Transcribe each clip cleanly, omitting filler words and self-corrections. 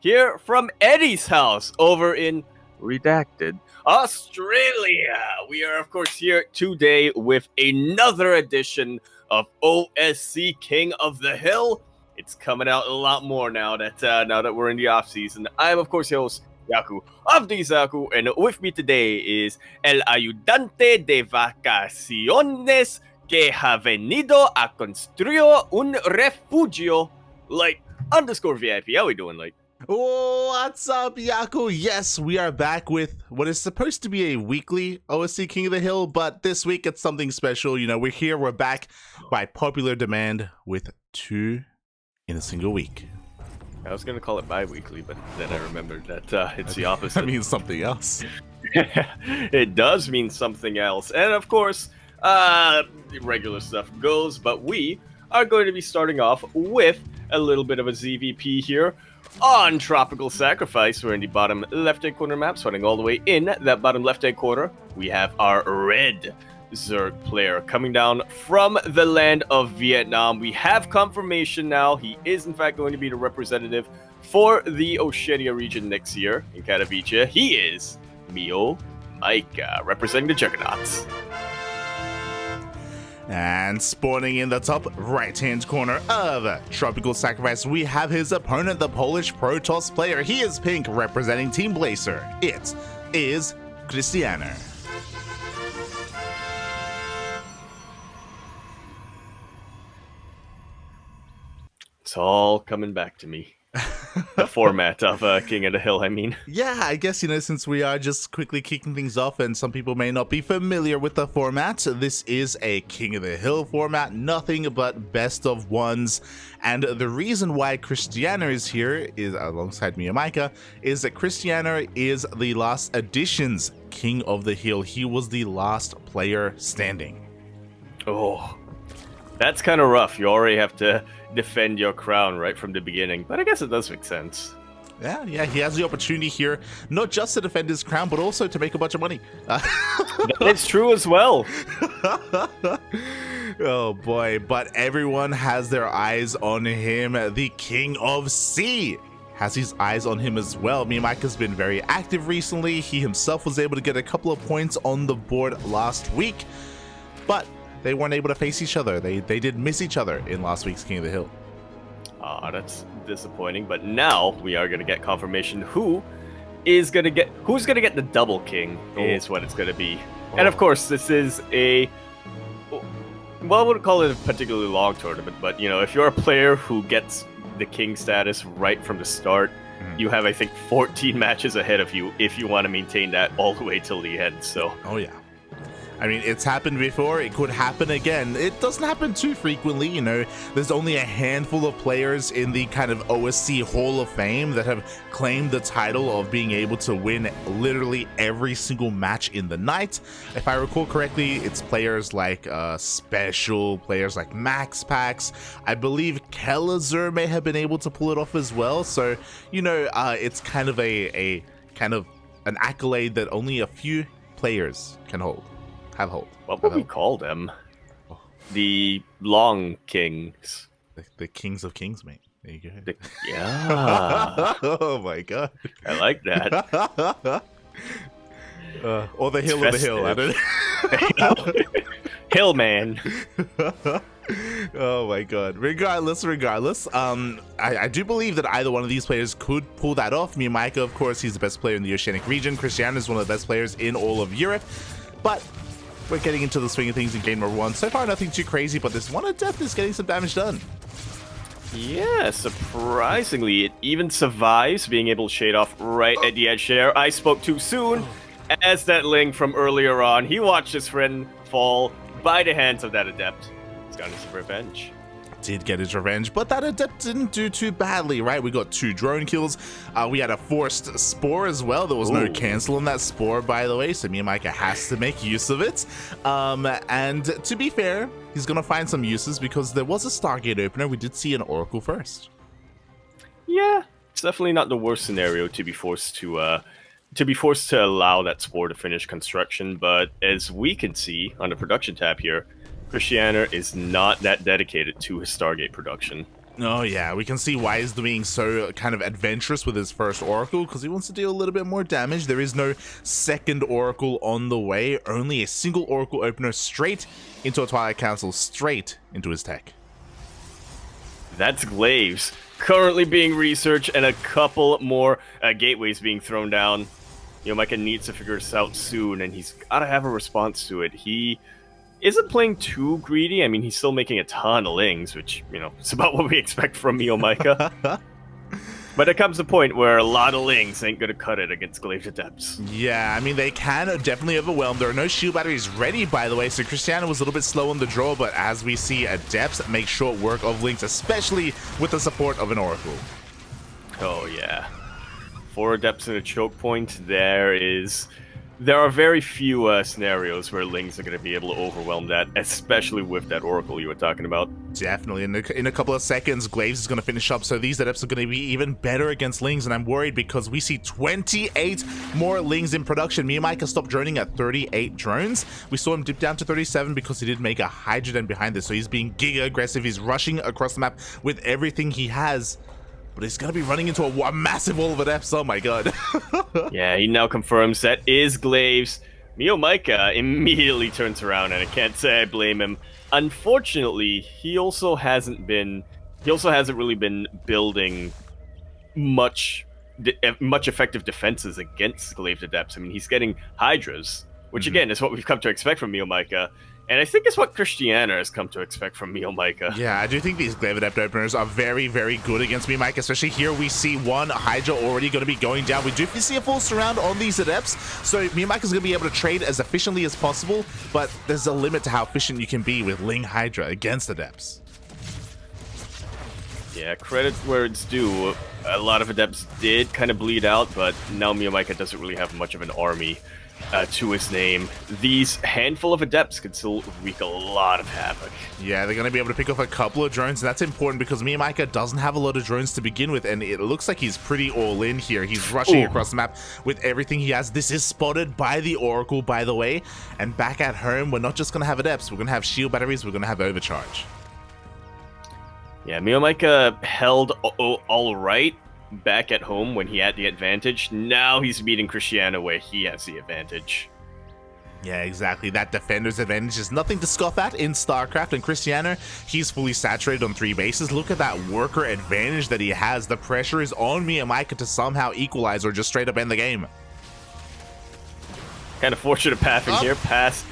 here from Eddie's house over in Redacted, Australia. We are, of course, here today with another edition of OSC King of the Hill. It's coming out a lot more now that we're in the off season. I'm, of course, your host Yaku of the Zaku, and with me today is el ayudante de vacaciones que ha venido a construir un refugio, _VIP. How we doing, like? What's up, Yaku? Yes, we are back with what is supposed to be a weekly OSC King of the Hill, but this week it's something special. You know, we're back by popular demand with 2 in a single week. I was going to call it bi-weekly, but then I remembered that it's the opposite. That means something else. It does mean something else. And of course, regular stuff goes, but we are going to be starting off with a little bit of a ZVP here on Tropical Sacrifice. We're in the bottom left-hand corner map, starting all the way in that bottom left-hand corner. We have our red Zerg player coming down from the land of Vietnam. We have confirmation now. He is, in fact, going to be the representative for the Oceania region next year in Katowice. He is MeomaikA, representing the Juggernauts. And spawning in the top right-hand corner of Tropical Sacrifice, we have his opponent, the Polish Protoss player. He is pink, representing Team Blazer. It is Krystianer. It's all coming back to me. The format of King of the Hill, I mean. Yeah, I guess, you know, since we are just quickly kicking things off and some people may not be familiar with the format, this is a King of the Hill format, nothing but best of ones. And the reason why Krystianer is here, is alongside MeomaikA, is that Krystianer is the last edition's King of the Hill. He was the last player standing. Oh, that's kind of rough. You already have to defend your crown right from the beginning, but I guess it does make sense. Yeah, he has the opportunity here, not just to defend his crown, but also to make a bunch of money. It's true as well. Oh boy, but everyone has their eyes on him. The King of Sea has his eyes on him as well. MeomaikA's been very active recently. He himself was able to get a couple of points on the board last week, but they weren't able to face each other. They did miss each other in last week's King of the Hill. That's disappointing, but now we are going to get confirmation who's going to get the double king is what it's going to be. And of course, this is a, well, I wouldn't call it a particularly long tournament, but you know, if you're a player who gets the king status right from the start, you have, I think, 14 matches ahead of you if you want to maintain that all the way till the end. So, oh yeah. I mean, it's happened before, it could happen again. It doesn't happen too frequently, you know. There's only a handful of players in the kind of OSC Hall of Fame that have claimed the title of being able to win literally every single match in the night. If I recall correctly, it's players like SpeCial, players like MaxPax. I believe Kelazur may have been able to pull it off as well. So, you know, it's kind of an accolade that only a few players can hold. What would we call them? Oh. The Long Kings. The Kings of Kings, mate. There you go. Yeah. Oh my god. I like that. Or the Hill of the Hill. I don't know. Hill man. Oh my god. Regardless, I do believe that either one of these players could pull that off. MeomaikA, of course, he's the best player in the Oceanic region. Krystianer is one of the best players in all of Europe. But we're getting into the swing of things in game number 1. So far, nothing too crazy, but this one adept is getting some damage done. Yeah, surprisingly, it even survives being able to shade off right at the edge there. I spoke too soon, as that Ling from earlier on, he watched his friend fall by the hands of that adept. He's got his revenge. Did get his revenge, but that adept didn't do too badly, right? We got 2 drone kills. We had a forced spore as well. There was no cancel on that spore, by the way, so MeomaikA has to make use of it. And to be fair, he's gonna find some uses because there was a Stargate opener. We did see an Oracle first. Yeah, it's definitely not the worst scenario to be forced to allow that spore to finish construction. But as we can see on the production tab here, Krystianer is not that dedicated to his Stargate production. Oh yeah, we can see why he's being so kind of adventurous with his first Oracle, because he wants to deal a little bit more damage. There is no second Oracle on the way, only a single Oracle opener straight into a Twilight Council, straight into his tech. That's Glaives currently being researched, and a couple more gateways being thrown down. MeomaikA needs to figure this out soon, and he's got to have a response to it. He isn't playing too greedy. I mean, he's still making a ton of lings, which, you know, it's about what we expect from MeomaikA. But it comes a point where a lot of lings ain't gonna cut it against Glaive Adepts. Yeah, I mean, they can definitely overwhelm. There are no shield batteries ready, by the way, so Krystianer was a little bit slow on the draw, but as we see, Adepts make short work of lings, especially with the support of an Oracle. Oh, yeah. 4 Adepts in a choke point, there are very few scenarios where lings are going to be able to overwhelm that, especially with that Oracle you were talking about. Definitely. In a couple of seconds, Glaives is going to finish up, so these Adepts are going to be even better against lings, and I'm worried because we see 28 more lings in production. MeomaikA stopped droning at 38 drones. We saw him dip down to 37 because he did make a Hydra Den behind this, so he's being giga aggressive. He's rushing across the map with everything he has. But he's going to be running into a massive wall of Adepts. Oh my god. Yeah, he now confirms that is Glaives. MeomaikA immediately turns around, and I can't say I blame him. Unfortunately, he also hasn't really been building much effective defenses against Glaive Adepts. I mean, he's getting Hydras, which again is what we've come to expect from MeomaikA. And I think it's what Krystianer has come to expect from MeomaikA. Yeah, I do think these Glaive Adept openers are very, very good against MeomaikA, especially here we see one Hydra already going to be going down. We do see a full surround on these Adepts, so MeomaikA is going to be able to trade as efficiently as possible, but there's a limit to how efficient you can be with Ling Hydra against Adepts. Yeah, credit where it's due. A lot of Adepts did kind of bleed out, but now MeomaikA doesn't really have much of an army to his name. These handful of Adepts can still wreak a lot of havoc. Yeah, they're going to be able to pick off a couple of drones, and that's important because MeomaikA doesn't have a lot of drones to begin with, and it looks like he's pretty all in here. He's rushing across the map with everything he has. This is spotted by the Oracle, by the way, and back at home, we're not just going to have Adepts, we're going to have shield batteries, we're going to have overcharge. Yeah, MeomaikA held all right back at home when he had the advantage. Now he's meeting Krystianer where he has the advantage. Yeah, exactly. That defender's advantage is nothing to scoff at in StarCraft, and Krystianer, he's fully saturated on 3 bases. Look at that worker advantage that he has. The pressure is on MeomaikA to somehow equalize or just straight up end the game. Kind of fortunate pathing here. Pass.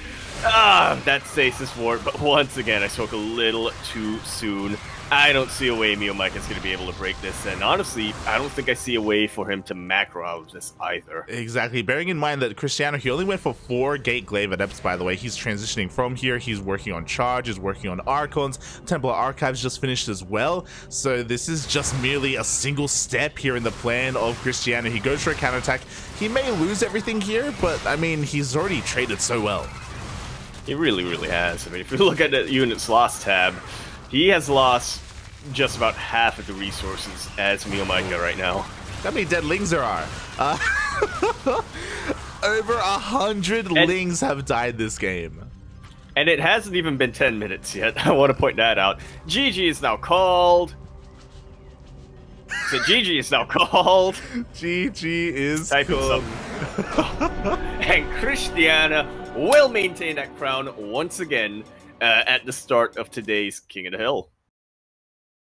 That stasis ward, but once again, I spoke a little too soon. I don't see a way MeomaikA is going to be able to break this, and honestly, I don't think I see a way for him to macro out of this either. Exactly. Bearing in mind that Krystianer, he only went for 4 Gate Glaive Adepts, by the way. He's transitioning from here. He's working on Charge, he's working on Archons. Templar Archives just finished as well. So this is just merely a single step here in the plan of Krystianer. He goes for a counterattack. He may lose everything here, but I mean, he's already traded so well. He really, really has. I mean, if you look at the units lost tab, he has lost just about half of the resources as MeomaikA right now. How many dead lings there are? Over 100 lings have died this game. And it hasn't even been 10 minutes yet. I want to point that out. GG is now called. So GG is now called. GG is called. And Krystianer will maintain that crown once again at the start of today's King of the Hill.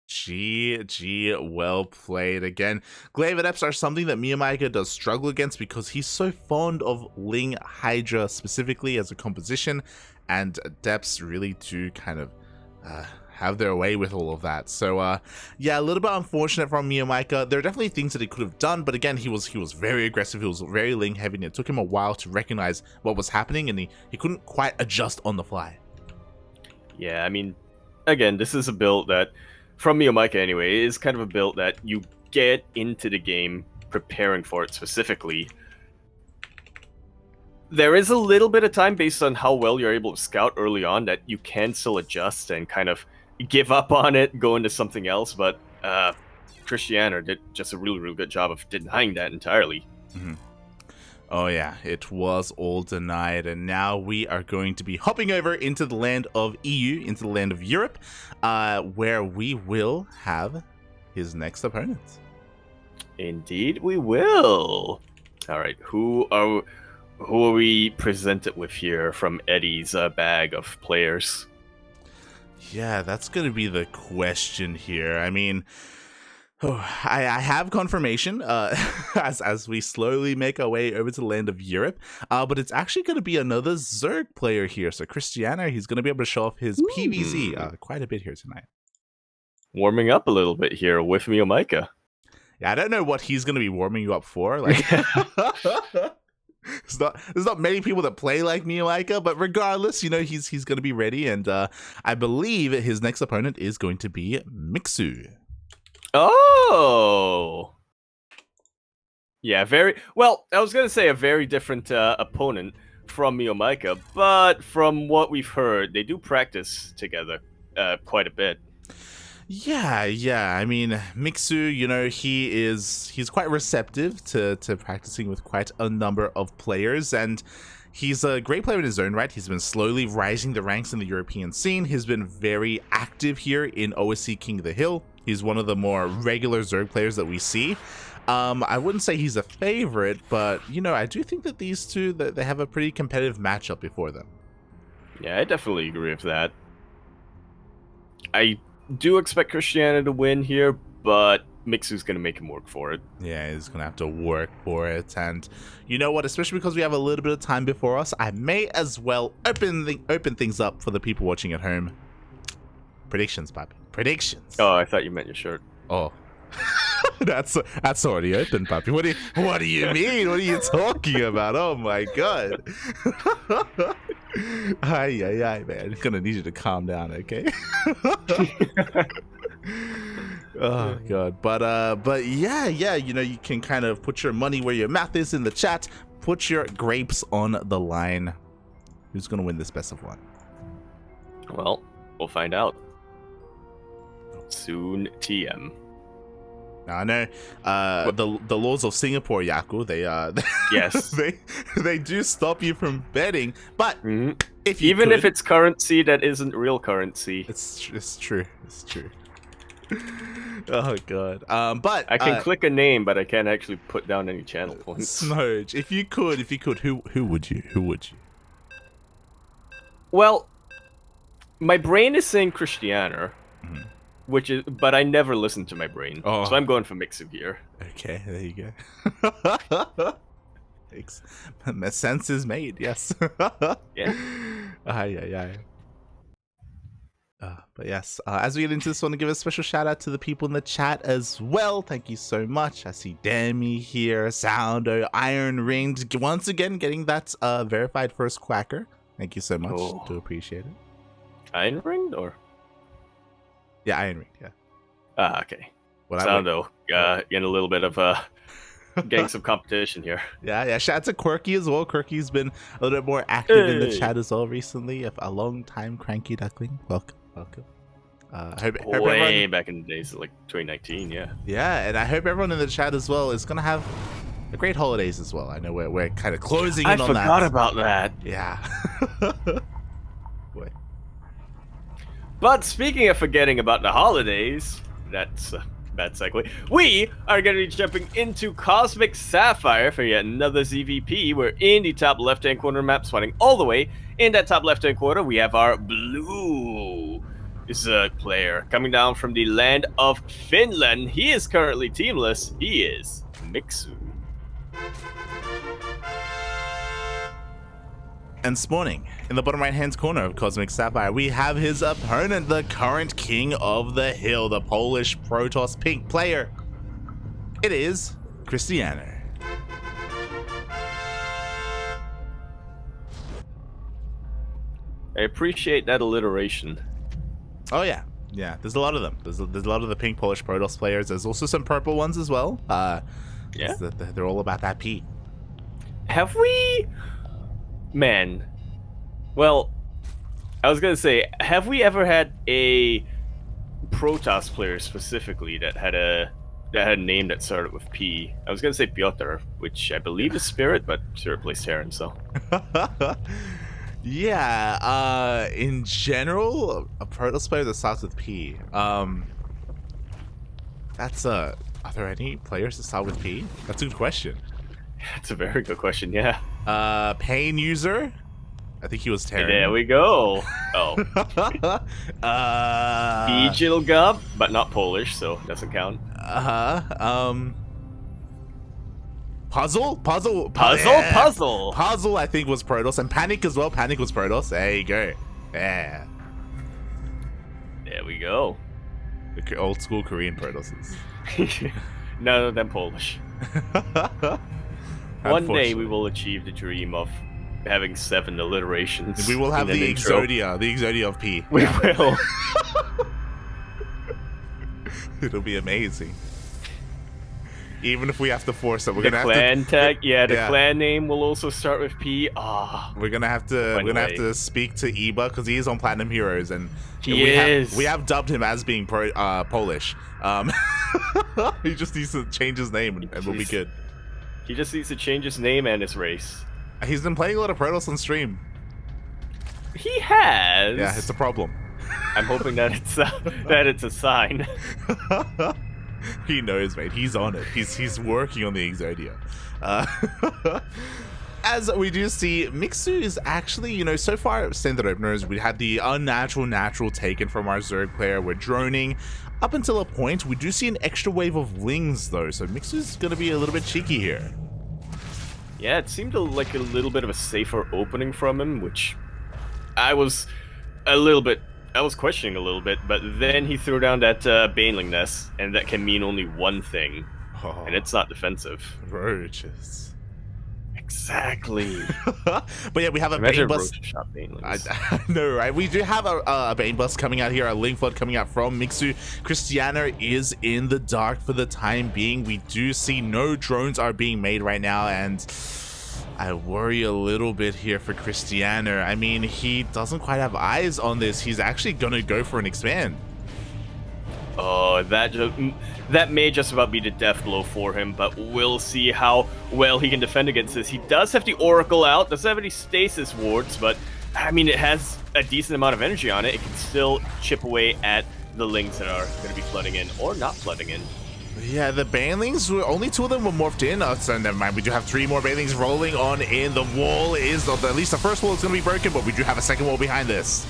GG, well played. Again, Glaive Adepts are something that MeomaikA does struggle against because he's so fond of Ling Hydra specifically as a composition, and Adepts really do kind of have their way with all of that. So yeah, a little bit unfortunate from MeomaikA. There are definitely things that he could have done, but again, he was very aggressive, he was very Ling heavy, and it took him a while to recognize what was happening, and he couldn't quite adjust on the fly. Yeah, I mean, again, this is a build that, from MeomaikA anyway, is kind of a build that you get into the game preparing for it specifically. There is a little bit of time based on how well you're able to scout early on that you can still adjust and kind of give up on it, go into something else, but Krystianer did just a really, really good job of denying that entirely. Oh yeah, it was all denied, and now we are going to be hopping over into the land of EU, into the land of Europe, where we will have his next opponent. Indeed, we will. All right, who are we presented with here from Eddie's bag of players? Yeah, that's going to be the question here. I mean, I have confirmation as we slowly make our way over to the land of Europe, but it's actually going to be another Zerg player here. So Krystianer, he's going to be able to show off his PvZ quite a bit here tonight. Warming up a little bit here with MeomaikA. Yeah, I don't know what he's going to be warming you up for. Like, there's not many people that play like MeomaikA, but regardless, you know, he's going to be ready, and I believe his next opponent is going to be Mixu. Oh! Yeah, very... Well, I was going to say a very different opponent from MeomaikA, but from what we've heard, they do practice together quite a bit. Yeah. I mean, Mixu, you know, he's quite receptive to practicing with quite a number of players, and he's a great player in his own right. He's been slowly rising the ranks in the European scene. He's been very active here in OSC King the Hill. He's one of the more regular Zerg players that we see. I wouldn't say he's a favorite, but, you know, I do think that these two, they have a pretty competitive matchup before them. Yeah, I definitely agree with that. I do expect Krystianer to win here, but Mixu's going to make him work for it. Yeah, he's going to have to work for it. And you know what? Especially because we have a little bit of time before us, I may as well open things up for the people watching at home. Predictions, Papi. Predictions. Oh, I thought you meant your shirt. Oh. That's already open, Papi. What do you mean? What are you talking about? Oh my god. Ay, man. I'm gonna need you to calm down, okay? Oh god. But yeah, you know, you can kind of put your money where your mouth is in the chat. Put your grapes on the line. Who's gonna win this best of one? Well, we'll find out. Soon TM. Now, I know the laws of Singapore, Yaku, they yes, they do stop you from betting, but if you even could, if it's currency that isn't real currency, it's true. Oh god. But I can click a name, but I can't actually put down any channel points. Smoge, if you could, who would you? Well, my brain is saying Krystianer. But I never listen to my brain, so I'm going for Mixu here. Okay, there you go. Thanks. My sense is made, yes. Yeah. But yes, as we get into this, I want to give a special shout out to the people in the chat as well. Thank you so much. I see Demi here, Soundo, Iron Ringed, once again getting that verified first quacker. Thank you so much. Do appreciate it. Iron Ringed or? Yeah, Iron Ring, yeah. Ah, okay. Soundo, in a little bit of getting some competition here. Yeah. Shout out to Quirky as well. Quirky's been a little bit more active in the chat as well recently. A long time CranKy Duckling. Welcome. Hope way back in the days, like 2019, yeah. Yeah, and I hope everyone in the chat as well is going to have a great holidays as well. I know we're kind of closing in on that. I forgot about that. Yeah. Boy. But speaking of forgetting about the holidays, that's a bad segue. We are going to be jumping into Cosmic Sapphire for yet another ZVP. We're in the top left-hand corner map, swatting all the way. In that top left-hand corner, we have our blue Zerg player coming down from the land of Finland. He is currently teamless. He is Mixu. And spawning in the bottom right-hand corner of Cosmic Sapphire, we have his opponent, the current king of the hill, the Polish Protoss pink player. It is Krystianer. I appreciate that alliteration. Oh yeah. There's a lot of them. There's a lot of the pink Polish Protoss players. There's also some purple ones as well. Yeah, they're all about that P. Have we? Man, well, I was gonna say, have we ever had a Protoss player specifically that that had a name that started with P. I was gonna say Piotr, which I believe is Spirit, but Spirit plays Terran, so. Yeah, in general, a Protoss player that starts with P. Are there any players that start with P? That's a good question. That's a very good question, yeah. Pain user? I think he was Terran. There we go. Oh. Gub, but not Polish, so doesn't count. Puzzle, I think was Protoss, and Panic as well. Panic was Protoss. There you go. Yeah. There we go. The old school Korean Protosses. None of them Polish. One day we will achieve the dream of having 7 alliterations. We will have the Exodia of P. We will. It'll be amazing. Even if we have to force it, we're gonna clan have to. Tag, the clan name will also start with P. We're gonna have to speak to Iba because he is on Platinum Heroes, and we have dubbed him as being Polish. He just needs to change his name, and we'll be good. He just needs to change his name and his race. He's been playing a lot of Protoss on stream. He has. Yeah, it's a problem. I'm hoping that it's a sign. He knows, mate. He's on it. He's working on the Exodia. As we do see, Mixu is actually, so far standard openers, we had the natural taken from our Zerg player. We're droning. Up until a point, we do see an extra wave of Lings, though, so Mixu's going to be a little bit cheeky here. Yeah, it seemed like a little bit of a safer opening from him, which I was questioning a little bit, but then he threw down that Baneling Nest, and that can mean only one thing, and it's not defensive. Roaches. Exactly. But yeah, we have a Bane Bus. I know, right? We do have a Bane Bus coming out here, a Ling Flood coming out from Mixu. Krystianer is in the dark for the time being. We do see no drones are being made right now, and I worry a little bit here for Krystianer. I mean, he doesn't quite have eyes on this. He's actually gonna go for an expand. Oh, that may just about be the death blow for him, but we'll see how well he can defend against this. He does have the Oracle out, doesn't have any stasis wards, but I mean, it has a decent amount of energy on it. It can still chip away at the Lings that are going to be flooding in, or not flooding in. Yeah, the Banelings, only 2 of them were morphed in. So never mind, we do have 3 more Banelings rolling on in. The wall is, at least the first wall is going to be broken, but we do have a second wall behind this.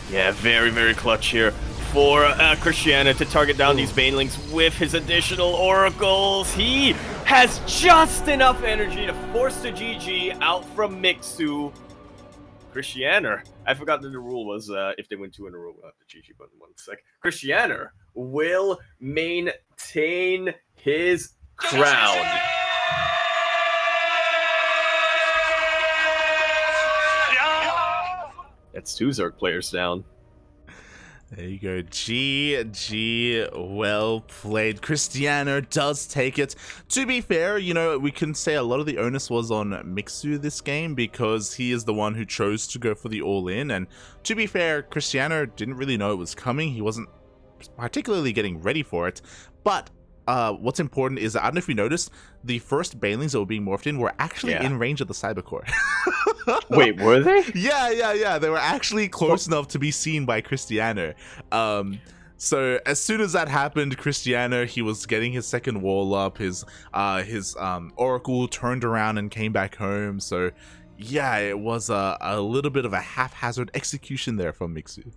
Yeah, very, very clutch here for Krystianer to target down these Banelings with his additional Oracles. He has just enough energy to force the GG out from Mixu. Krystianer, I forgot that the rule was if they win 2 in a row, we'll have the GG button 1 sec. Krystianer will maintain his crown. That's 2 Zerg players down. There you go. GG, well played. Krystianer does take it. To be fair, we can say a lot of the onus was on Mixu this game because he is the one who chose to go for the all-in. And to be fair, Krystianer didn't really know it was coming. He wasn't particularly getting ready for it. But what's important is, I don't know if you noticed, the first Banelings that were being morphed in were actually in range of the Cybercore. Wait, were they? Yeah. They were actually close enough to be seen by Krystianer. So as soon as that happened, Krystianer, he was getting his second wall up. His Oracle turned around and came back home. So yeah, it was a little bit of a haphazard execution there from Mixu.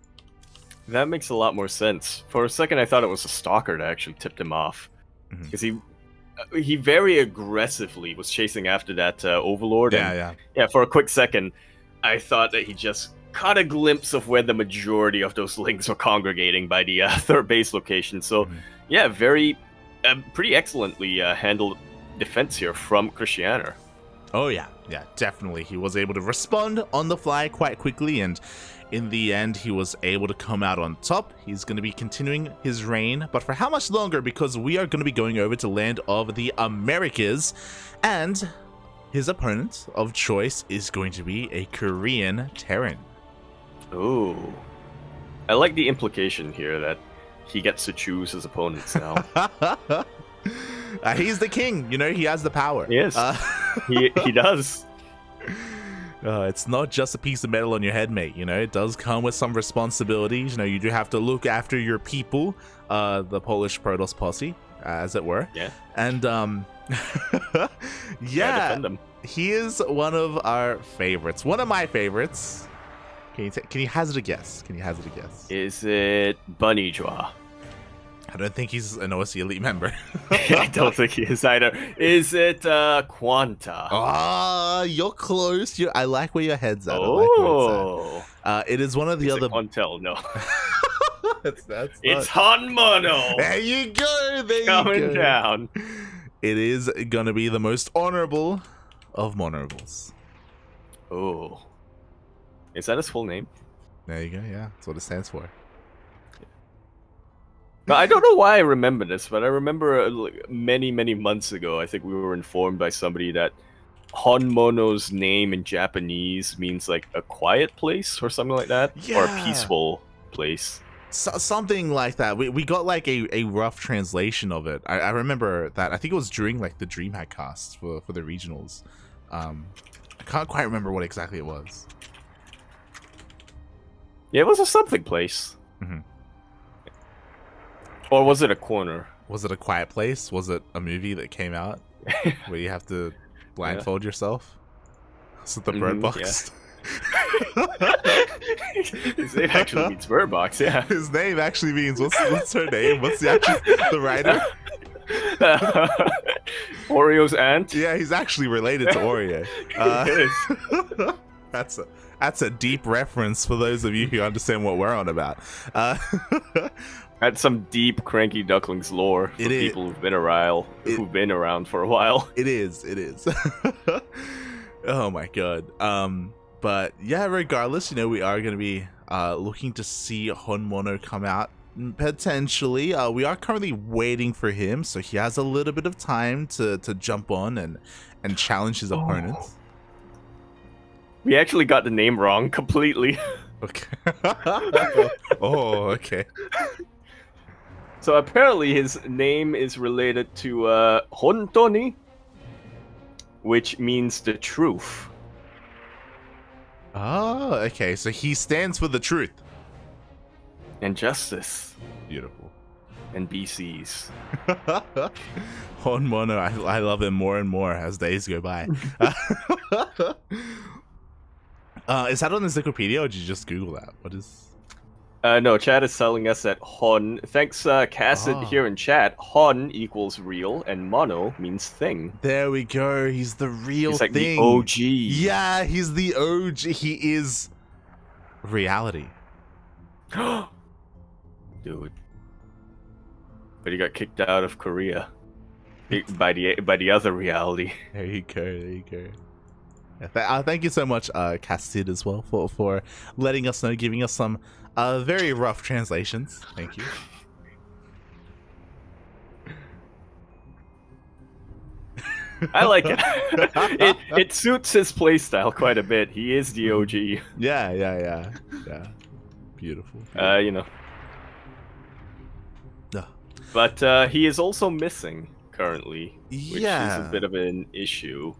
That makes a lot more sense. For a second, I thought it was a Stalker that actually tipped him off. Because he very aggressively was chasing after that Overlord. Yeah. For a quick second, I thought that he just caught a glimpse of where the majority of those Lings were congregating by the third base location. So, yeah, pretty excellently handled defense here from Krystianer. Oh, yeah, definitely. He was able to respond on the fly quite quickly, and in the end, he was able to come out on top. He's going to be continuing his reign, but for how much longer? Because we are going to be going over to land of the Americas, and his opponent of choice is going to be a Korean Terran. Ooh. I like the implication here that he gets to choose his opponents now. He's the king, you know, he has the power. Yes, he does. It's not just a piece of metal on your head, mate. You know, it does come with some responsibilities. You know, you do have to look after your people, the Polish Protoss posse, as it were. Yeah. And yeah, defend them. he is one of our favorites. One of my favorites. Can you hazard a guess? Is it Bunny Jaw? I don't think he's an OSC Elite member. I don't think he is either. Is it Quanta? Ah, you're close. I like where your head's at. Oh. It is one of the other. Quantel, no. It's It's HonMonO. There you go. Coming down. It is gonna be the most honorable of monorables. Oh. Is that his full name? There you go. Yeah, that's what it stands for. Now, I don't know why I remember this, but I remember many, many months ago, I think we were informed by somebody that HonMonO's name in Japanese means like a quiet place or something like that, or a peaceful place. Something like that. We got like a rough translation of it. I remember that. I think it was during like the DreamHack cast for the regionals. I can't quite remember what exactly it was. Yeah, it was a something place. Mm-hmm. Or was it a corner? Was it a quiet place? Was it a movie that came out where you have to blindfold yourself? Was it the Bird Box? Yeah. His name actually means Bird Box, yeah. His name actually means, what's her name? What's the writer? Oreo's aunt? Yeah, he's actually related to Oreo. That's a deep reference for those of you who understand what we're on about. That's some deep CranKy Ducklings lore for people who've been around for a while. It is. Oh my god. But yeah, regardless, you know, we are going to be looking to see HonMonO come out potentially. We are currently waiting for him, so he has a little bit of time to jump on and challenge his opponents. We actually got the name wrong completely. Okay. Okay. So apparently his name is related to Hontoni, which means the truth. Oh, okay. So he stands for the truth. And justice. Beautiful. And BCs. HonMonO, I love him more and more as days go by. Is that on the encyclopedia or did you just Google that? What is... No, chat is telling us that Hon... Thanks, Cassid here in chat. Hon equals real, and mono means thing. There we go. He's the real he's like thing. The OG. Yeah, he's the OG. He is reality. Dude. But he got kicked out of Korea. By the other reality. There you go. Yeah, thank you so much, Cassid, as well, for letting us know, giving us some very rough translations. Thank you. I like it. It suits his playstyle quite a bit. He is the OG. Yeah. Beautiful. You know. But he is also missing currently, which is a bit of an issue.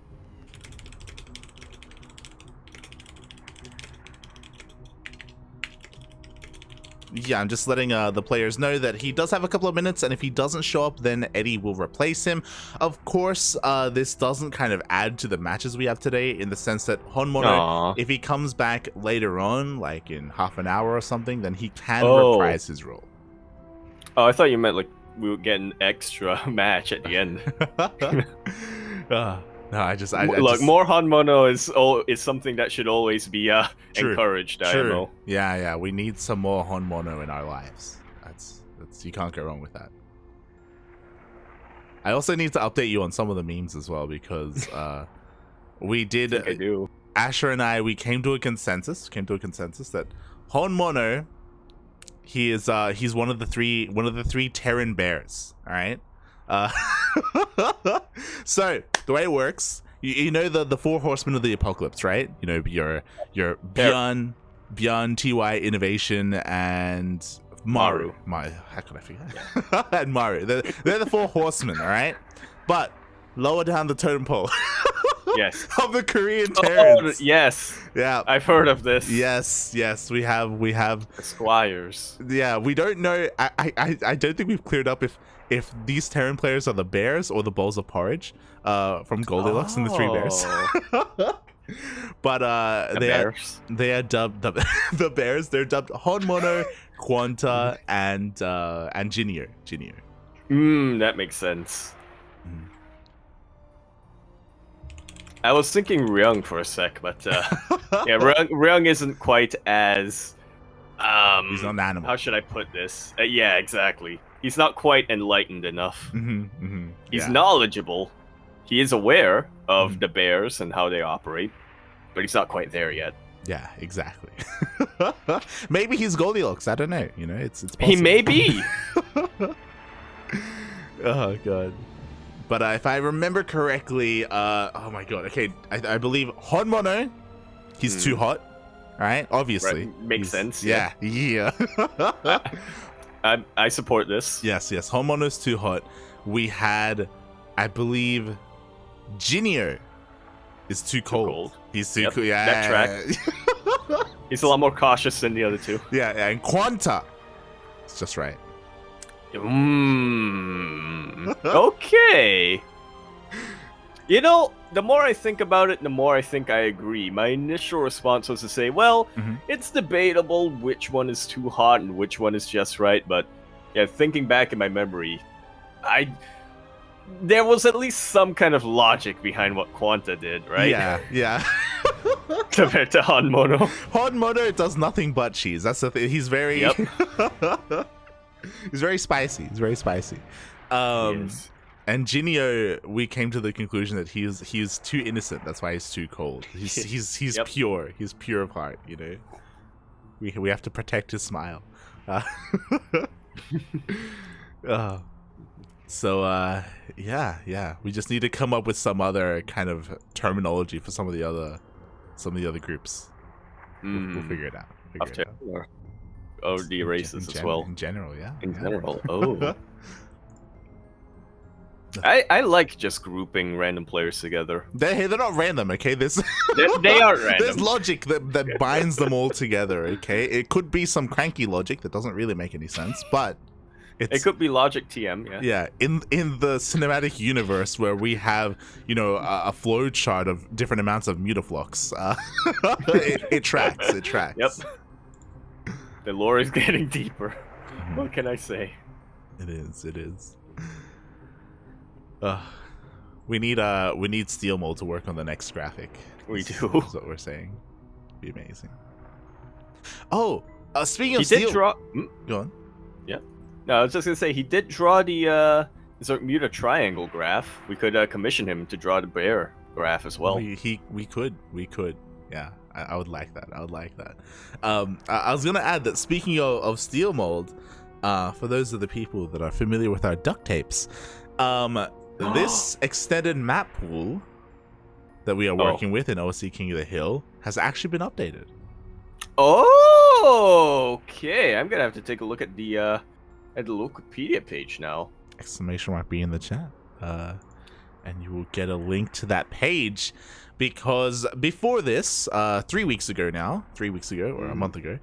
Yeah, I'm just letting the players know that he does have a couple of minutes, and if he doesn't show up, then Eddie will replace him. Of course, this doesn't kind of add to the matches we have today, in the sense that HonMonO, if he comes back later on, like in half an hour or something, then he can reprise his role. Oh, I thought you meant like we would get an extra match at the end. No, I look, more HonMonO is something that should always be encouraged. True. Yeah, we need some more HonMonO in our lives. That's you can't go wrong with that. I also need to update you on some of the memes as well, because we did. I do. Asher and I, we came to a consensus that HonMonO, he's one of the three Terran bears. All right. So the way it works, you know the four horsemen of the apocalypse, right? You know your Bjorn, Ty, Innovation, and Maru. How could I forget? And Maru. They're the 4 horsemen, all right? But lower down the totem pole. Yes. Of the Korean Terrans. Yes. Yeah. I've heard of this. Yes. We have the Squires. Yeah, we don't know. I don't think we've cleared up if these Terran players are the bears or the bowls of porridge from Goldilocks and the 3 bears. But they are dubbed the bears. They're dubbed HonMonO, Quanta, and Jinyo. That makes sense. I was thinking Ryung for a sec, but yeah, Ryung isn't quite as he's not an animal. How should I put this? Yeah, exactly. He's not quite enlightened enough. He's knowledgeable. He is aware of the bears and how they operate, but he's not quite there yet. Yeah, exactly. Maybe he's Goldilocks. I don't know. You know, it's possible. He may be. Oh god. But if I remember correctly, oh my god. Okay, I believe HonMonO, he's too hot. Right? Obviously. Right. Makes sense. Yeah. I support this. Yes. HonMonO's too hot. We had, I believe, Jinyo is too cold. He's too cool. Yeah. That track. He's a lot more cautious than the other 2. Yeah, and Quanta. It's just right. Okay. You know, the more I think about it, the more I think I agree. My initial response was to say, well, it's debatable which one is too hot and which one is just right, but yeah, thinking back in my memory, there was at least some kind of logic behind what Quanta did, right? Yeah. Compared to HonMonO. HonMonO does nothing but cheese. That's the thing. He's very... He's very spicy. And Jinyo, we came to the conclusion that he's too innocent. That's why he's too cold. He's pure. He's pure of heart. You know, we have to protect his smile. So yeah. We just need to come up with some other kind of terminology for some of the other groups. We'll figure it out. Oh, the races as well. In general, yeah. In general, oh. I like just grouping random players together. They're not random, okay? They aren't random. There's logic that binds them all together, okay? It could be some CranKy logic that doesn't really make any sense, but it could be logic TM, yeah. Yeah, in the cinematic universe where we have, you know, a flow chart of different amounts of mutaflux, it tracks. Yep. The lore is getting deeper. What can I say? It is. We need Steel Mold to work on the next graphic. We do. That's what we're saying. Be amazing. Oh, speaking of he Steel... did draw... Go on. Yeah. No, I was just gonna say, he did draw the Muta triangle graph. We could commission him to draw the bear graph as well. We could. Yeah. I would like that. I was gonna add that speaking of Steel Mold, for those of the people that are familiar with our duct tapes, this extended map pool that we are working with in OSC King of the Hill has actually been updated. Oh, okay. I'm gonna have to take a look at the Wikipedia page now. !B in the chat, and you will get a link to that page. Because before this, 3 weeks ago or a month ago,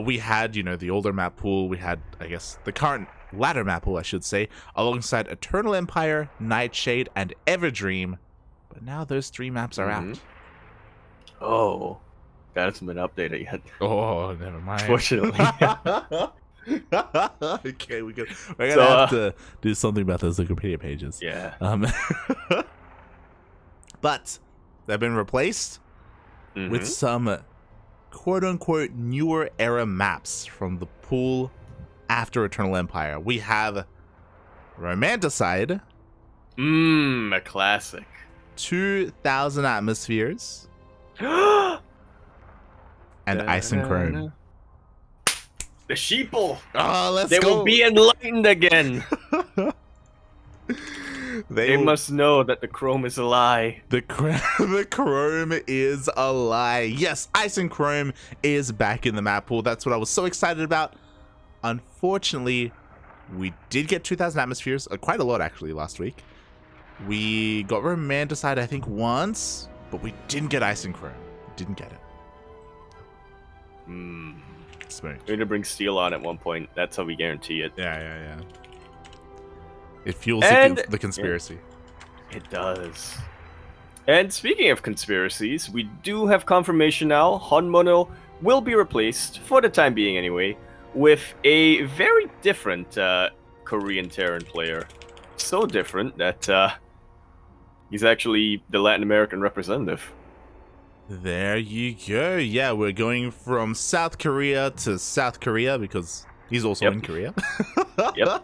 we had, you know, the older map pool. We had, I guess, the current ladder map pool, I should say, alongside Eternal Empire, Nightshade, and Everdream. But now those 3 maps are out. Oh, that hasn't been updated yet. Oh, never mind. Fortunately. Okay, we're gonna have to do something about those Wikipedia pages. Yeah. But they've been replaced with some quote-unquote newer era maps from the pool after Eternal Empire. We have Romanticide. A classic. 2,000 atmospheres. And Ice and Chrome. The sheeple. Oh, let's go. They will be enlightened again. They must know that the Chrome is a lie. The Chrome is a lie. Yes, Ice and Chrome is back in the map pool. That's what I was so excited about. unfortunately, we did get 2,000 atmospheres, quite a lot actually last week. We got Romanticide, I think, once, but we didn't get Isonchrome. Didn't get it. Smooth. We need to bring Steel on at one point. That's how we guarantee it. Yeah. It fuels the conspiracy. Yeah, it does. And speaking of conspiracies, we do have confirmation now. HonMonO will be replaced, for the time being anyway, with a very different Korean Terran player. So different that he's actually the Latin American representative. There you go. Yeah, we're going from South Korea to South Korea because he's also in Korea. Yep.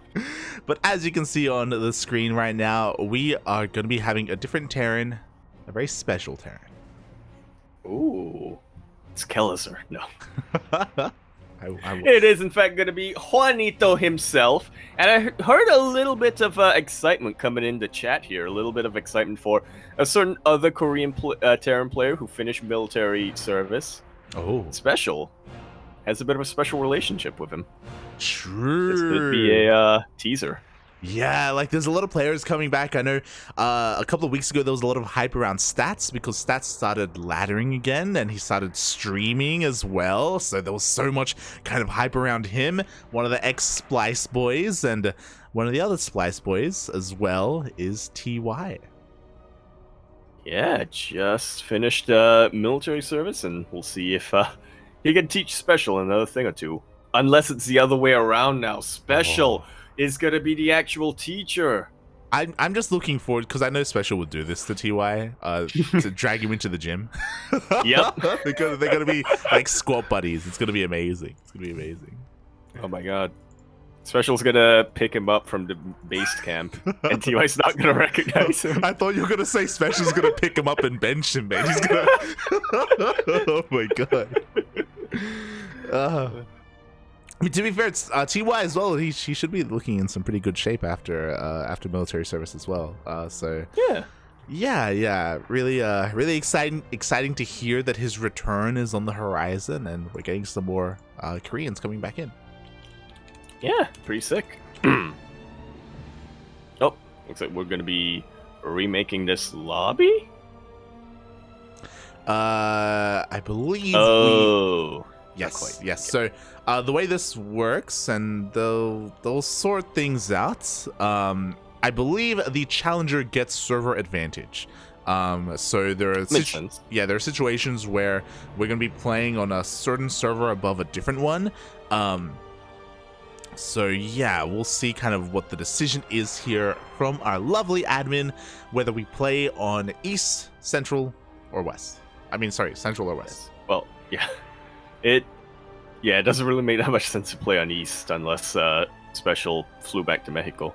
But as you can see on the screen right now, we are going to be having a different Terran, a very special Terran. Ooh. It's Kellizer. No. I It is, in fact, going to be Juanito himself. And I heard a little bit of excitement coming in the chat here. A little bit of excitement for a certain other Korean Terran player who finished military service. Oh. SpeCial has a bit of a special relationship with him. True. This could be a teaser. Yeah, like there's a lot of players coming back. I know a couple of weeks ago there was a lot of hype around Stats because Stats started laddering again and he started streaming as well. So there was so much kind of hype around him. One of the ex-Splice boys, and one of the other Splice boys as well is TY. Yeah, just finished military service, and we'll see if he can teach SpeCial another thing or two. Unless it's the other way around now. SpeCial is going to be the actual teacher. I'm just looking forward, because I know SpeCial would do this to TY, to drag him into the gym. Yep. they're going to be like squat buddies. It's going to be amazing. It's going to be amazing. Oh my god. SpeCial's going to pick him up from the base camp, and TY's not going to recognize him. I thought you were going to say SpeCial's going to pick him up and bench him, man. He's going to... Oh my god. I mean, to be fair, it's TY as well. He should be looking in some pretty good shape after military service as well. So yeah, really exciting to hear that his return is on the horizon, and we're getting some more Koreans coming back in. Yeah, pretty sick. Oh, looks like we're gonna be remaking this lobby. I believe. Oh. Yes. So the way this works, and they'll sort things out. I believe the challenger gets server advantage. So there are there are situations where we're gonna be playing on a certain server above a different one. So yeah, we'll see kind of what the decision is here from our lovely admin, whether we play on East, Central, or West. I mean, sorry, Central or West. Well, yeah. It doesn't really make that much sense to play on East unless SpeCial flew back to Mexico.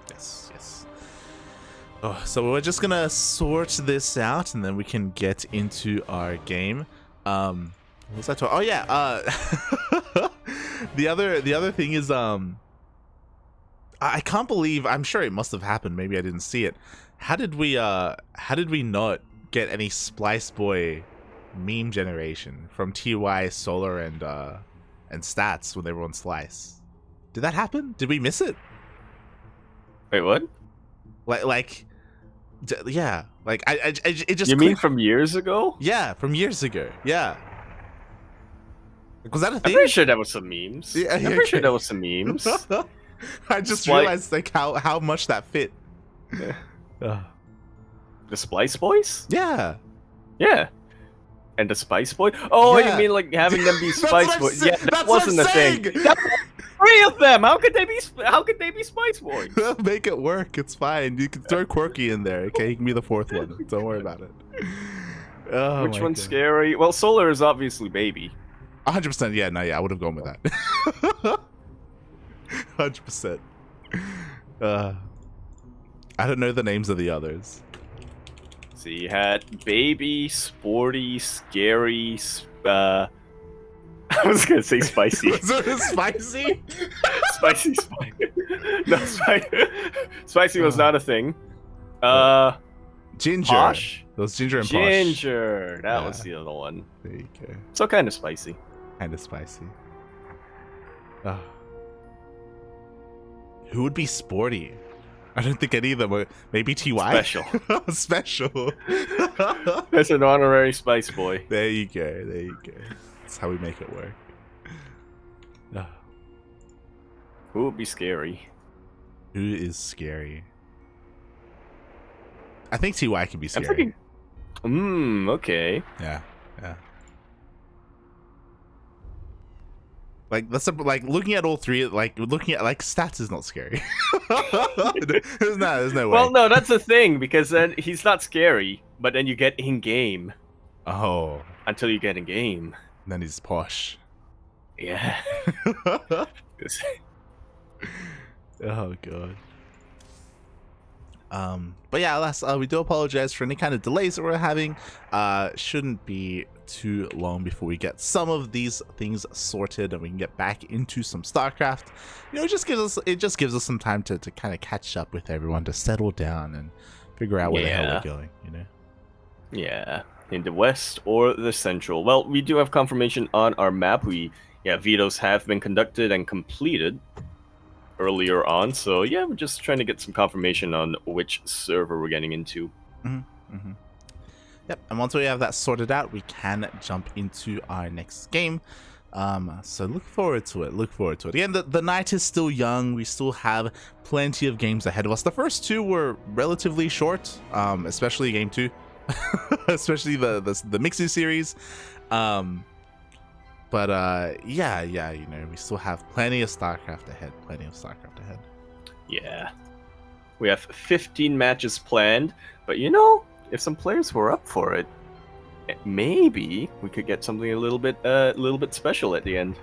Yes. Oh, so we're just gonna sort this out, and then we can get into our game. What was I talking? Oh yeah. The other thing is I can't believe. I'm sure it must have happened. Maybe I didn't see it. How did we not get any Splice Boy meme generation from TY, Solar, and Stats when they were on Slice? Did that happen? Did we miss it? Wait, what? Yeah, like it just. You mean from years ago? Yeah, from years ago. Yeah. Was that a thing? I'm pretty sure that was some memes. Yeah, I'm pretty sure that was some memes. I just realized like how much that fit. The Splice Boys? Yeah. And the Spice Boy? Oh, yeah. You mean like having them be Spice Boys? Yeah, that wasn't a thing. That was 3 of them. How could they be Spice Boys? Make it work. It's fine. You can throw Quirky in there. Okay, he can be the 4th one. Don't worry about it. Oh, which one's scary? Well, Solar is obviously Baby. 100%. Yeah, I would have gone with that. 100%. I don't know the names of the others. So you had Baby, Sporty, Scary, I was gonna say Spicy. Was it spicy? Spicy. No, Spicy was not a thing. Ginger. Posh? Those Ginger and Posh. Ginger. That was the other one. There you go. So kind of spicy. Kind of spicy. Who would be sporty? I don't think any of them are. Maybe TY? Special. Special. That's an honorary Spice Boy. There you go. There you go. That's how we make it work. Who would be scary? Who is scary? I think TY can be scary. I'm thinking... okay. Yeah. Like like looking at all three, like looking at like stats is not scary. there's no way. Well, no, that's the thing, because then he's not scary, but then you get in game. Oh. Until you get in game. And then he's posh. Yeah. Oh god. But yeah, alas, we do apologize for any kind of delays that we're having. Shouldn't be too long before we get some of these things sorted and we can get back into some StarCraft. You know, it just gives us some time to kind of catch up with everyone, to settle down and figure out where the hell we're going, you know? Yeah, in the west or the central. Well, we do have confirmation on our map. Vetoes have been conducted and completed earlier on, so yeah, we're just trying to get some confirmation on which server we're getting into. Yep, and once we have that sorted out, we can jump into our next game. So look forward to it. Again, the night is still young. We still have plenty of games ahead of us. The first two were relatively short, especially game 2, especially the Mixu series. But yeah, you know, we still have plenty of StarCraft ahead. Yeah. We have 15 matches planned, but you know, if some players were up for it, maybe we could get something a little bit special at the end.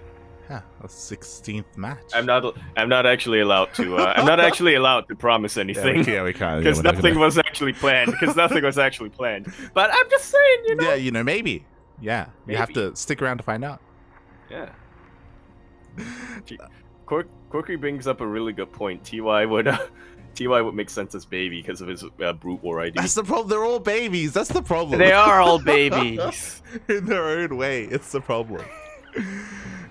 Yeah, a 16th match. I'm not actually allowed to. I'm not actually allowed to promise anything. Yeah, we can't. Because nothing was actually planned. But I'm just saying, you know. Yeah, you know, maybe. Yeah, you have to stick around to find out. Yeah. Corky brings up a really good point. TY would make sense as baby because of his brute war ID. That's the problem. They're all babies. That's the problem. They are all babies in their own way. It's the problem.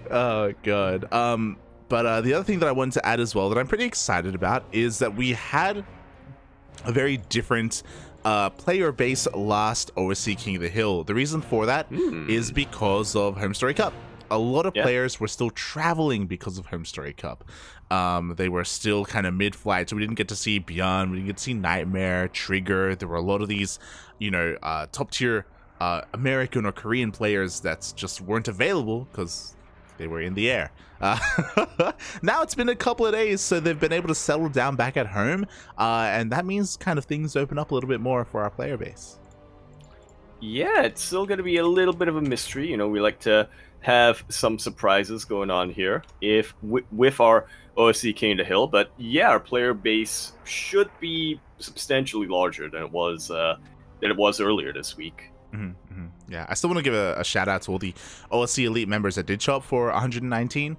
Oh god. But the other thing that I wanted to add as well that I'm pretty excited about is that we had a very different player base last OSC King of the Hill. The reason for that is because of Home Story Cup. A lot of players were still traveling because of Home Story Cup. They were still kind of mid-flight, so we didn't get to see Beyond, we didn't get to see NightMare, Trigger. There were a lot of these, you know, top-tier American or Korean players that just weren't available because they were in the air. Now it's been a couple of days, so they've been able to settle down back at home, and that means kind of things open up a little bit more for our player base. Yeah, it's still going to be a little bit of a mystery. You know, we like to have some surprises going on here with our OSC King of the Hill, but yeah, our player base should be substantially larger than it was earlier this week. Yeah, I still want to give a shout out to all the OSC Elite members that did show up for 119,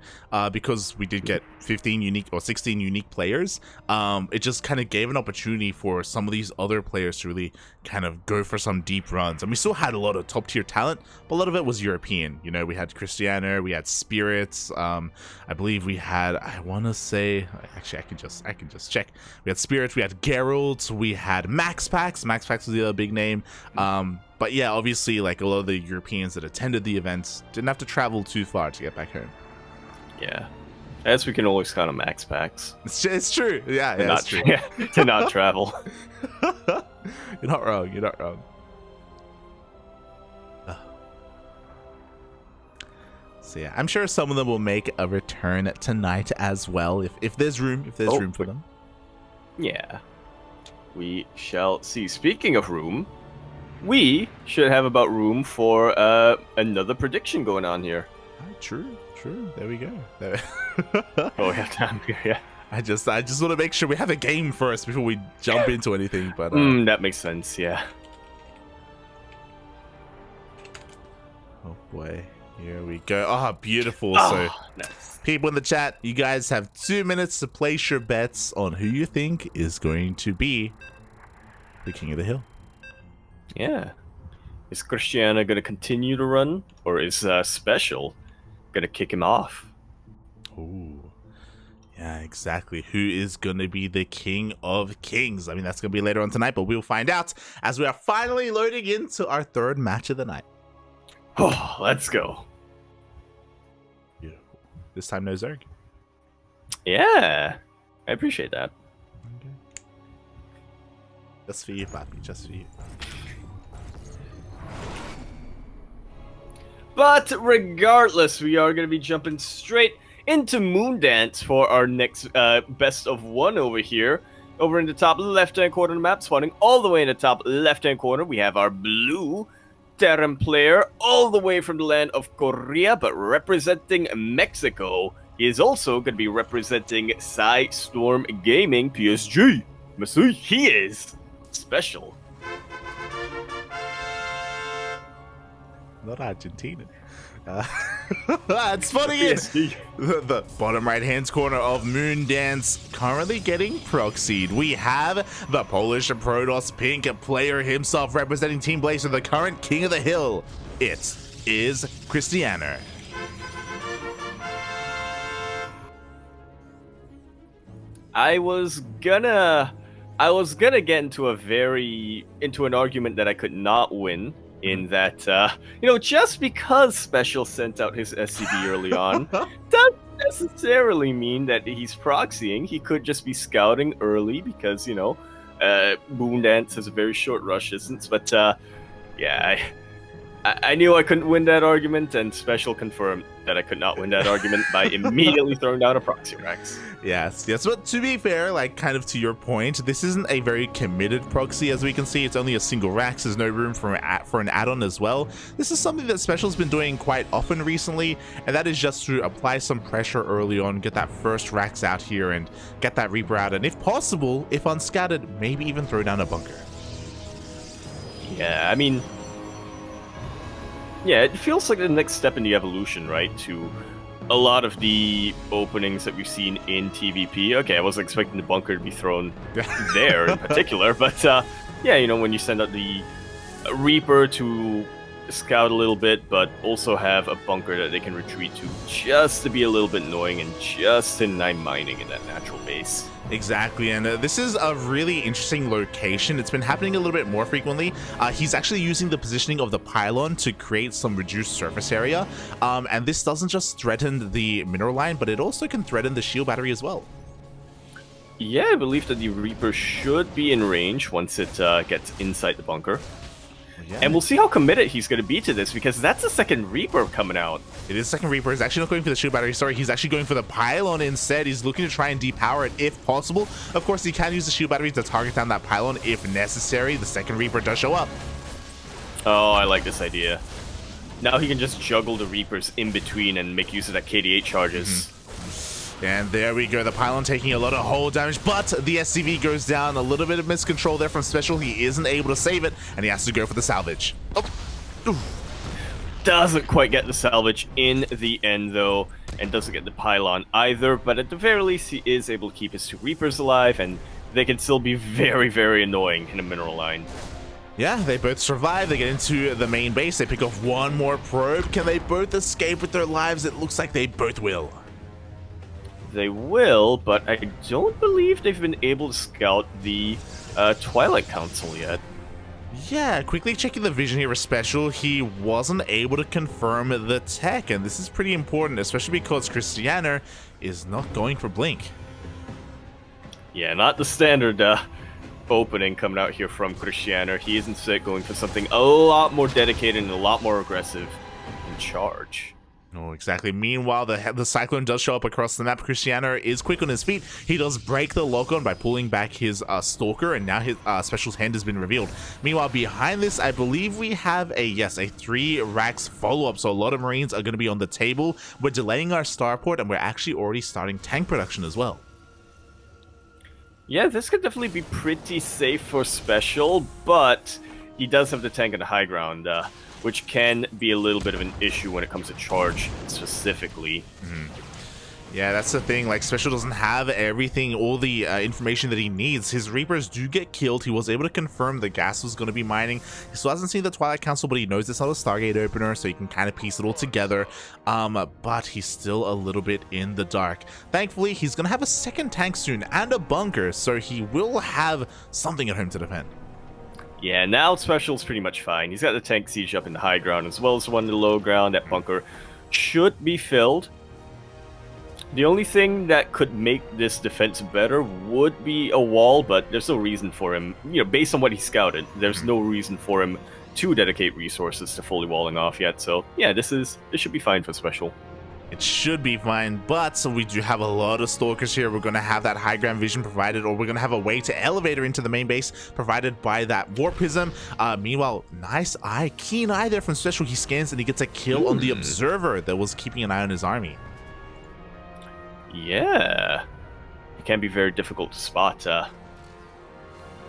because we did get 15 unique or 16 unique players. It just kind of gave an opportunity for some of these other players to really kind of go for some deep runs. And we still had a lot of top tier talent, but a lot of it was European. You know, we had Krystianer, we had Spirits. I believe we had, I want to say, actually, I can just check. We had Spirits, we had Gerald, we had MaxPax. MaxPax was the other big name. But yeah, obviously, like a lot of the Europeans that attended the events didn't have to travel too far to get back home. Yeah, as we can always count on MaxPax. It's true. Yeah, it's true. Yeah, to not travel. You're not wrong. So yeah, I'm sure some of them will make a return tonight as well, if there's room, room for them. Yeah, we shall see. Speaking of room, we should have about room for another prediction going on here. True. There we go. Oh, we have time here, yeah. I just want to make sure we have a game first before we jump into anything. But that makes sense, yeah. Oh boy, here we go. Oh, beautiful. Oh, so, nice. People in the chat, you guys have 2 minutes to place your bets on who you think is going to be the King of the Hill. Yeah. Is Krystianer going to continue to run, or is SpeCial going to kick him off? Ooh. Yeah, exactly. Who is going to be the King of Kings? I mean, that's going to be later on tonight, but we'll find out as we are finally loading into our third match of the night. Oh, let's go. Beautiful. This time, no Zerg. Yeah, I appreciate that. Okay. Just for you, Papi. Just for you. But regardless, we are going to be jumping straight into Moondance for our next best of one over here. Over in the top left-hand corner of the map, spawning all the way in the top left-hand corner, we have our blue Terran player, all the way from the land of Korea, but representing Mexico. He is also going to be representing Storm Gaming PSG. Missy, he is special. Not Argentina. It's funny. The bottom right hand corner of Moondance currently getting proxied. We have the Polish Protoss Pink player himself representing Team Blazer, the current King of the Hill. It is Krystianer. I was gonna get into an argument that I could not win. In that, just because SpeCial sent out his SCB early on, doesn't necessarily mean that he's proxying. He could just be scouting early because, Moondance has a very short rush distance. But, yeah, I knew I couldn't win that argument, and SpeCial confirmed that I could not win that argument by immediately throwing down a proxy Rax. Yes, but to be fair, like kind of to your point, this isn't a very committed proxy. As we can see, it's only a single Rax. There's no room for an add-on as well. This is something that SpeCial's been doing quite often recently, and that is just to apply some pressure early on, get that first Rax out here, and get that Reaper out, and if possible, if unscattered, maybe even throw down a bunker. Yeah, I mean, yeah, it feels like the next step in the evolution, right, to a lot of the openings that we've seen in TVP. Okay, I wasn't expecting the bunker to be thrown there in particular, but yeah, when you send out the Reaper to scout a little bit, but also have a bunker that they can retreat to just to be a little bit annoying and just deny mining in that natural base. Exactly, and this is a really interesting location. It's been happening a little bit more frequently. He's actually using the positioning of the pylon to create some reduced surface area, and this doesn't just threaten the mineral line, but it also can threaten the shield battery as well. Yeah, I believe that the Reaper should be in range once it gets inside the bunker. Yeah. And we'll see how committed he's going to be to this, because that's the second Reaper coming out. It is second Reaper. He's actually not going for the shield battery. Sorry, he's actually going for the pylon instead. He's looking to try and depower it if possible. Of course, he can use the shield battery to target down that pylon if necessary. The second Reaper does show up. Oh, I like this idea. Now he can just juggle the Reapers in between and make use of that KD8 charges. And there we go, the pylon taking a lot of hull damage, but the SCV goes down. A little bit of miscontrol there from SpeCial. He isn't able to save it, and he has to go for the salvage. Oh. Doesn't quite get the salvage in the end, though, and doesn't get the pylon either, but at the very least, he is able to keep his two Reapers alive, and they can still be very, very annoying in a mineral line. Yeah, they both survive. They get into the main base. They pick off one more probe. Can they both escape with their lives? It looks like they both will. They will, but I don't believe they've been able to scout the Twilight Council yet. Yeah, quickly checking the vision here with SpeCial, he wasn't able to confirm the tech, and this is pretty important, especially because Krystianer is not going for Blink. Yeah, not the standard opening coming out here from Krystianer. He is instead going for something a lot more dedicated and a lot more aggressive in charge. Oh, exactly. Meanwhile, the Cyclone does show up across the map. Krystianer is quick on his feet. He does break the lock-on by pulling back his Stalker, and now his SpeCial's hand has been revealed. Meanwhile, behind this, I believe we have a 3 Rax follow-up, so a lot of Marines are going to be on the table. We're delaying our starport, and we're actually already starting tank production as well. Yeah, this could definitely be pretty safe for SpeCial, but he does have the tank on the high ground, which can be a little bit of an issue when it comes to charge specifically. Yeah, that's the thing. Like, SpeCial doesn't have everything, all the information that he needs. His Reapers do get killed. He was able to confirm the gas was going to be mining. He still hasn't seen the Twilight Council, but he knows it's not a Stargate opener, so he can kind of piece it all together. But he's still a little bit in the dark. Thankfully, he's going to have a second tank soon and a bunker, so he will have something at home to defend. Yeah, now SpeCial's pretty much fine. He's got the tank siege up in the high ground as well as one in the low ground. That bunker should be filled. The only thing that could make this defense better would be a wall, but there's no reason for him, you know, based on what he scouted, there's no reason for him to dedicate resources to fully walling off yet. So yeah, this should be fine for SpeCial. It should be fine, but so we do have a lot of stalkers here. We're going to have that high ground vision provided, or we're going to have a way to elevator into the main base provided by that warp prism. Meanwhile, nice eye, keen eye there from SpeCial. He scans and he gets a kill on the observer that was keeping an eye on his army. Yeah, it can be very difficult to spot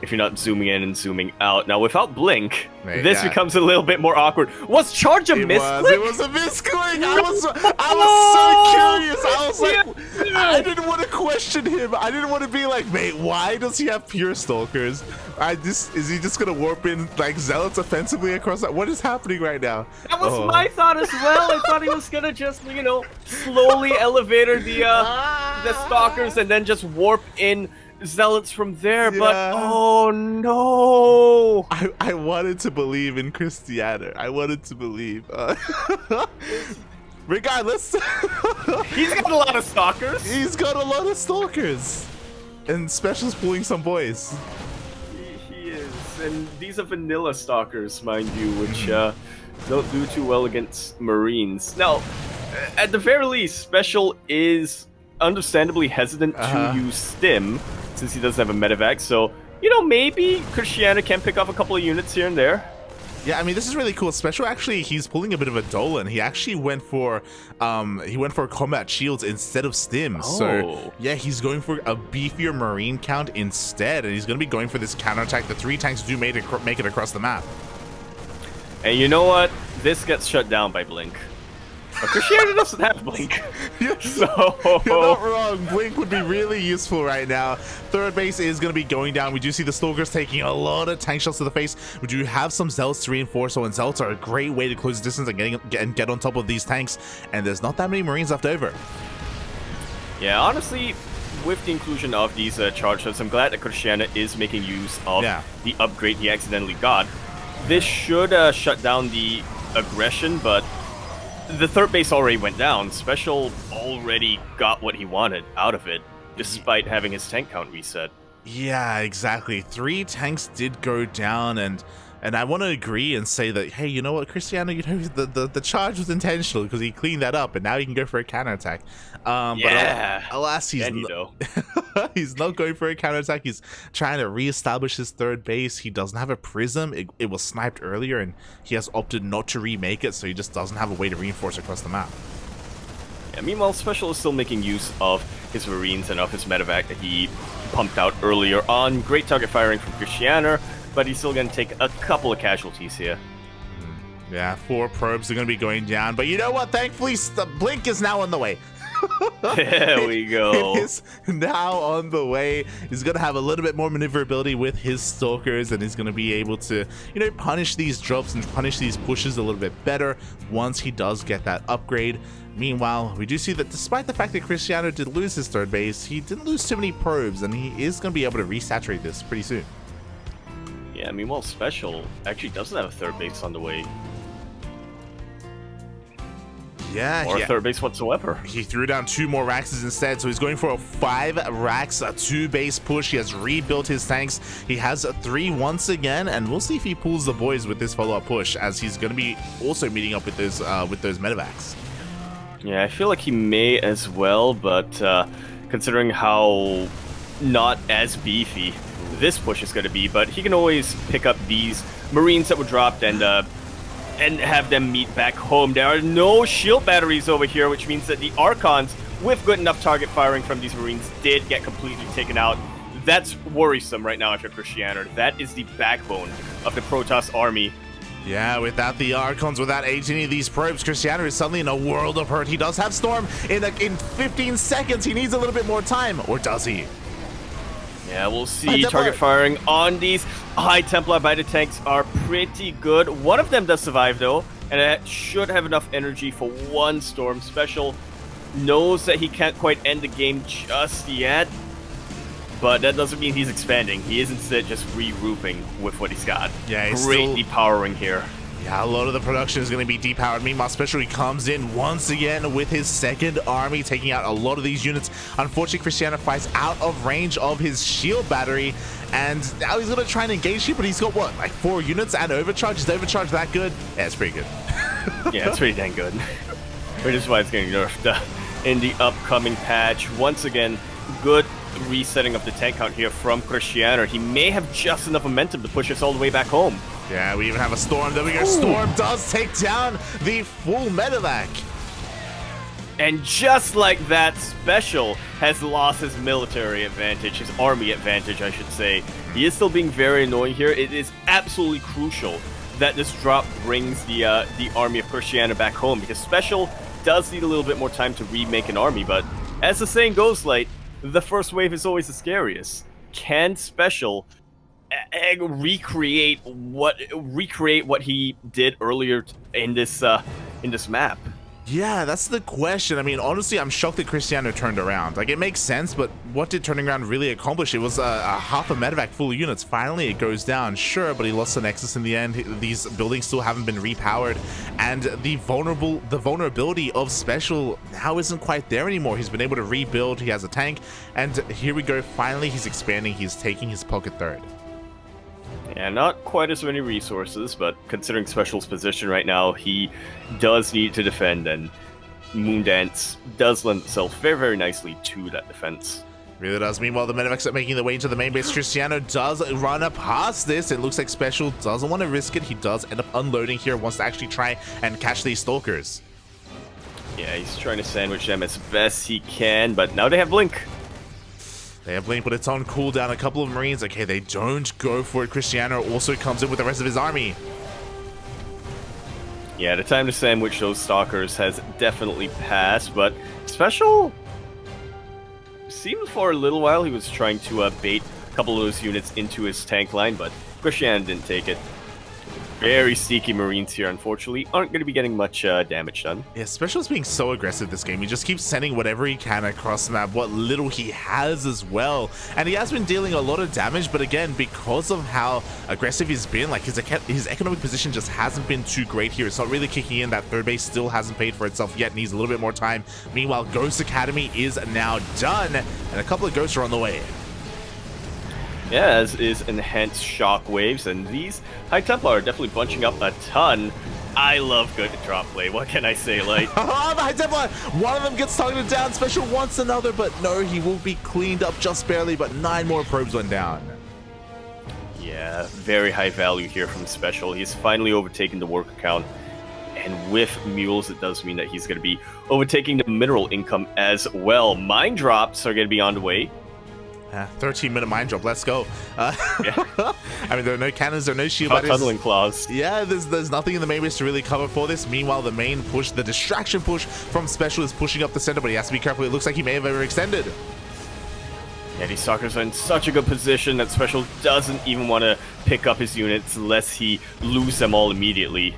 if you're not zooming in and zooming out. Now, without blink, this becomes a little bit more awkward. Was charge a misclick? It was a misclick. I was so curious. I was like, I didn't want to question him. I didn't want to be like, mate, why does he have pure stalkers? Is he just gonna warp in like zealots offensively across that? What is happening right now? That was my thought as well. I thought he was gonna just, you know, slowly elevator the stalkers and then just warp in zealots from there, but oh no! I wanted to believe in Krystianer. I wanted to believe. Regardless, he's got a lot of stalkers. He's got a lot of stalkers, and SpeCial's pulling some boys. He is, and these are vanilla stalkers, mind you, which don't do too well against Marines. Now, at the very least, SpeCial is understandably hesitant to use Stim, since he doesn't have a medevac, so, you know, maybe Krystianer can pick off a couple of units here and there. Yeah, I mean, this is really cool. SpeCial, actually, he's pulling a bit of a Dolan. He actually went for combat shields instead of Stim. So, yeah, he's going for a beefier Marine count instead, and he's going to be going for this counterattack. The 3 tanks do make it across the map. And you know what? This gets shut down by Blink. But Krystianer doesn't have Blink. So you're not wrong. Blink would be really useful right now. Third base is going to be going down. We do see the Stalkers taking a lot of tank shots to the face. We do have some Zealots to reinforce, and Zealots are a great way to close the distance and get on top of these tanks. And there's not that many Marines left over. Yeah, honestly, with the inclusion of these charge shots, I'm glad that Krystianer is making use of the upgrade he accidentally got. This should shut down the aggression, but the third base already went down. SpeCial already got what he wanted out of it, despite having his tank count reset. Yeah, exactly. 3 tanks did go down, and I want to agree and say that, hey, you know what, Krystianer, you know, the charge was intentional because he cleaned that up, and now he can go for a counterattack. But alas, he's he's not going for a counterattack. He's trying to reestablish his third base. He doesn't have a prism. It was sniped earlier, and he has opted not to remake it, so he just doesn't have a way to reinforce across the map. Yeah, meanwhile, SpeCial is still making use of his Marines and of his medevac that he pumped out earlier on. Great target firing from Krystianer, but he's still going to take a couple of casualties here. Yeah, 4 probes are going to be going down, but you know what? Thankfully, the Blink is now on the way. There we go. It is now on the way. He's going to have a little bit more maneuverability with his Stalkers, and he's going to be able to, you know, punish these drops and punish these pushes a little bit better once he does get that upgrade. Meanwhile, we do see that despite the fact that Krystianer did lose his third base, he didn't lose too many probes, and he is going to be able to resaturate this pretty soon. Yeah, meanwhile, SpeCial actually doesn't have a third base on the way. Yeah, or a third base whatsoever. He threw down 2 more Raxes instead, so he's going for a 5 Rax, a 2-base push. He has rebuilt his tanks. He has a 3 once again, and we'll see if he pulls the boys with this follow-up push, as he's going to be also meeting up with those medevacs. Yeah, I feel like he may as well, but considering how not as beefy this push is going to be, but he can always pick up these Marines that were dropped and have them meet back home. There are no shield batteries over here, which means that the Archons, with good enough target firing from these Marines, did get completely taken out. That's worrisome right now if you're Krystianer. That is the backbone of the Protoss army. Yeah, without the Archons, without any of these probes, Krystianer is suddenly in a world of hurt. He does have Storm in 15 seconds. He needs a little bit more time, or does he? Yeah, we'll see. Target firing on these High Templar by the tanks are pretty good. One of them does survive, though, and it should have enough energy for one Storm. SpeCial knows that he can't quite end the game just yet, but that doesn't mean he's expanding. He is instead just regrouping with what he's got. Yeah, he's great still depowering here. Yeah, a lot of the production is going to be depowered. Meanwhile, SpeCial comes in once again with his second army, taking out a lot of these units. Unfortunately, Krystianer fights out of range of his shield battery, and now he's going to try and engage you, but he's got, what, like 4 units and overcharge? Is the overcharge that good? Yeah, it's pretty good. Yeah, it's pretty dang good. Which is why it's getting nerfed in the upcoming patch. Once again, good resetting of the tank count here from Krystianer. He may have just enough momentum to push us all the way back home. Yeah, we even have a Storm. There we go. Storm does take down the full medevac. And just like that, SpeCial has lost his military advantage, his army advantage, I should say. He is still being very annoying here. It is absolutely crucial that this drop brings the army of Krystianer back home, because SpeCial does need a little bit more time to remake an army, but as the saying goes, Light, the first wave is always the scariest. Can SpeCial recreate what he did earlier in this map? Yeah, that's the question. I mean, honestly, I'm shocked that Krystianer turned around. Like, it makes sense, but what did turning around really accomplish? It was a half a medevac full of units. Finally, it goes down, sure, but he lost the Nexus in the end. These buildings still haven't been repowered, and the vulnerability of SpeCial now isn't quite there anymore. He's been able to rebuild. He has a tank, and here we go. Finally, he's expanding. He's taking his pocket third. Yeah, not quite as many resources, but considering SpeCial's position right now, he does need to defend, and Moondance does lend itself very, very nicely to that defense. Really does. Meanwhile, the medevacs are making their way into the main base. Krystianer does run up past this. It looks like SpeCial doesn't want to risk it. He does end up unloading here, wants to actually try and catch these stalkers. Yeah, he's trying to sandwich them as best he can, but now they have Blink. They have Blink, but it's on cooldown. A couple of Marines. Okay, they don't go for it. Krystianer also comes in with the rest of his army. Yeah, the time to sandwich those stalkers has definitely passed, but SpeCial seemed for a little while he was trying to bait a couple of those units into his tank line, but Krystianer didn't take it. Very sneaky Marines here, unfortunately, aren't going to be getting much damage done. Yeah, SpeCial is being so aggressive this game. He just keeps sending whatever he can across the map, what little he has as well. And he has been dealing a lot of damage, but again, because of how aggressive he's been, like his economic position just hasn't been too great here. It's not really kicking in. That third base still hasn't paid for itself yet, needs a little bit more time. Meanwhile, Ghost Academy is now done, and a couple of ghosts are on the way. Yeah, as is enhanced shockwaves, and these High Templar are definitely bunching up a ton. I love good drop play. What can I say, like? The High Templar! One of them gets targeted down. SpeCial wants another, but no, he will be cleaned up just barely, but 9 more probes went down. Yeah, very high value here from SpeCial. He's finally overtaken the worker count, and with mules, it does mean that he's going to be overtaking the mineral income as well. Mine drops are going to be on the way. 13-minute mine drop. Let's go. Yeah. I mean, there are no cannons, there are no shield batteries. Tunneling claws. Yeah, there's nothing in the main base to really cover for this. Meanwhile, the main push, the distraction push from SpeCial is pushing up the center, but he has to be careful. It looks like he may have overextended. Yeah, these stalkers are in such a good position that SpeCial doesn't even want to pick up his units unless he loses them all immediately.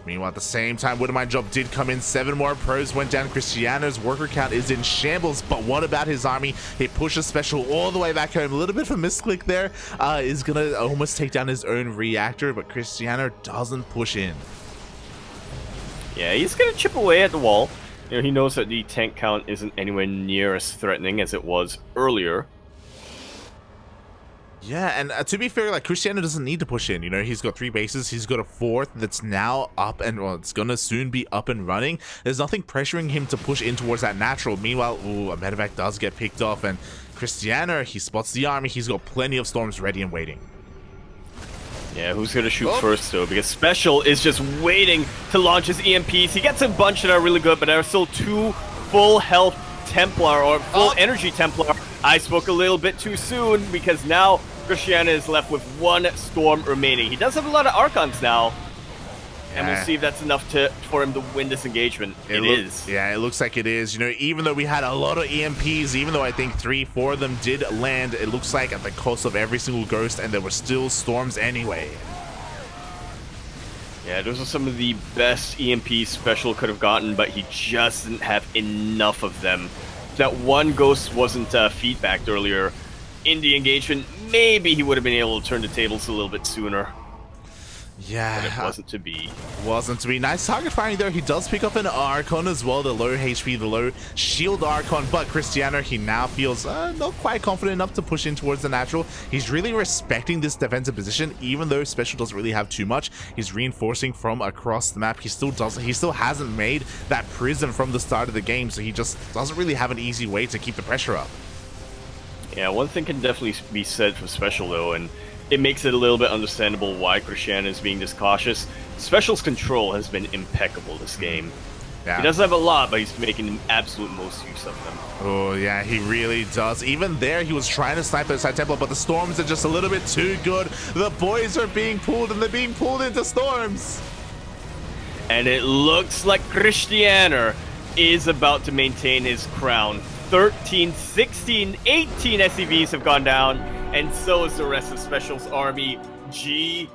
Meanwhile, at the same time, Widowmine drop did come in. 7 more pros went down. Krystianer's worker count is in shambles, but what about his army? He pushes SpeCial all the way back home. A little bit of a misclick there. Is going to almost take down his own reactor, but Krystianer doesn't push in. Yeah, he's going to chip away at the wall. You know, he knows that the tank count isn't anywhere near as threatening as it was earlier. Yeah, and to be fair, like, Krystianer doesn't need to push in. You know, he's got 3 bases. He's got a 4th that's now up and, well, it's gonna soon be up and running. There's nothing pressuring him to push in towards that natural. Meanwhile, ooh, a medevac does get picked off, and Krystianer, he spots the army. He's got plenty of storms ready and waiting. Yeah, who's gonna shoot first, though? Because SpeCial is just waiting to launch his EMPs. He gets a bunch that are really good, but there are still 2 full health Templar, or full energy Templar. I spoke a little bit too soon, because now Krystianer is left with 1 Storm remaining. He does have a lot of Archons now. And we'll see if that's enough for him to win this engagement. It is. Yeah, it looks like it is. You know, even though we had a lot of EMPs, even though I think 3-4 of them did land, it looks like at the cost of every single ghost, and there were still storms anyway. Yeah, those are some of the best EMPs Special could have gotten, but he just didn't have enough of them. That 1 ghost wasn't feedbacked earlier in the engagement. Maybe he would have been able to turn the tables a little bit sooner. Yeah, but it wasn't to be. Wasn't to be. Nice target firing there. He does pick up an Archon as well, the low HP, the low shield Archon, but Krystianer, he now feels not quite confident enough to push in towards the natural. He's really respecting this defensive position, even though Special doesn't really have too much. He's reinforcing from across the map. He still hasn't made that prison from the start of the game, so he just doesn't really have an easy way to keep the pressure up. Yeah, one thing can definitely be said for Special though, and it makes it a little bit understandable why Krystianer is being this cautious. Special's control has been impeccable this game. Yeah. He doesn't have a lot, but he's making the absolute most use of them. Oh, yeah, he really does. Even there, he was trying to snipe the side temple, but the storms are just a little bit too good. The boys are being pulled, and they're being pulled into storms. And it looks like Krystianer is about to maintain his crown. 13, 16, 18 SCVs have gone down, and so is the rest of Special's army. GG.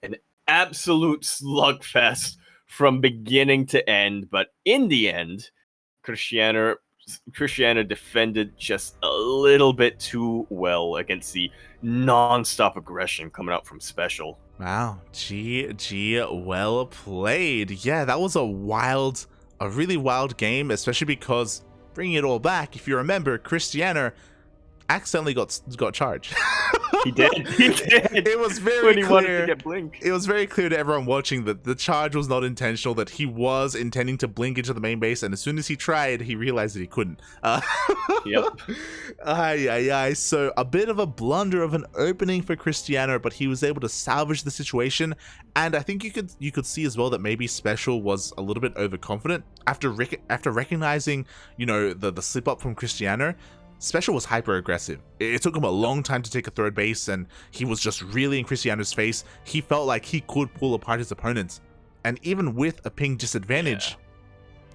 An absolute slugfest from beginning to end, but in the end, Krystianer defended just a little bit too well against the non-stop aggression coming out from Special. Wow, GG, well played. Yeah, that was a really wild game, especially because, bringing it all back, if you remember, Krystianer accidentally got charged. He did. It was very when he clear. wanted to get blink. It was very clear to everyone watching that the charge was not intentional, that he was intending to blink into the main base, and as soon as he tried, he realized that he couldn't. Yep. So a bit of a blunder of an opening for Krystianer, but he was able to salvage the situation, and I think you could see as well that maybe Special was a little bit overconfident after recognizing, you know, the slip up from Krystianer. Special was hyper aggressive. It took him a long time to take a third base, and he was just really in Krystianer's face. He felt like he could pull apart his opponents, and even with a ping disadvantage,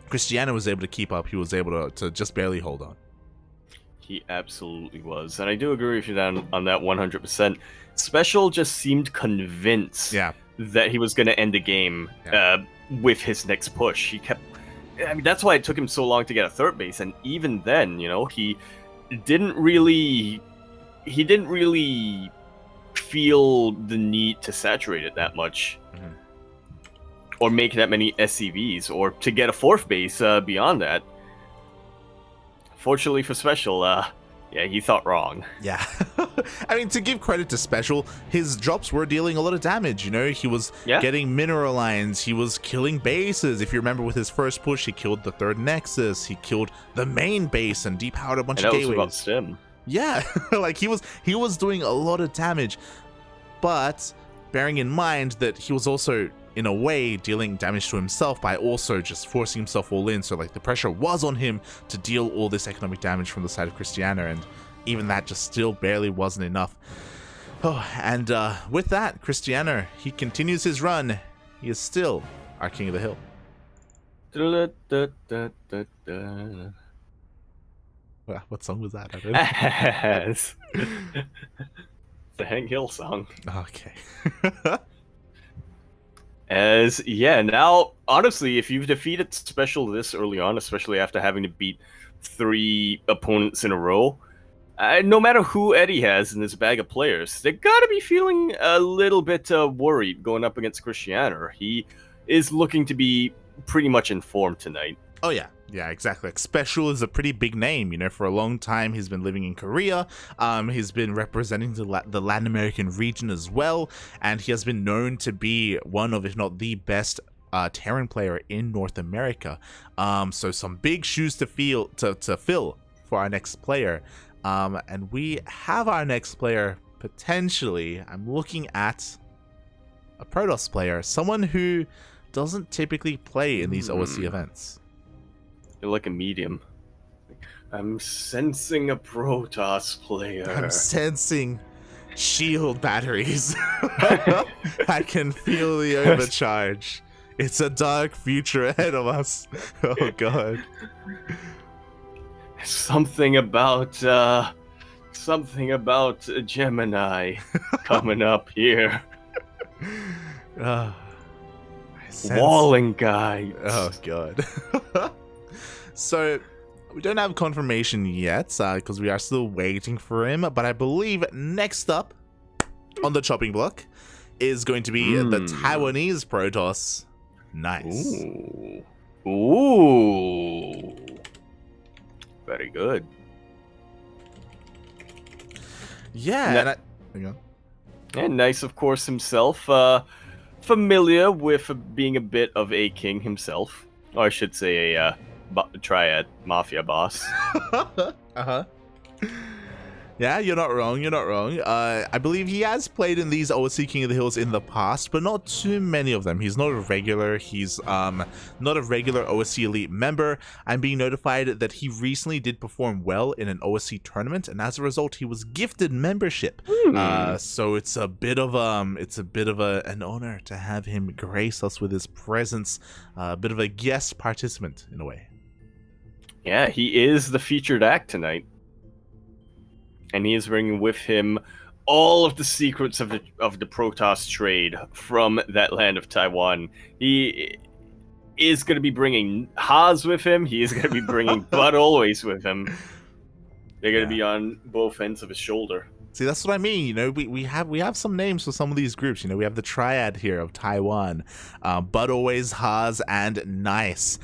Krystianer was able to keep up. He was able to just barely hold on. He absolutely was, and I do agree with you on that 100%. Special just seemed convinced that he was going to end the game with his next push. He kept. I mean, that's why it took him so long to get a third base, and even then, you know, he didn't really feel the need to saturate it that much, or make that many SCVs, or to get a fourth base beyond that. Fortunately for Special, he thought wrong. Yeah. I mean, to give credit to Special, his drops were dealing a lot of damage, you know? He was getting mineral lines, he was killing bases. If you remember with his first push, he killed the third Nexus, he killed the main base and depowered a bunch of gateways. That was about Stim. Yeah, like he was doing a lot of damage, but bearing in mind that he was also, in a way, dealing damage to himself by also just forcing himself all in. So like the pressure was on him to deal all this economic damage from the side of Krystianer, and even that just still barely wasn't enough. Oh, and with that, Krystianer, he continues his run. He is still our king of the hill. What song was that? I don't know. It's the Hank Hill song. Okay. Now, honestly, if you've defeated Special this early on, especially after having to beat 3 opponents in a row, no matter who Eddie has in this bag of players, they gotta be feeling a little bit worried going up against Krystianer. He is looking to be pretty much informed tonight. Oh yeah. Yeah, exactly. Like, Special is a pretty big name, you know. For a long time, he's been living in Korea. He's been representing the Latin American region as well, and he has been known to be one of, if not the best, Terran player in North America. So some big shoes to fill for our next player. And we have our next player potentially. I'm looking at a Protoss player, someone who doesn't typically play in these OSC events. You're like a medium. I'm sensing a Protoss player. I'm sensing shield batteries. I can feel the overcharge. It's a dark future ahead of us. Oh god. Something about Gemini coming up here. Walling guides. Oh god. So we don't have confirmation yet because we are still waiting for him, but I believe next up on the chopping block is going to be the Taiwanese Protoss. Nice. Ooh. Very good. Yeah. And Nice, of course, himself. Familiar with being a bit of a king himself. Or I should say a triad mafia boss. Uh-huh. Yeah, you're not wrong. You're not wrong. I believe he has played in these OSC King of the Hills in the past, but not too many of them. He's not a regular. He's not a regular OSC Elite member. I'm being notified that he recently did perform well in an OSC tournament, and as a result, he was gifted membership. So it's a bit of an honor to have him grace us with his presence. A bit of a guest participant in a way. Yeah, he is the featured act tonight. And he is bringing with him all of the secrets of the Protoss trade from that land of Taiwan. He is going to be bringing Haas with him. He is going to be bringing Bud Always with him. They're going to be on both ends of his shoulder. See, that's what I mean. You know, we have some names for some of these groups. You know, we have the triad here of Taiwan, Bud Always, Haas, and Nice.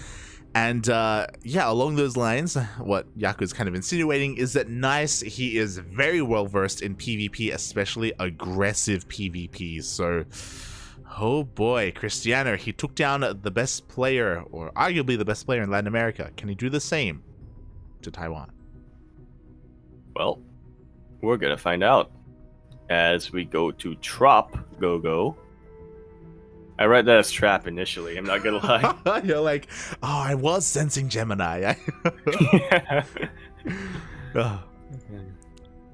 And yeah, along those lines, what Yaku is kind of insinuating is that Nice, he is very well versed in PvP, especially aggressive PvP. So, oh boy, Krystianer, he took down the best player, or arguably the best player in Latin America. Can he do the same to Taiwan? Well, we're gonna find out as we go to Trop Go. I read that as Trap initially, I'm not gonna lie. You're like, oh, I was sensing Gemini.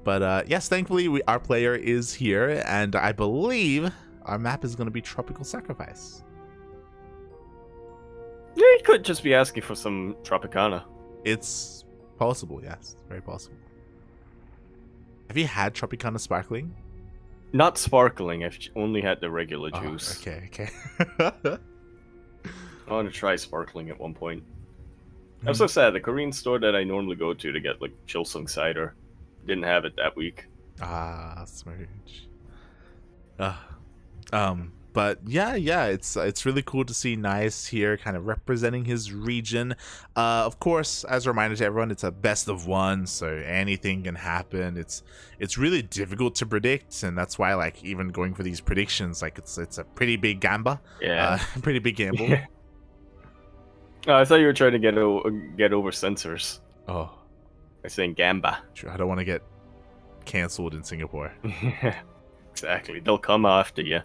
But yes, thankfully our player is here, and I believe our map is going to be Tropical Sacrifice. Yeah, he could just be asking for some Tropicana. It's possible, yes. It's very possible. Have you had Tropicana Sparkling? Not sparkling, I've only had the regular juice. Okay. I want to try sparkling at one point. I'm so sad, the Korean store that I normally go to get like Chilsung cider didn't have it that week. Smooch. But yeah, it's really cool to see Nice here kind of representing his region. Of course, as a reminder to everyone, it's a best of one, so anything can happen. It's really difficult to predict, and that's why like even going for these predictions, like it's a pretty big gamba. Yeah. Pretty big gamble. Yeah. Oh, I thought you were trying to get over censors. Oh. By saying gamba. Sure, I don't want to get cancelled in Singapore. Exactly. They'll come after you.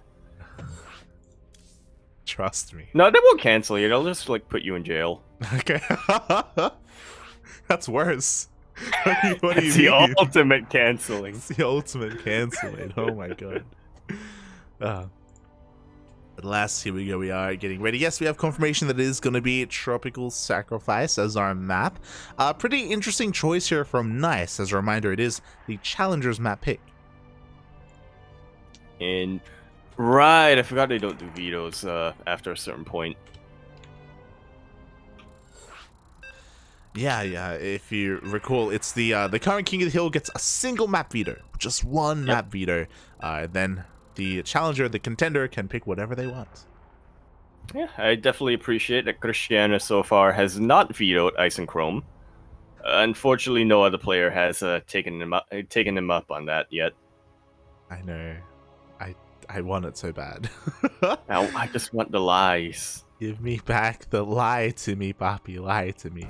Trust me. No, they won't cancel you. They'll just like put you in jail. Okay. That's worse. What do you mean? The ultimate canceling. It's the ultimate canceling. Oh my god. At last, here we go. We are getting ready. Yes, we have confirmation that it is going to be Tropical Sacrifice as our map. Pretty interesting choice here from Nice. As a reminder, it is the Challengers map pick. And right, I forgot they don't do vetoes after a certain point. Yeah. If you recall, it's the current King of the Hill gets a single map veto, just one map veto. Then the challenger, the contender, can pick whatever they want. Yeah, I definitely appreciate that Krystianer so far has not vetoed Ice and Chrome. Unfortunately, no other player has taken him up on that yet. I know. I want it so bad. Now, I just want the lies. Give me back the lie to me, Papi. Lie to me.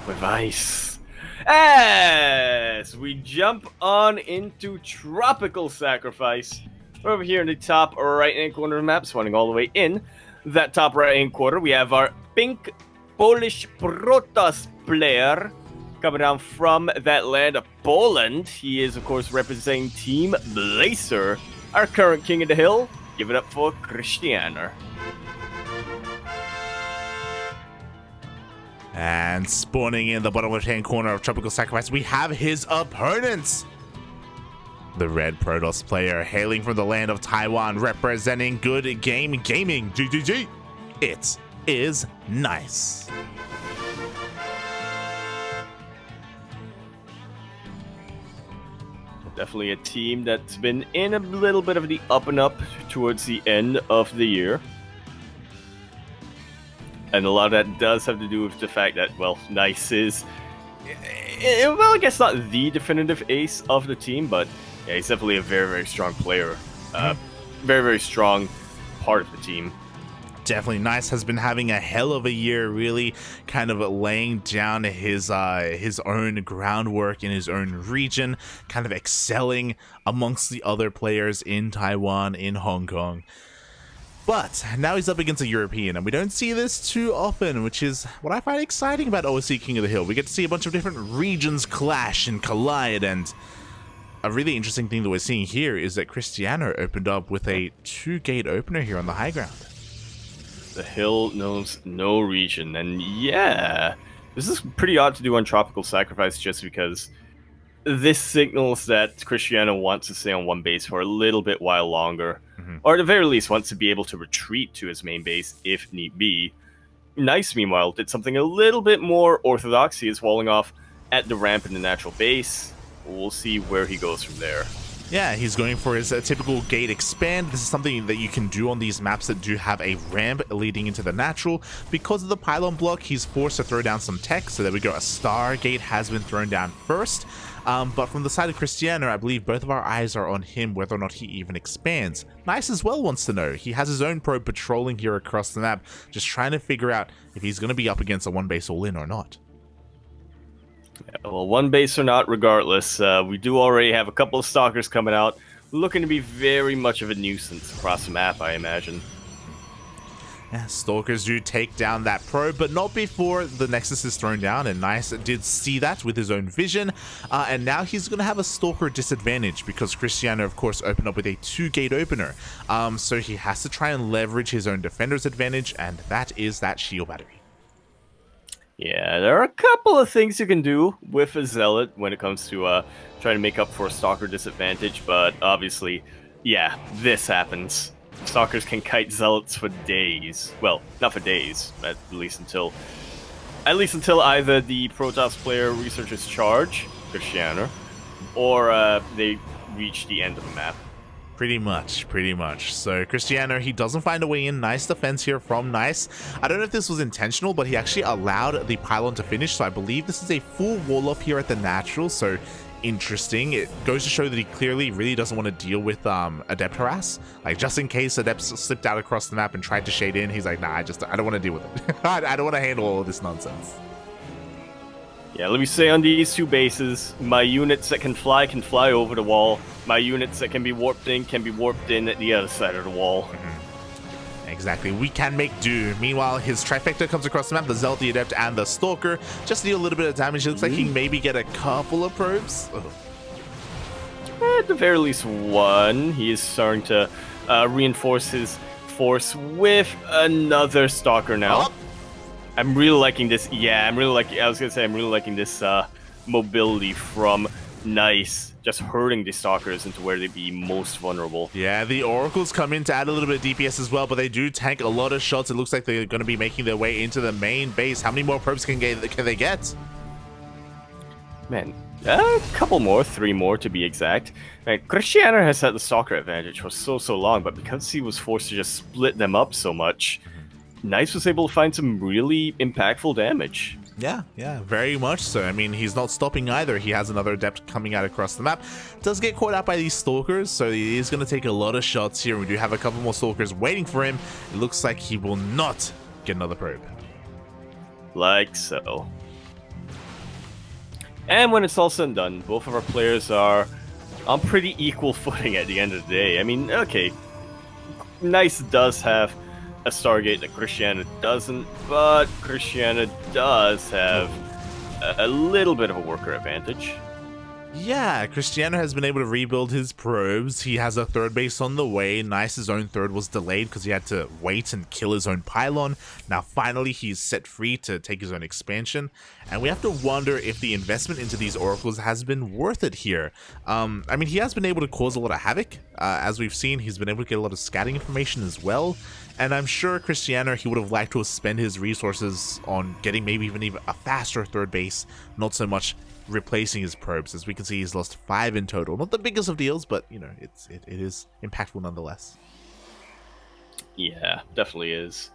With ice. As we jump on into Tropical Sacrifice, Over here in the top right-hand corner of the map, spawning all the way in that top right-hand corner, we have our pink Polish Protoss player coming down from that land of Poland. He is, of course, representing Team Blazer, our current king of the hill. Give it up for Krystianer. And spawning in the bottom left-hand corner of Tropical Sacrifice, we have his opponents. The red Protoss player, hailing from the land of Taiwan, representing Good Game Gaming, GGG. It is Nice. Definitely a team that's been in a little bit of the up and up towards the end of the year. And a lot of that does have to do with the fact that, well, Nice is, well, I guess not the definitive ace of the team, but yeah, he's definitely a very, very strong player. Very, very strong part of the team. Definitely. Nice has been having a hell of a year, really kind of laying down his own groundwork in his own region, kind of excelling amongst the other players in Taiwan, in Hong Kong. But now he's up against a European, and we don't see this too often, which is what I find exciting about OSC King of the Hill. We get to see a bunch of different regions clash and collide, and a really interesting thing that we're seeing here is that Krystianer opened up with a 2-gate opener here on the high ground. The hill knows no region, and yeah, this is pretty odd to do on Tropical Sacrifice just because this signals that Krystianer wants to stay on one base for a little bit while longer, or at the very least wants to be able to retreat to his main base if need be. Nice, meanwhile, did something a little bit more orthodox. He is walling off at the ramp in the natural base. We'll see where he goes from there. Yeah, he's going for his typical gate expand. This is something that you can do on these maps that do have a ramp leading into the natural. Because of the pylon block, he's forced to throw down some tech. So there we go. A star gate has been thrown down first. But from the side of Krystianer, I believe both of our eyes are on him, whether or not he even expands. Nice as well wants to know. He has his own probe patrolling here across the map, just trying to figure out if he's going to be up against a one base all-in or not. Yeah, well, one base or not, regardless, we do already have a couple of stalkers coming out, looking to be very much of a nuisance across the map, I imagine. Yeah, stalkers do take down that probe, but not before the Nexus is thrown down, and Nice did see that with his own vision, and now he's going to have a stalker disadvantage because Krystianer, of course, opened up with a 2-gate opener, so he has to try and leverage his own defender's advantage, and that is that shield battery. Yeah, there are a couple of things you can do with a Zealot when it comes to trying to make up for a Stalker disadvantage, but obviously, yeah, this happens. Stalkers can kite Zealots for days. Well, not for days, at least until either the Protoss player researches charge, Krystianer, or they reach the end of the map. Pretty much. So Krystianer, he doesn't find a way in. Nice defense here from Nice. I don't know if this was intentional, but he actually allowed the pylon to finish, so I believe this is a full wall-off here at the natural, so interesting. It goes to show that he clearly really doesn't want to deal with Adept harass. Like, just in case Adept slipped out across the map and tried to shade in, he's like, nah, I don't want to deal with it. I don't want to handle all of this nonsense. Yeah, let me say on these two bases, my units that can fly over the wall. My units that can be warped in at the other side of the wall. Exactly, we can make do. Meanwhile, his trifecta comes across the map, the Zealot, the Adept, and the Stalker. Just deal a little bit of damage. It looks like he maybe get a couple of probes. At the very least one. He is starting to reinforce his force with another Stalker now. Oh. I'm really liking this. Yeah, I'm really liking this mobility from Nice, just hurting the Stalkers into where they'd be most vulnerable. Yeah, the Oracles come in to add a little bit of DPS as well, but they do tank a lot of shots. It looks like they're going to be making their way into the main base. How many more probes can they get? Man, a couple more, 3 more to be exact. Right, Krystianer has had the Stalker advantage for so long, but because he was forced to just split them up so much, Nice was able to find some really impactful damage. Yeah, very much so. I mean, he's not stopping either. He has another Adept coming out across the map. Does get caught out by these Stalkers, so he is going to take a lot of shots here. We do have a couple more Stalkers waiting for him. It looks like he will not get another probe. Like so. And when it's all said and done, both of our players are on pretty equal footing at the end of the day. I mean, okay, Nice does have a Stargate that Krystianer doesn't, but Krystianer does have a little bit of a worker advantage. Yeah, Krystianer has been able to rebuild his probes. He has a third base on the way. Nice's own third was delayed because he had to wait and kill his own pylon. Now finally he's set free to take his own expansion, and we have to wonder if the investment into these oracles has been worth it here. I mean, he has been able to cause a lot of havoc. As we've seen, he's been able to get a lot of scouting information as well. And I'm sure Krystianer, he would have liked to spend his resources on getting maybe even a faster third base, not so much replacing his probes. As we can see, he's lost 5 in total. Not the biggest of deals, but you know, it is impactful nonetheless. Yeah, definitely is.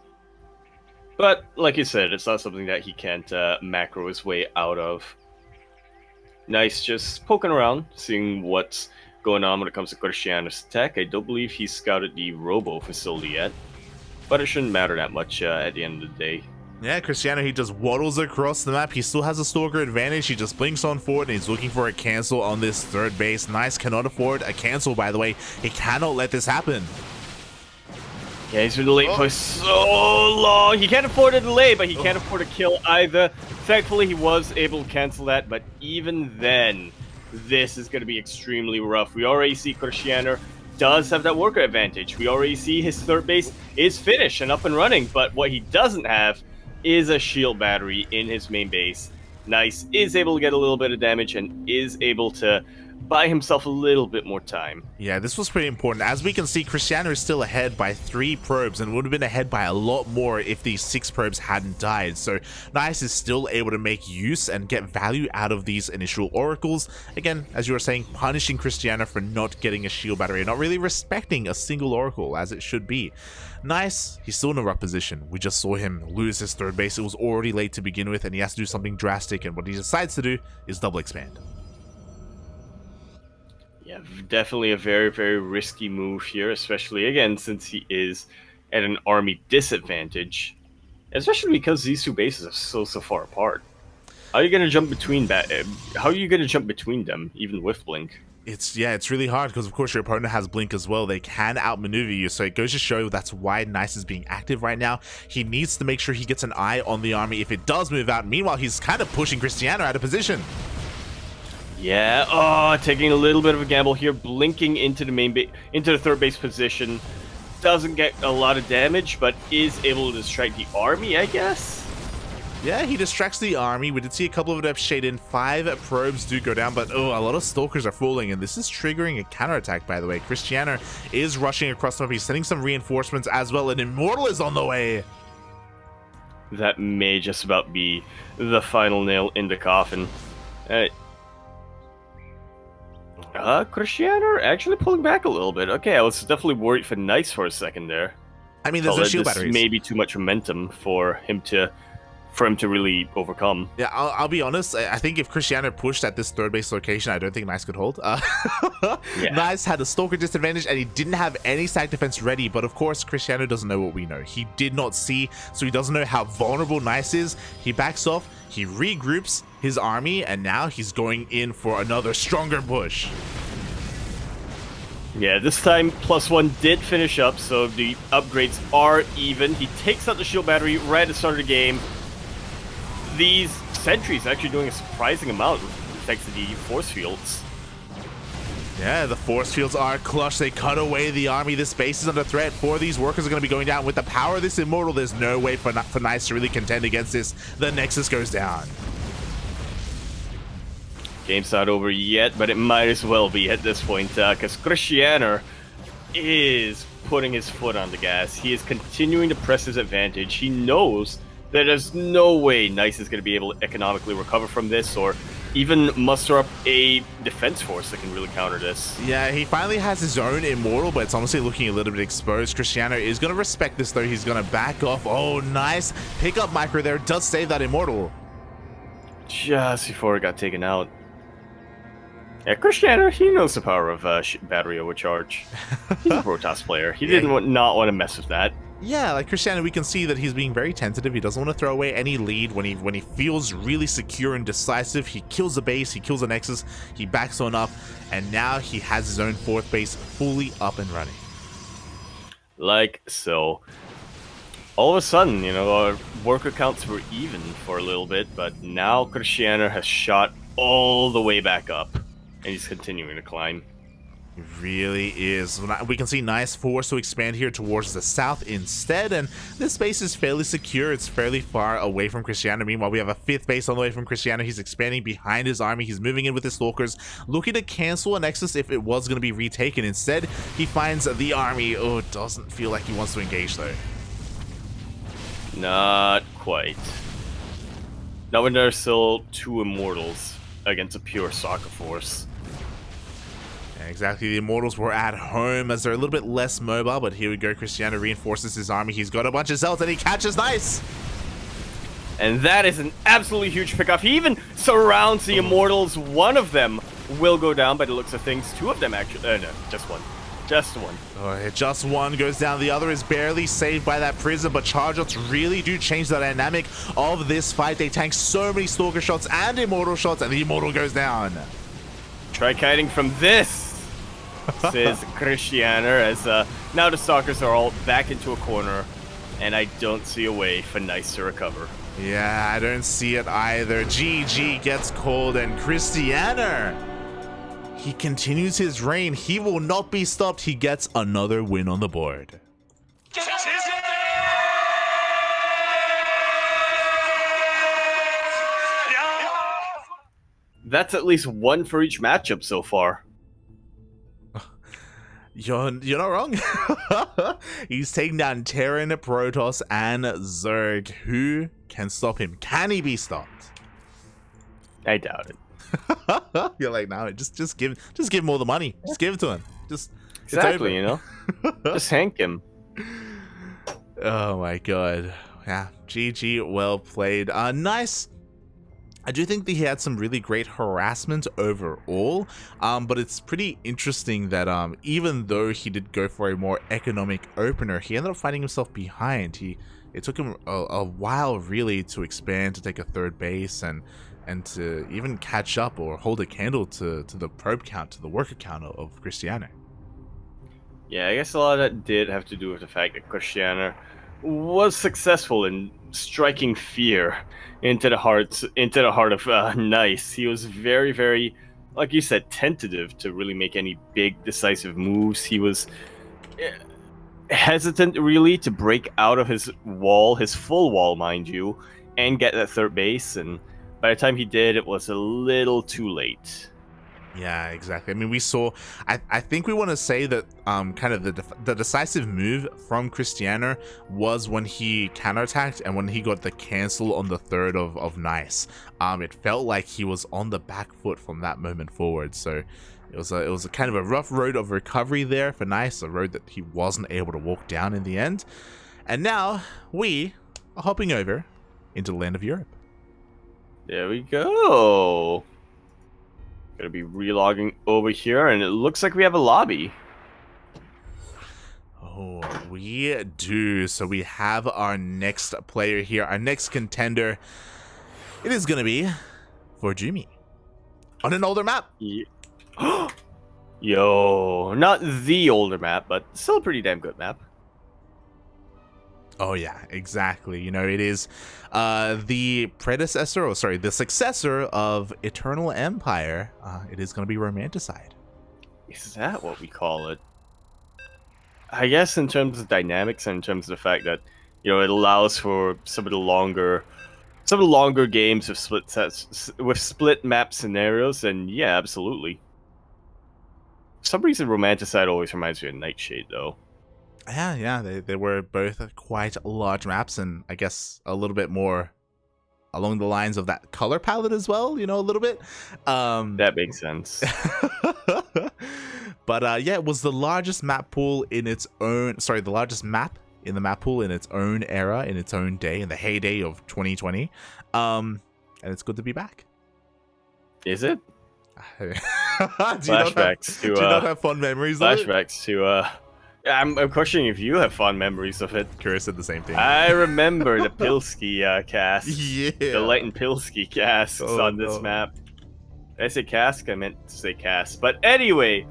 But like you said, it's not something that he can't macro his way out of. Nice, just poking around, seeing what's going on when it comes to Krystianer's tech. I don't believe he's scouted the Robo facility yet, but it shouldn't matter that much at the end of the day. Yeah, Krystianer, he just waddles across the map. He still has a Stalker advantage. He just blinks on forward and he's looking for a cancel on this third base. Nice cannot afford a cancel, by the way. He cannot let this happen. Yeah, he's been late for so long. He can't afford a delay, but he can't afford a kill either. Thankfully, he was able to cancel that, but even then, this is going to be extremely rough. We already see Krystianer does have that worker advantage. We already see his third base is finished and up and running, but what he doesn't have is a shield battery in his main base. Nice is able to get a little bit of damage and is able to buy himself a little bit more time. Yeah, this was pretty important. As we can see, Krystianer is still ahead by 3 probes and would have been ahead by a lot more if these 6 probes hadn't died. So Nice is still able to make use and get value out of these initial oracles. Again, as you were saying, punishing Krystianer for not getting a shield battery, not really respecting a single oracle as it should be. Nice, he's still in a rough position. We just saw him lose his third base. It was already late to begin with and he has to do something drastic, and what he decides to do is double expand. Yeah, definitely a very, very risky move here, especially, again, since he is at an army disadvantage. Especially because these 2 bases are so far apart. How are you going to jump between how are you going to jump between them, even with Blink? It's really hard because, of course, your opponent has Blink as well. They can outmaneuver you, so it goes to show that's why Nice is being active right now. He needs to make sure he gets an eye on the army if it does move out. Meanwhile, he's kind of pushing Krystianer out of position. Yeah, taking a little bit of a gamble here, blinking into the third base position. Doesn't get a lot of damage, but is able to distract the army, I guess? Yeah, he distracts the army. We did see a couple of adepts shade in. 5 probes do go down, but a lot of stalkers are falling, and this is triggering a counterattack, by the way. Krystianer is rushing across the map. He's sending some reinforcements as well, and Immortal is on the way. That may just about be the final nail in the coffin. Krystianer actually pulling back a little bit. Okay, I was definitely worried for Nice for a second there. I mean, there's no shield batteries. Maybe too much momentum for him to really overcome. Yeah, I'll be honest. I think if Krystianer pushed at this third base location, I don't think Nice could hold. Yeah. Nice had a Stalker disadvantage, and he didn't have any sack defense ready. But of course, Krystianer doesn't know what we know. He did not see, so he doesn't know how vulnerable Nice is. He backs off. He regroups his army, and now he's going in for another stronger push. Yeah, this time +1 did finish up, so the upgrades are even. He takes out the shield battery right at the start of the game. These sentries actually doing a surprising amount thanks to the force fields. Yeah, the force fields are clutch. They cut away the army. This base is under threat. 4 of these workers are going to be going down. With the power of this Immortal, there's no way for Nice to really contend against this. The Nexus goes down. Game's not over yet, but it might as well be at this point, because Krystianer is putting his foot on the gas. He is continuing to press his advantage. He knows that there's no way Nice is going to be able to economically recover from this, or even muster up a defense force that can really counter this. Yeah, he finally has his own Immortal, but it's honestly looking a little bit exposed. Krystianer is going to respect this, though. He's going to back off. Oh, nice. Pick up micro there. Does save that Immortal. Just before it got taken out. Yeah, Krystianer, he knows the power of battery overcharge. He's a Protoss player. He didn't not want to mess with that. Yeah, like Krystianer, we can see that he's being very tentative. He doesn't want to throw away any lead. When he feels really secure and decisive, he kills the base, he kills the Nexus, he backs on up, and now he has his own 4th base fully up and running. Like so. All of a sudden, you know, our worker counts were even for a little bit, but now Krystianer has shot all the way back up, and he's continuing to climb. It really is. We can see Nice forced to expand here towards the south instead, and this base is fairly secure. It's fairly far away from Krystianer. Meanwhile, we have a 5th base on the way from Krystianer. He's expanding behind his army. He's moving in with his Stalkers, looking to cancel a Nexus if it was going to be retaken. Instead, he finds the army. Oh, it doesn't feel like he wants to engage, though. Not quite. Not when there are still 2 Immortals against a pure soccer force. Exactly, the Immortals were at home as they're a little bit less mobile, but here we go. Krystianer reinforces his army. He's got a bunch of Zealots and he catches Nice. And that is an absolutely huge pickoff. He even surrounds the Immortals. One of them will go down by the looks of things. 2 of them actually. No, just one. Just one. Oh, just one goes down. The other is barely saved by that prison, but charge shots really do change the dynamic of this fight. They tank so many Stalker shots and Immortal shots, and the Immortal goes down. Try kiting from this. Says Krystianer, as now the Stalkers are all back into a corner, and I don't see a way for Nice to recover. Yeah, I don't see it either. GG gets called, and Krystianer, he continues his reign. He will not be stopped. He gets another win on the board. That's at least 1 for each matchup so far. You're not wrong. He's taking down Terran, Protoss, and Zerg. Who can stop him? Can he be stopped? I doubt it. You're like, no, just give him all the money. Just give it to him. Exactly, you know. Just hank him. Oh my god. Yeah, GG, well played. Nice. I do think that he had some really great harassment overall, but it's pretty interesting that even though he did go for a more economic opener, he ended up finding himself behind. It took him a while really to expand, to take a 3rd base, and to even catch up or hold a candle to the probe count, to the worker count of Krystianer. Yeah, I guess a lot of that did have to do with the fact that Krystianer was successful in striking fear into the heart of Nice. He was very, very, like you said, tentative to really make any big decisive moves. He was hesitant really to break out of his wall, his full wall, mind you, and get that 3rd base. And by the time he did, it was a little too late. Yeah, exactly. I mean, we saw, I think we want to say that kind of the decisive move from Krystianer was when he counterattacked and when he got the cancel on the 3rd of Nice. It felt like he was on the back foot from that moment forward. So it was a kind of a rough road of recovery there for Nice, a road that he wasn't able to walk down in the end. And now we are hopping over into the land of Europe. There we go. Gonna be relogging over here, and it looks like we have a lobby. Oh, we do. So we have our next player here, our next contender. It is gonna be ForJumy on an older map. Yeah. Yo, not the older map, but still a pretty damn good map. Oh yeah, exactly. You know, it is the predecessor, or sorry, the successor of Eternal Empire. It is going to be Romanticide. Is that what we call it? I guess in terms of dynamics and in terms of the fact that, you know, it allows for some of the longer games with split sets, with split map scenarios, and yeah, absolutely. For some reason, Romanticide always reminds me of Nightshade, though. Yeah, they were both quite large maps, and I guess a little bit more along the lines of that color palette as well, you know, a little bit. That makes sense. But yeah, it was the largest map pool in its own, the largest map in the map pool in its own era, in its own day, in the heyday of 2020. And it's good to be back. Is it? Do you not have fond memories of it? Flashbacks to I'm questioning if you have fond memories of it. Curious said the same thing. I remember the Pilsky casks. Yeah. The Light and Pilsky casks on this no. map. Did I say cask? I meant to say cast. But anyway,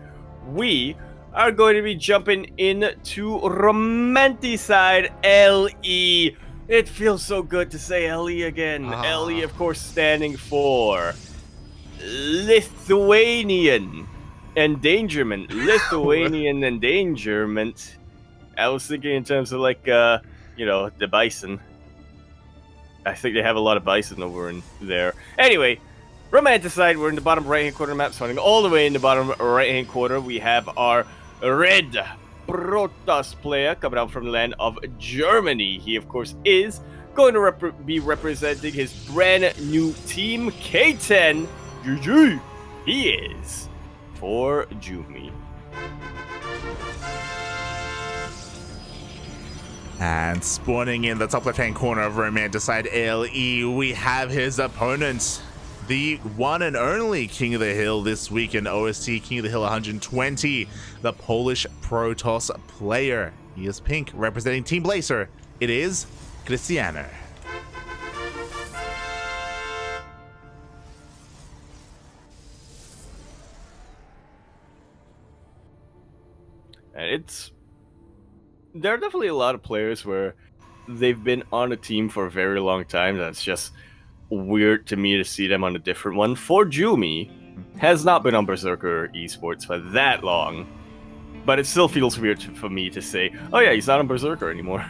we are going to be jumping into Romanticide LE. It feels so good to say LE again. LE, of course, standing for Lithuanian Endangerment. Lithuanian Endangerment. I was thinking in terms of like, you know, the bison. I think they have a lot of bison over in there. Anyway, Romanticide, we're in the bottom right-hand corner of the map, starting all the way in the bottom right-hand corner. We have our red Protoss player coming out from the land of Germany. He, of course, is going to be representing his brand new team, K10. GG! He is ForJumy. And spawning in the top left-hand corner of Romanticide LE, we have his opponent, the one and only King of the Hill this week in OSC King of the Hill 120, the Polish Protoss player. He is pink, representing Team Blazer. It is Krystianer. And there are definitely a lot of players where they've been on a team for a very long time. That's just weird to me to see them on a different one. ForJumy has not been on Berserker Esports for that long, but it still feels weird for me to say, oh yeah, he's not on Berserker anymore.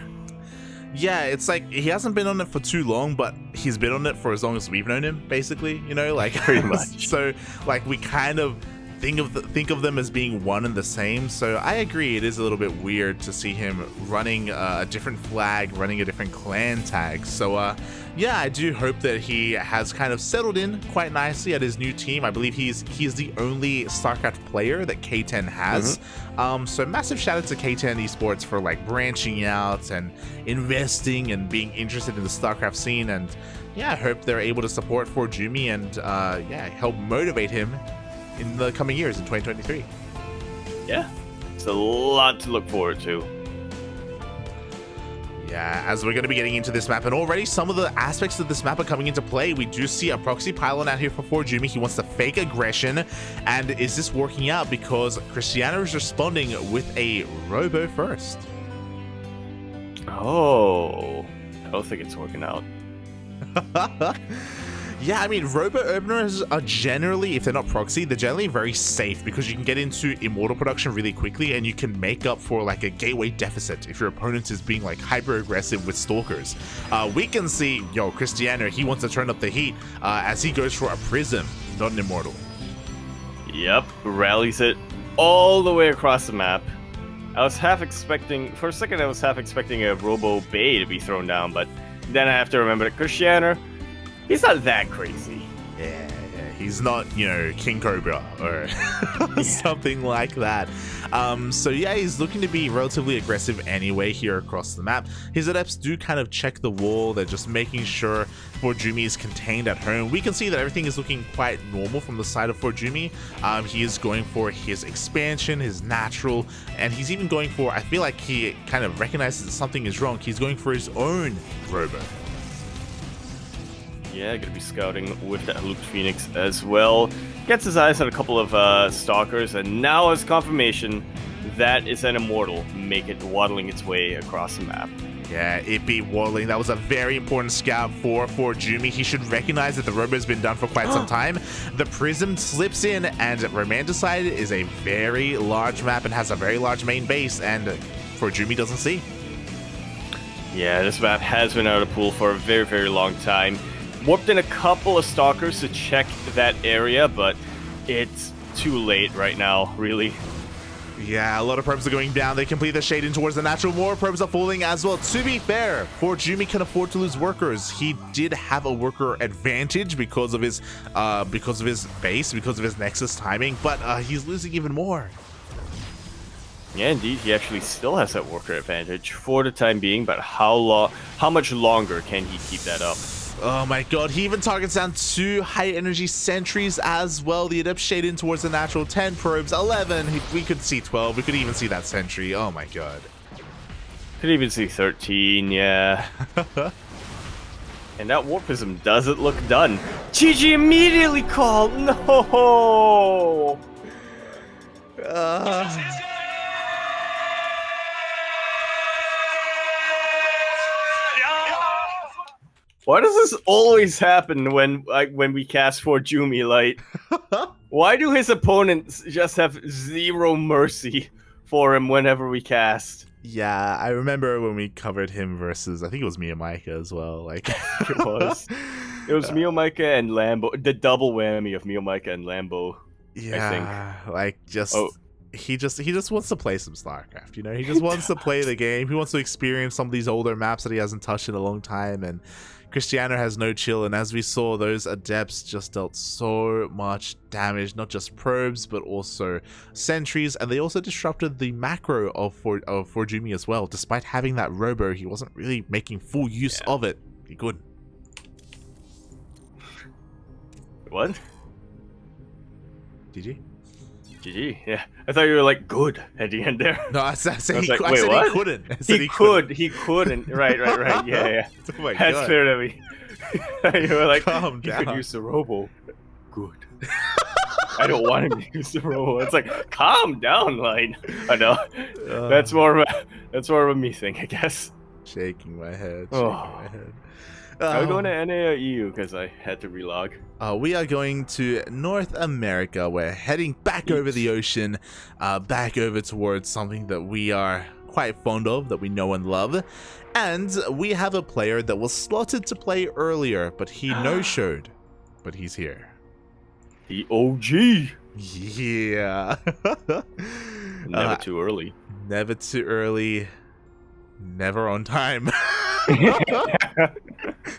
Yeah, it's like he hasn't been on it for too long, but he's been on it for as long as we've known him, basically, you know, like pretty much. So like we kind of think of them as being one and the same. So I agree, it is a little bit weird to see him running a different flag, running a different clan tag. So yeah, I do hope that he has kind of settled in quite nicely at his new team. I believe he's the only StarCraft player that K10 has. So massive shout out to K10 Esports for like branching out and investing and being interested in the StarCraft scene. And yeah, I hope they're able to support ForJumy and yeah, help motivate him in the coming years in 2023. Yeah, it's a lot to look forward to. Yeah, as we're going to be getting into this map, and already some of the aspects of this map are coming into play. We do see a proxy pylon out here for ForJumy. He wants to fake aggression, and is this working out? Because Krystianer is responding with a robo first. Oh, I don't think it's working out. Yeah, I mean, robo openers are generally, if they're not proxy, they're generally very safe because you can get into immortal production really quickly and you can make up for like a gateway deficit if your opponent is being like hyper aggressive with stalkers. We can see, Krystianer, he wants to turn up the heat as he goes for a prism, not an immortal. Yep, rallies it all the way across the map. I was half expecting, for a second I was half expecting a robo bay to be thrown down, but then I have to remember that Krystianer, he's not that crazy. Yeah, he's not, King Cobra or something like that. So yeah, he's looking to be relatively aggressive anyway here across the map. His adepts do kind of check the wall. They're just making sure ForJumy is contained at home. We can see that everything is looking quite normal from the side of ForJumy. He is going for his expansion, his natural, and he's even going for, I feel like he kind of recognizes that something is wrong. He's going for his own robo. Yeah, gonna be scouting with that NightPhoenix as well. Gets his eyes on a couple of stalkers, and now has confirmation that is an immortal. Make it waddling its way across the map. Yeah, it be waddling. That was a very important scout for ForJumy. He should recognize that the robo has been done for quite some time. The prism slips in, and Romanticide is a very large map and has a very large main base, and ForJumy doesn't see. Yeah, this map has been out of the pool for a very, very long time. Warped in a couple of stalkers to check that area, but it's too late right now, really. Yeah, a lot of probes are going down. They complete the shade in towards the natural. More probes are falling as well. To be fair, ForJumy can afford to lose workers. He did have a worker advantage because of his base, because of his Nexus timing, but he's losing even more. Yeah, indeed, he actually still has that worker advantage for the time being, but how much longer can he keep that up? Oh my god, he even targets down 2 high energy sentries as well. The Adept shade in towards the natural. 10 probes, 11. We could see 12. We could even see that sentry. Oh my god. Could even see 13, yeah. And that Warpism doesn't look done. GG immediately called. No. Why does this always happen when we cast ForJumy Light? Why do his opponents just have zero mercy for him whenever we cast? Yeah, I remember when we covered him versus, I think it was MeomaikA as well. Like It was MeomaikA and Lambo, the double whammy of MeomaikA and Lambo. Yeah, I think. like he just wants to play some StarCraft, you know? He just wants to play the game. He wants to experience some of these older maps that he hasn't touched in a long time, and Krystianer has no chill, and as we saw, those Adepts just dealt so much damage, not just probes, but also sentries, and they also disrupted the macro of ForJumy as well. Despite having that robo, he wasn't really making full use of it. He couldn't. What? GG? GG, yeah. I thought you were like, good at the end there. No, I said he couldn't. He couldn't. Right, yeah. Oh my That's god. clear to me. You were like, Calm he down. could use the robo. Good. I don't want him to use the robo. It's like, calm down, line. I know. That's more of a me thing, I guess. Shaking my head. Are we going to NA or EU? Because I had to relog. We are going to North America. We're heading back over the ocean, back over towards something that we are quite fond of, that we know and love. And we have a player that was slotted to play earlier, but he no-showed. But he's here. The OG. Yeah. Never too early. Never too early. Never on time.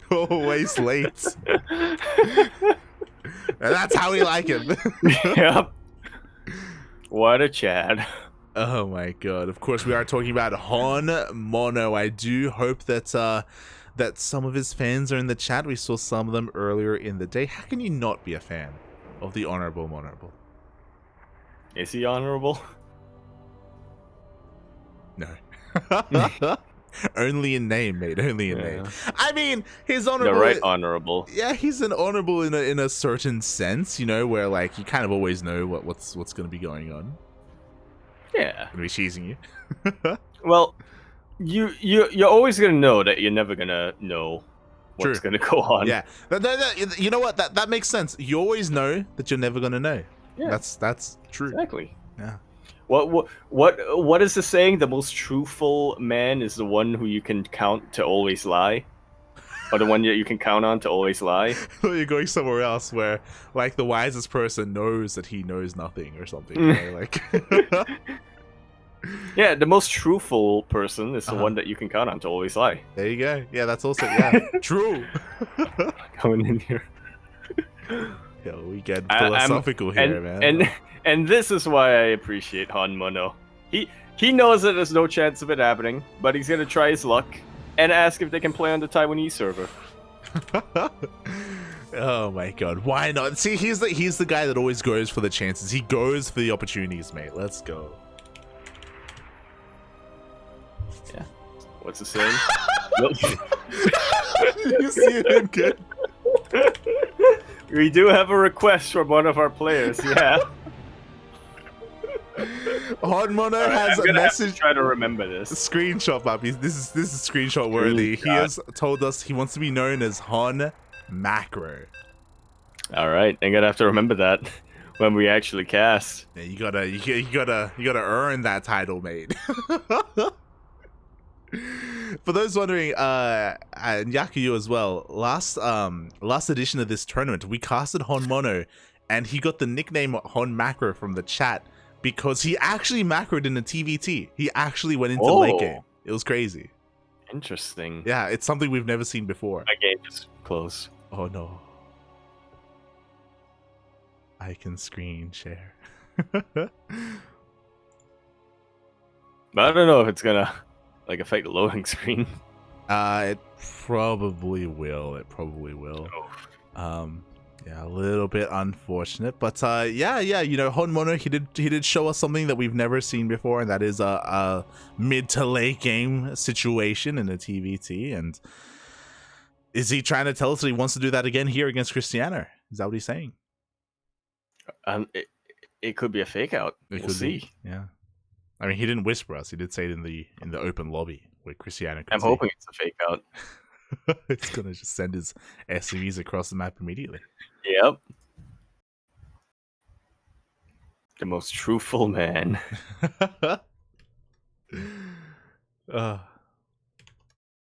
Always late. And that's how we like him. Yep. What a Chad. Oh my god. Of course, we are talking about HonMonO. I do hope that that some of his fans are in the chat. We saw some of them earlier in the day. How can you not be a fan of the Honorable Monorable? Is he honorable? No. Only in name, mate. Only in name. I mean, he's honorable. The right honorable. Yeah, he's an honorable in a certain sense, you know, where like you kind of always know what's going to be going on. Yeah. Gonna be cheesing you. Well, you're always gonna know that you're never gonna know what's gonna go on. Yeah. You know what? That makes sense. You always know that you're never gonna know. Yeah. That's true. Exactly. Yeah. What is the saying? The most truthful man is the one who you can count to always lie, or the one that you can count on to always lie. You're going somewhere else where, like, the wisest person knows that he knows nothing or something. You know, like. Yeah, the most truthful person is the one that you can count on to always lie. There you go. Yeah, that's also true. Coming in here. Yeah, we get philosophical here, man. And this is why I appreciate HonMonO. He knows that there's no chance of it happening, but he's gonna try his luck and ask if they can play on the Taiwanese server. Oh my god, why not? See, he's the guy that always goes for the chances. He goes for the opportunities, mate. Let's go. Yeah. What's the saying? You see it good. We do have a request from one of our players, yeah. HonMonO has a message. Try to remember this. Screenshot, puppies. This is screenshot worthy. He has told us he wants to be known as HonMacro. All right, I'm gonna have to remember that when we actually cast. Yeah, you gotta earn that title, mate. For those wondering, and Yakuzaku as well, last edition of this tournament, we casted HonMonO, and he got the nickname HonMacro from the chat because he actually macroed in a TVT. He actually went into late game. It was crazy. Interesting. Yeah, it's something we've never seen before. My game just closed. Oh no. I can screen share. But I don't know if it's gonna affect the loading screen. It probably will. It probably will. Yeah, a little bit unfortunate, but yeah, you know, HonMonO, he did show us something that we've never seen before, and that is a mid to late game situation in a TVT. And is he trying to tell us that he wants to do that again here against Krystianer? Is that what he's saying? It could be a fake out. We'll see. Yeah, I mean, he didn't whisper us. He did say it in the open lobby where Krystianer. I'm hoping it's a fake out. It's gonna just send his SCVs across the map immediately. Yep. The most truthful man.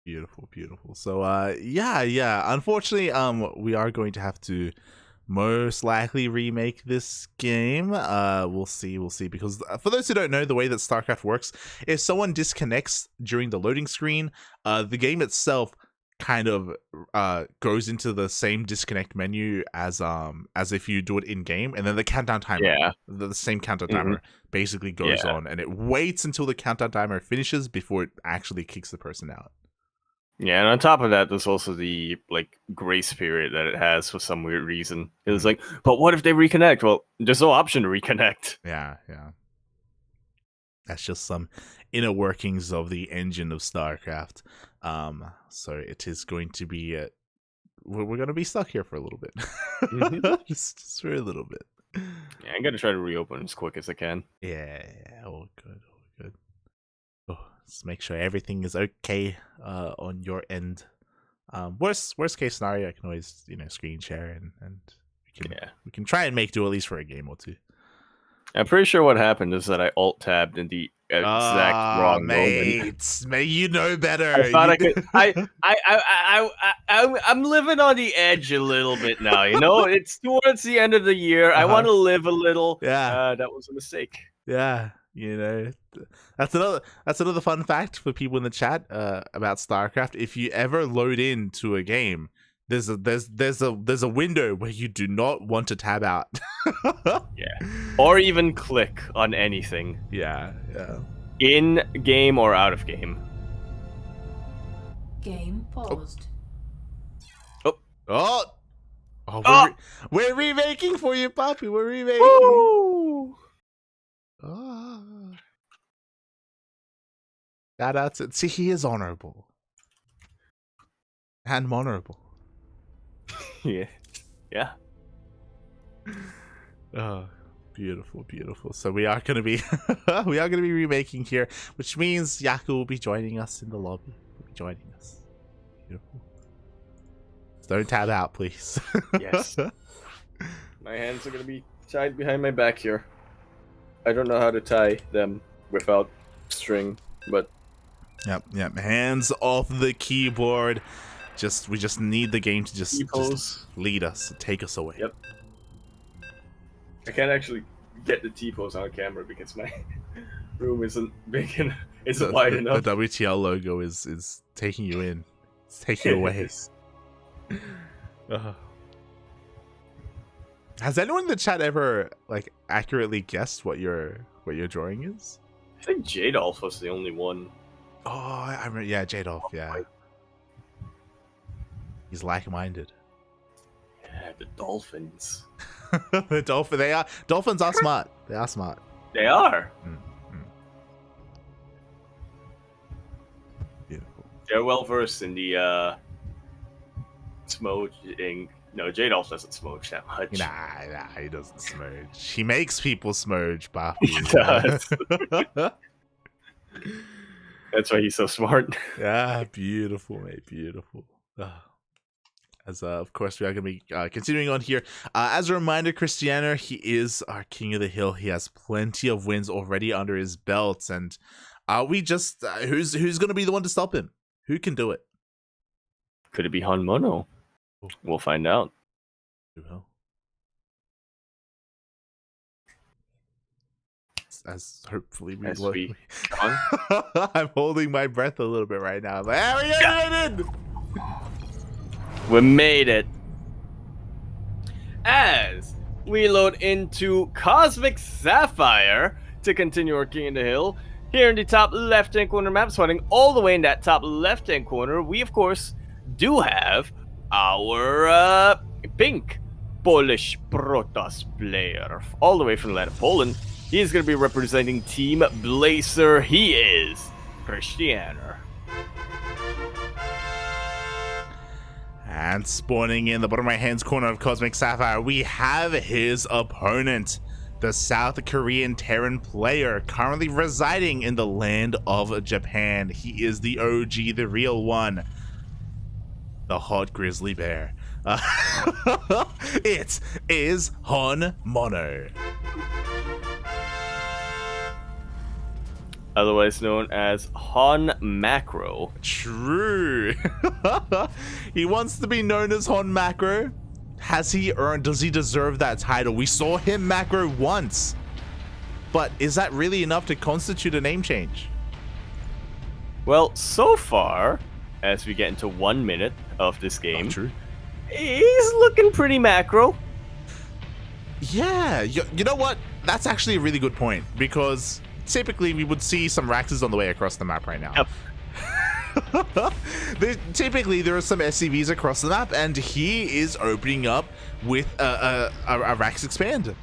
Beautiful, beautiful. So yeah. Unfortunately, we are going to have to most likely remake this game. We'll see, because for those who don't know, the way that StarCraft works, if someone disconnects during the loading screen, the game itself kind of goes into the same disconnect menu as if you do it in game, and then the countdown timer, the same countdown timer basically goes on, and it waits until the countdown timer finishes before it actually kicks the person out. Yeah, and on top of that, there's also the grace period that it has for some weird reason. It was like, but what if they reconnect? Well, there's no option to reconnect. Yeah. That's just some inner workings of the engine of StarCraft. So it is going to be we're going to be stuck here for a little bit. just for a little bit. Yeah, I'm going to try to reopen as quick as I can. Yeah, all good. Oh, let's make sure everything is okay on your end. Worst case scenario, I can always screen share and we can try and make do at least for a game or two. I'm pretty sure what happened is that I alt tabbed in the exact wrong moment. Mate, you know better. I thought I could. I'm living on the edge a little bit now. You know, it's towards the end of the year. I want to live a little. Yeah, that was a mistake. Yeah, that's another fun fact for people in the chat about StarCraft. If you ever load into a game, there's a window where you do not want to tab out. Or even click on anything. Yeah. In game or out of game. Game paused. We're remaking for you, Poppy. We're remaking. Woo! Shout out to see, he is honorable and honorable. Yeah. Oh, beautiful. So we are gonna be remaking here, which means Yaku will be joining us in the lobby. Will be joining us. Beautiful. Don't tab out, please. Yes. My hands are gonna be tied behind my back here. I don't know how to tie them without string, but Yep. Hands off the keyboard. We just need the game to just lead us, take us away. Yep. I can't actually get the T-pose on camera because my room isn't big enough. Isn't wide enough. The WTL logo is taking you in. It's taking you away. Has anyone in the chat ever accurately guessed what your drawing is? I think Jadolf was the only one. Oh, I remember. Yeah, Jadolf. Yeah. He's like-minded. Yeah, the dolphins. Dolphins are smart. They are smart. They are. Beautiful. They're well versed in the smooching. No, Jadolf doesn't smooch that much. Nah, he doesn't smooch. He makes people smooch, Bappy. He does. That's why he's so smart. Yeah, beautiful, mate. Beautiful. As of course, we are going to be continuing on here. As a reminder, Krystianer, he is our king of the hill. He has plenty of wins already under his belt, and we just who's going to be the one to stop him? Who can do it? Could it be HonMonO? We'll find out. As hopefully we will. I'm holding my breath a little bit right now. We got it! We made it. As we load into Cosmic Sapphire to continue our King in the Hill, Here in the top left-hand corner map, spawning all the way in that top left-hand corner, we, of course, do have our pink Polish Protoss player. All the way from the land of Poland. He is going to be representing Team Blazer. He is Krystianer. And spawning in the bottom right-hand corner of Cosmic Sapphire, we have his opponent, the South Korean Terran player, currently residing in the land of Japan. He is the OG, the real one, the hot grizzly bear. It is HonMonO. Otherwise known as HonMacro. True. He wants to be known as HonMacro. Has he earned, does he deserve that title? We saw him macro once, but is that really enough to constitute a name change? Well, so far, as we get into 1 minute of this game, true. He's looking pretty macro. Yeah, you know what? That's actually a really good point, because typically we would see some Raxes on the way across the map right now. Yep. Typically there are some SCVs across the map, and he is opening up with a Rax expand.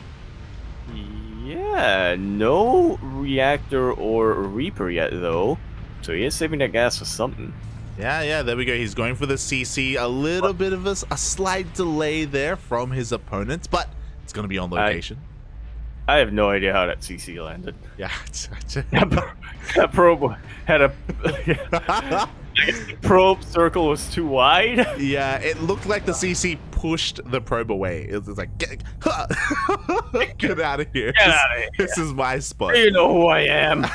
Yeah, no reactor or Reaper yet though, so he is saving that gas for something. Yeah, there we go. He's going for the CC. A little bit of a slight delay there from his opponent, but it's going to be on location. I have no idea how that CC landed. Yeah. That probe had a... I guess the probe circle was too wide. Yeah, it looked like the CC pushed the probe away. It was like, get out of here. Get out of here. This is my spot. You know who I am.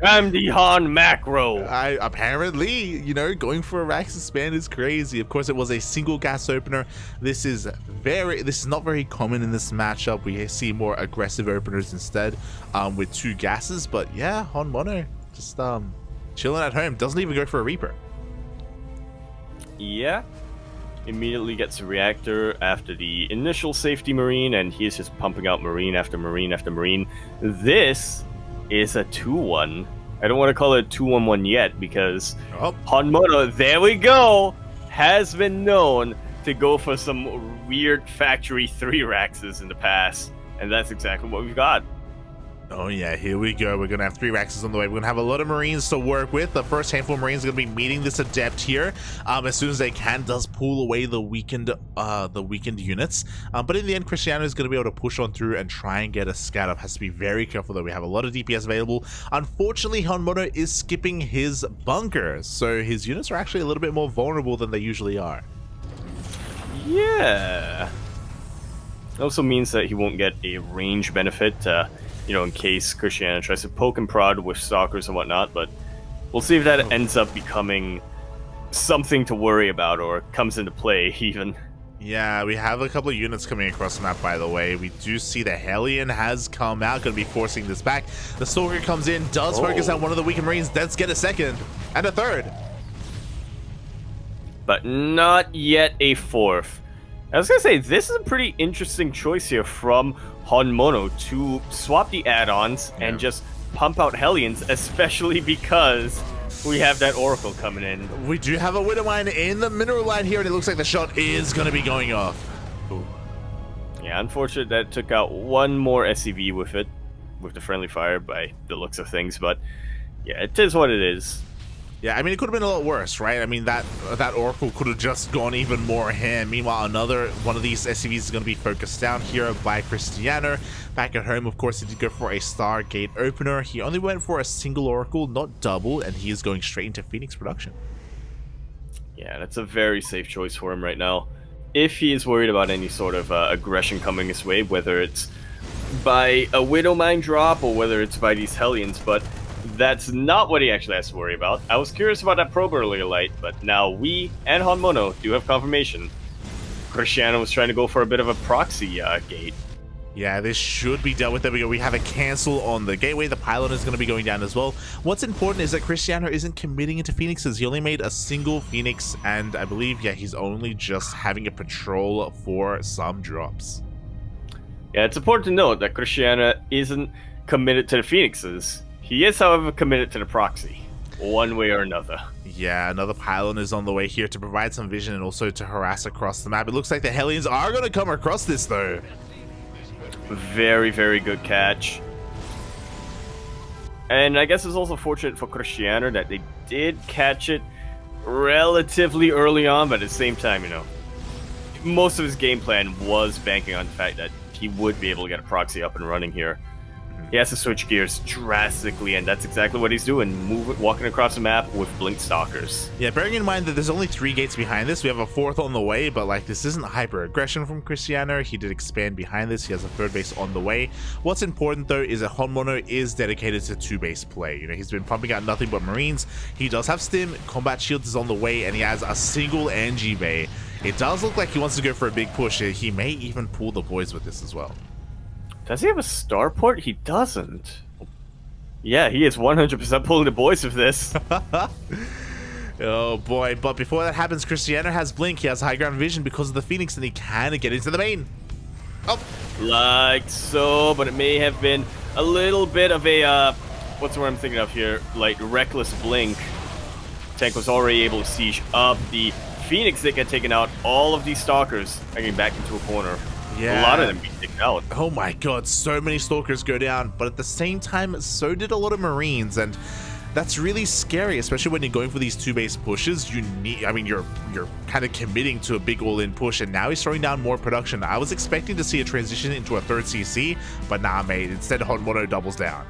I'm the HonMacro. Apparently, you know, going for a Rax expand is crazy. Of course, it was a single gas opener. This is not very common in this matchup. We see more aggressive openers instead, with 2 gases. But yeah, HonMonO just chilling at home. Doesn't even go for a Reaper. Yeah. Immediately gets a reactor after the initial safety Marine, and he is just pumping out Marine after Marine after Marine. This is a 2-1. I don't want to call it a 2-1-1 yet, because HonMonO, there we go, has been known to go for some weird factory 3 Raxes in the past, and that's exactly what we've got. Oh yeah, here we go. We're gonna have 3 Raxes on the way. We're gonna have a lot of Marines to work with. The first handful of Marines are gonna be meeting this Adept here as soon as they can. Does pull away the weakened units, but in the end, Krystianer is gonna be able to push on through and try and get a scat up. Has to be very careful though. We have a lot of DPS available. Unfortunately, HonMonO is skipping his bunker, so his units are actually a little bit more vulnerable than they usually are. Yeah. It also means that he won't get a range benefit, you know, in case Krystianer tries to poke and prod with stalkers and whatnot, but we'll see if that ends up becoming something to worry about, or comes into play even. Yeah, we have a couple of units coming across the map, by the way. We do see the Hellion has come out, going to be forcing this back. The Stalker comes in, does focus on one of the weakened Marines, does get a second, and a third. But not yet a 4th. I was going to say, this is a pretty interesting choice here from HonMonO to swap the add-ons and just pump out Hellions, especially because we have that Oracle coming in. We do have a Widowmine in the mineral line here, and it looks like the shot is going to be going off. Ooh. Yeah, unfortunate that it took out 1 more SCV with it, with the friendly fire by the looks of things, but yeah, it is what it is. Yeah, I mean, it could have been a lot worse, right? I mean, that Oracle could have just gone even more ham. Meanwhile, another one of these SCVs is going to be focused down here by Krystianer. Back at home, of course, he did go for a Stargate opener. He only went for a single Oracle, not double, and he is going straight into Phoenix production. Yeah, that's a very safe choice for him right now. If he is worried about any sort of aggression coming his way, whether it's by a Widowmine drop or whether it's by these Hellions, but that's not what he actually has to worry about. I was curious about that probe earlier, Light, but now we and HonMonO do have confirmation. Krystianer was trying to go for a bit of a proxy gate. Yeah, this should be dealt with. There we go. We have a cancel on the gateway. The pylon is going to be going down as well. What's important is that Krystianer isn't committing into Phoenixes. He only made a single Phoenix, and I believe, yeah, he's only just having a patrol for some drops. Yeah, it's important to note that Krystianer isn't committed to the Phoenixes. He is, however, committed to the proxy, one way or another. Yeah, another pylon is on the way here to provide some vision and also to harass across the map. It looks like the Hellions are going to come across this, though. Very, very good catch. And I guess it's also fortunate for Krystianer that they did catch it relatively early on, but at the same time, you know, most of his game plan was banking on the fact that he would be able to get a proxy up and running here. He has to switch gears drastically, and that's exactly what he's doing, walking across the map with Blink Stalkers. Yeah, bearing in mind that there's only 3 gates behind this, we have a 4th on the way, but like this isn't hyper-aggression from Krystianer. He did expand behind this, he has a 3rd base on the way. What's important though is that HonMonO is dedicated to 2-base play. You know, he's been pumping out nothing but Marines. He does have Stim, Combat Shields is on the way, and he has a single Angie Bay. It does look like he wants to go for a big push. He may even pull the boys with this as well. Does he have a starport? He doesn't. Yeah, he is 100% pulling the boys with this. Oh boy, but before that happens, Krystianer has Blink, he has high ground vision because of the Phoenix, and he can get into the main. Oh! Like so, but it may have been a little bit of a, what's the word I'm thinking of here? Like, reckless blink. Tank was already able to siege up the Phoenix that got taken out. All of these Stalkers are getting back into a corner. Yeah. A lot of them being taken out. Oh my god, so many Stalkers go down, but at the same time, so did a lot of Marines, and that's really scary, especially when you're going for these 2-base pushes. You need, I mean, you're kind of committing to a big all-in push, and now he's throwing down more production. I was expecting to see a transition into a 3rd CC, but nah, mate. Instead, HonMonO doubles down.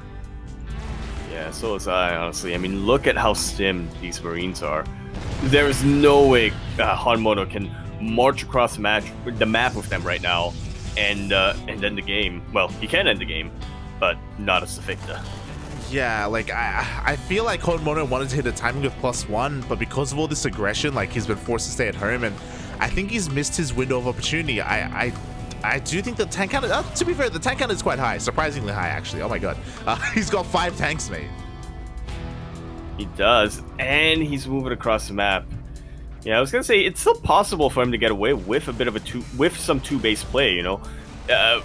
Yeah, so was I, honestly. I mean, look at how stim these Marines are. There is no way HonMonO can march across the map with them right now and end the game. Well, he can end the game, but not as Victor. Yeah, like I feel like HonMonO wanted to hit a timing with +1, but because of all this aggression, like he's been forced to stay at home, and I think he's missed his window of opportunity. I do think the tank count, to be fair, the tank count is quite high, surprisingly high actually. Oh my god, he's got 5 tanks, mate. He does, and he's moving across the map. Yeah, I was gonna say it's still possible for him to get away with a bit of some 2-base play. You know,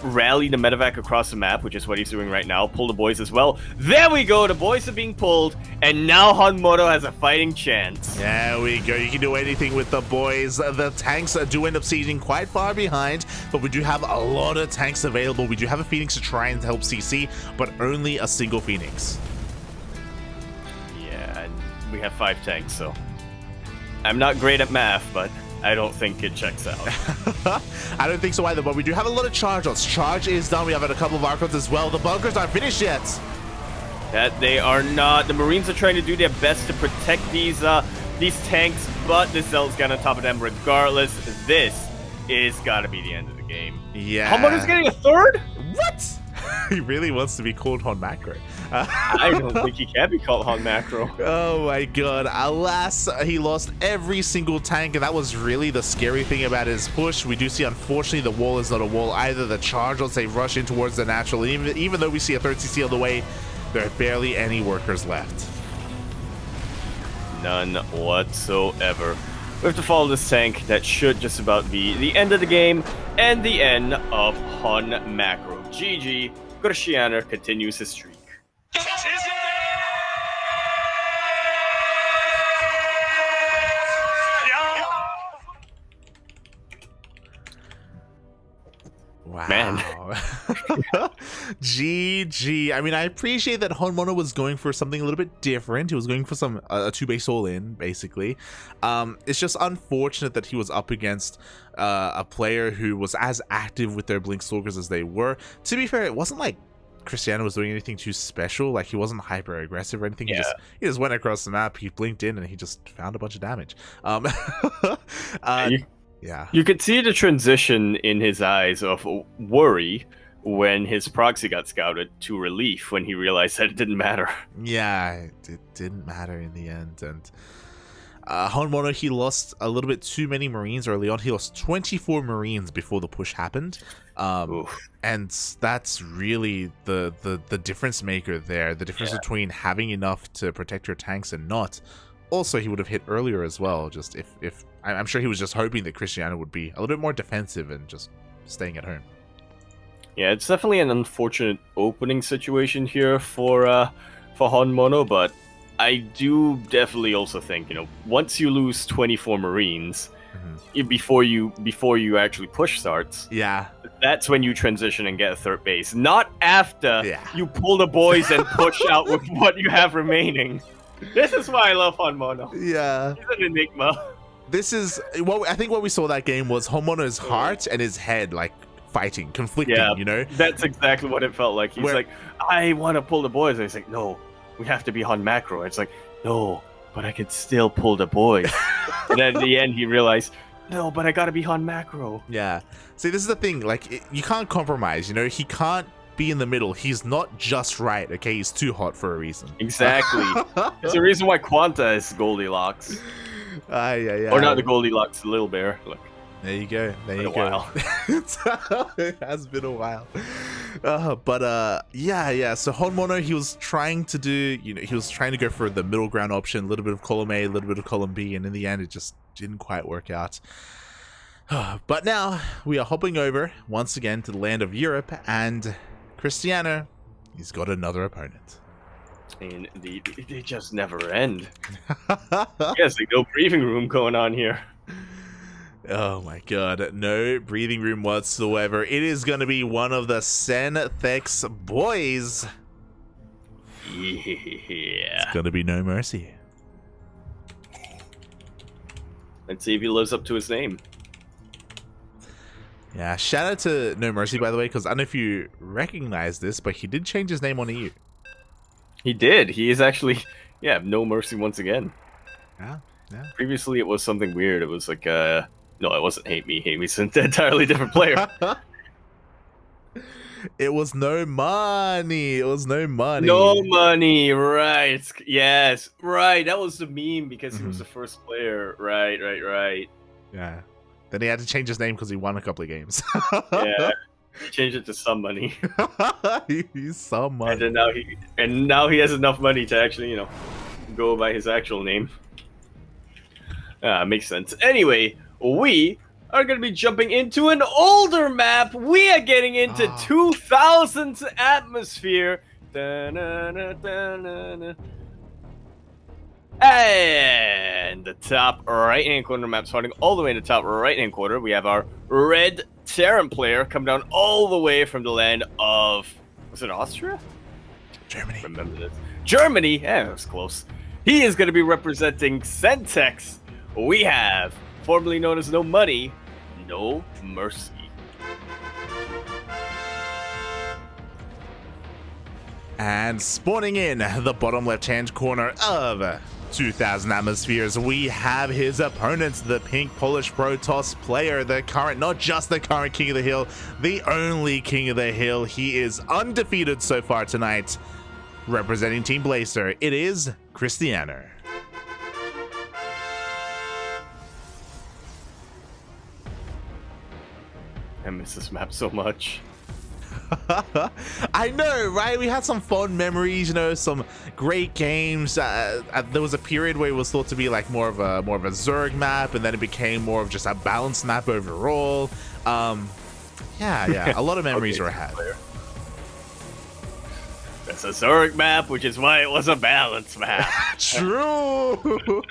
rally the medevac across the map, which is what he's doing right now. Pull the boys as well. There we go. The boys are being pulled, and now HonMonO has a fighting chance. There we go. You can do anything with the boys. The tanks do end up sieging quite far behind, but we do have a lot of tanks available. We do have a Phoenix to try and help CC, but only a single Phoenix. Yeah, and we have 5 tanks, so. I'm not great at math, but I don't think it checks out. I don't think so either, but we do have a lot of charge outs. Charge is done. We have a couple of arcos as well. The bunkers aren't finished yet. That they are not. The Marines are trying to do their best to protect these tanks, but the Zealot's got on top of them regardless. This is gotta be the end of the game. Yeah. HonMonO's getting a 3rd? What? He really wants to be called HonMacro. I don't think he can be called HonMacro. Oh my god. Alas, he lost every single tank, and that was really the scary thing about his push. We do see, unfortunately, the wall is not a wall either. The charge, let's say, rush in towards the natural. Even though we see a 3rd CC on the way, there are barely any workers left. None whatsoever. We have to follow this tank. That should just about be the end of the game and the end of HonMacro. GG. Krystianer continues his streak. Wow. Man. GG. I mean, I appreciate that HonMonO was going for something a little bit different. He was going for some a 2-base all-in, basically. It's just unfortunate that he was up against a player who was as active with their Blink Stalkers as they were. To be fair, it wasn't like Krystianer was doing anything too special. Like, he wasn't hyper aggressive or anything. Yeah. He just went across the map, he blinked in, and he just found a bunch of damage. Yeah. You could see the transition in his eyes of worry when his proxy got scouted to relief when he realized that it didn't matter. Yeah, it didn't matter in the end. And HonMonO, he lost a little bit too many Marines early on. He lost 24 Marines before the push happened. And that's really the difference maker there. The difference between having enough to protect your tanks and not. Also, he would have hit earlier as well. Just if I'm sure he was just hoping that Krystianer would be a little bit more defensive and just staying at home. Yeah, it's definitely an unfortunate opening situation here for for HonMonO, but I do definitely also think, once you lose 24 Marines, before you actually push starts, Yeah. that's when you transition and get a third base. Not after Yeah. you pull the boys and push out with what you have remaining. This is why I love HonMonO. Yeah. He's an enigma. This is I think what we saw that game was HonMonO's heart and his head like fighting, conflicting, Yeah, that's exactly what it felt like. He's like, I want to pull the boys. And he's like, no, we have to be on macro. It's like, no, but I could still pull the boys. And at the end, he realized, no, but I gotta be on macro. Yeah. See, this is the thing. Like, you can't compromise. He can't be in the middle. He's not just right. Okay, he's too hot for a reason. Exactly. There's a reason why Quanta is Goldilocks. Yeah. Or not the Goldilocks, Little Bear. Look. There you go. There you go. It has been a while. Yeah. So HonMonO, he was trying to do, he was trying to go for the middle ground option, a little bit of column A, a little bit of column B, and in the end, it just didn't quite work out. But now we are hopping over once again to the land of Europe, and Krystianer, he's got another opponent. And they just never end. Yes, like no breathing room going on here. Oh my god, no breathing room whatsoever. It is going to be one of the Synthex boys. Yeah. It's going to be NoMercy. Let's see if he lives up to his name. Yeah, shout out to NoMercy, by the way, because I don't know if you recognize this, but he did change his name on EU. He did. He is actually, NoMercy once again. Yeah. Previously, it was something weird. It was like, no, it wasn't Hate Me. Hate Me's an entirely different player. It was NoMoney. It was NoMoney. NoMoney, right. Yes, right. That was the meme because he was the first player. Right. Yeah. Then he had to change his name because he won a couple of games. Yeah. He changed it to Some Money. He's Some Money. And now he has enough money to actually, go by his actual name. Makes sense. Anyway, we are going to be jumping into an older map. We are getting into 2000's atmosphere. Da-na-na-na-na-na. And the top right-hand corner map, starting all the way in the top right-hand corner, we have our red Terran player come down all the way from the land of... Was it Austria? Germany. Remember this. Germany! Yeah, that was close. He is going to be representing Synthex. We have, formerly known as NoMoney, NoMercy. And spawning in the bottom left-hand corner of 2000 atmospheres, we have his opponent, the pink Polish Protoss player, not just the current King of the Hill, the only King of the Hill. He is undefeated so far tonight. Representing Team Blazer, it is Krystianer. I miss this map so much. I know, right? We had some fond memories, some great games. There was a period where it was thought to be like more of a Zerg map, and then it became more of just a balanced map overall. Yeah, a lot of memories were had. That's a Zerg map, which is why it was a balanced map. True.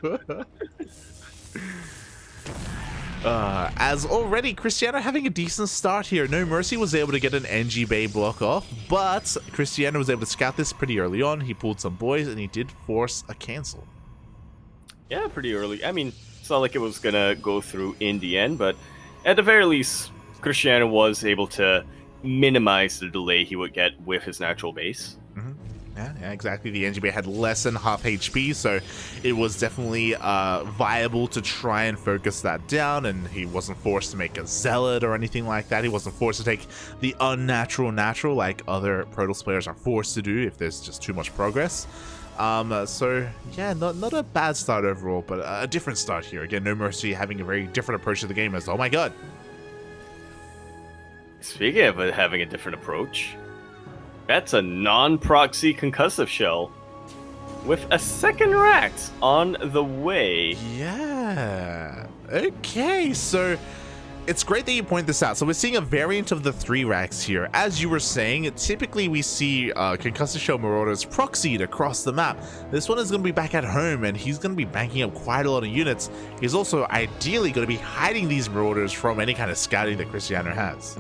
As already, Krystianer having a decent start here. NoMercy was able to get an NG Bay block off, but Krystianer was able to scout this pretty early on. He pulled some boys, and he did force a cancel. Yeah, pretty early. I mean, it's not like it was going to go through in the end, but at the very least, Krystianer was able to minimize the delay he would get with his natural base. Yeah, exactly. The NGB had less than half HP, so it was definitely viable to try and focus that down, and he wasn't forced to make a Zealot or anything like that. He wasn't forced to take the unnatural natural like other Protoss players are forced to do if there's just too much progress. So yeah, not a bad start overall, but a different start here. Again, NoMercy having a very different approach to the game as, oh my god. Speaking of having a different approach, that's a non-proxy concussive shell with a second Rax on the way. Yeah. Okay, so it's great that you point this out. So we're seeing a variant of the 3 racks here. As you were saying, typically we see Concussive Shell Marauders proxied across the map. This one is going to be back at home, and he's going to be banking up quite a lot of units. He's also ideally going to be hiding these Marauders from any kind of scouting that Krystianer has.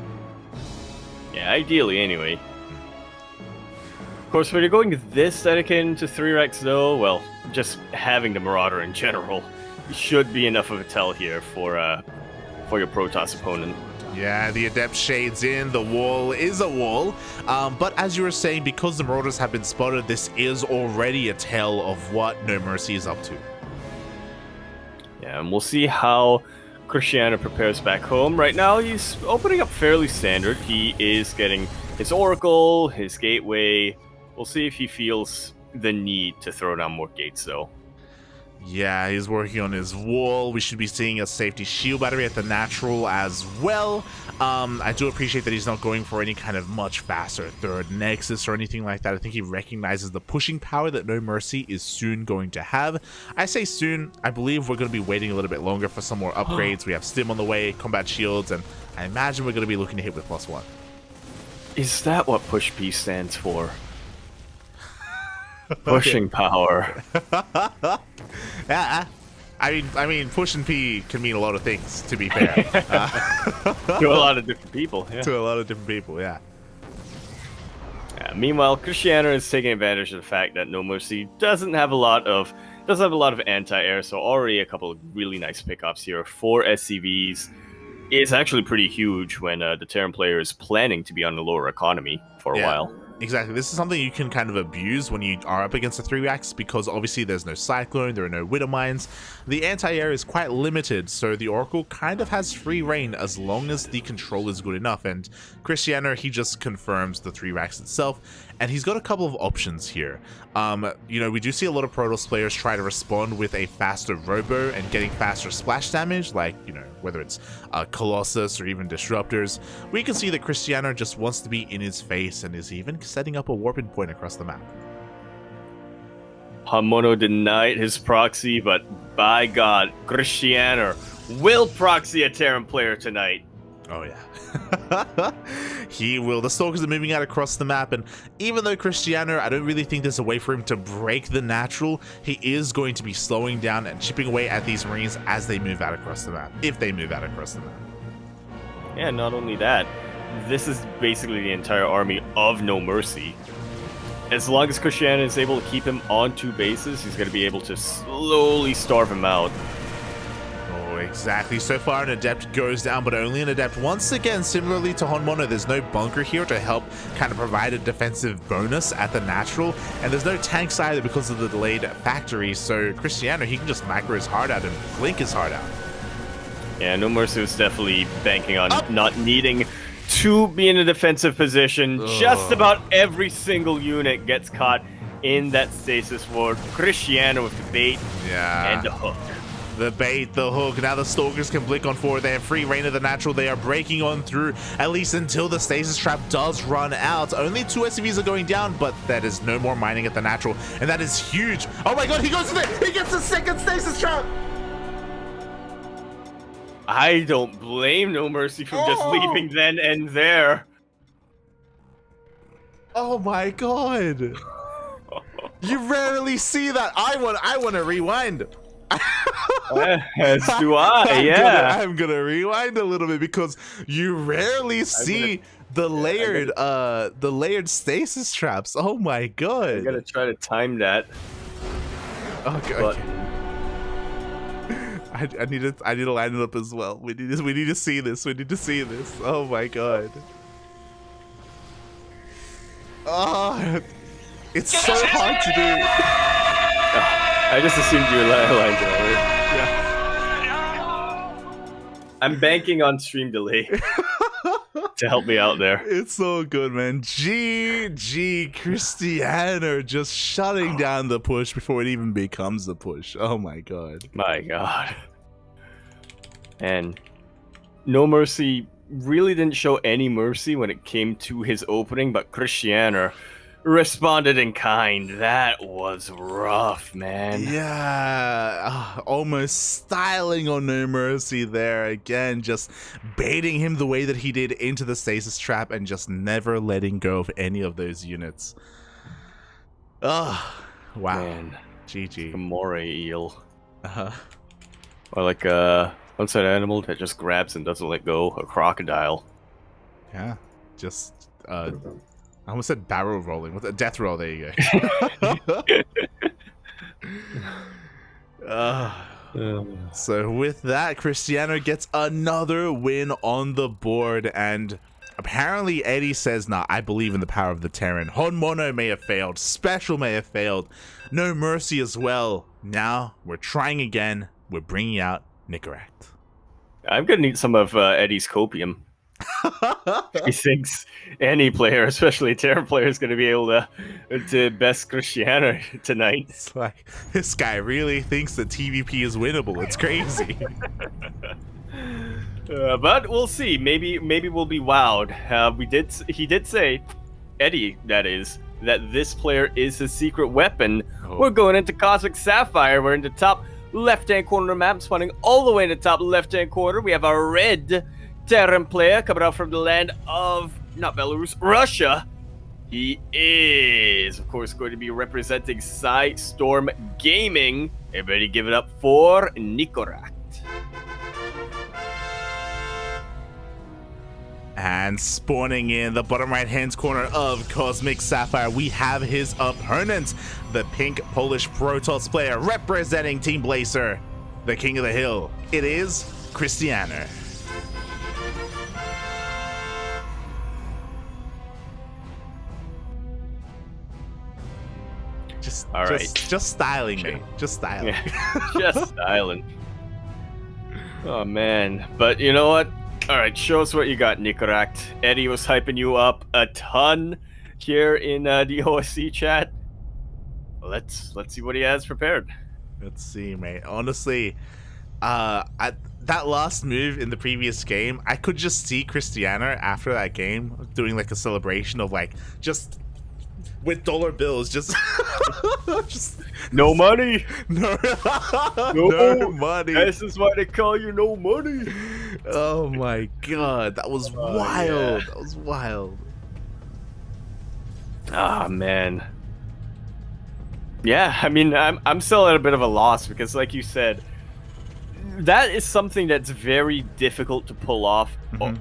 Yeah, ideally anyway. Of course, when you're going this dedicated into 3 racks though, well, just having the Marauder in general should be enough of a tell here for your Protoss opponent. Yeah, the Adept shades in, the wall is a wall, but as you were saying, because the Marauders have been spotted, this is already a tell of what NoMercy is up to. Yeah, and we'll see how Krystianer prepares back home. Right now, he's opening up fairly standard. He is getting his Oracle, his Gateway. We'll see if he feels the need to throw down more gates, though. Yeah, he's working on his wall. We should be seeing a safety shield battery at the natural as well. I do appreciate that he's not going for any kind of much faster third nexus or anything like that. I think he recognizes the pushing power that NoMercy is soon going to have. I say soon. I believe we're going to be waiting a little bit longer for some more upgrades. We have Stim on the way, combat shields, and I imagine we're going to be looking to hit with +1. Is that what push P stands for? Pushing power. Yeah, I mean, pushing P can mean a lot of things, to be fair. To a lot of different people. Yeah. To a lot of different people, yeah. Meanwhile, Krystianer is taking advantage of the fact that NoMercy doesn't have a lot of anti-air, so already a couple of really nice pickups here. 4 SCVs is actually pretty huge when the Terran player is planning to be on the lower economy for a while. Exactly. This is something you can kind of abuse when you are up against the 3 racks, because obviously there's no Cyclone, there are no Widow Mines. The anti-air is quite limited, so the Oracle kind of has free reign as long as the control is good enough. And Krystianer, he just confirms the 3 racks itself, and he's got a couple of options here. You know, we do see a lot of Protoss players try to respond with a faster Robo and getting faster splash damage, like, you know, whether it's Colossus or even Disruptors. We can see that Krystianer just wants to be in his face and is even setting up a warping point across the map. HonMonO denied his proxy, but by God, Krystianer will proxy a Terran player tonight. Oh yeah. He will. The Stalkers are moving out across the map, and even though Krystianer, I don't really think there's a way for him to break the natural, he is going to be slowing down and chipping away at these Marines as they move out across the map, if they move out across the map. Yeah, not only that, this is basically the entire army of NoMercy. As long as Krystianer is able to keep him on 2 bases, he's going to be able to slowly starve him out. Oh, exactly. So far, an Adept goes down, but only an Adept. Once again, similarly to HonMonO, there's no bunker here to help kind of provide a defensive bonus at the natural, and there's no tanks either because of the delayed factory, so Krystianer, he can just macro his heart out and blink his heart out. Yeah, NoMercy was definitely banking on not needing to be in a defensive position. Ugh. Just about every single unit gets caught in that stasis ward. Krystianer with the bait and the hook. The bait, the hook. Now the Stalkers can blink on forward. They have free reign of the natural. They are breaking on through, at least until the stasis trap does run out. Only 2 SCVs are going down, but that is no more mining at the natural, and that is huge. Oh my God, he goes to it! He gets the second stasis trap! I don't blame NoMercy for just leaving then and there. Oh my God. You rarely see that. I want to rewind. As do I, yeah. I'm gonna rewind a little bit because you rarely see the layered stasis traps. Oh my God. I'm gonna try to time that. Okay. But I need to line it up as well. We need to see this. We need to see this. Oh my God. Oh, it's so hard to do. I just assumed you were lined it already. Yeah. I'm banking on stream delay to help me out there. It's so good, man. GG Krystianer just shutting down the push before it even becomes a push. Oh my God. My God. And NoMercy really didn't show any mercy when it came to his opening, but Krystianer responded in kind. That was rough, man. Yeah, almost styling on NoMercy there again, just baiting him the way that he did into the stasis trap and just never letting go of any of those units. Oh, wow. Man. GG. A moray eel. Uh-huh. Or like a one-sided animal that just grabs and doesn't let go. A crocodile. Yeah, just I almost said barrel rolling. With a death roll, there you go. So with that, Krystianer gets another win on the board, and apparently Eddie says, nah, I believe in the power of the Terran. HonMonO may have failed, SpeCial may have failed, NoMercy as well. Now we're trying again. We're bringing out Nicoract. I'm gonna need some of Eddie's copium. He thinks any player, especially a Terran player, is going to be able to best Krystianer tonight. It's like, this guy really thinks that TVP is winnable. It's crazy. But we'll see. Maybe we'll be wowed. He did say, Eddie, that is, that this player is his secret weapon. Oh. We're going into Cosmic Sapphire. We're in the top left-hand corner of the map, spawning all the way in the top left-hand corner. We have a red Terran player coming out from the land of, not Belarus, Russia. He is, of course, going to be representing Storm Gaming. Everybody give it up for Nicoract. And spawning in the bottom right-hand corner of Cosmic Sapphire, we have his opponent, the pink Polish Protoss player representing Team Blazer, the King of the Hill. It is Krystianer. Just styling, mate. Just styling. Yeah, just styling. Oh, man. But you know what? All right, show us what you got, Nicoract. Eddie was hyping you up a ton here in the OSC chat. Let's see what he has prepared. Let's see, mate. Honestly, that last move in the previous game, I could just see Krystianer after that game doing like a celebration of like just with dollar bills, just no money, no money. This is why they call you no money. Oh my god, that was wild. Yeah. That was wild. Ah, man. Yeah, I mean, I'm still at a bit of a loss because, like you said, that is something that's very difficult to pull off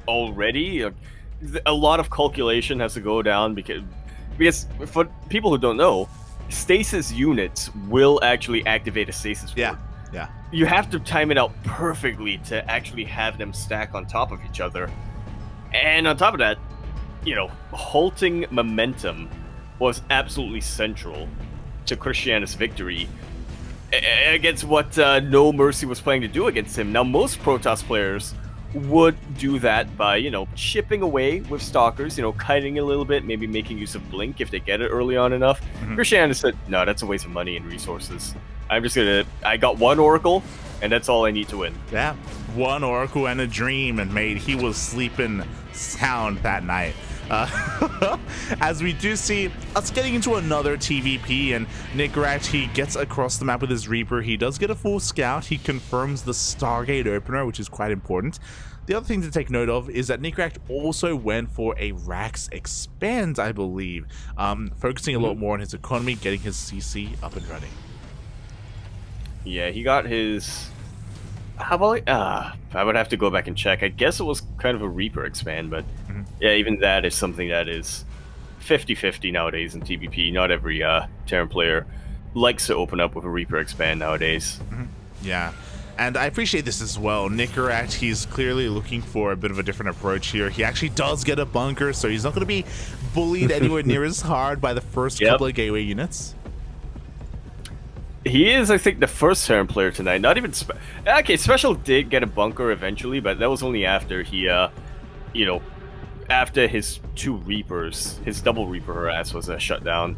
already. A lot of calculation has to go down because for people who don't know, stasis units will actually activate a stasis board. Yeah. You have to time it out perfectly to actually have them stack on top of each other. And on top of that, you know, halting momentum was absolutely central to Krystianer's victory against what NoMercy was planning to do against him. Now, most Protoss players would do that by, you know, chipping away with Stalkers, you know, kiting a little bit, maybe making use of Blink if they get it early on enough. Krystianer said, no, that's a waste of money and resources. I got one Oracle, and that's all I need to win. Yeah, one Oracle and a dream, and mate, he was sleeping sound that night. As we do see us getting into another TVP, and Nicoract, he gets across the map with his Reaper. He does get a full scout. He confirms the Stargate opener, which is quite important. The other thing to take note of is that Nicoract also went for a Rax Expand, I believe, focusing a lot more on his economy, getting his CC up and running. Yeah, he got his... How about I would have to go back and check. I guess it was kind of a Reaper expand, but yeah, even that is something that is 50-50 nowadays in TVP. Not every Terran player likes to open up with a Reaper expand nowadays. Yeah, and I appreciate this as well. Nicoract, he's clearly looking for a bit of a different approach here. He actually does get a bunker, so he's not going to be bullied anywhere near as hard by the first couple of gateway units. He is, I think, the first Terran player tonight. Not even... Okay, SpeCial did get a bunker eventually, but that was only after he, you know, after his two Reapers, his double Reaper harass was shut down.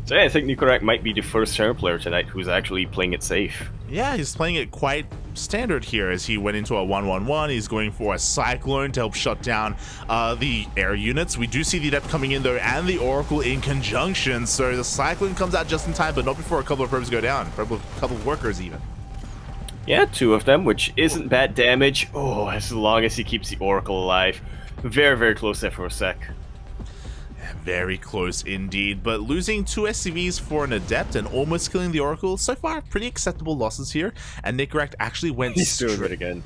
So yeah, I think Nicoract might be the first Terran player tonight who's actually playing it safe. Yeah, he's playing it quite standard here as he went into a 1-1-1. He's going for a Cyclone to help shut down the air units. We do see the Adept coming in though, and the Oracle in conjunction. So the Cyclone comes out just in time, but not before a couple of probes go down. A couple of workers even. Yeah, 2 of them, which isn't bad damage. Oh, as long as he keeps the Oracle alive. Very, very close there for a sec. Very close indeed, but losing 2 SCVs for an Adept and almost killing the Oracle, so far pretty acceptable losses here. And Nicoract actually went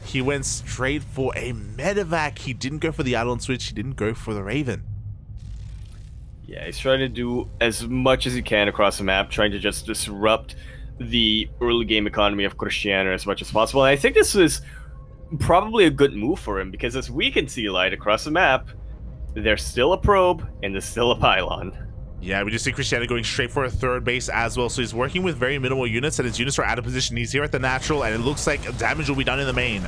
He went straight for a medevac. He didn't go for the add-on switch, he didn't go for the Raven. Yeah, he's trying to do as much as he can across the map, trying to just disrupt the early game economy of Krystianer as much as possible. And I think this is probably a good move for him, because as we can see light across the map, there's still a probe and there's still a pylon. Yeah, we just see Krystianer going straight for a 3rd base as well, so he's working with very minimal units, and his units are out of position. He's here at the natural, and it looks like damage will be done in the main.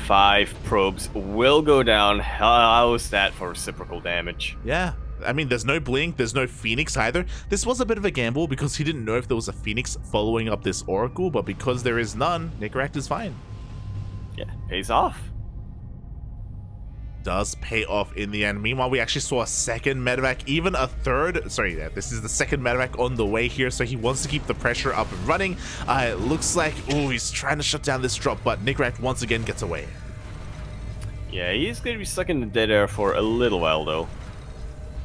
5 probes will go down. How's that for reciprocal damage? Yeah, I mean, there's no Blink, there's no Phoenix either. This was a bit of a gamble because he didn't know if there was a Phoenix following up this Oracle, but because there is none, Nicoract is fine. Yeah, pays off. Does pay off in the end. Meanwhile, we actually saw a 2nd medevac, even a 3rd. Sorry, this is the 2nd medevac on the way here, so he wants to keep the pressure up and running. It looks like, oh, he's trying to shut down this drop, but Nicoract once again gets away. Yeah, he's going to be stuck in the dead air for a little while, though.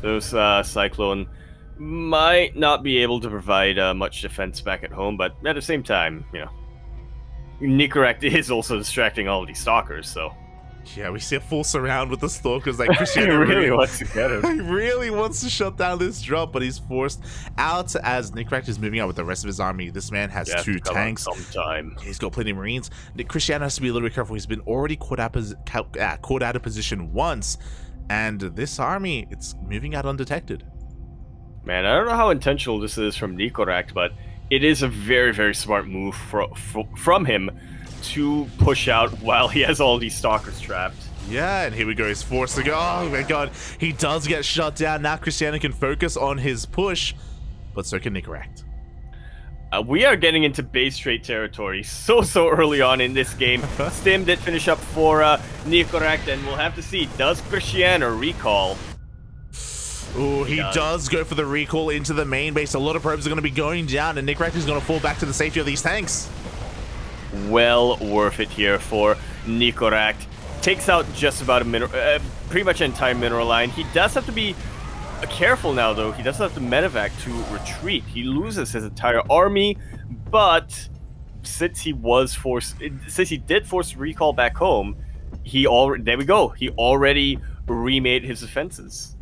Those Cyclone might not be able to provide much defense back at home, but at the same time, you know, Nicoract is also distracting all of these Stalkers, so... Yeah, we see a full surround with the Stalkers. Like, Krystianer really wants to get him. He really wants to shut down this drop, but he's forced out as Nicoract is moving out with the rest of his army. This man has 2 tanks. Sometime. He's got plenty of Marines. Krystianer has to be a little bit careful. He's been already caught out of position once, and this army, it's moving out undetected. Man, I don't know how intentional this is from Nicoract, but it is a very, very smart move from him to push out while he has all these Stalkers trapped. Yeah, and here we go. He's forced to go. Oh my god, he does get shut down. Now Krystianer can focus on his push, but so can Nicoract. We are getting into base trade territory so early on in this game. Stim did finish up for Nicoract, and we'll have to see, does Krystianer recall? Oh, he does go for the recall into the main base. A lot of probes are going to be going down, and Nicoract is going to fall back to the safety of these tanks. Well worth it here for Nicoract. Takes out just about a pretty much an entire mineral line. He does have to be careful now, though. He doesn't have the medevac to retreat. He loses his entire army, but since he did force recall back home, there we go. He already remade his defenses.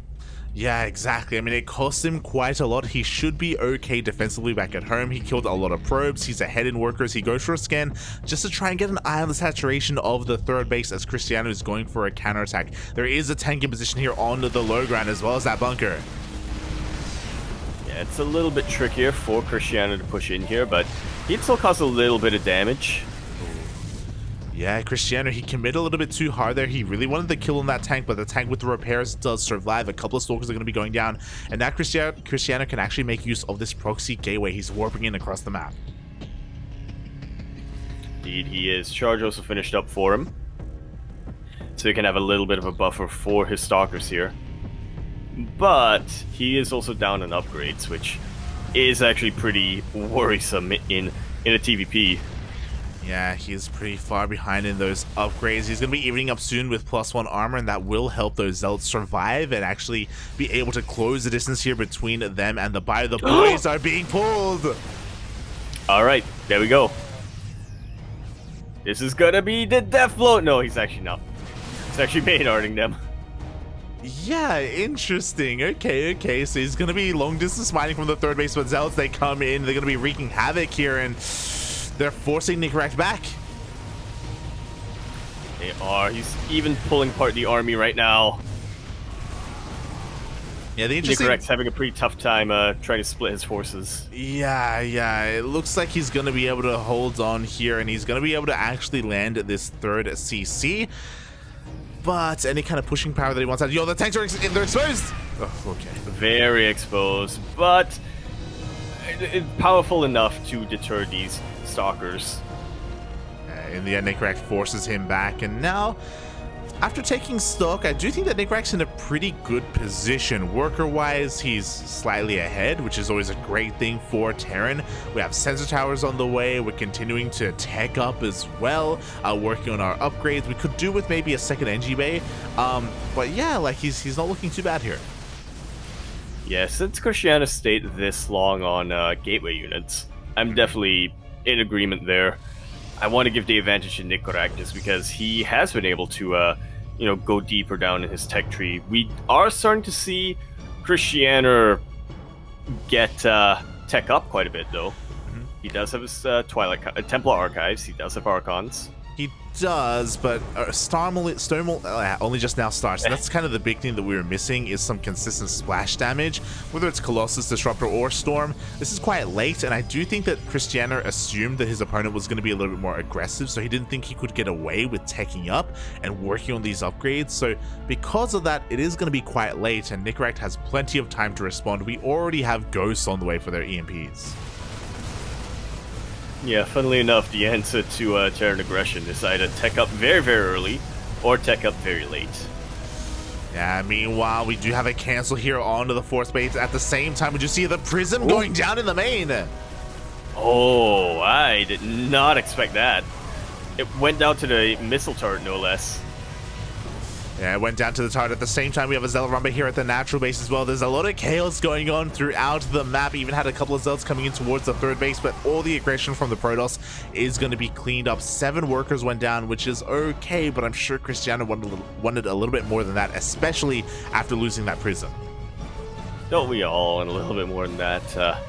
Yeah, exactly. I mean, it cost him quite a lot. He should be okay defensively back at home. He killed a lot of probes. He's ahead in workers. He goes for a scan just to try and get an eye on the saturation of the 3rd base as Krystianer is going for a counterattack. There is a tank in position here on the low ground as well as that bunker. Yeah, it's a little bit trickier for Krystianer to push in here, but he'd still cause a little bit of damage. Yeah, Krystianer, he committed a little bit too hard there. He really wanted the kill on that tank, but the tank with the repairs does survive. A couple of Stalkers are going to be going down, and now Krystianer can actually make use of this proxy gateway. He's warping in across the map. Indeed, he is. Charge also finished up for him, so he can have a little bit of a buffer for his Stalkers here. But he is also down on upgrades, which is actually pretty worrisome in a TVP. Yeah, he's pretty far behind in those upgrades. He's going to be evening up soon with +1 armor, and that will help those Zealots survive and actually be able to close the distance here between them and the buyer. The boys are being pulled! Alright, there we go. This is gonna be the death float! No, he's actually not. He's actually main-arting them. Yeah, interesting. Okay, so he's going to be long distance mining from the 3rd base, but Zealots, they come in, they're going to be wreaking havoc here, and they're forcing Nicoract back. They are. He's even pulling apart the army right now. Yeah, the interesting... Nicoract's having a pretty tough time trying to split his forces. Yeah, it looks like he's going to be able to hold on here, and he's going to be able to actually land this 3rd CC. But any kind of pushing power that he wants out... Yo, the tanks are they're exposed! Oh, okay. Very exposed, but powerful enough to deter these Stalkers. In the end, Nicoract forces him back, and now, after taking stock, I do think that Nicoract's in a pretty good position. Worker-wise, he's slightly ahead, which is always a great thing for Terran. We have sensor towers on the way. We're continuing to tech up as well, working on our upgrades. We could do with maybe a second NG bay, but yeah, like he's not looking too bad here. Yeah, since Krystianer stayed this long on gateway units, I'm definitely in agreement there. I want to give the advantage to Nicoract just because he has been able to, you know, go deeper down in his tech tree. We are starting to see Krystianer get tech up quite a bit, though. He does have his Templar archives. He does have Archons. He does, but Storm only just now starts. And that's kind of the big thing that we were missing, is some consistent splash damage, whether it's Colossus, Disruptor, or Storm. This is quite late, and I do think that Krystianer assumed that his opponent was going to be a little bit more aggressive, so he didn't think he could get away with teching up and working on these upgrades. So because of that, it is going to be quite late, and Nicoract has plenty of time to respond. We already have Ghosts on the way for their EMPs. Yeah, funnily enough, the answer to Terran aggression is either tech up very, very early or tech up very late. Yeah, meanwhile, we do have a cancel here onto the fourth base. At the same time, we just see the Prism going down in the main. Oh, I did not expect that. It went down to the missile turret, no less. Yeah, it went down to the turret. At the same time, we have a Zealot here at the natural base as well. There's a lot of chaos going on throughout the map. Even had a couple of Zealots coming in towards the third base, but all the aggression from the Protoss is going to be cleaned up. 7 workers went down, which is okay, but I'm sure Krystianer wanted a little bit more than that, especially after losing that Prism. Don't we all want a little bit more than that?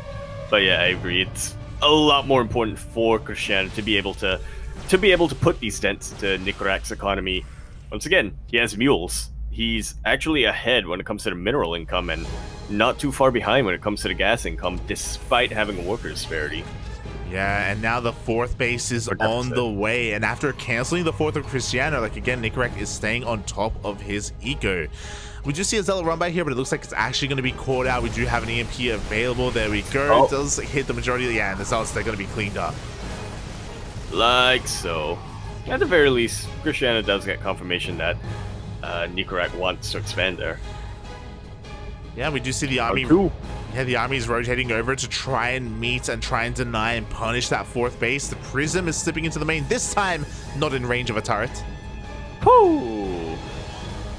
But yeah, I agree. It's a lot more important for Krystianer to be able to put these dents to Nicoract's economy. Once again, he has mules. He's actually ahead when it comes to the mineral income and not too far behind when it comes to the gas income, despite having a worker disparity. Yeah, and now the fourth base is on the way, and after canceling the fourth of Krystianer, like again, Nicoract is staying on top of his eco. We do see a Zealot run by here, but it looks like it's actually going to be caught out. We do have an EMP available. There we go. It does hit the majority of the, and the Zealots, they're going to be cleaned up. Like so. At the very least, Krystianer does get confirmation that Nicoract wants to expand there. Yeah, we do see the army. Yeah, the army is rotating over to try and meet and try and deny and punish that fourth base. The Prism is slipping into the main, this time not in range of a turret. Whoo!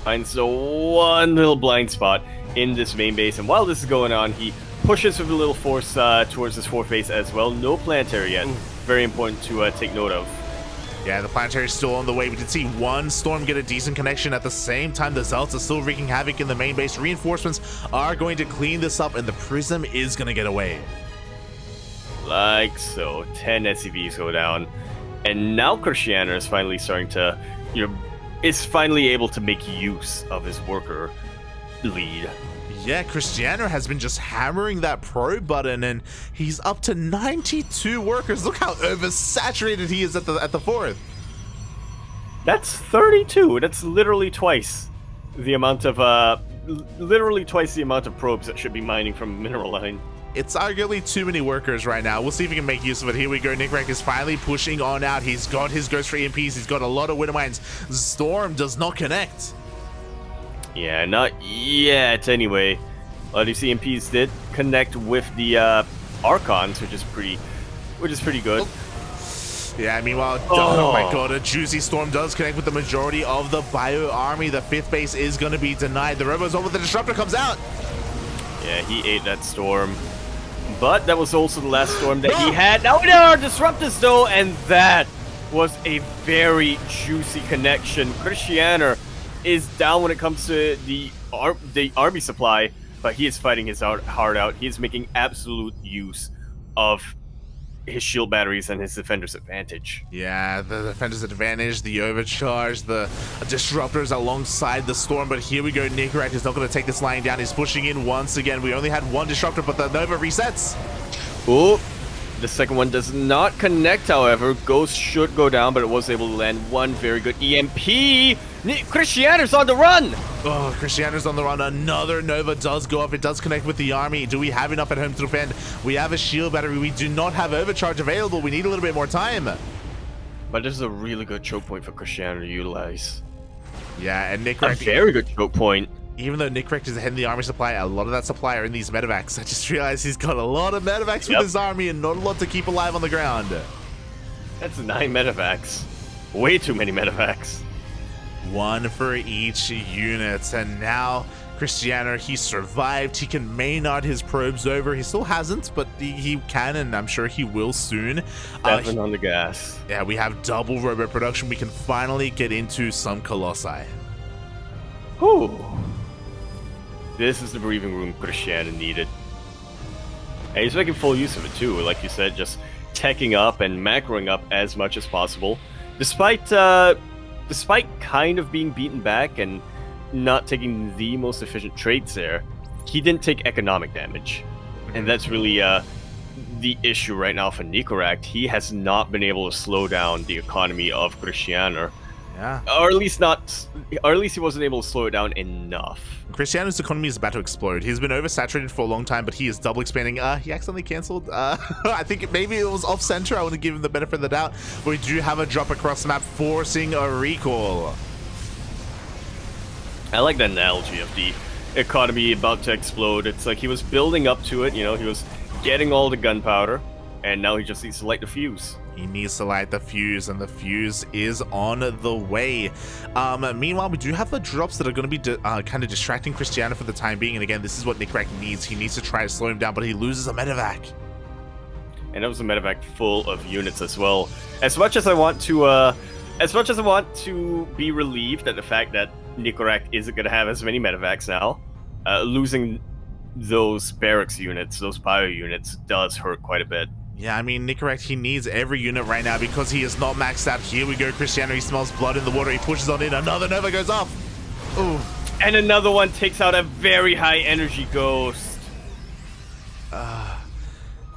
Finds the one little blind spot in this main base, and while this is going on, he pushes with a little force towards this fourth base as well. No planetary yet. Very important to take note of. Yeah, the planetary is still on the way. We did see one Storm get a decent connection. At the same time, the Zealots are still wreaking havoc in the main base. Reinforcements are going to clean this up, and the Prism is going to get away. Like so. 10 SCVs go down. And now Krystianer is finally starting to, is finally able to make use of his worker lead. Yeah, Krystianer has been just hammering that pro button, and he's up to 92 workers. Look how oversaturated he is at the fourth. That's 32. That's literally twice the amount of probes that should be mining from mineral line. It's arguably too many workers right now. We'll see if we can make use of it. Here we go. Nicoract is finally pushing on out. He's got his Ghost for EMPs. He's got a lot of Widow Mines. Storm does not connect. Yeah, not yet anyway. These EMPs did connect with the Archons, which is pretty good. Yeah, meanwhile, oh my god, a juicy Storm does connect with the majority of the Bio army. The fifth base is going to be denied. The Robo's over, the Disruptor comes out. Yeah, he ate that Storm. But that was also the last Storm that he had. Now there are Disruptors though, and that was a very juicy connection. Krystianer is down when it comes to the army supply, but he is fighting his heart out. He is making absolute use of his shield batteries and his defender's advantage. Yeah, the defender's advantage, the overcharge, the disruptors alongside the Storm, but here we go. Nicoract is not going to take this line down. He's pushing in once again. We only had one disruptor, but the Nova resets. Oh, the second one does not connect, however. Ghost should go down, but it was able to land one very good EMP. Krystianer's on the run! Oh, Krystianer's on the run. Another Nova does go off. It does connect with the army. Do we have enough at home to defend? We have a shield battery. We do not have overcharge available. We need a little bit more time. But this is a really good choke point for Krystianer to utilize. Yeah, and A Nicoract, very good choke point. even though Nicoract is ahead in the army supply, a lot of that supply are in these medevacs. I just realized he's got a lot of medevacs with his army and not a lot to keep alive on the ground. That's 9 medevacs. Way too many medevacs. One for each unit, and now Krystianer, he survived. He can Maynard his probes over. He still hasn't, but he can, and I'm sure he will soon. Stepping on the gas. Yeah, we have double robot production. We can finally get into some Colossi. Whew. This is the breathing room Krystianer needed. And he's making full use of it too, like you said, just teching up and macroing up as much as possible. Despite kind of being beaten back and not taking the most efficient traits there, he didn't take economic damage. And that's really the issue right now for Nicoract. He has not been able to slow down the economy of Krystianer. Yeah. Or at least he wasn't able to slow it down enough. Krystianer's economy is about to explode. He's been oversaturated for a long time, but he is double expanding. He accidentally cancelled. I think maybe it was off center. I want to give him the benefit of the doubt. But we do have a drop across the map, forcing a recall. I like that analogy of the economy about to explode. It's like he was building up to it, you know, he was getting all the gunpowder, and now he just needs to light the fuse. He needs to light the fuse, and the fuse is on the way. Meanwhile, we do have the drops that are going to be kind of distracting Krystianer for the time being. And again, this is what Nicoract needs. He needs to try to slow him down, but he loses a medevac. And that was a medevac full of units as well. As much as I want to be relieved at the fact that Nicoract isn't going to have as many medevacs now, losing those barracks units, those bio units, does hurt quite a bit. Yeah, I mean, Nicoract, he needs every unit right now because he is not maxed out. Here we go, Krystianer, he smells blood in the water, he pushes on in, another Nova goes off. Ooh. And another one takes out a very high energy ghost.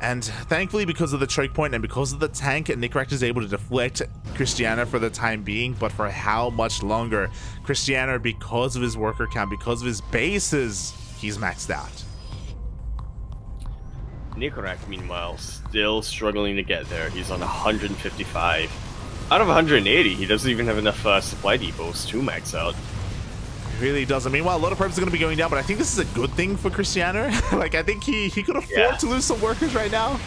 And thankfully, because of the choke point and because of the tank, Nicoract is able to deflect Krystianer for the time being, but for how much longer? Krystianer, because of his worker count, because of his bases, he's maxed out. Nicoract, meanwhile, still struggling to get there. He's on 155. Out of 180, he doesn't even have enough supply depots to max out. He really doesn't. Meanwhile, a lot of probes are going to be going down, but I think this is a good thing for Krystianer. Like, I think he could afford to lose some workers right now.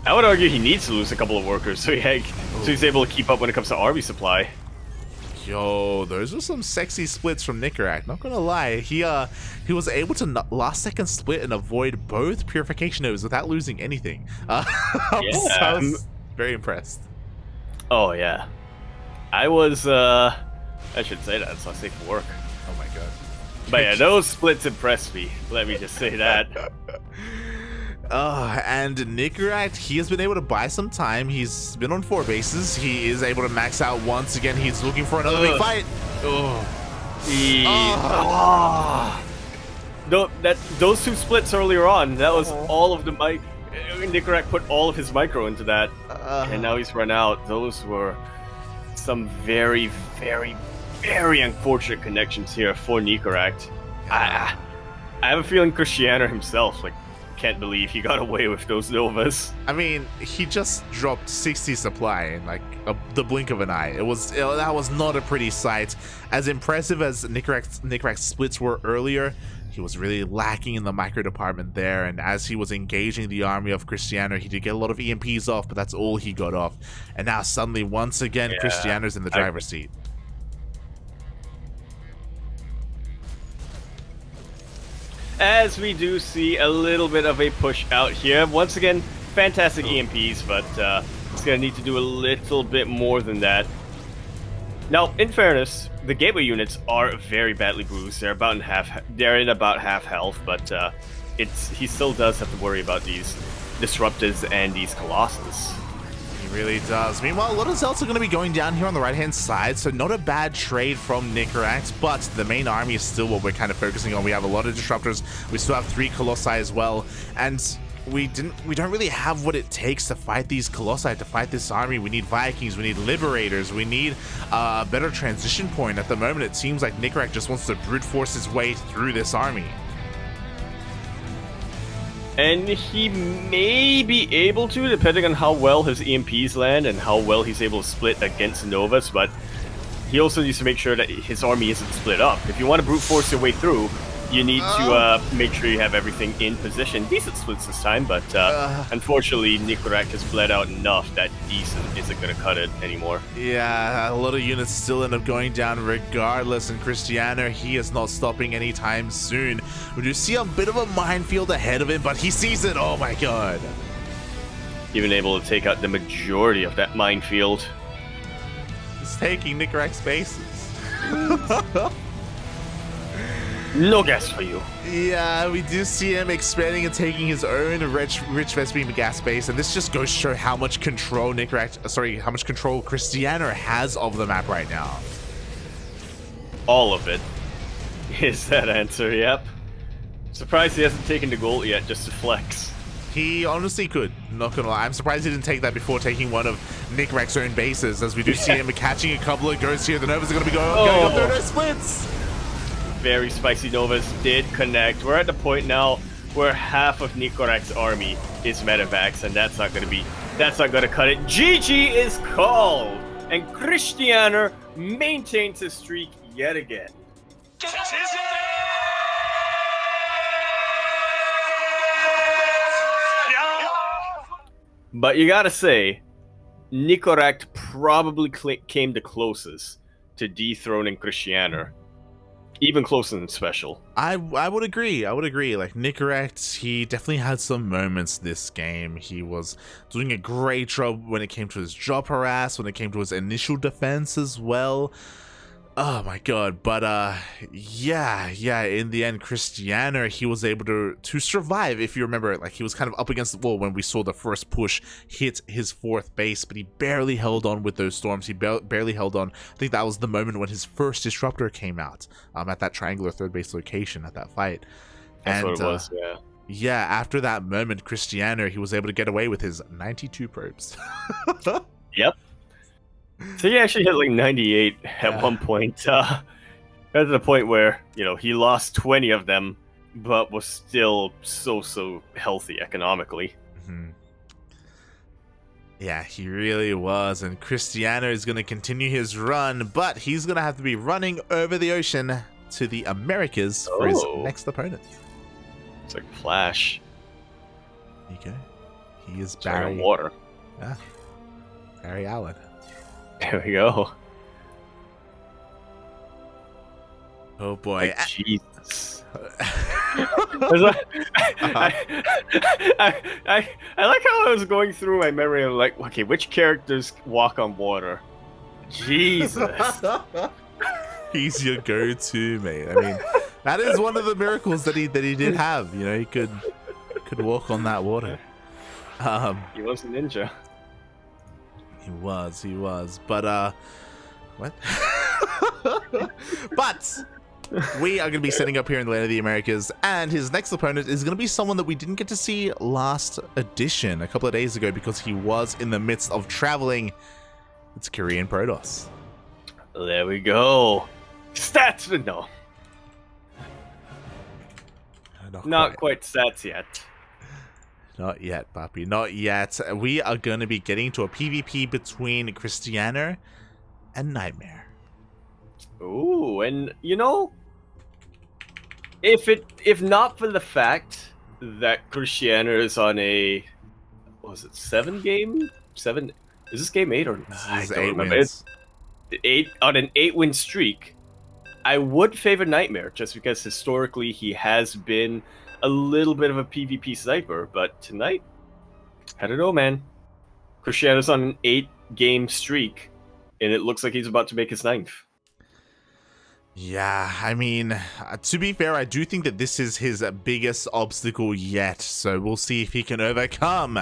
I would argue he needs to lose a couple of workers so he's able to keep up when it comes to army supply. Yo, those are some sexy splits from Nicoract, not gonna lie. He was able to last second split and avoid both purification nodes without losing anything. I was very impressed. Oh yeah. I was I should say that, so I say for work. Oh my god. But yeah, those splits impressed me. Let me just say that. And Nicoract, he has been able to buy some time. He's been on 4 bases. He is able to max out once again. He's looking for another big fight. Those 2 splits earlier on, that was all of the Nicoract put all of his micro into that, and now he's run out. Those were some very, very, very unfortunate connections here for Nicoract. I have a feeling Krystianer himself, like, can't believe he got away with those Novas. I mean, he just dropped 60 supply in like the blink of an eye. That was not a pretty sight. As impressive as Nicoract's splits were earlier, he was really lacking in the micro department there, and as he was engaging the army of Krystianer, he did get a lot of EMPs off, but that's all he got off. And now suddenly, once again, Krystianer's in the driver's seat. As we do see a little bit of a push out here. Once again, fantastic EMPs, but it's going to need to do a little bit more than that. Now, in fairness, the gateway units are very badly bruised. They're in about half health, but he still does have to worry about these disruptors and these colossus. He really does. Meanwhile, a lot of Zelts are going to be going down here on the right-hand side, so not a bad trade from Nicoract, but the main army is still what we're kind of focusing on. We have a lot of disruptors. We still have 3 colossi as well, and we don't really have what it takes to fight these Colossi, to fight this army. We need Vikings, we need Liberators, we need a better transition point. At the moment, it seems like Nicoract just wants to brute force his way through this army. And he may be able to, depending on how well his EMPs land and how well he's able to split against Novas, but he also needs to make sure that his army isn't split up. If you want to brute force your way through, you need to make sure you have everything in position. Decent splits this time, but unfortunately, Nicoract has bled out enough that decent isn't going to cut it anymore. Yeah, a lot of units still end up going down regardless, and Krystianer, he is not stopping anytime soon. We do see a bit of a minefield ahead of him, but he sees it. Oh my god. Even able to take out the majority of that minefield. He's taking Nicoract's bases. No gas for you. Yeah, we do see him expanding and taking his own rich Vespene gas base, and this just goes to show how much control how much control Krystianer has of the map right now. All of it is that answer, yep. Surprised he hasn't taken the gold yet, just to flex. He honestly could, not gonna lie. I'm surprised he didn't take that before taking one of Nicoract's own bases, as we do see him catching a couple of ghosts here. The Novas are gonna be going up there, no splits! Very spicy Novas did connect. We're at the point now where half of Nicoract's army is medevacs, and that's not gonna cut it. GG is called, and Krystianer maintains his streak yet again. But you gotta say, Nicoract probably came the closest to dethroning Krystianer. Even closer than SpeCial. I would agree. Like, Nicoract, he definitely had some moments this game. He was doing a great job when it came to his drop harass, when it came to his initial defense as well. Oh my god. But yeah, in the end, Krystianer, he was able to survive. If you remember, like, he was kind of up against the wall when we saw the first push hit his fourth base, but he barely held on with those storms. He barely held on. I think that was the moment when his first disruptor came out at that triangular third base location at that fight. That's what it was, yeah. Yeah, after that moment, Krystianer, he was able to get away with his 92 probes. Yep. So he actually hit like 98 at one point. Got to the point where, you know, he lost 20 of them, but was still so healthy economically. Mm-hmm. Yeah, he really was. And Krystianer is going to continue his run, but he's going to have to be running over the ocean to the Americas for his next opponent. It's like Flash. There you go. He is Barry. Water. Yeah. Barry Allen. There we go. Oh boy. Like, Jesus. I like how I was going through my memory of like, okay, which characters walk on water? Jesus. He's your go-to, mate. I mean, that is one of the miracles that he did have. You know, he could walk on that water. He was a ninja. He was. But what? But we are going to be setting up here in the land of the Americas, and his next opponent is going to be someone that we didn't get to see last edition a couple of days ago because he was in the midst of traveling. It's Korean Protoss. There we go. Stats, no. Not quite stats yet. Not yet, Papi. Not yet. We are going to be getting to a PvP between Krystianer and NightMare. Ooh, and you know, if not for the fact that Krystianer is on a, what was it, 7 game? 7? Is this game 8 or? I don't remember. It's 8 on an 8-win streak. I would favor NightMare just because historically he has been a little bit of a PvP sniper, but tonight, I don't know, man. Krystianer's on an 8-game streak, and it looks like he's about to make his 9th. Yeah, I mean, to be fair, I do think that this is his biggest obstacle yet, so we'll see if he can overcome.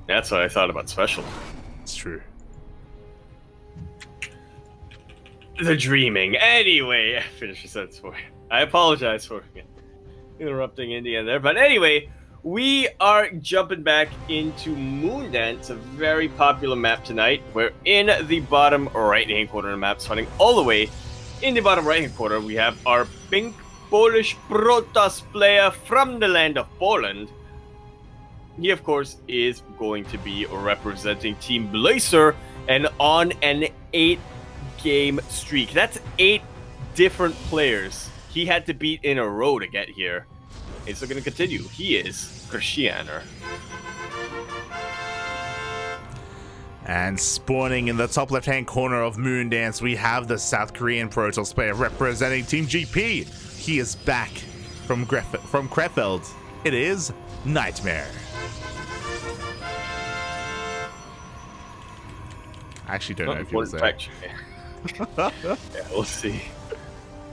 That's what I thought about SpeCial. It's true. The dreaming. Anyway, finish your sentence for you. I apologize for interrupting India there, but anyway, we are jumping back into Moondance, a very popular map tonight. We're in the bottom right-hand corner of the map, starting all the way in the bottom right-hand corner. We have our pink Polish Protoss player from the land of Poland. He, of course, is going to be representing Team Blazer and on an 8-game streak. That's 8 different players he had to beat in a row to get here. It's going to continue. He is Krystianer. And spawning in the top left-hand corner of Moondance, we have the South Korean Protoss player representing Team GP. He is back from Krefeld. It is NightMare. I actually don't know if he was there. Yeah, we'll see.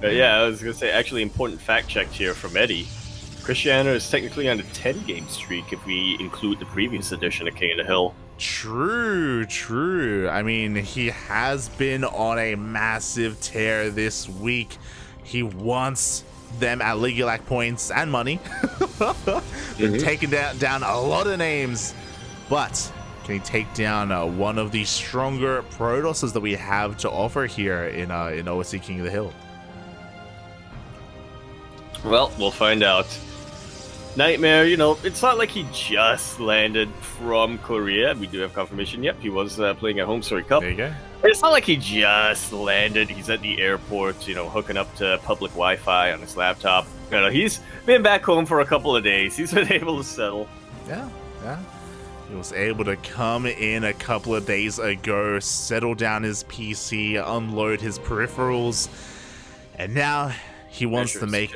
Yeah, I was going to say, actually important fact check here from Eddie. Krystianer is technically on a 10-game streak if we include the previous edition of King of the Hill. True, true. I mean, he has been on a massive tear this week. He wants them at League points and money. Taking down a lot of names. But can he take down one of the stronger Protosses that we have to offer here in OSC King of the Hill? Well, we'll find out. NightMare, you know, it's not like he just landed from Korea. We do have confirmation. Yep, he was playing at Home Story Cup. There you go. But it's not like he just landed. He's at the airport, you know, hooking up to public Wi-Fi on his laptop. You know, he's been back home for a couple of days. He's been able to settle. Yeah, yeah. He was able to come in a couple of days ago, settle down his PC, unload his peripherals, and now he wants to make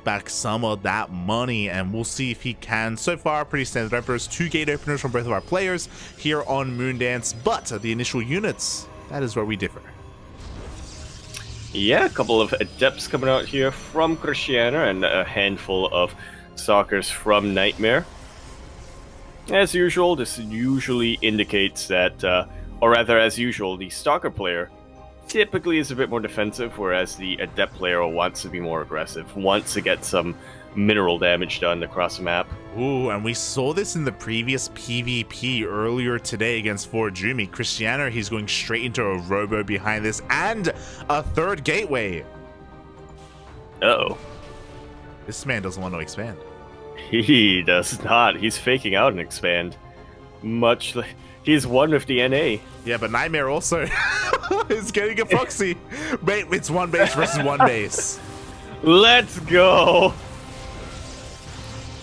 back some of that money, and we'll see if he can. So far, pretty standard openers, 2 gate openers from both of our players here on Moondance, but the initial units, that is where we differ. Yeah, a couple of adepts coming out here from Krystianer and a handful of stalkers from NightMare. As usual, this usually indicates that, or rather as usual, the stalker player typically is a bit more defensive, whereas the adept player wants to be more aggressive, wants to get some mineral damage done across the map. Ooh, and we saw this in the previous PvP earlier today against ForJumy. Krystianer, he's going straight into a robo behind this and a 3rd gateway. Uh-oh. This man doesn't want to expand. He does not. He's faking out an expand. Much like he's one with the NA. Yeah, but NightMare also is getting a proxy. Wait, it's 1 base versus 1 base. Let's go.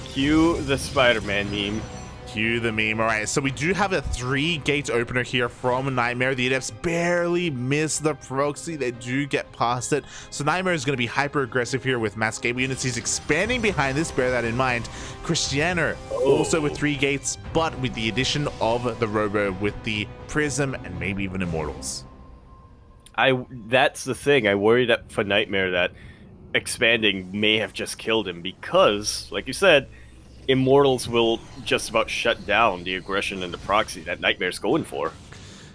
Cue the Spider-Man meme. Cue the meme. All right, so we do have a 3-gate opener here from NightMare. The adepts barely miss the proxy. They do get past it. So NightMare is going to be hyper aggressive here with mass gateway units. He's expanding behind this. Bear that in mind. Krystianer also with 3 gates, but with the addition of the robo with the prism and maybe even immortals. That's the thing. I worry that for NightMare that expanding may have just killed him because, like you said, Immortals will just about shut down the aggression and the proxy that NightMare's going for.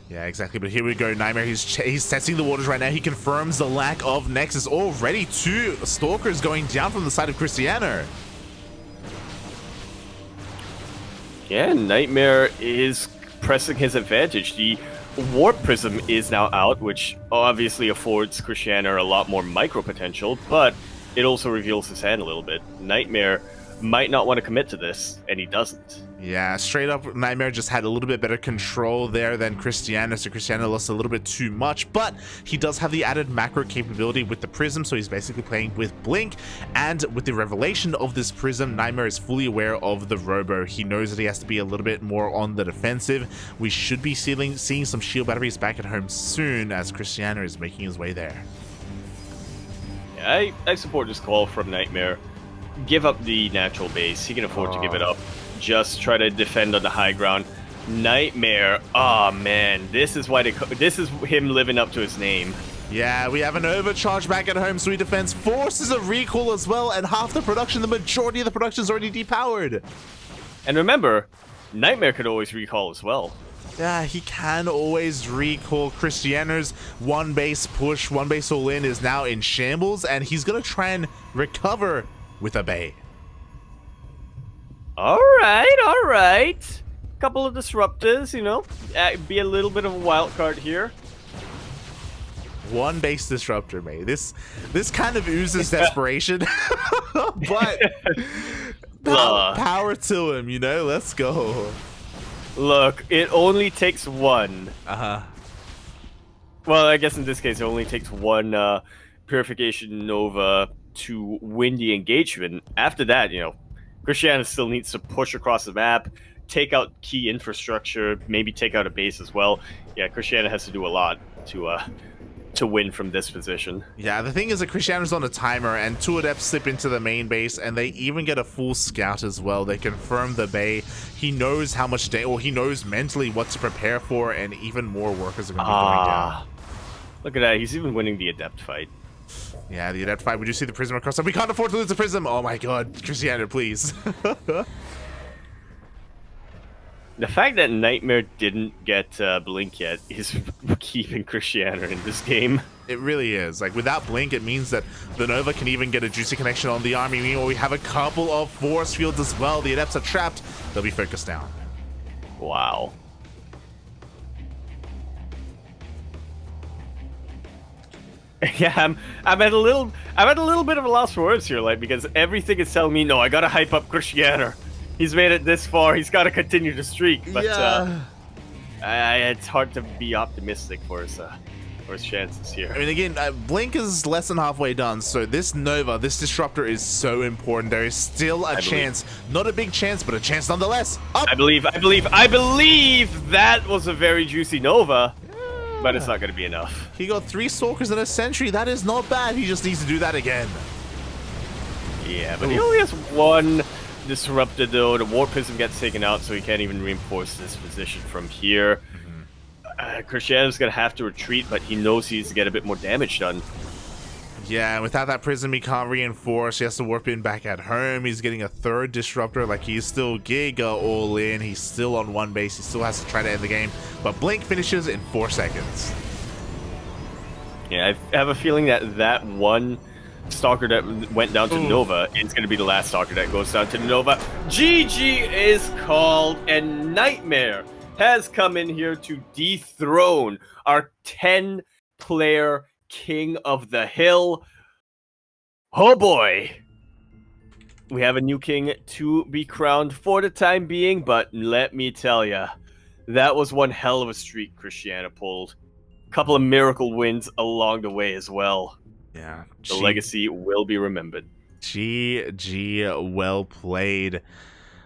Yeah, exactly. But here we go. NightMare, he's testing the waters right now. He confirms the lack of Nexus. Already 2 Stalkers going down from the side of Krystianer. Yeah, NightMare is pressing his advantage. The Warp Prism is now out, which obviously affords Krystianer a lot more micro potential, but it also reveals his hand a little bit. NightMare might not want to commit to this, and he doesn't. Yeah, straight up, NightMare just had a little bit better control there than Krystianer, so Krystianer lost a little bit too much, but he does have the added macro capability with the Prism, so he's basically playing with Blink, and with the revelation of this Prism, NightMare is fully aware of the robo. He knows that he has to be a little bit more on the defensive. We should be seeing some shield batteries back at home soon, as Krystianer is making his way there. Yeah, I support this call from NightMare. Give up the natural base. He can afford to give it up. Just try to defend on the high ground. NightMare. Oh man, this is why this is him living up to his name. Yeah, we have an overcharge back at home, so he defends forces a recall as well, and half the production, the majority of the production is already depowered. And remember, NightMare could always recall as well. Yeah, he can always recall. Krystianer's 1 base push, 1 base all in is now in shambles, and he's gonna try and recover with a Bay. All right. Couple of disruptors, you know, be a little bit of a wild card here. One base disruptor, mate. This kind of oozes desperation, but power to him, you know. Let's go. Look, it only takes one. Well, I guess in this case, it only takes one Purification Nova to win the engagement. After that, you know, Krystianer still needs to push across the map, take out key infrastructure, maybe take out a base as well. Yeah, Krystianer has to do a lot to win from this position. Yeah, the thing is that Krystianer's on a timer, and 2 Adepts slip into the main base, and they even get a full scout as well. They confirm the bay. He knows how much he knows mentally what to prepare for, and even more workers are going to be going down. Look at that, he's even winning the Adept fight. Yeah, the Adept fight. We do see the Prism across. We can't afford to lose the Prism. Oh my god, Krystianer, please. The fact that NightMare didn't get Blink yet is keeping Krystianer in this game. It really is. Like, without Blink, it means that the Nova can even get a juicy connection on the army. Meanwhile, we have a couple of force fields as well. The Adepts are trapped. They'll be focused down. Wow. Yeah, I'm at a little bit of a loss for words here, like, because everything is telling me, no, I gotta hype up Krystianer. He's made it this far. He's got to continue to streak, but yeah. It's hard to be optimistic for his chances here. I mean, again, Blink is less than halfway done, so this Nova, this disruptor is so important. There is still a chance, not a big chance, but a chance nonetheless. Up. I believe that was a very juicy Nova, but it's not going to be enough. He got 3 Stalkers and a Sentry. That is not bad. He just needs to do that again. Yeah, but he only has 1 disrupted though. The War Prism gets taken out, so he can't even reinforce this position from here. Krystianer's gonna have to retreat, but he knows he needs to get a bit more damage done. Yeah, and without that Prism, he can't reinforce. He has to warp in back at home. He's getting a 3rd disruptor. Like, he's still Giga all in. He's still on 1 base. He still has to try to end the game, but Blink finishes in 4 seconds. Yeah, I have a feeling that one Stalker that went down to Nova is going to be the last Stalker that goes down to Nova. GG is called, and NightMare has come in here to dethrone our 10-player King of the Hill. Oh boy! We have a new king to be crowned for the time being, but let me tell ya, that was one hell of a streak Krystianer pulled. Couple of miracle wins along the way as well. Yeah, the legacy will be remembered. GG, well played.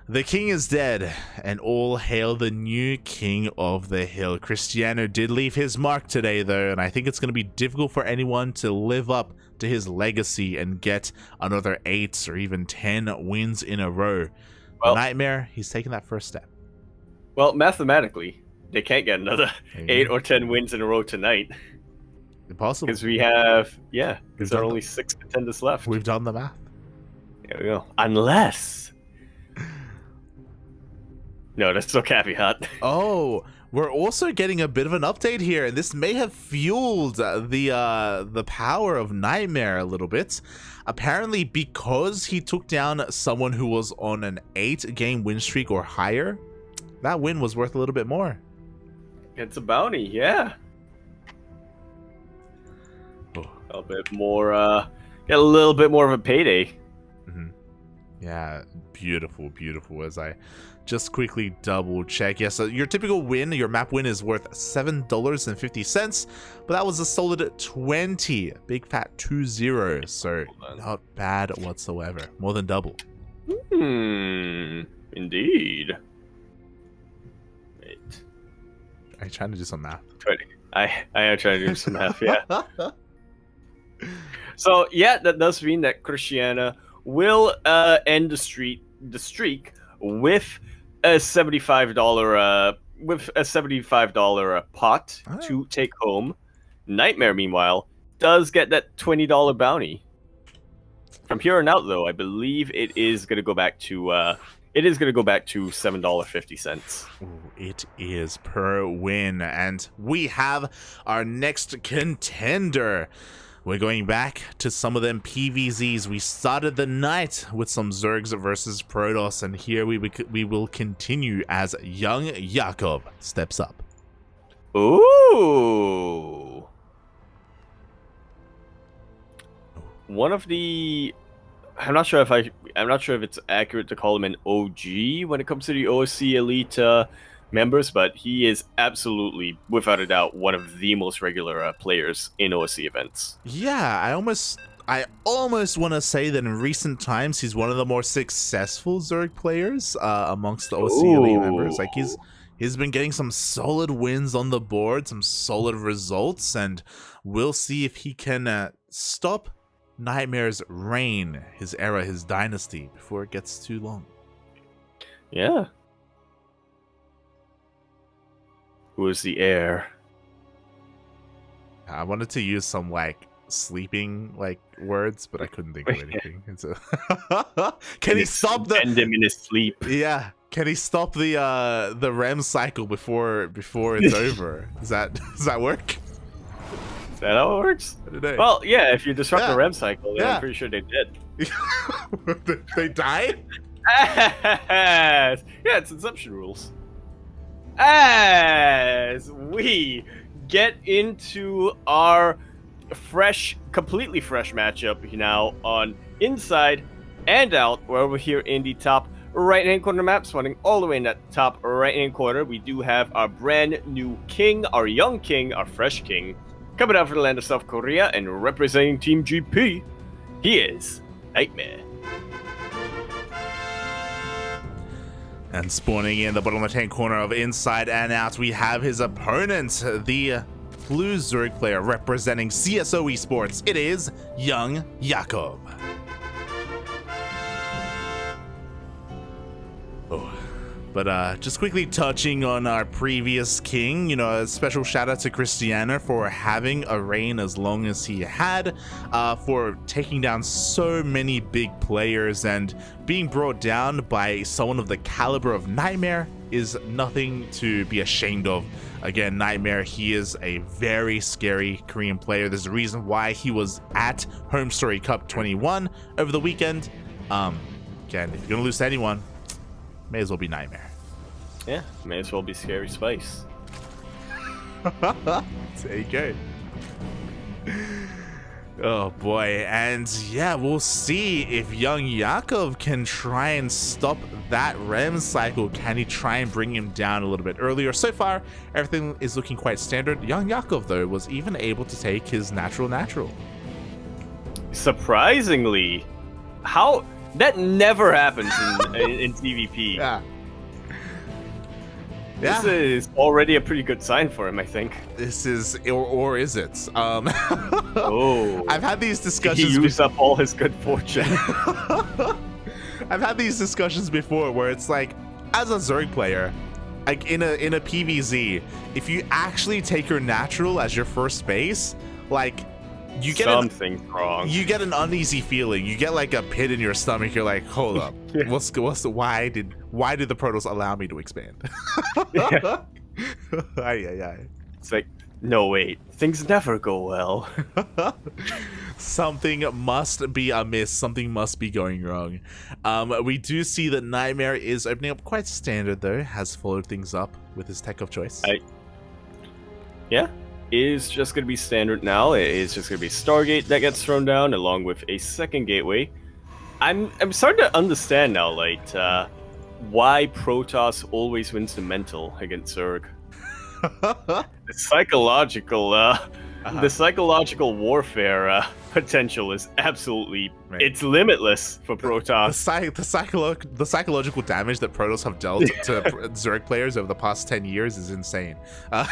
The king is dead, and all hail the new king of the hill. Krystianer did leave his mark today, though, and I think it's going to be difficult for anyone to live up to his legacy and get another 8 or even 10 wins in a row. Well, NightMare, he's taking that first step. Well, mathematically, they can't get another 8 or 10 wins in a row tonight. Impossible. Because we have, because there are only 6 contenders left. We've done the math. There we go. Unless... No, that's no caveat. Oh, we're also getting a bit of an update here, and this may have fueled the power of NightMare a little bit. Apparently, because he took down someone who was on an 8-game win streak or higher, that win was worth a little bit more. It's a bounty, yeah. A bit more, get a little bit more of a payday. Yeah, beautiful, beautiful. As I just quickly double check. Yeah, so your typical win, your map win is worth $7.50, but that was a solid 20. Big fat 20. So not bad whatsoever. More than double. Indeed. Wait. Are you trying to do some math? 20. I am trying to do some math, yeah. So yeah, that does mean that Krystianer will end the streak with a $75 pot to take home. NightMare, meanwhile, does get that $20 bounty. From here on out, though, I believe it is going to go back to $7.50. It is per win, and we have our next contender. we're going back to some of them PVZs. We started the night with some Zergs versus Protoss, and here we will continue as YoungYakov steps up. Ooh. One of the... I'm not sure if it's accurate to call him an OG when it comes to the OSC Elite members, but he is absolutely, without a doubt, one of the most regular players in OSC events. Yeah, I almost want to say that in recent times he's one of the more successful Zerg players amongst the OSC Elite members. Like he's been getting some solid wins on the board, some solid results, and we'll see if he can stop NightMare's reign, his era, his dynasty before it gets too long. Yeah. Who is the heir? I wanted to use some like sleeping like words, but I couldn't think of anything. Can he stop the end him in his sleep? Yeah. Can he stop the REM cycle before it's over? Does that work? Is that how it works? Well, yeah. If you disrupt the REM cycle, then I'm pretty sure they did. They die? Yeah, it's Inception rules. As we get into our completely fresh matchup now on Inside and Out, where we're here in the top right-hand corner map, spawning all the way in that top right-hand corner. We do have our brand new king, our young king, our fresh king, coming out from the land of South Korea and representing Team GP. He is NightMare. And spawning in the bottom left-hand corner of Inside and Out, we have his opponent, the blue Zerg player representing CSO Esports. It is YoungYakov. But just quickly touching on our previous king, you know, a special shout out to Krystianer for having a reign as long as he had, for taking down so many big players, and being brought down by someone of the caliber of NightMare is nothing to be ashamed of. Again, NightMare, he is a very scary Korean player. There's a reason why he was at Home Story Cup 21 over the weekend. Again, if you're gonna lose to anyone, may as well be NightMare. Yeah, may as well be Scary Spice. There you go. Oh boy, and yeah, we'll see if YoungYakov can try and stop that REM cycle. Can he try and bring him down a little bit earlier? So far, everything is looking quite standard. YoungYakov, though, was even able to take his natural. Surprisingly, how... That never happens in TVP. Yeah. This is already a pretty good sign for him, I think. This is, or is it? Oh. I've had these discussions. He used up all his good fortune. I've had these discussions before where it's like, as a Zerg player, like in a PVZ, if you actually take your natural as your first base, like, you get something's wrong. You get an uneasy feeling. You get like a pit in your stomach. You're like, hold up, Yeah. why did the Protoss allow me to expand? Yeah. Aye. It's like, no wait, things never go well. Something must be amiss. Something must be going wrong. We do see that NightMare is opening up quite standard though. Has followed things up with his tech of choice. Yeah. Is just going to be standard now. It is just going to be Stargate that gets thrown down along with a second gateway. I'm starting to understand now, like, why Protoss always wins the mental against Zerg. The psychological warfare potential is absolutely it's limitless for Protoss. The psychological damage that Protoss have dealt to Zerg players over the past 10 years is insane. The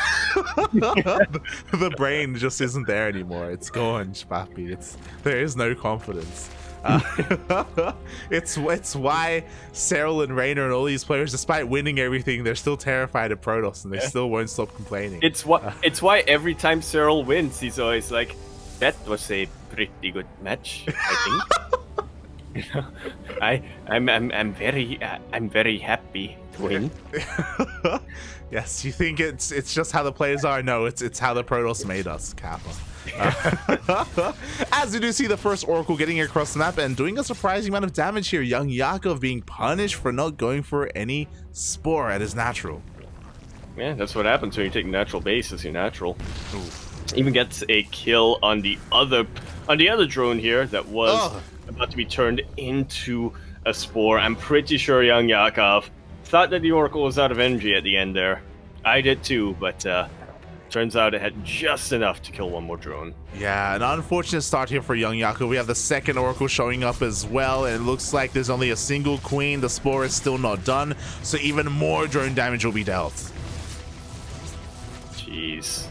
brain just isn't there anymore. It's gone, Papi. There is no confidence. It's why Cyril and Raynor and all these players, despite winning everything, they're still terrified of Protoss and they still won't stop complaining. It's why every time Cyril wins, he's always like, "That was a pretty good match, I think." You know, I'm very happy to win. Yes, you think it's just how the players are? No, it's how the Protoss made us, Kappa. As we do see the first Oracle getting across the map and doing a surprising amount of damage here. YoungYakov being punished for not going for any Spore at his natural. Yeah, that's what happens when you take natural base as your natural. Oof. Even gets a kill on the other drone here that was about to be turned into a Spore. I'm pretty sure YoungYakov thought that the Oracle was out of energy at the end there. I did too, but turns out it had just enough to kill one more drone. Yeah, an unfortunate start here for YoungYakov. We have the second Oracle showing up as well, and it looks like there's only a single Queen. The Spore is still not done, so even more drone damage will be dealt. Jeez.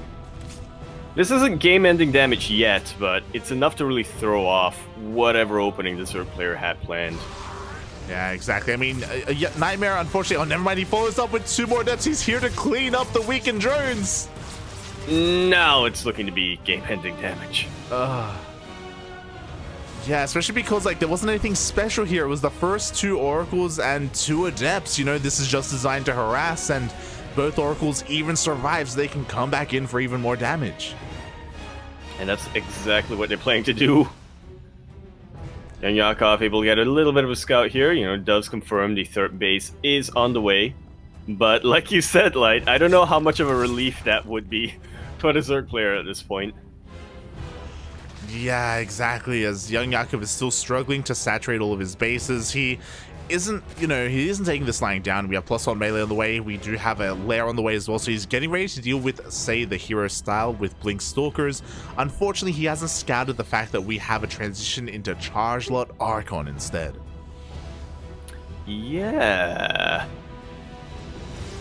This isn't game-ending damage yet, but it's enough to really throw off whatever opening the Zerg player had planned. Yeah, exactly. I mean, NightMare, unfortunately... Oh, never mind. He follows up with 2 more deaths. He's here to clean up the weakened drones. Now it's looking to be game-ending damage. Yeah, especially because, like, there wasn't anything special here. It was the first 2 Oracles and 2 Adepts. You know, this is just designed to harass, and both Oracles even survive, so they can come back in for even more damage. And that's exactly what they're planning to do. YoungYakov able to get a little bit of a scout here. You know, does confirm the 3rd base is on the way. But like you said, Light, I don't know how much of a relief that would be for the Zerg player at this point. Yeah, exactly. As YoungYakov is still struggling to saturate all of his bases, he isn't taking this lying down. We have +1 melee on the way. We do have a lair on the way as well, so he's getting ready to deal with, say, the hero style with Blink Stalkers. Unfortunately, he hasn't scouted the fact that we have a transition into Charge Lot Archon instead. Yeah.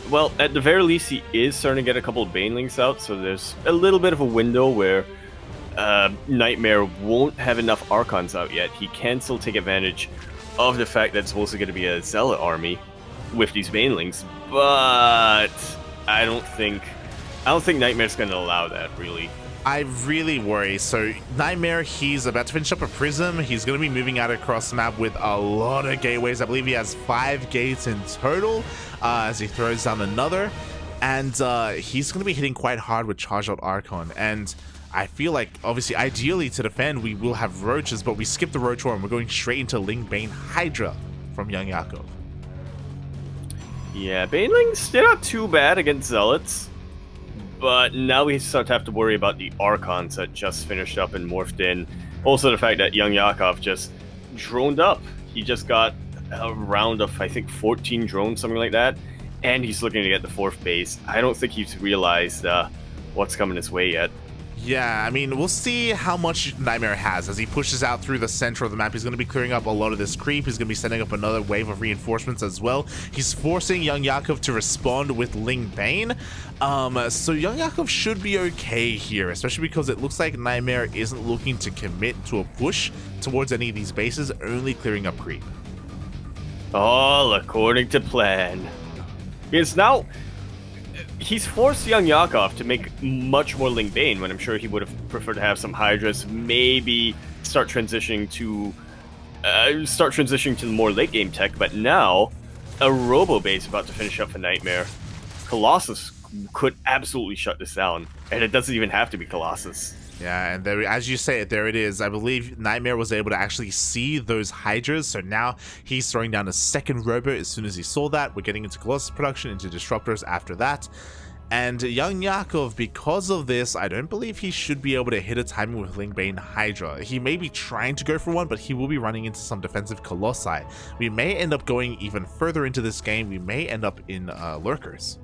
Well, at the very least, he is starting to get a couple of Banelings out, so there's a little bit of a window where NightMare won't have enough Archons out yet. He can still take advantage of the fact that it's also going to be a Zealot army with these Banelings, but I don't think NightMare's going to allow that, really. I really worry. So NightMare, he's about to finish up a Prism. He's going to be moving out across the map with a lot of gateways. I believe he has 5 gates in total as he throws down another, and he's going to be hitting quite hard with Charge Out Archon. And I feel like, obviously, ideally to defend, we will have Roaches, but we skipped the Roach War and we're going straight into Ling Bane Hydra from YoungYakov. Yeah, Banelings, they're not too bad against Zealots, but now we start to have to worry about the Archons that just finished up and morphed in. Also the fact that YoungYakov just droned up. He just got a round of, I think, 14 drones, something like that, and he's looking to get the 4th base. I don't think he's realized what's coming his way yet. Yeah, I mean, we'll see how much NightMare has. As he pushes out through the center of the map, he's going to be clearing up a lot of this creep. He's going to be setting up another wave of reinforcements as well. He's forcing YoungYakov to respond with Ling Bane. So YoungYakov should be okay here, especially because it looks like NightMare isn't looking to commit to a push towards any of these bases, only clearing up creep. All according to plan. Because now he's forced YoungYakov to make much more Ling Bane, when I'm sure he would have preferred to have some Hydras, maybe start transitioning to the more late game tech. But now a Robo base about to finish up for NightMare. Colossus could absolutely shut this down, and it doesn't even have to be Colossus. Yeah, and there, as you say it, there it is. I believe NightMare was able to actually see those Hydras, so now he's throwing down a second Robo as soon as he saw that. We're getting into Colossus production, into Disruptors after that. And YoungYakov, because of this, I don't believe he should be able to hit a timing with Ling Bane Hydra. He may be trying to go for one, but he will be running into some defensive Colossi. We may end up going even further into this game. We may end up in Lurkers.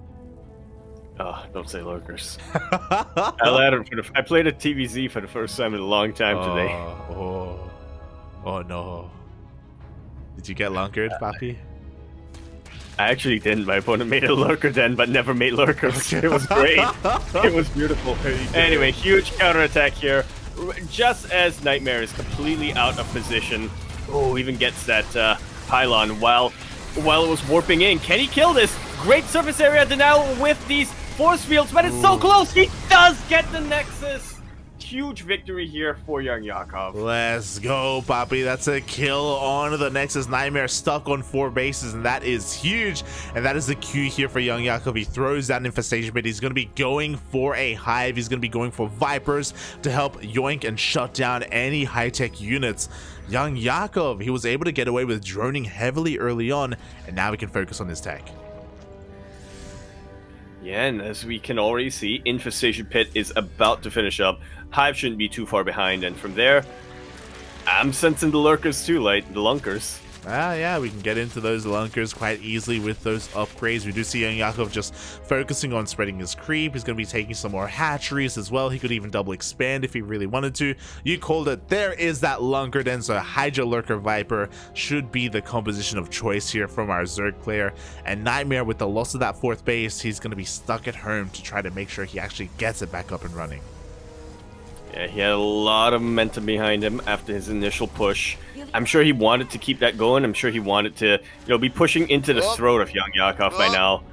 Oh, don't say Lurkers. I played a TVZ for the first time in a long time today. Oh no. Did you get lunkered, Papi? I actually didn't. My opponent made a Lurker den, but never made Lurkers. It was great. It was beautiful. Anyway, huge counterattack here. Just as NightMare is completely out of position. Oh, even gets that pylon while it was warping in. Can he kill this? Great surface area denial with these force fields, but it's so close. He does get the Nexus. huge victory here for YoungYakov. Let's go, Poppy. That's a kill on the Nexus. NightMare stuck on 4 bases, and that is huge. And that is the cue here for YoungYakov. He throws that infestation bit. He's going to be going for a hive. He's going to be going for Vipers to help yoink and shut down any high-tech units. YoungYakov, he was able to get away with droning heavily early on, and now we can focus on his tech. Yeah, and as we can already see, Infestation Pit is about to finish up. Hive shouldn't be too far behind, and from there, I'm sensing the lurkers too, like the lunkers. Yeah, we can get into those lunkers quite easily with those upgrades. We do see YoungYakov just focusing on spreading his creep. He's going to be taking some more hatcheries as well. He could even double expand if he really wanted to. You called it. There is that lunker den, so Hydra Lurker Viper should be the composition of choice here from our Zerg player. And NightMare, with the loss of that 4th base, he's going to be stuck at home to try to make sure he actually gets it back up and running. Yeah, he had a lot of momentum behind him after his initial push. I'm sure he wanted to keep that going. I'm sure he wanted to, be pushing into the throat of YoungYakov by now.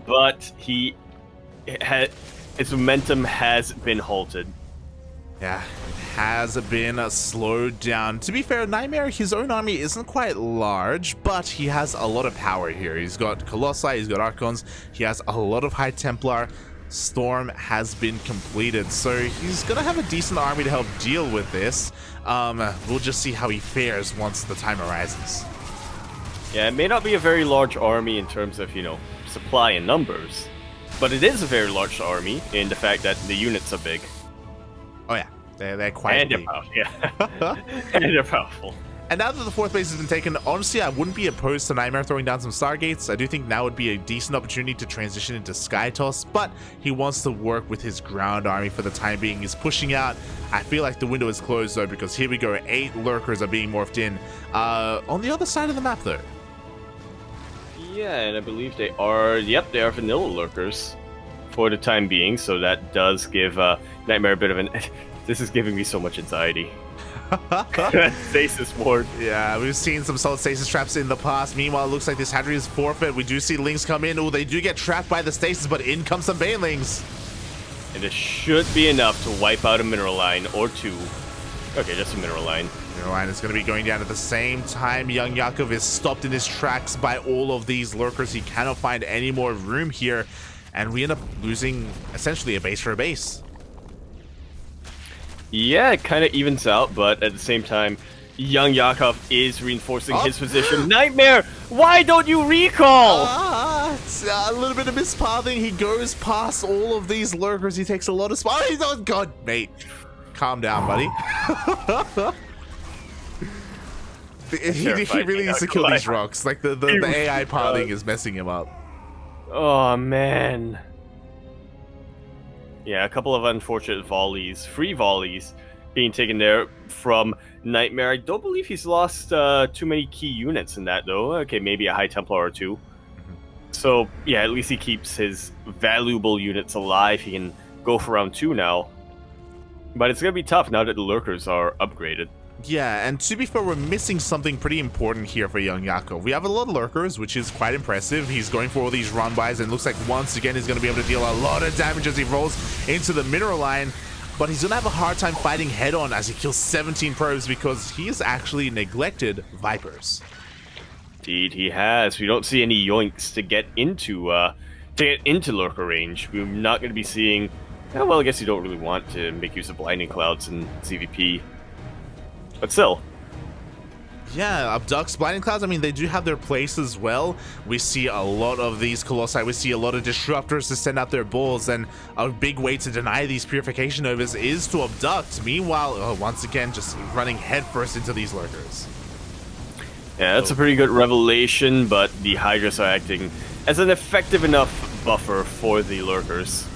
But his momentum has been halted. Yeah, it has been slowed down. To be fair, NightMare, his own army isn't quite large, but he has a lot of power here. He's got Colossi, he's got Archons, he has a lot of High Templar. Storm has been completed, so he's gonna have a decent army to help deal with this. We'll just see how he fares once the time arises. Yeah, it may not be a very large army in terms of, supply and numbers, but it is a very large army in the fact that the units are big. Oh yeah, they're quite big. Yeah. And they're powerful. And now that the 4th base has been taken, honestly, I wouldn't be opposed to NightMare throwing down some Stargates. I do think now would be a decent opportunity to transition into Skytoss, but he wants to work with his ground army for the time being. He's pushing out. I feel like the window is closed, though, because here we go. 8 lurkers are being morphed in. On the other side of the map, though. Yeah, and I believe they are, they are vanilla lurkers for the time being, so that does give NightMare a bit of an... This is giving me so much anxiety. Stasis ward. Yeah, we've seen some solid stasis traps in the past. Meanwhile, it looks like this hatchery is forfeit. We do see Lings come in. Oh, they do get trapped by the stasis, but in comes some Banelings. And it should be enough to wipe out a mineral line or 2. Okay, just a mineral line. Mineral line is going to be going down at the same time. YoungYakov is stopped in his tracks by all of these lurkers. He cannot find any more room here, and we end up losing essentially a base for a base. Yeah, it kind of evens out, but at the same time, YoungYakov is reinforcing his position. NightMare, why don't you recall? It's a little bit of mispathing. He goes past all of these lurkers. He takes a lot of spots. Oh, God, mate. Calm down, buddy. he really needs to kill these rocks. Like, the AI pathing is messing him up. Oh, man. Yeah, a couple of unfortunate volleys, free volleys, being taken there from NightMare. I don't believe he's lost too many key units in that, though. Okay, maybe a High Templar or 2. So, yeah, at least he keeps his valuable units alive. He can go for round 2 now. But it's going to be tough now that the lurkers are upgraded. Yeah, and to be fair, we're missing something pretty important here for YoungYakov. We have a lot of lurkers, which is quite impressive. He's going for all these run-bys, and looks like once again he's going to be able to deal a lot of damage as he rolls into the mineral line. But he's going to have a hard time fighting head-on as he kills 17 probes because he's actually neglected Vipers. Indeed, he has. We don't see any yoinks to get into lurker range. We're not going to be seeing... Well, I guess you don't really want to make use of Blinding Clouds in CVP. But still. Yeah, Abducts, Blinding Clouds, I mean, they do have their place as well. We see a lot of these Colossi. We see a lot of Disruptors to send out their balls, and a big way to deny these Purification Overs is to Abduct. Meanwhile, once again, just running headfirst into these lurkers. Yeah, that's a pretty good revelation, but the Hydras are acting as an effective enough buffer for the lurkers.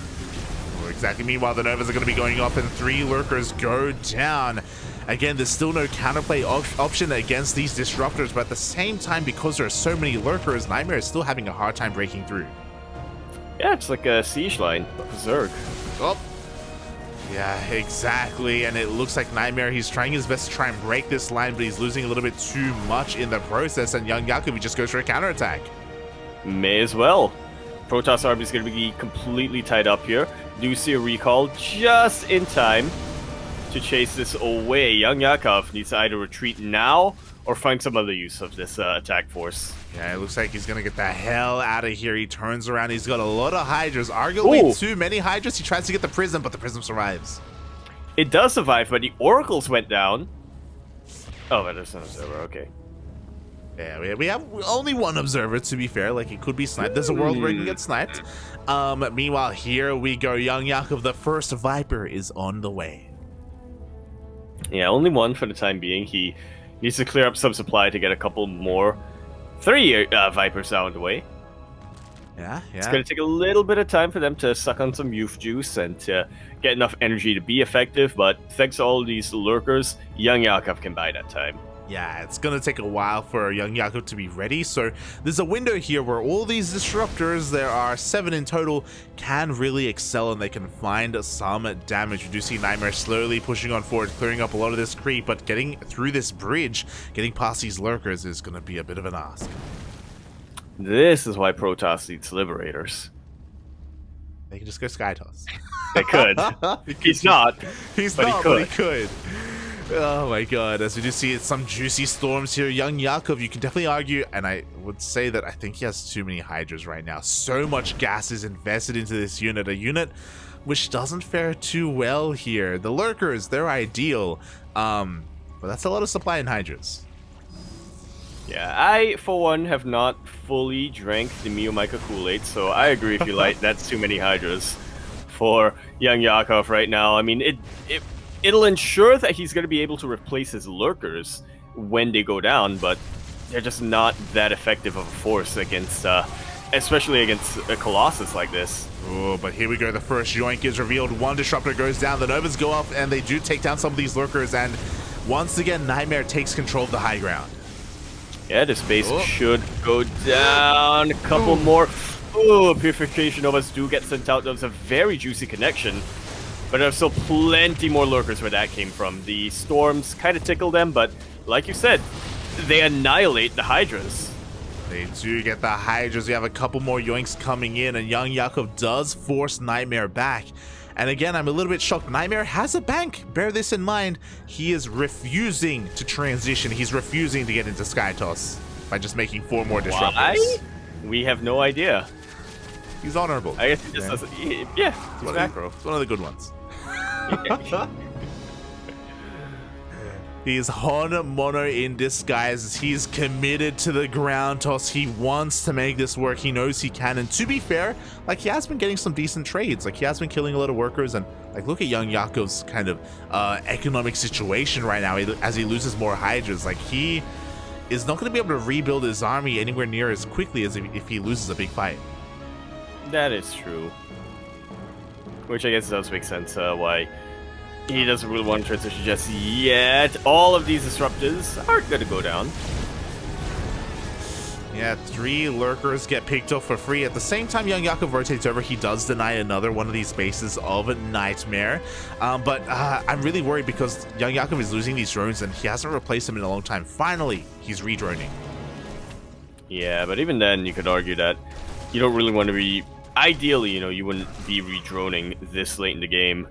Exactly. Meanwhile, the Novas are going to be going up, and 3 lurkers go down. Again, there's still no counterplay option against these Disruptors, but at the same time, because there are so many lurkers, NightMare is still having a hard time breaking through. Yeah, it's like a siege line of Zerg. Oh, yeah, exactly. And it looks like NightMare, he's trying his best to try and break this line, but he's losing a little bit too much in the process, and YoungYakov just goes for a counterattack. May as well. Protoss army is going to be completely tied up here. Do see a recall just in time. to chase this away. YoungYakov needs to either retreat now or find some other use of this attack force. Yeah, it looks like he's gonna get the hell out of here. He turns around. He's got a lot of Hydras. Arguably too many Hydras. He tries to get the Prism, but the Prism survives. It does survive, but the Oracles went down. Oh, that is an observer. Okay. Yeah, we have only one observer, to be fair. Like, it could be sniped. There's a world where he can get sniped. Meanwhile, here we go. YoungYakov, the first Viper, is on the way. Yeah, only one for the time being. He needs to clear up some supply to get a couple more. 3 Vipers out of the way. Yeah. It's going to take a little bit of time for them to suck on some youth juice and to get enough energy to be effective, but thanks to all these lurkers, YoungYakov can buy that time. Yeah, it's going to take a while for YoungYakov to be ready, so there's a window here where all these disruptors, there are 7 in total, can really excel and they can find some damage. You do see NightMare slowly pushing on forward, clearing up a lot of this creep, but getting through this bridge, getting past these lurkers is going to be a bit of an ask. This is why Protoss needs Liberators. They can just go Sky Toss. They could. He's not. But he could. Oh my god, as we do see some juicy storms here. YoungYakov, you can definitely argue, and I would say that I think he has too many Hydras right now. So much gas is invested into this unit, a unit which doesn't fare too well here. The lurkers, they're ideal, but that's a lot of supply in Hydras. Yeah, I, for one, have not fully drank the MeomaikA Kool-Aid, so I agree with you, Light. That's too many Hydras for YoungYakov right now. I mean, it'll ensure that he's going to be able to replace his lurkers when they go down, but they're just not that effective of a force against, especially against a Colossus like this. Oh, but here we go. The first Yoink is revealed. One disruptor goes down. The Novas go off, and they do take down some of these lurkers, and once again, NightMare takes control of the high ground. Yeah, this base should go down. A couple more. Oh, Purification Novas do get sent out. That was a very juicy connection. But there's still plenty more lurkers where that came from. The storms kind of tickle them, but like you said, they annihilate the Hydras. They do get the Hydras. We have a couple more Yoinks coming in, and YoungYakov does force NightMare back. And again, I'm a little bit shocked. NightMare has a bank. Bear this in mind. He is refusing to transition. He's refusing to get into Sky Toss by just making 4 more disruptors. Why? We have no idea. He's honorable. I guess he just doesn't. Yeah, he's macro. It's one of the good ones. He's HonMonO in disguise. He's committed to the ground toss. He wants to make this work. He knows he can. And to be fair, like, he has been getting some decent trades. Like, he has been killing a lot of workers. And like, look at YoungYakov's kind of economic situation right now as he loses more Hydras. Like, he is not going to be able to rebuild his army anywhere near as quickly as if he loses a big fight. That is true. Which I guess does make sense why he doesn't really want to transition just yet. All of these disruptors aren't going to go down. Yeah, 3 lurkers get picked up for free. At the same time YoungYakov rotates over, he does deny another one of these bases of NightMare. But I'm really worried because YoungYakov is losing these drones and he hasn't replaced them in a long time. Finally, he's redroning. Yeah, but even then, you could argue that you don't really want to be... Ideally, you know, you wouldn't be redroning this late in the game.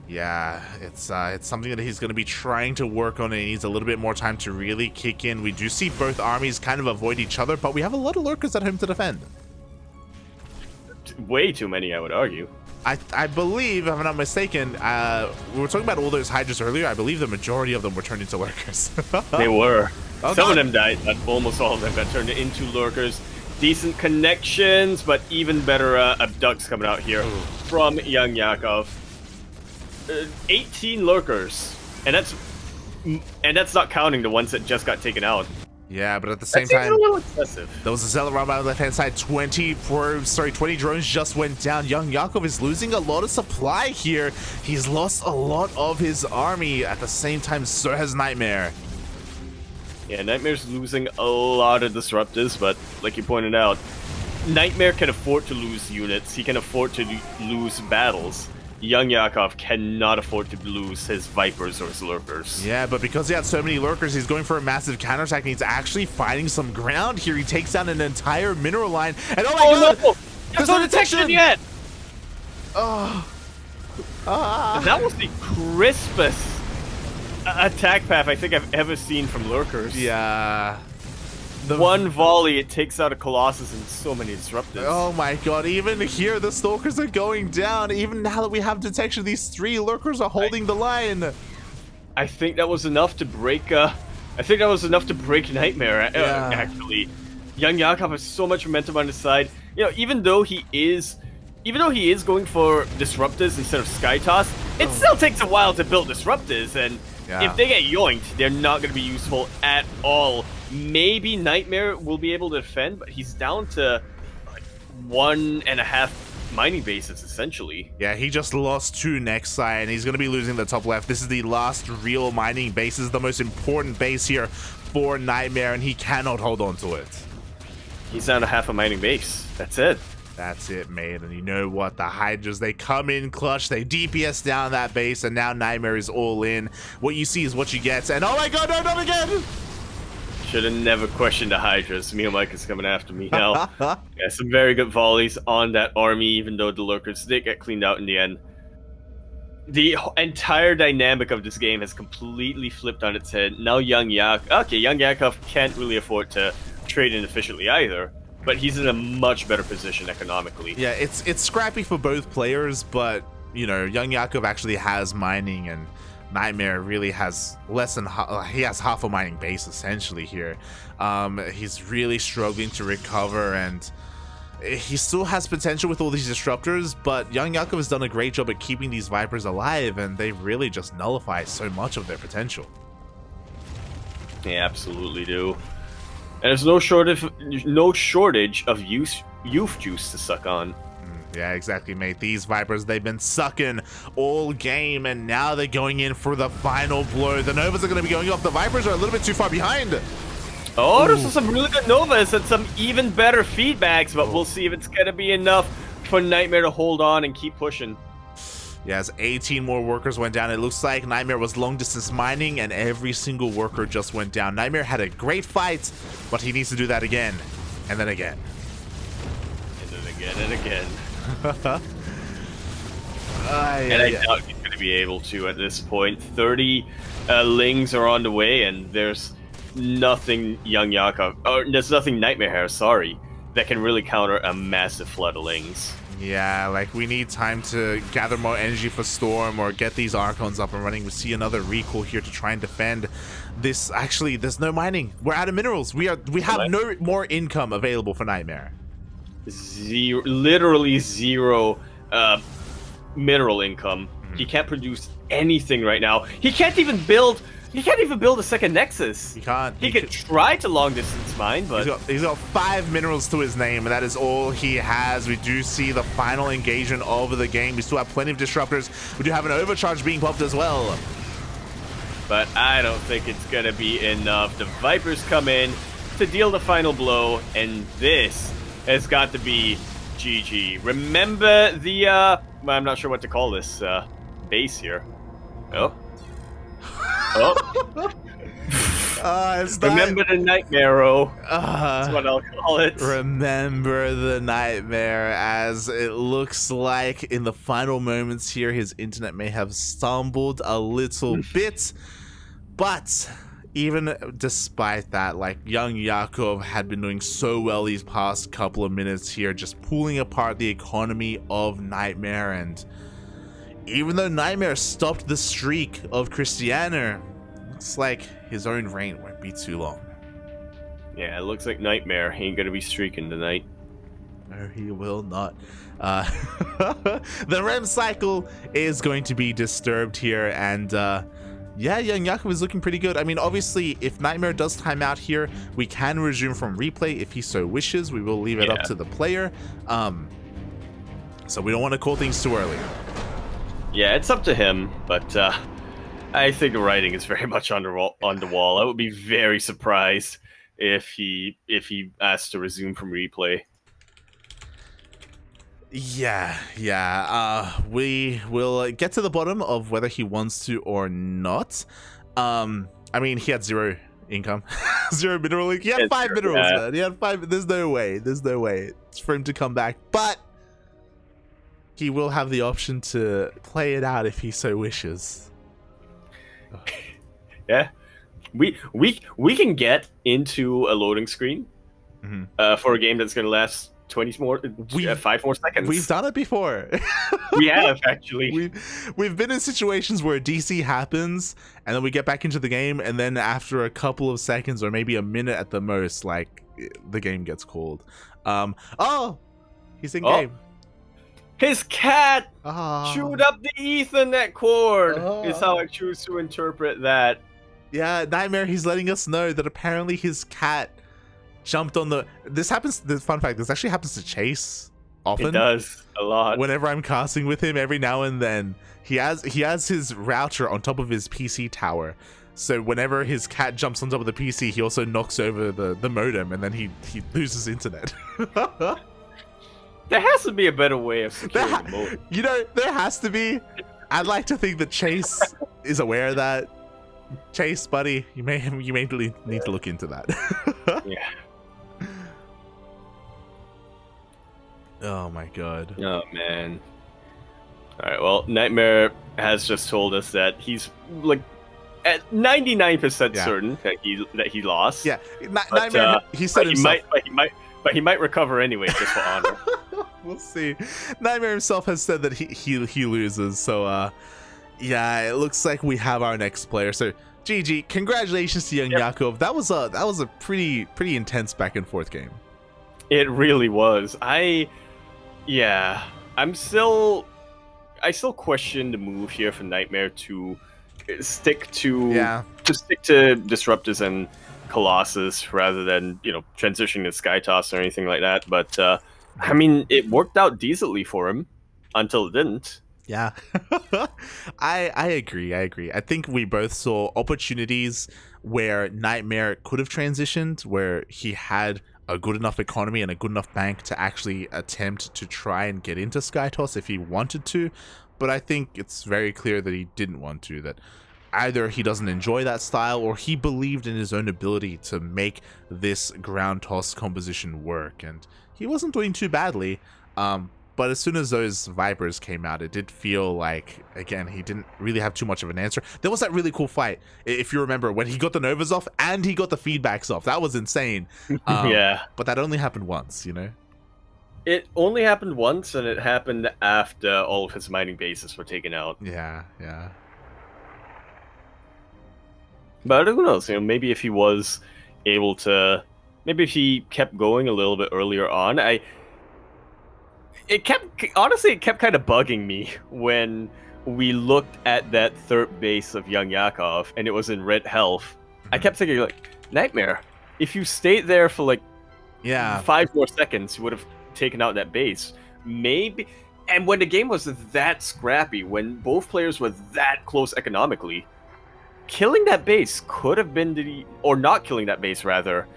Yeah, it's something that he's going to be trying to work on, and he needs a little bit more time to really kick in. We do see both armies kind of avoid each other, but we have a lot of lurkers at home to defend. Way too many, I would argue. I believe, if I'm not mistaken, we were talking about all those Hydras earlier. I believe the majority of them were turned into lurkers. They were. Oh, Some of them died, but almost all of them got turned into lurkers. Decent connections, but even better abducts coming out here from YoungYakov. 18 lurkers, and that's not counting the ones that just got taken out. Yeah, but at the same time, time, a little excessive. There was a Zealot round by the left-hand side. 20 drones just went down. YoungYakov is losing a lot of supply here. He's lost a lot of his army. At the same time, so has NightMare. Yeah, NightMare's losing a lot of disruptors, but like you pointed out, NightMare can afford to lose units. He can afford to lose battles. YoungYakov cannot afford to lose his Vipers or his Lurkers. Yeah, but because he had so many Lurkers, he's going for a massive counterattack, and he's actually fighting some ground here. He takes down an entire mineral line, and oh my god! No! There's no detection yet! Oh. That was the crispest attack path I think I've ever seen from lurkers. Yeah. One volley, it takes out a Colossus and so many disruptors. Oh my god, even here the stalkers are going down. Even now that we have detection, these 3 lurkers are holding the line. I think that was enough to break NightMare, actually. YoungYakov has so much momentum on his side. You know, even though he is going for disruptors instead of Sky Toss, it still takes a while to build disruptors, and if they get yoinked, they're not going to be useful at all. Maybe NightMare will be able to defend, but he's down to like 1.5 mining bases, essentially. Yeah, he just lost 2 Nexi, and he's going to be losing the top left. This is the last real mining base. This is the most important base here for NightMare, and he cannot hold on to it. He's down to half a mining base. That's it. That's it, mate. And you know what? The Hydras, they come in clutch. They DPS down that base, and now NightMare is all in. What you see is what you get. And oh my god, no, not again! Should have never questioned the Hydras. MeomaikA is coming after me now. Yeah, some very good volleys on that army, even though the lurkers did get cleaned out in the end. The entire dynamic of this game has completely flipped on its head. Now YoungYakov can't really afford to trade inefficiently either, but he's in a much better position economically. Yeah, it's scrappy for both players, but you know, YoungYakov actually has mining, and NightMare really has less than he has half a mining base essentially here. He's really struggling to recover, and he still has potential with all these disruptors, but YoungYakov has done a great job at keeping these Vipers alive, and they really just nullify so much of their potential. They absolutely do. And there's no shortage of youth juice to suck on. Yeah, exactly, mate. These Vipers, they've been sucking all game, and now they're going in for the final blow. The Novas are going to be going off. The Vipers are a little bit too far behind. Oh, there's some really good Novas and some even better feedbacks, but we'll see if it's going to be enough for NightMare to hold on and keep pushing. Yes, 18 more workers went down. It looks like NightMare was long distance mining, and every single worker just went down. NightMare had a great fight, but he needs to do that again, and then again. And then again and again. And I doubt he's going to be able to at this point. 30 Lings are on the way, and there's nothing YoungYakov, or there's nothing NightMare has, sorry, that can really counter a massive flood of Lings. Yeah, like we need time to gather more energy for Storm or get these Archons up and running. We see another recall here to try and defend this. Actually, there's no mining. We're out of minerals. We have no more income available for NightMare. Literally zero mineral income. He can't produce anything right now. He can't even build a second Nexus. He can't. He could try to long distance mine, but he's got 5 minerals to his name, and that is all he has. We do see the final engagement of the game. We still have plenty of disruptors. We do have an overcharge being popped as well. But I don't think it's gonna be enough. The Vipers come in to deal the final blow, and this has got to be GG. Remember the I'm not sure what to call this base here. Oh. Remember the NightMare. That's what I'll call it. Remember the NightMare, as it looks like in the final moments here, his internet may have stumbled a little bit, but even despite that, like, YoungYakov had been doing so well these past couple of minutes here, just pulling apart the economy of NightMare. And even though NightMare stopped the streak of Krystianer, looks like his own reign won't be too long. Yeah, it looks like NightMare ain't gonna be streaking tonight. No, he will not. The REM cycle is going to be disturbed here, and yeah, YoungYakov is looking pretty good. I mean, obviously, if NightMare does time out here, we can resume from replay if he so wishes. We will leave it up to the player. So we don't want to call things too early. Yeah, it's up to him, but I think the writing is very much on the wall. I would be very surprised if he asked to resume from replay. Yeah. We will get to the bottom of whether he wants to or not. I mean, he had 0 income, 0 mineral. He had 5 minerals, man. He had 5. There's no way for him to come back. But he will have the option to play it out if he so wishes. Yeah, we can get into a loading screen for a game that's gonna last 5 more seconds. We've done it before. We have actually. We've been in situations where DC happens, and then we get back into the game, and then after a couple of seconds or maybe a minute at the most, like the game gets called. Oh, he's in game. His cat chewed up the Ethernet cord. Is how I choose to interpret that. Yeah, NightMare. He's letting us know that apparently his cat jumped on the. This happens. This fun fact. This actually happens to Chase often. It does a lot. Whenever I'm casting with him, every now and then he has his router on top of his PC tower. So whenever his cat jumps on top of the PC, he also knocks over the modem, and then he loses internet. There has to be a better way of securing the modem. You know, there has to be. I'd like to think that Chase is aware of that. Chase, buddy, you may need to look into that. Yeah. Oh my god. Oh man. All right. Well, NightMare has just told us that he's like at 99% certain that he lost. Yeah. NightMare. He said he might recover anyway, just for honor. We'll see. NightMare himself has said that he loses. So yeah, it looks like we have our next player. So GG, congratulations to YoungYakov. That was a pretty intense back and forth game. It really was. I still question the move here for NightMare to stick to Disruptors and Colossus rather than transitioning to Skytoss or anything like that. But I mean, it worked out decently for him until it didn't. Yeah, I agree. I think we both saw opportunities where NightMare could have transitioned, where he had a good enough economy and a good enough bank to actually attempt to try and get into Skytoss if he wanted to. But I think it's very clear that he didn't want to, that either he doesn't enjoy that style or he believed in his own ability to make this ground toss composition work, and he wasn't doing too badly. But as soon as those Vipers came out, it did feel like, again, he didn't really have too much of an answer. There was that really cool fight, if you remember, when he got the Novas off and he got the feedbacks off. That was insane. Yeah. But that only happened once, It only happened once, and it happened after all of his mining bases were taken out. Yeah. But who knows? Maybe if he was able to, maybe if he kept going a little bit earlier on, it kept kind of bugging me when we looked at that third base of YoungYakov and it was in red health. I kept thinking, like, NightMare, if you stayed there for 5 more seconds, you would have taken out that base. Maybe. And when the game was that scrappy, when both players were that close economically, killing that base could have been or not killing that base rather,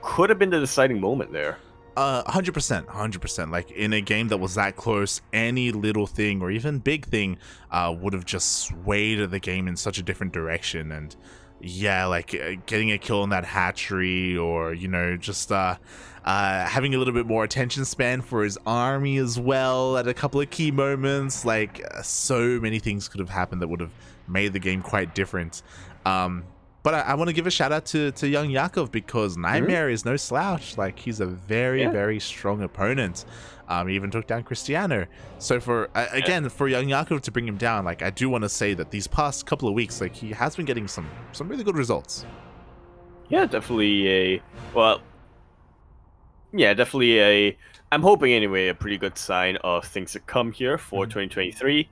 could have been the deciding moment there. 100%. Like, in a game that was that close, any little thing or even big thing would have just swayed the game in such a different direction. And yeah, like getting a kill on that hatchery, or just having a little bit more attention span for his army as well at a couple of key moments. Like, so many things could have happened that would have made the game quite different. But I want to give a shout out to YoungYakov, because NightMare is no slouch. Like, he's a very strong opponent. He even took down Krystianer. So for YoungYakov to bring him down, like, I do want to say that these past couple of weeks, like, he has been getting some really good results. Yeah, definitely I'm hoping anyway, a pretty good sign of things to come here for 2023.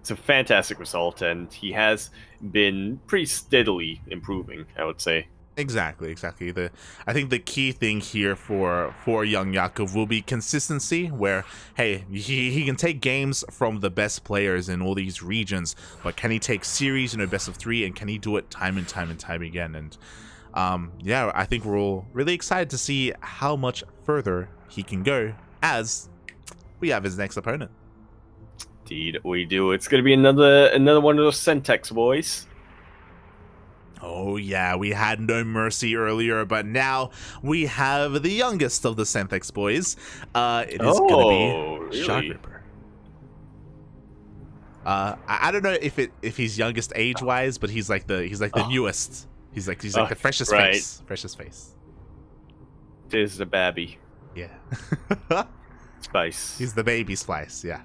It's a fantastic result, and he has been pretty steadily improving, I would say. Exactly. I think the key thing here for YoungYakov will be consistency, where, hey, he can take games from the best players in all these regions, but can he take series, best of 3, and can he do it time and time again? And yeah, I think we're all really excited to see how much further he can go as we have his next opponent. Indeed, we do. It's going to be another one of those Sentex boys. Oh yeah, we had NoMercy earlier, but now we have the youngest of the Sentex boys. It is going to be really? SharKRippeR. I don't know if he's youngest age wise, but he's like the newest. He's like the freshest face. Freshest face. Tis the babby. Yeah. Spice. He's the baby Spice. Yeah.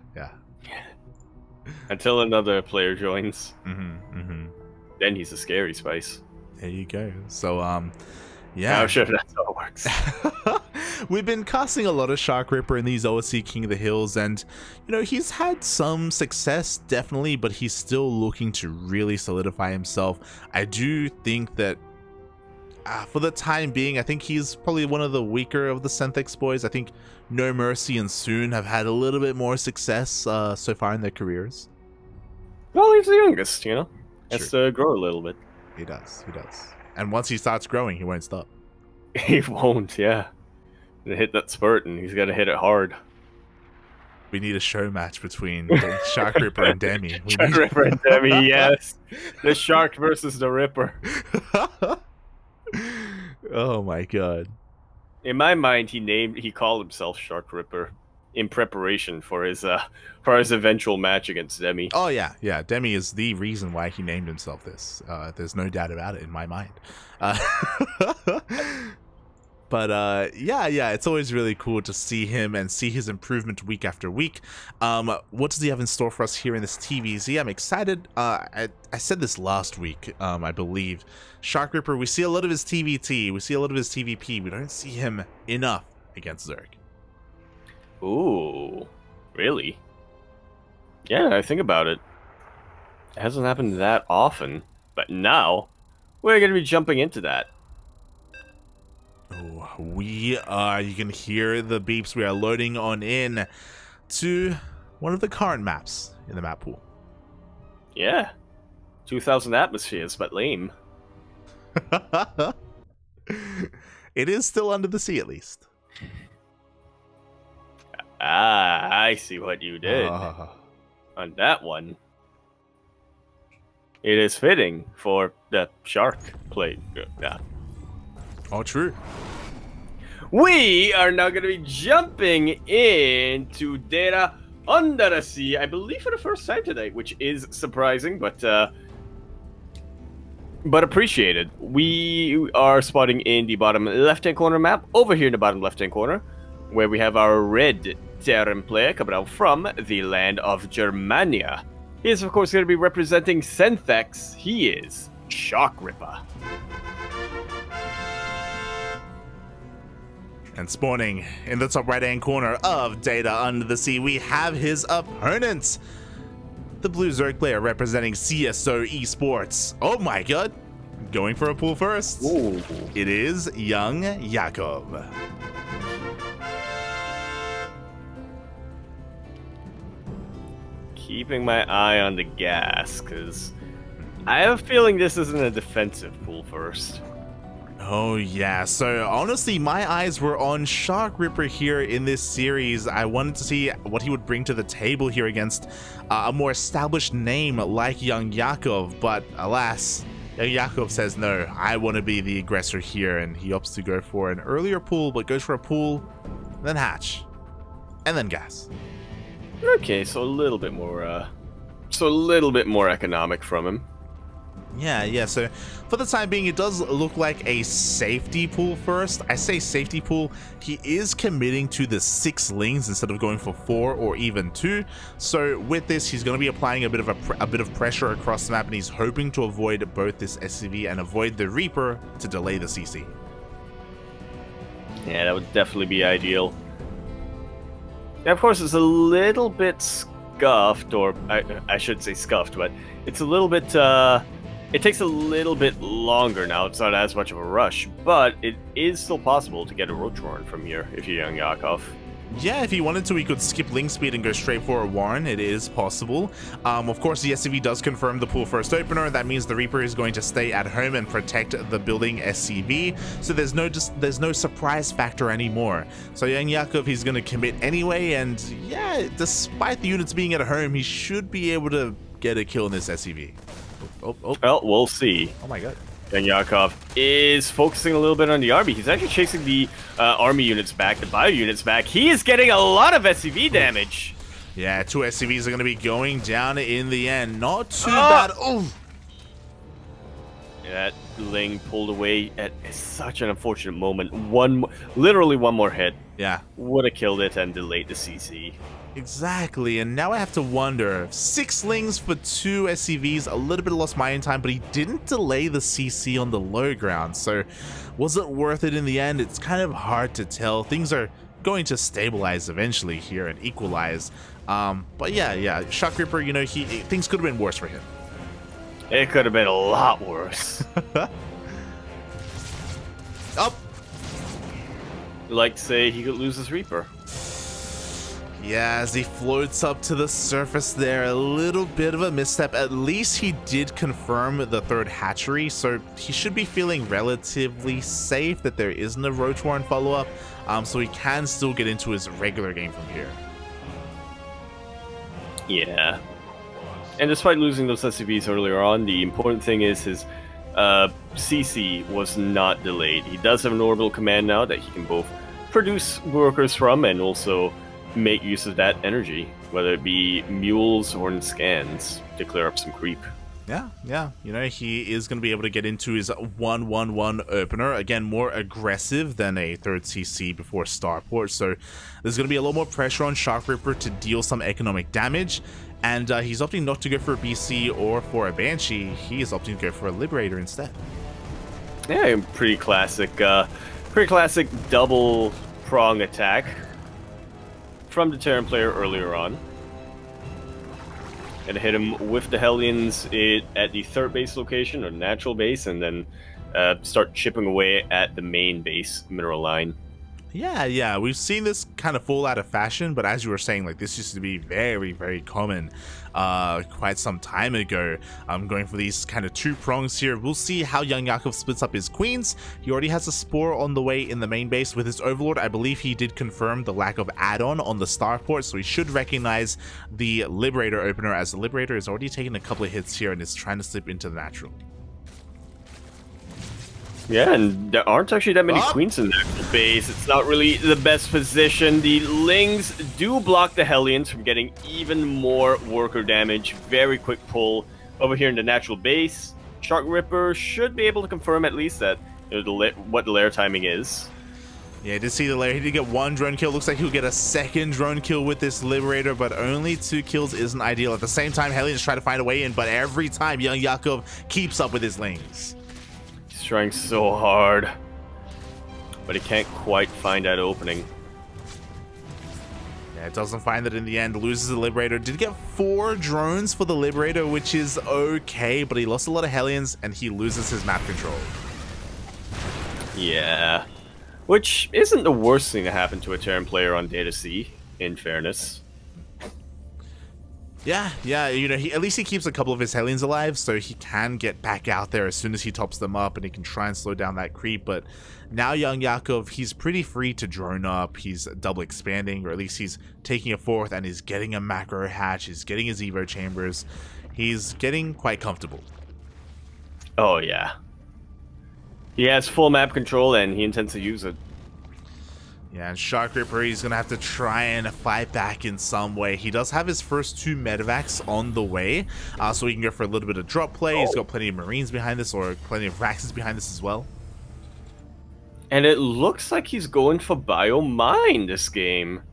Until another player joins. Mm-hmm. Then he's a scary Spice. There you go. So yeah. I'm sure that's how it works. We've been casting a lot of SharKRippeR in these OSC King of the Hills, and he's had some success definitely, but he's still looking to really solidify himself. I do think that for the time being, I think he's probably one of the weaker of the Synthex boys. I think NoMercy and Soon have had a little bit more success so far in their careers. Well, he's the youngest, Has to grow a little bit. He does. And once he starts growing, he won't stop. He won't, yeah. To hit that spurt, and he's got to hit it hard. We need a show match between SharKRippeR and Demi. SharKRippeR and Demi, yes. The Shark versus the Ripper. Oh my god. In my mind, he called himself SharKRippeR in preparation for his eventual match against Demi. Oh yeah. Demi is the reason why he named himself this. There's no doubt about it in my mind. But yeah, it's always really cool to see him and see his improvement week after week. What does he have in store for us here in this TVZ? I'm excited. I said this last week, I believe. SharKRippeR, we see a lot of his TVT, we see a lot of his TVP. We don't see him enough against Zerg. Ooh, really? Yeah, I think about it. It hasn't happened that often, but now we're going to be jumping into that. Oh, we are, you can hear the beeps. We are loading on in to one of the current maps in the map pool. Yeah. 2,000 atmospheres, but lame. It is still under the sea, at least. Ah, I see what you did. On that one. It is fitting for the shark play. Yeah. Oh, true. We are now going to be jumping into data under the sea, I believe for the first time today, which is surprising, but appreciated. We are spotting in the bottom left-hand corner map, over here in the bottom left-hand corner, where we have our red Terran player coming out from the land of Germania. He is, of course, going to be representing Synthex. He is SharKRippeR. And spawning in the top right-hand corner of Data Under the Sea, we have his opponent, the blue Zerg player representing CSO Esports. Oh my god, going for a pull first. Ooh. It is YoungYakov. Keeping my eye on the gas, because I have a feeling this isn't a defensive pull first. Oh yeah, so honestly my eyes were on SharKRippeR here in this series. I wanted to see what he would bring to the table here against a more established name like YoungYakov, but alas, YoungYakov says no, I want to be the aggressor here, and he opts to go for an earlier pull, but goes for a pull, then hatch, and then gas. Okay, so a little bit more economic from him. Yeah, so for the time being, it does look like a safety pool first. I say safety pool. He is committing to the 6 lings instead of going for 4 or even 2. So with this, he's going to be applying a bit of pressure across the map, and he's hoping to avoid both this SCV and avoid the Reaper to delay the CC. Yeah, that would definitely be ideal. Now, of course, it's a little bit scuffed, or I should say scuffed, but it's a little bit, it takes a little bit longer now. It's not as much of a rush, but it is still possible to get a Roach Warren from here if you're YoungYakov. Yeah, if he wanted to, he could skip link speed and go straight for a Warren. It is possible. Of course, the SCV does confirm the pool first opener. That means the Reaper is going to stay at home and protect the building SCV. So there's no surprise factor anymore. So YoungYakov, he's going to commit anyway. And yeah, despite the units being at home, he should be able to get a kill in this SCV. Oh. Well, we'll see. Oh my god. YoungYakov is focusing a little bit on the army. He's actually chasing the army units back, the bio units back. He is getting a lot of SCV damage. Yeah, 2 SCVs are going to be going down in the end. Not too bad. Oh! That Ling pulled away at such an unfortunate moment. Literally one more hit. Yeah. Would have killed it and delayed the CC. Exactly, and now I have to wonder. 6 Lings for 2 SCVs, a little bit of lost mining time, but he didn't delay the CC on the low ground, so was it worth it in the end? It's kind of hard to tell. Things are going to stabilize eventually here and equalize. But yeah, SharKRippeR, you know, things could have been worse for him. It could have been a lot worse. Up. Like to say he could lose his Reaper. Yeah, as he floats up to the surface there, a little bit of a misstep. At least he did confirm the 3rd hatchery, so he should be feeling relatively safe that there isn't a Roach Warren follow-up, so he can still get into his regular game from here. Yeah. And despite losing those SCVs earlier on, the important thing is his CC was not delayed. He does have an orbital command now that he can both produce workers from and also make use of that energy, whether it be mules or in scans, to clear up some creep. Yeah, you know, he is going to be able to get into his 1-1-1 opener. Again, more aggressive than a 3rd CC before Starport, so there's going to be a lot more pressure on SharKRippeR to deal some economic damage, and he's opting not to go for a BC or for a Banshee. He is opting to go for a Liberator instead. Yeah, pretty classic double prong attack from the Terran player earlier on. And hit him with the Hellions at the 3rd base location, or natural base, and then start chipping away at the main base mineral line. Yeah, we've seen this kind of fall out of fashion, but as you were saying, like, this used to be very, very common quite some time ago. I'm going for these kind of 2 prongs here. We'll see how YoungYakov splits up his queens. He already has a Spore on the way in the main base with his Overlord. I believe he did confirm the lack of add-on on the Starport, so he should recognize the Liberator opener, as the Liberator is already taking a couple of hits here and is trying to slip into the natural. Yeah, and there aren't actually that many queens in the actual base. It's not really the best position. The Lings do block the Hellions from getting even more worker damage. Very quick pull over here in the natural base. SharKRippeR should be able to confirm at least that, you know, what the lair timing is. Yeah, I did see the lair. He did get 1 drone kill. Looks like he'll get a 2nd drone kill with this Liberator, but only 2 kills isn't ideal. At the same time, Hellions try to find a way in, but every time YoungYakov keeps up with his Lings. He's trying so hard, but he can't quite find that opening. Yeah, it doesn't find it in the end. Loses the Liberator. Did get 4 drones for the Liberator, which is okay, but he lost a lot of Hellions, and he loses his map control. Yeah. Which isn't the worst thing to happen to a Terran player on Data C, in fairness. Yeah, you know, at least he keeps a couple of his Hellions alive, so he can get back out there as soon as he tops them up, and he can try and slow down that creep. But now YoungYakov, he's pretty free to drone up. He's double expanding, or at least he's taking a 4th, and he's getting a macro hatch, he's getting his Evo chambers. He's getting quite comfortable. Oh, yeah. He has full map control, and he intends to use it. Yeah, and SharKRippeR, he's going to have to try and fight back in some way. He does have his first 2 medevacs on the way, so he can go for a little bit of drop play. He's got plenty of Marines behind this, or plenty of Raxes behind this as well. And it looks like he's going for Biomine this game.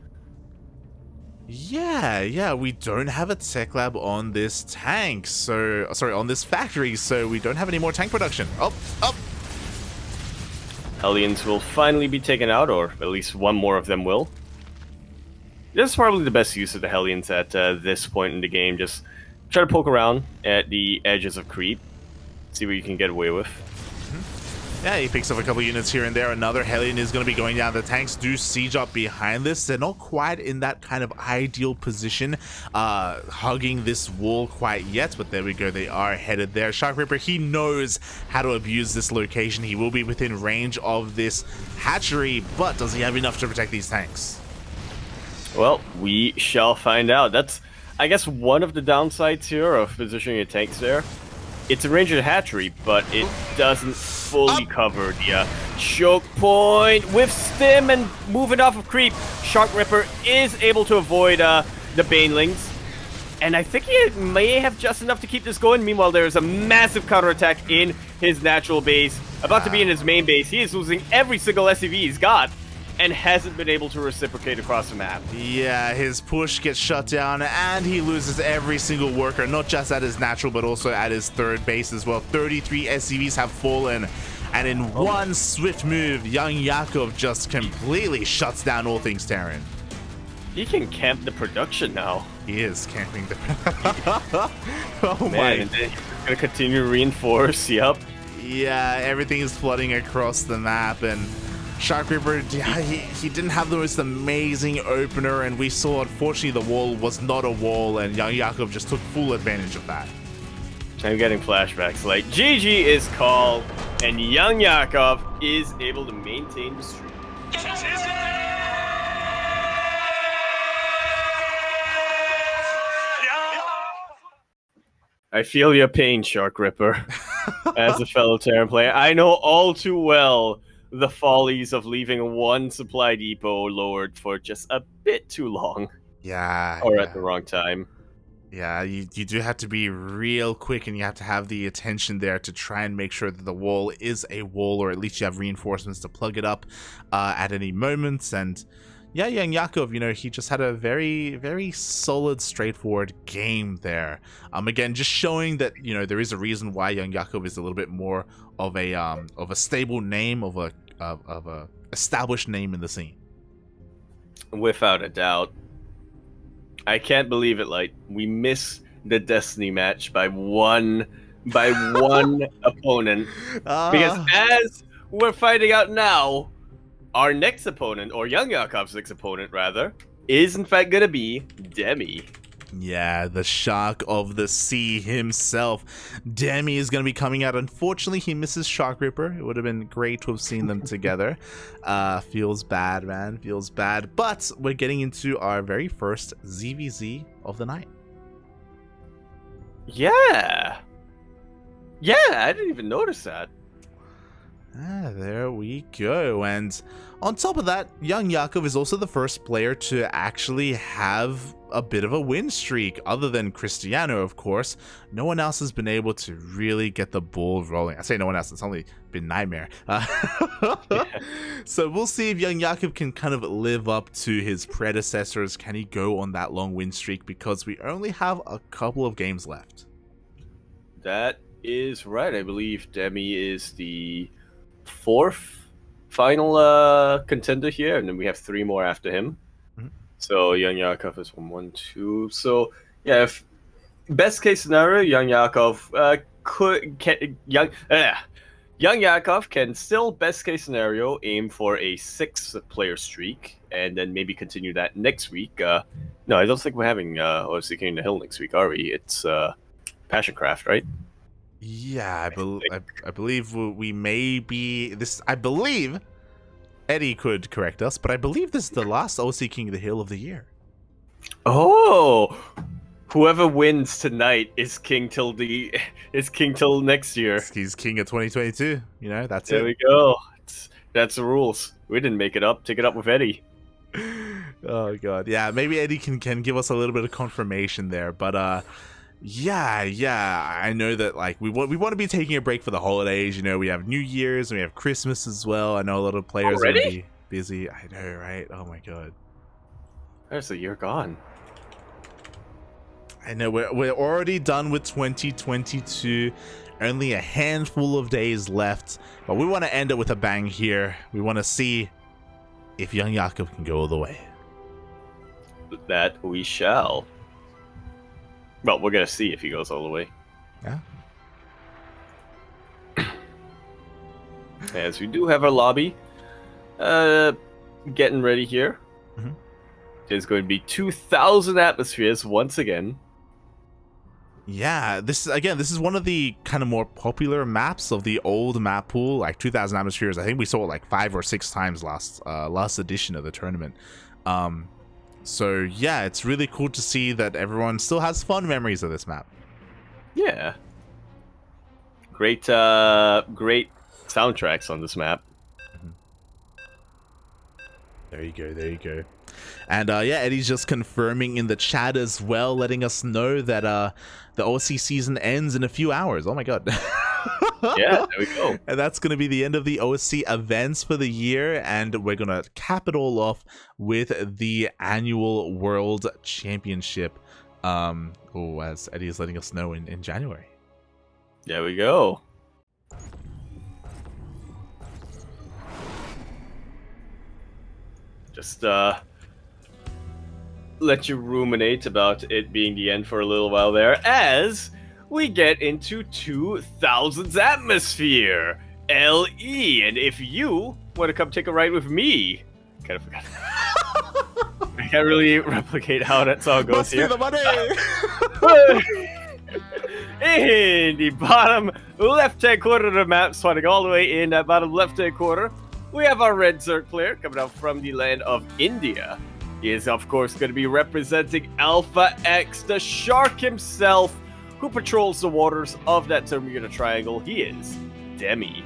Yeah, we don't have a tech lab on this tank, so... Sorry, on this factory, so we don't have any more tank production. Up! Hellions will finally be taken out, or at least one more of them will. This is probably the best use of the Hellions at this point in the game. Just try to poke around at the edges of creep, see what you can get away with. Yeah, he picks up a couple units here and there. Another Hellion is going to be going down. The tanks do siege up behind this. They're not quite in that kind of ideal position, hugging this wall quite yet, but there we go. They are headed there. SharKRippeR, he knows how to abuse this location. He will be within range of this hatchery, but does he have enough to protect these tanks? Well, we shall find out. That's, I guess, one of the downsides here of positioning your tanks there. It's a ranged hatchery, but it doesn't fully cover the choke point. With stim and moving off of creep, SharKRippeR is able to avoid the Banelings. And I think he may have just enough to keep this going. Meanwhile, there's a massive counterattack in his natural base. About to be in his main base. He is losing every single SCV he's got and hasn't been able to reciprocate across the map. Yeah, his push gets shut down and he loses every single worker, not just at his natural, but also at his third base as well. 33 SCVs have fallen. And in one swift move, YoungYakov just completely shuts down all things Terran. He can camp the production now. He is camping the Oh man, and then he's gonna continue to reinforce, yep. Yeah, everything is flooding across the map, and SharKRippeR, he didn't have the most amazing opener, and we saw, unfortunately, the wall was not a wall, and YoungYakov just took full advantage of that. I'm getting flashbacks, like, GG is called, and YoungYakov is able to maintain the streak. I feel your pain, SharKRippeR. As a fellow Terran player, I know all too well the follies of leaving one supply depot lowered for just a bit too long. Yeah. Or at the wrong time. Yeah, you do have to be real quick, and you have to have the attention there to try and make sure that the wall is a wall, or at least you have reinforcements to plug it up at any moment. And yeah, YoungYakov, you know, he just had a very, very solid, straightforward game there. Again, just showing that, you know, there is a reason why YoungYakov is a little bit more of a stable name, of a established name in the scene. Without a doubt. I can't believe it, like, we miss the Destiny match by one opponent. Because as we're finding out now, our next opponent, or YoungYakov's next opponent, rather, is in fact gonna be Demi. Yeah, the shark of the sea himself. Demi is going to be coming out. Unfortunately, he misses SharKRippeR. It would have been great to have seen them together. Feels bad, man. Feels bad. But we're getting into our very first ZVZ of the night. Yeah. Yeah, I didn't even notice that. There we go. And on top of that, YoungYakov is also the first player to actually have a bit of a win streak, other than Krystianer, of course. No one else has been able to really get the ball rolling. I say no one else, it's only been NightMare. So we'll see if YoungYakov can kind of live up to his predecessors. Can he go on that long win streak? Because we only have a couple of games left. That is right. I believe Demi is the fourth final contender here, and then we have 3 more after him. So YoungYakov is 1, 2. So yeah, if best case scenario, YoungYakov YoungYakov can still, best case scenario, aim for a 6-player streak, and then maybe continue that next week. No, I don't think we're having OSC King in the Hill next week, are we? It's Passioncraft, right? Yeah, I believe we may be this. I believe Eddie could correct us, but I believe this is the last OSC King of the Hill of the year. Oh, whoever wins tonight is king till next year. He's king of 2022. You know, that's there it. We go. That's the rules. We didn't make it up. Take it up with Eddie. Oh god, yeah. Maybe Eddie can give us a little bit of confirmation there, but yeah. I know that like we want to be taking a break for the holidays. You know, we have New Year's and we have Christmas as well. I know a lot of players are gonna be busy. I know, right? Oh my god, there's a year gone. I know we're already done with 2022. Only a handful of days left, but we want to end it with a bang here. We want to see if YoungYakov can go all the way. That we shall. Well, we're gonna see if he goes all the way. Yeah. As we do have our lobby getting ready here. There's going to be 2,000 atmospheres once again. Yeah, this is one of the kind of more popular maps of the old map pool, like 2,000 atmospheres. I think we saw it like 5 or 6 times last edition of the tournament. So yeah, it's really cool to see that everyone still has fun memories of this map. Yeah. Great soundtracks on this map. There you go. And yeah, Eddie's just confirming in the chat as well, letting us know that the OSC season ends in a few hours. Oh my god. Yeah, there we go. And that's going to be the end of the OSC events for the year, and we're going to cap it all off with the annual World Championship, as Eddie is letting us know in January. There we go. Just let you ruminate about it being the end for a little while there, as we get into 2000's atmosphere, LE, and if you want to come take a ride with me, kind of forgot. I can't really replicate how that song goes Must here. be the money. In the bottom left-hand corner of the map, swatting all the way in that bottom left-hand corner, we have our red Zerg player coming out from the land of India. He is, of course, going to be representing Alpha X, the shark himself, who patrols the waters of that Bermuda Triangle. He is Demi.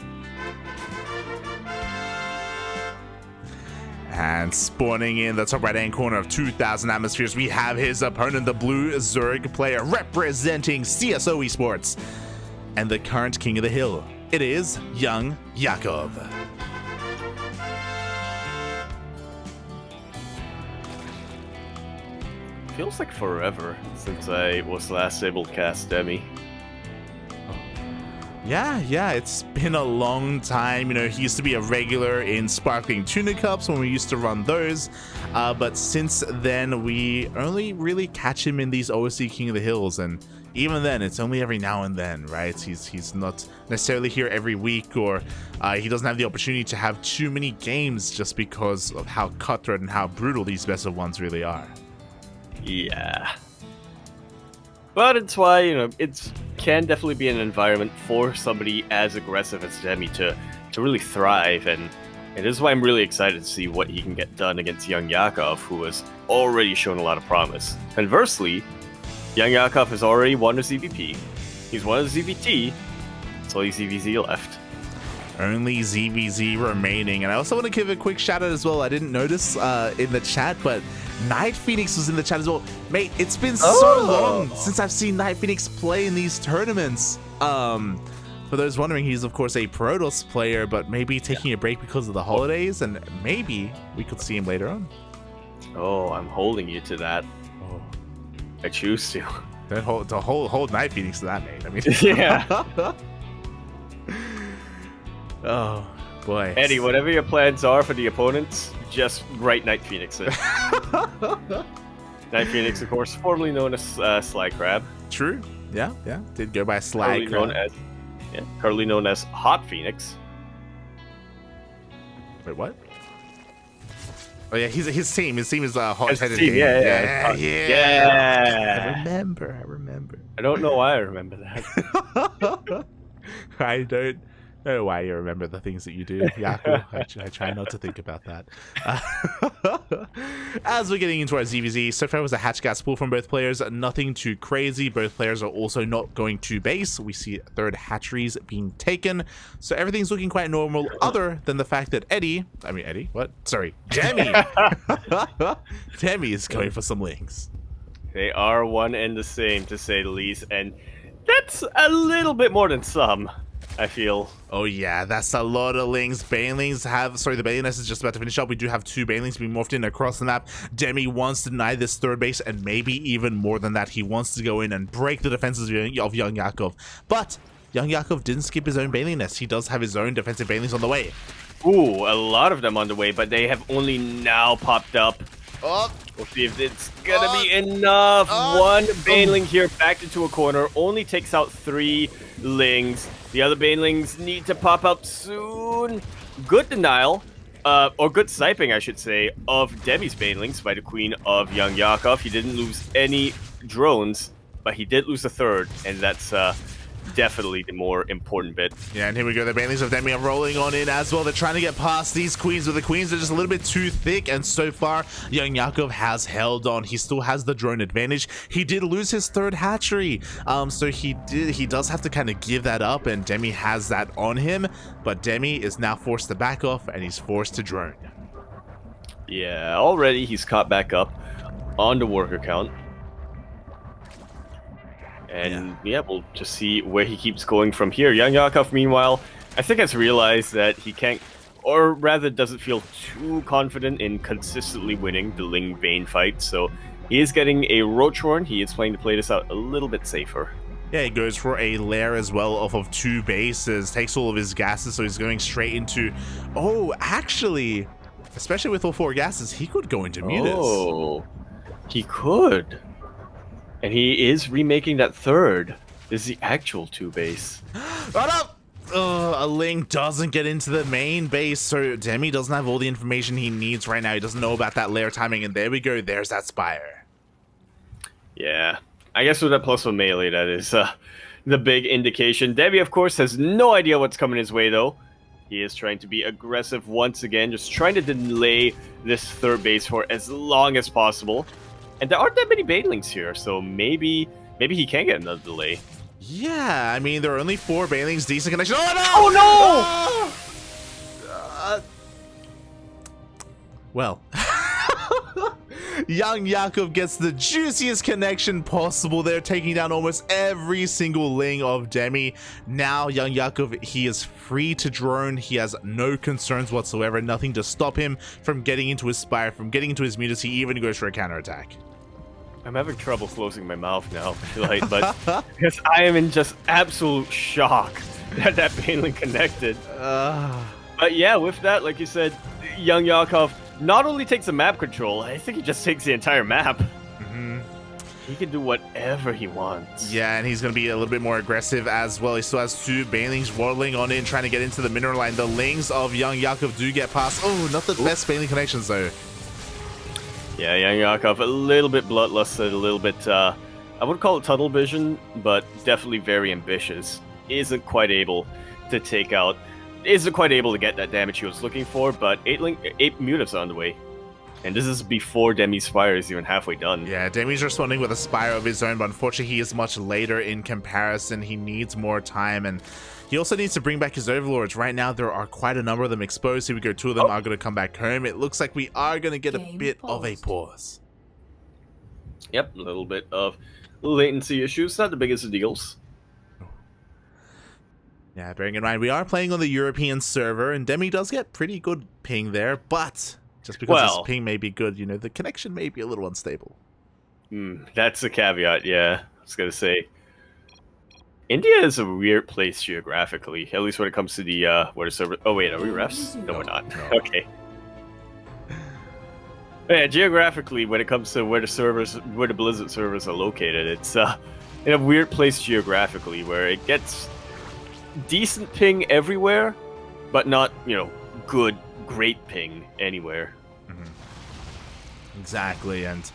And spawning in the top right-hand corner of 2000 atmospheres, we have his opponent, the blue Zerg player, representing CSO Esports, and the current king of the hill. It is YoungYakov. Feels like forever since I was last able to cast Demi. Yeah, it's been a long time. You know, he used to be a regular in Sparkling Tuna Cups when we used to run those. But since then, we only really catch him in these OSC King of the Hills. And even then, it's only every now and then, right? He's not necessarily here every week, or he doesn't have the opportunity to have too many games just because of how cutthroat and how brutal these best of ones really are. Yeah. But it's why, you know, it can definitely be an environment for somebody as aggressive as Demi to really thrive, and it is why I'm really excited to see what he can get done against YoungYakov, who has already shown a lot of promise. Conversely, YoungYakov has already won a ZVP. He's won a ZVT, it's only ZVZ left. Only ZVZ remaining. And I also want to give a quick shout out as well. I didn't notice in the chat, but NightPhoenix was in the chat as well. Mate, it's been so long since I've seen NightPhoenix play in these tournaments. For those wondering, he's of course a Protoss player, but maybe taking a break because of the holidays, and maybe we could see him later on. Oh, I'm holding you to that. Oh. I choose to. Don't hold NightPhoenix to that, mate. I mean, yeah. Oh boy, Eddie, whatever your plans are for the opponents, just write NightPhoenix in. NightPhoenix, of course, formerly known as Sly Crab. True. Yeah. Did go by Sly Crab. Currently known as Hot Phoenix. Wait, what? Oh yeah, his team. His team is Hot Headed King. Yeah. I remember. I don't know why I remember that. I don't know why you remember the things that you do, Yaku. I try not to think about that. As we're getting into our ZVZ, so far it was a hatch gas pool from both players. Nothing too crazy. Both players are also not going to base. We see third hatcheries being taken. So everything's looking quite normal, other than the fact that Demi Demi is going for some links. They are one and the same, to say the least, and that's a little bit more than some, I feel. Oh yeah, that's a lot of links. Banelings have, the Bailing nest is just about to finish up. We do have two Banelings being morphed in across the map. Demi wants to deny this third base, and maybe even more than that, he wants to go in and break the defenses of YoungYakov. But YoungYakov didn't skip his own Bailing nest. He does have his own defensive Banelings on the way. Ooh, a lot of them on the way, but they have only now popped up. Oh. We'll see if it's gonna be enough. One Baneling here backed into a corner, only takes out 3 Lings. The other Banelings need to pop up soon. Good denial, or good sniping, I should say, of Demi's Banelings by the Queen of YoungYakov. He didn't lose any drones, but he did lose a third, and that's definitely the more important bit. Yeah, and here we go. The Banelings of Demi are rolling on in as well. They're trying to get past these queens, but the queens are just a little bit too thick, and so far, YoungYakov has held on. He still has the drone advantage. He did lose his third hatchery, so he does have to kind of give that up, and Demi has that on him, but Demi is now forced to back off, and he's forced to drone. Yeah, already he's caught back up on the worker count. And yeah, we'll just see where he keeps going from here. YoungYakov, meanwhile, I think has realized that he can't, or rather doesn't feel too confident in consistently winning the Ling Bane fight, so he is getting a Roach Horn. He is planning to play this out a little bit safer. Yeah, he goes for a lair as well off of 2 bases, takes all of his gases, so he's going straight into... Oh, actually, especially with all 4 gases, he could go into mutas. Oh, he could. And he is remaking that 3rd. This is the actual 2 base. Run up! A Ling doesn't get into the main base, so Demi doesn't have all the information he needs right now. He doesn't know about that lair timing, and there we go. There's that Spire. Yeah, I guess with that +1 melee, that is the big indication. Demi, of course, has no idea what's coming his way, though. He is trying to be aggressive once again, just trying to delay this 3rd base for as long as possible. And there aren't that many banelings here, so maybe he can get another delay. Yeah, I mean, there are only 4 banelings, decent connection. Oh, no! Oh, no! Well, YoungYakov gets the juiciest connection possible there, taking down almost every single Ling of Demi. Now, YoungYakov, he is free to drone. He has no concerns whatsoever, nothing to stop him from getting into his Spire, from getting into his mutas. He even goes for a counterattack. I'm having trouble closing my mouth now, like, but because I am in just absolute shock that Baneling connected. But yeah, with that, like you said, YoungYakov not only takes the map control, I think he just takes the entire map. He can do whatever he wants. Yeah, and he's going to be a little bit more aggressive as well. He still has 2 banelings waddling on in, trying to get into the mineral line. The Lings of YoungYakov do get past. Oh, not the best baneling connections, though. Yeah, YoungYakov, a little bit bloodlusted, a little bit, I wouldn't call it tunnel vision, but definitely very ambitious. Isn't quite able to take out, isn't quite able to get that damage he was looking for, but 8 mutas on the way. And this is before Demi's Spire is even halfway done. Yeah, Demi's responding with a Spire of his own, but unfortunately he is much later in comparison. He needs more time, and he also needs to bring back his Overlords. Right now, there are quite a number of them exposed. Here we go, 2 of them are going to come back home. It looks like we are going to get a bit of a pause. Yep, a little bit of latency issues. Not the biggest of deals. Yeah, bearing in mind, we are playing on the European server, and Demi does get pretty good ping there, but just because his ping may be good, you know, the connection may be a little unstable. That's a caveat, yeah. I was going to say, India is a weird place geographically, at least when it comes to the, where the server... Oh, wait, are we refs? No, we're not. No. Okay. Yeah, geographically, when it comes to where the Blizzard servers are located, it's in a weird place geographically, where it gets decent ping everywhere, but not, you know, great ping anywhere. Exactly, and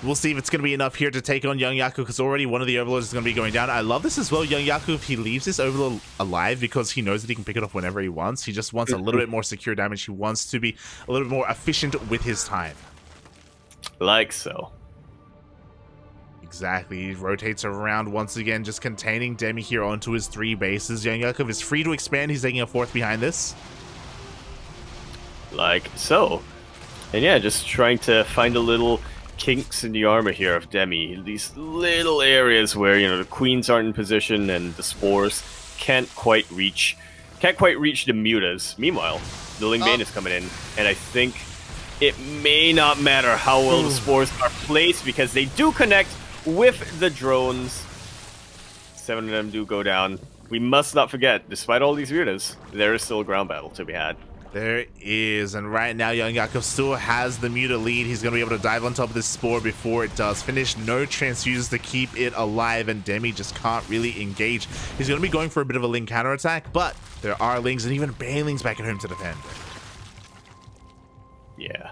we'll see if it's going to be enough here to take on YoungYakov, because already one of the Overlords is going to be going down. I love this as well. YoungYakov, he leaves this Overlord alive because he knows that he can pick it up whenever he wants. He just wants a little bit more secure damage. He wants to be a little bit more efficient with his time. Like so. Exactly. He rotates around once again, just containing Demi here onto his 3 bases. YoungYakov is free to expand. He's taking a 4th behind this. Like so. And yeah, just trying to find a little kinks in the armor here of Demi. These little areas where, you know, the queens aren't in position and the spores can't quite reach the mutas. Meanwhile, the Ling Bane is coming in, and I think it may not matter how well the spores are placed because they do connect with the drones. 7 of them do go down. We must not forget, despite all these mutas, there is still a ground battle to be had. There is, and right now YoungYakov still has the muta lead. He's going to be able to dive on top of this spore before it does finish. No transfuses to keep it alive, and Demi just can't really engage. He's going to be going for a bit of a Ling counterattack, but there are Lings and even banelings back at home to defend. Yeah,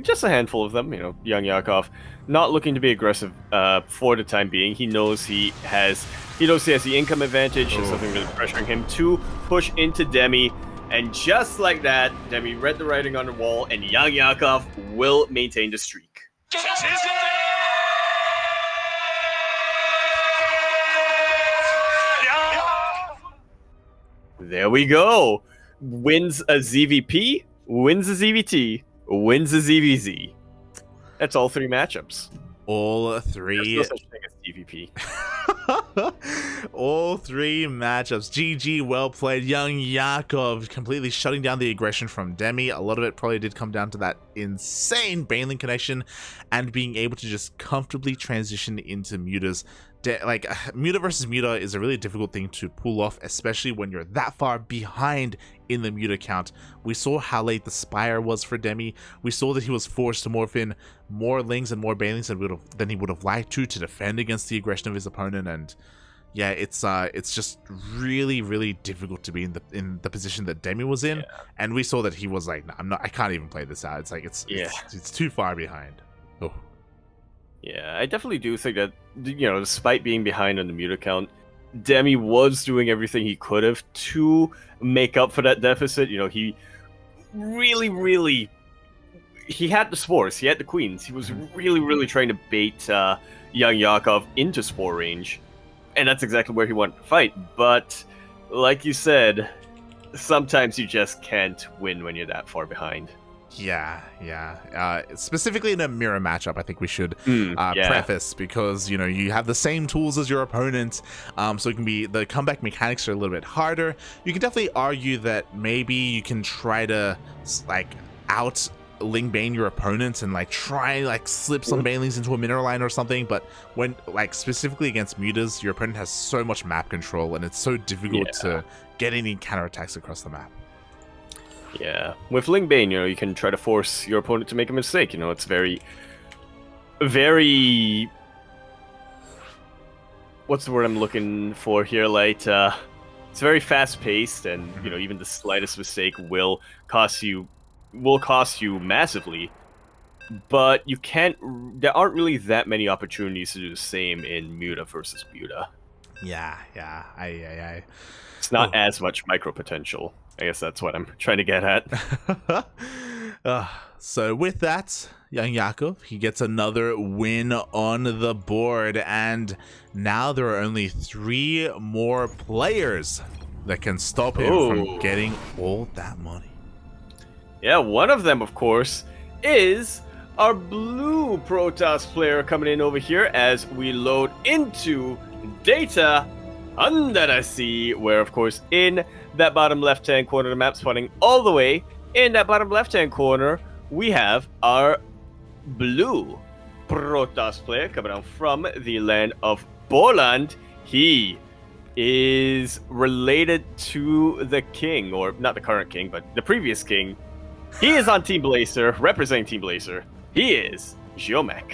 just a handful of them, you know. YoungYakov not looking to be aggressive for the time being. He knows he has the income advantage. There's something really pressuring him to push into Demi. And just like that, Demi read the writing on the wall, and YoungYakov will maintain the streak. There we go. Wins a ZVP, wins a ZVT. wins the ZVZ. That's all 3 matchups. All 3. There's no such thing as TVP. All 3 matchups. GG, well played. YoungYakov completely shutting down the aggression from Demi. A lot of it probably did come down to that insane Baneling connection and being able to just comfortably transition into Muta's. Like, Muta versus Muta is a really difficult thing to pull off, especially when you're that far behind in the Muta count. We saw how late the Spire was for Demi. We saw that he was forced to morph in more Lings and more Banelings than he would have liked to defend against the aggression of his opponent. And yeah, it's just really, really difficult to be in the position that Demi was in. And we saw that he was like, I can't even play this out. It's like it's too far behind. Oh. Yeah, I definitely do think that, despite being behind on the Muta count, Demi was doing everything he could have to make up for that deficit. He really, he had the spores, he had the queens. He was really, really trying to bait YoungYakov into spore range, and that's exactly where he wanted to fight. But like you said, sometimes you just can't win when you're that far behind. Yeah. Specifically in a mirror matchup, I think we should preface, because you have the same tools as your opponent, so it can be, the comeback mechanics are a little bit harder. You can definitely argue that maybe you can try to out Ling Bane your opponent and try slip some Banelings into a mineral line or something, but when specifically against Mutas, your opponent has so much map control and it's so difficult to get any counterattacks across the map. Yeah, with Ling Bane, you can try to force your opponent to make a mistake. It's very, very... What's the word I'm looking for here? It's very fast-paced, and even the slightest mistake will cost you massively. But you can't. There aren't really that many opportunities to do the same in Muta versus Muta. Yeah. It's not as much micro potential. I guess that's what I'm trying to get at. So with that, YoungYakov, he gets another win on the board, and now there are only 3 more players that can stop him from getting all that money. Yeah, one of them, of course, is our blue Protoss player coming in over here as we load into data under the sea, where, of course, in that bottom left-hand corner of the map, spawning all the way in that bottom left-hand corner, we have our blue Protoss player coming out from the land of Poland. He is related to the king, or not the current king, but the previous king. He is on Team Blazer, representing Team Blazer. He is Ziomek.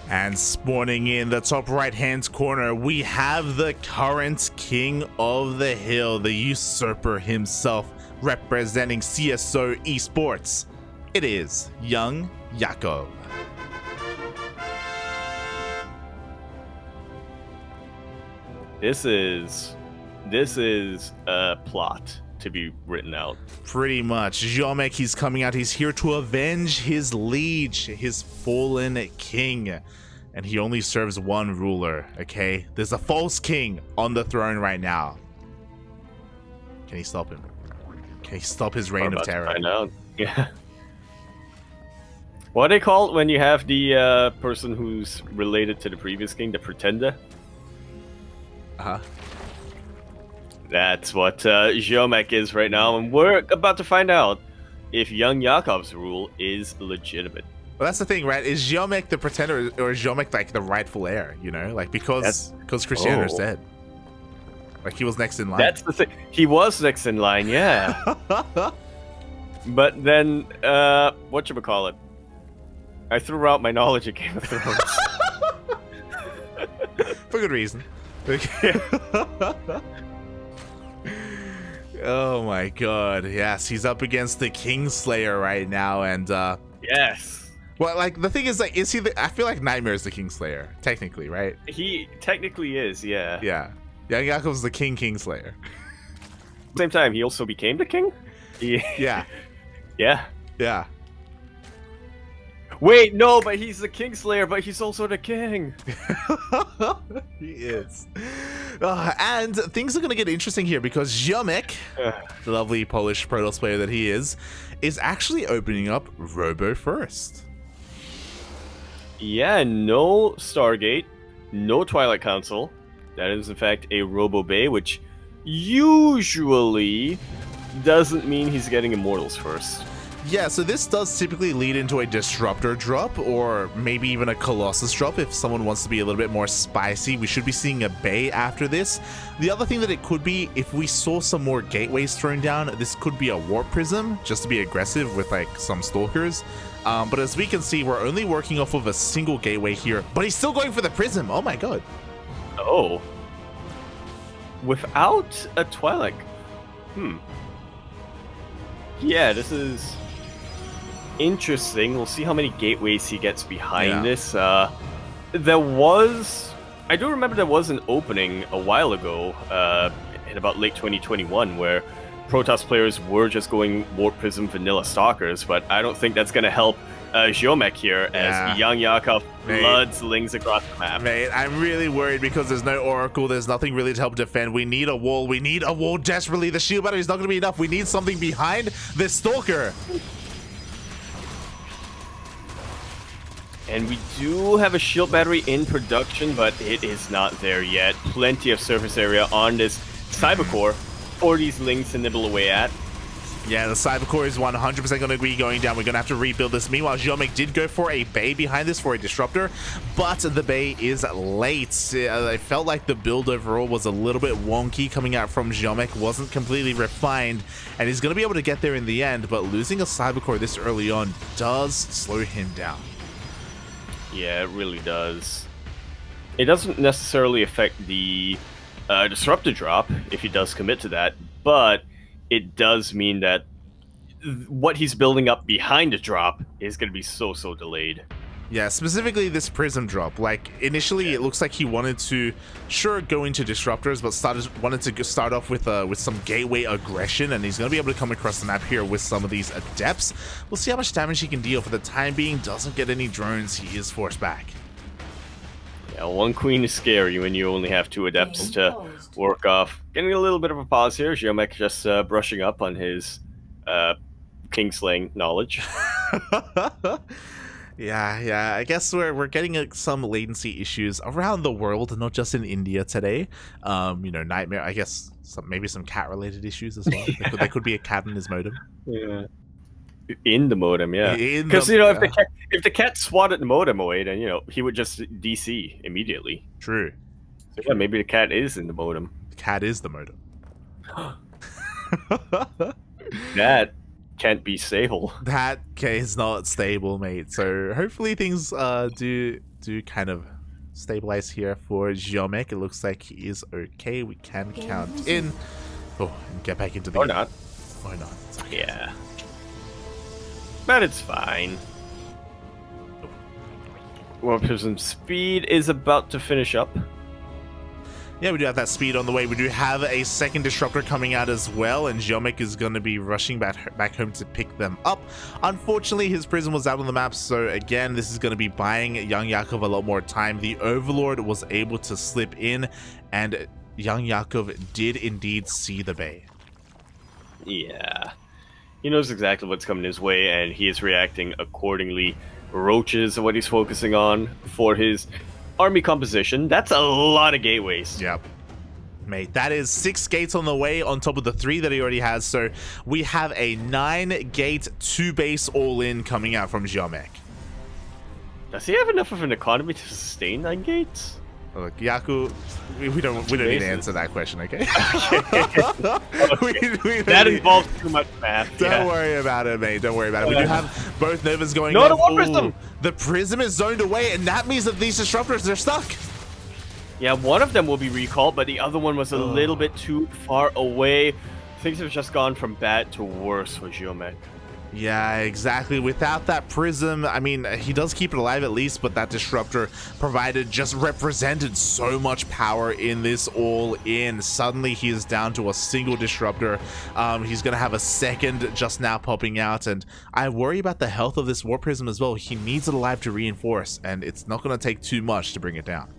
And spawning in the top right-hand corner, we have the current king of the hill, the usurper himself, representing CSO Esports. It is YoungYakov. This is a plot to be written out. Pretty much. Ziomek, he's coming out. He's here to avenge his liege, his fallen king. And he only serves one ruler, okay? There's a false king on the throne right now. Can he stop him? Can he stop his reign of terror? I know. Yeah. What do they call it when you have the person who's related to the previous king, the pretender? Uh-huh. That's what Ziomek is right now, and we're about to find out if YoungYakov's rule is legitimate. Well, that's the thing, right? Is Ziomek the pretender, or is Ziomek the rightful heir? Because Krystianer's dead. He was next in line. That's the thing. He was next in line, yeah. But then, whatchamacallit? I threw out my knowledge of Game of Thrones. For good reason. Oh my god, yes, he's up against the Kingslayer right now, and yes. Well, the thing is, is he I feel like NightMare is the Kingslayer, technically, right? He technically is, yeah. Yeah. YoungYakov's the Kingslayer. Same time, he also became the king? Yeah. Yeah. Wait, no, but he's the Kingslayer, but he's also the king. He is. And things are going to get interesting here because Ziomek, the lovely Polish Protoss player that he is actually opening up Robo first. Yeah, no Stargate, no Twilight Council. That is, in fact, a Robo Bay, which usually doesn't mean he's getting Immortals first. Yeah, so this does typically lead into a Disruptor drop, or maybe even a Colossus drop if someone wants to be a little bit more spicy. We should be seeing a Bay after this. The other thing that it could be, if we saw some more Gateways thrown down, this could be a Warp Prism, just to be aggressive with like some Stalkers. But as we can see, we're only working off of a single Gateway here, but he's still going for the Prism. Oh my god. Oh. Without a Twilight. Yeah, this is interesting. We'll see how many gateways he gets behind this. There was... I do remember there was an opening a while ago, in about late 2021, where Protoss players were just going Warp Prism Vanilla Stalkers, but I don't think that's going to help Ziomek here as YoungYakov floods Lings across the map. Mate, I'm really worried because there's no Oracle, there's nothing really to help defend. We need a wall desperately. The shield battery is not going to be enough. We need something behind this Stalker. And we do have a shield battery in production, but it is not there yet. Plenty of surface area on this Cybercore for these Lings to nibble away at. Yeah, the Cybercore is 100% going to be going down. We're going to have to rebuild this. Meanwhile, Ziomek did go for a Bay behind this for a Disruptor, but the Bay is late. I felt like the build overall was a little bit wonky coming out from Ziomek, wasn't completely refined, and he's going to be able to get there in the end, but losing a Cybercore this early on does slow him down. Yeah, it really does. It doesn't necessarily affect the Disruptor drop, if he does commit to that, but it does mean that what he's building up behind a drop is going to be so delayed. Yeah, specifically this Prism drop. Like, initially it looks like he wanted to, go into Disruptors, but wanted to start off with some Gateway aggression, and he's going to be able to come across the map here with some of these Adepts. We'll see how much damage he can deal. For the time being, doesn't get any drones. He is forced back. Yeah, one Queen is scary when you only have two Adepts to work off. Getting a little bit of a pause here. Ziomek just brushing up on his Kingslaying knowledge. Yeah, I guess we're getting some latency issues around the world, not just in India today. NightMare, I guess maybe some cat-related issues as well. There could be a cat in his modem. Yeah. In the modem, yeah. Because, if the cat swatted the modem away, then, he would just DC immediately. True. So, yeah, maybe the cat is in the modem. The cat is the modem. That can't be stable. That is not stable, mate. So hopefully things do kind of stabilize here for Ziomek. It looks like he is okay. We can count in. Oh, and get back into the Or not. Or not. Okay. Yeah. But it's fine. Warp Prism speed is about to finish up. Yeah, we do have that speed on the way. We do have a second Disruptor coming out as well, and Ziomek is going to be rushing back home to pick them up. Unfortunately, his Prism was out on the map, so again, this is going to be buying YoungYakov a lot more time. The Overlord was able to slip in, and YoungYakov did indeed see the Bay. Yeah. He knows exactly what's coming his way, and he is reacting accordingly. Roaches are what he's focusing on for his army composition. That's a lot of gateways. Yep. Mate, that is 6 gates on the way on top of the 3 that he already has. So we have a 9-gate 2-base all-in coming out from Ziomek. Does he have enough of an economy to sustain 9 gates? Look, Yaku, we don't need to answer that question, okay? Okay. That involves too much math. Don't worry about it, mate. Don't worry about it. We do have both Novas going No, on. the Warp Prism! The Prism is zoned away, and that means that these Disruptors are stuck. Yeah, one of them will be recalled, but the other one was a little bit too far away. Things have just gone from bad to worse for Ziomek. Yeah, exactly. Without that Prism, I mean, he does keep it alive at least, but that Disruptor just represented so much power in this all-in. Suddenly, he is down to a single Disruptor. He's going to have a second just now popping out, and I worry about the health of this Warp Prism as well. He needs it alive to reinforce, and it's not going to take too much to bring it down.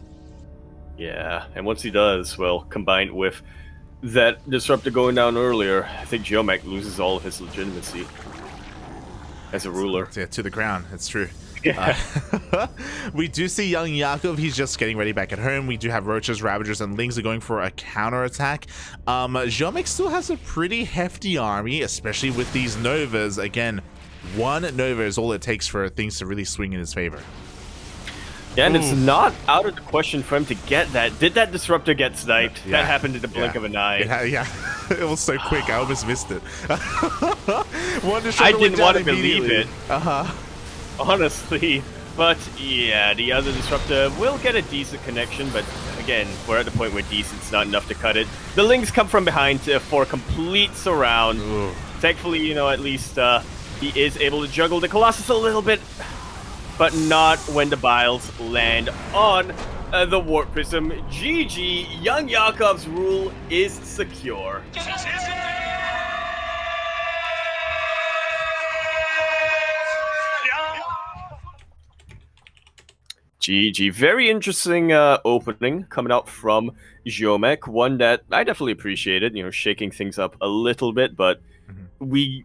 Yeah, and once he does, well, combined with that disruptor going down earlier, I think Ziomek loses all of his legitimacy as a ruler. Yeah, to the ground. It's true. Yeah. We do see YoungYakov. He's just getting ready back at home. We do have Roaches, Ravagers, and Lings are going for a counterattack. Ziomek still has a pretty hefty army, especially with these Novas. Again, one Nova is all it takes for things to really swing in his favor. Yeah, and it's not out of the question for him to get that. Did that disruptor get sniped? Yeah. That happened in the blink of an eye. Yeah, it was so quick. I almost missed it. I didn't want to believe it. Honestly. But yeah, the other disruptor will get a decent connection, but again, we're at the point where decent's not enough to cut it. The Lings come from behind for a complete surround. Ooh. Thankfully, you know, at least he is able to juggle the Colossus a little bit, but not when the Biles land on the Warp Prism. GG, YoungYakov's rule is secure. GG. Very interesting opening coming out from Ziomek. One that I definitely appreciated, you know, shaking things up a little bit, but we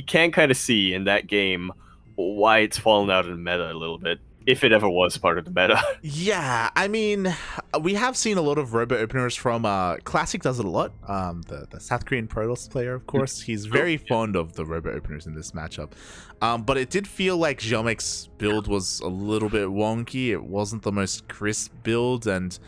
can kind of see in that game why it's fallen out of the meta a little bit, if it ever was part of the meta. Yeah, I mean, we have seen a lot of robot openers from Classic does it a lot. The South Korean Protoss player, of course, he's very fond of the robot openers in this matchup. But it did feel like Ziomek's build was a little bit wonky. It wasn't the most crisp build, and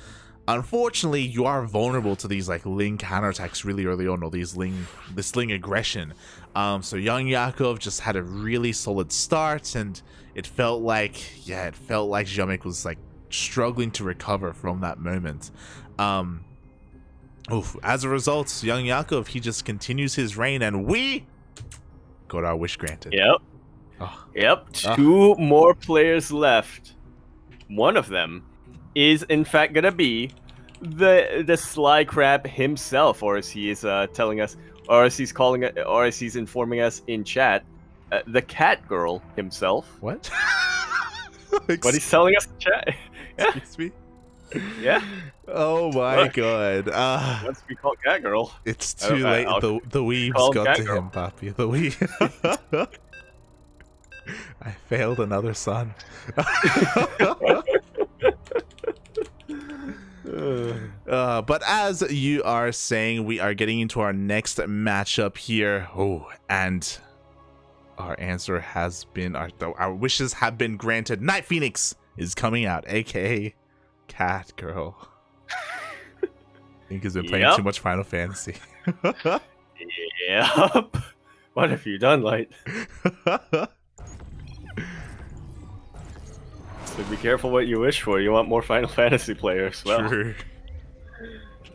unfortunately, you are vulnerable to these like Ling counterattacks really early on, or this Ling aggression. So YoungYakov just had a really solid start, and it felt like Ziomek was like struggling to recover from that moment. As a result, YoungYakov, he just continues his reign, and we got our wish granted. Yep. Oh. Yep. Two more players left. One of them is in fact gonna be the Sly Crab himself, or as he is telling us, or as he's calling it, or as he's informing us in chat, the Cat Girl himself. What? What he's telling us in chat. Yeah. Excuse me? Yeah. Oh my Look, god. Once we call Cat Girl. It's too late. The weeb's got to him, Papi. The weeb. I failed another son. But as you are saying, we are getting into our next matchup here. And our answer has been, our wishes have been granted. NightPhoenix is coming out, aka Cat Girl. I think he's been playing too much Final Fantasy. Yep. What have you done, Light? So be careful what you wish for. You want more Final Fantasy players. Well. True.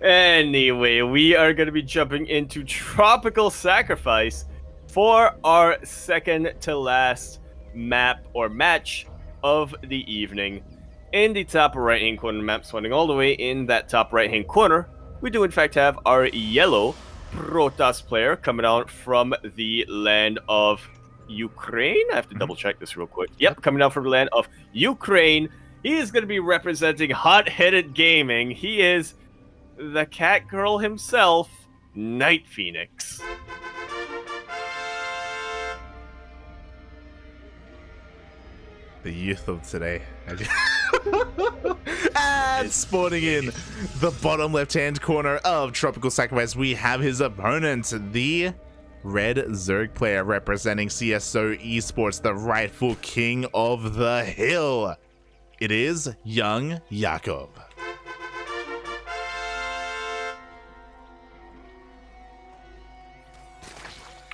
Anyway, we are going to be jumping into Tropical Sacrifice for our second to last map or match of the evening. In the top right hand corner, map swinging all the way in that top right hand corner, we do in fact have our yellow Protoss player coming out from the land of Ukraine. I have to double check this real quick. Yep, coming out from the land of Ukraine. He is going to be representing Hot-Headed Gaming. He is the Cat Girl himself, NightPhoenix. The youth of today. And spawning in the bottom left-hand corner of Tropical Sacrifice, we have his opponent, the Red Zerg player representing CSO Esports, the rightful king of the hill. It is YoungYakov.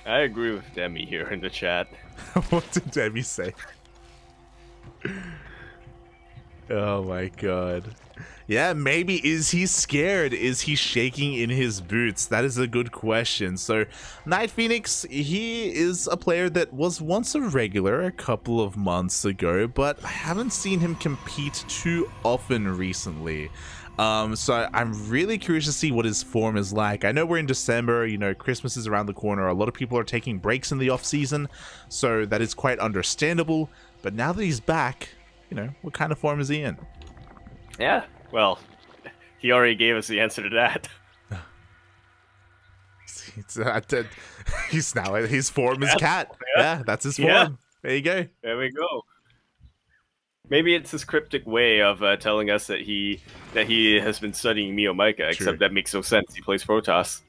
I agree with Demi here in the chat. What did Demi say? Oh my god. Yeah, maybe is he scared? Is he shaking in his boots? That is a good question. So, NightPhoenix, he is a player that was once a regular a couple of months ago, but I haven't seen him compete too often recently. So I'm really curious to see what his form is like. I know we're in December, you know, Christmas is around the corner. A lot of people are taking breaks in the off season, so that is quite understandable. But now that he's back, you know, what kind of form is he in? Yeah, well, He already gave us the answer to that. His form is cat. Yeah, that's his form. Yeah. There you go. There we go. Maybe it's his cryptic way of telling us that he has been studying MeomaikA, except that makes no sense. He plays Protoss.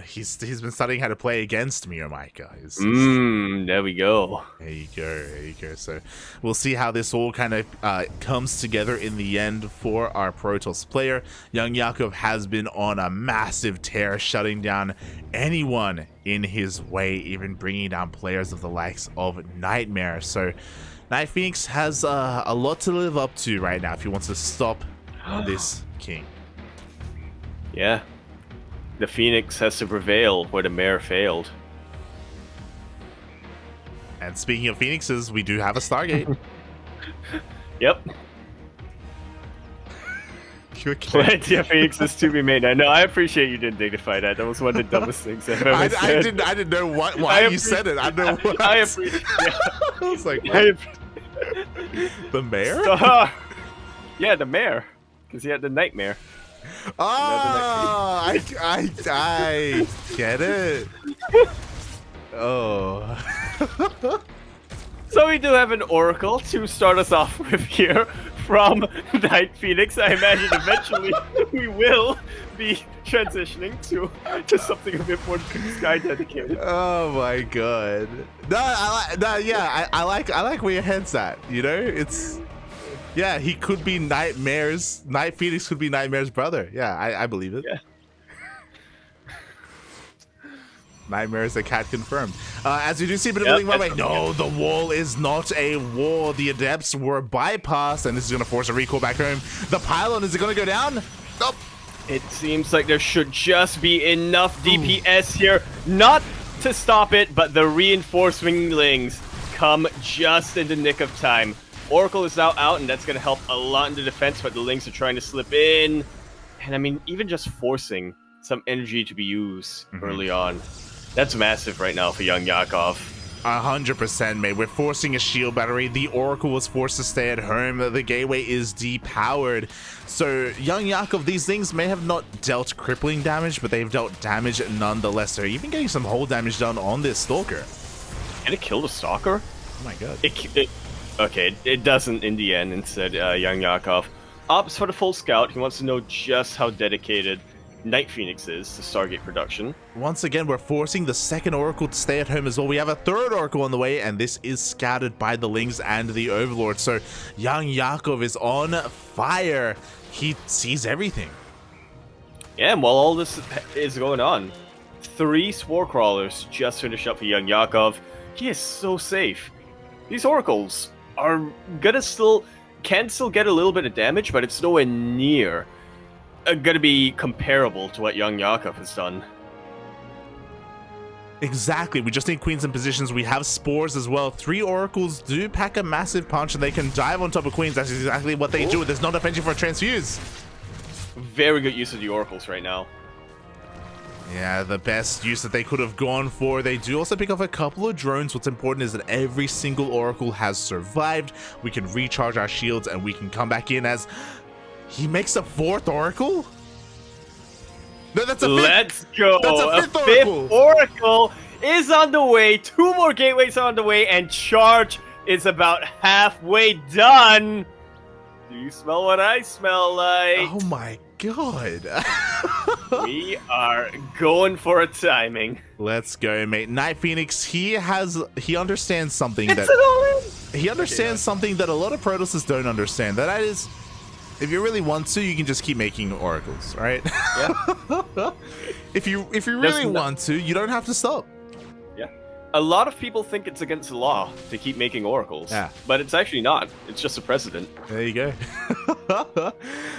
He's been studying how to play against MeomaikA. There we go. There you go. So we'll see how this all kind of comes together in the end for our Protoss player. YoungYakov has been on a massive tear, shutting down anyone in his way, even bringing down players of the likes of NightMare. So NightPhoenix has a lot to live up to right now if he wants to stop this king. Yeah. The Phoenix has to prevail where the Mare failed. And speaking of Phoenixes, we do have a Stargate. Yep. Plenty of Phoenixes to be made. I know. I appreciate you didn't dignify that. That was one of the dumbest things I've ever said. I didn't know why you said it. I know what. I appreciate. Yeah. I was like, the Mare? Yeah, the Mare, because he had the NightMare. Oh, I get it. Oh. So we do have an Oracle to start us off with here from NightPhoenix. I imagine eventually we will be transitioning to something a bit more Sky dedicated. Oh my god. I like where your head's at. You know, it's. Yeah, he could be NightPhoenix could be NightMare's brother. Yeah, I believe it. Yeah. NightMare is a cat confirmed. As you do see a bit of building my way. No, the wall is not a wall. The adepts were bypassed, and this is going to force a recall back home. The pylon, is it going to go down? Nope. It seems like there should just be enough DPS here, not to stop it, but the reinforcements come just in the nick of time. Oracle is now out, and that's going to help a lot in the defense, but the Lings are trying to slip in. And I mean, even just forcing some energy to be used early on. That's massive right now for YoungYakov. 100%, mate. We're forcing a shield battery. The Oracle was forced to stay at home. The gateway is depowered. So, YoungYakov, these things may have not dealt crippling damage, but they've dealt damage nonetheless. They're even getting some whole damage done on this Stalker. Can it kill the Stalker? Oh my god. Okay, it doesn't in the end. Instead, YoungYakov opts for the full scout. He wants to know just how dedicated NightPhoenix is to Stargate production. Once again, we're forcing the second Oracle to stay at home as well. We have a third Oracle on the way, and this is scouted by the Lings and the Overlord. So YoungYakov is on fire. He sees everything. Yeah, and while all this is going on, 3 Spore Crawlers just finished up for YoungYakov. He is so safe. These Oracles are gonna can still get a little bit of damage, but it's nowhere near gonna be comparable to what YoungYakov has done. Exactly. We just need queens in positions. We have spores as well. 3 oracles do pack a massive punch, and they can dive on top of queens. That's exactly what they do. There's not a penchant for a transfuse. Very good use of the oracles right now. Yeah, the best use that they could have gone for. They do also pick up a couple of drones. What's important is that every single oracle has survived. We can recharge our shields, and we can come back in as he makes a 4th oracle. No, that's a 5th. Let's go. That's a 5th oracle is on the way. 2 more gateways are on the way, and charge is about halfway done. Do you smell what I smell like? Oh my god. We are going for a timing. Let's go, mate. NightPhoenix, he understands something he understands something that a lot of Protosses don't understand. That is, if you really want to, you can just keep making oracles, right? Yeah. if you really want to, you don't have to stop. Yeah. A lot of people think it's against the law to keep making oracles. Yeah. But it's actually not. It's just a precedent. There you go.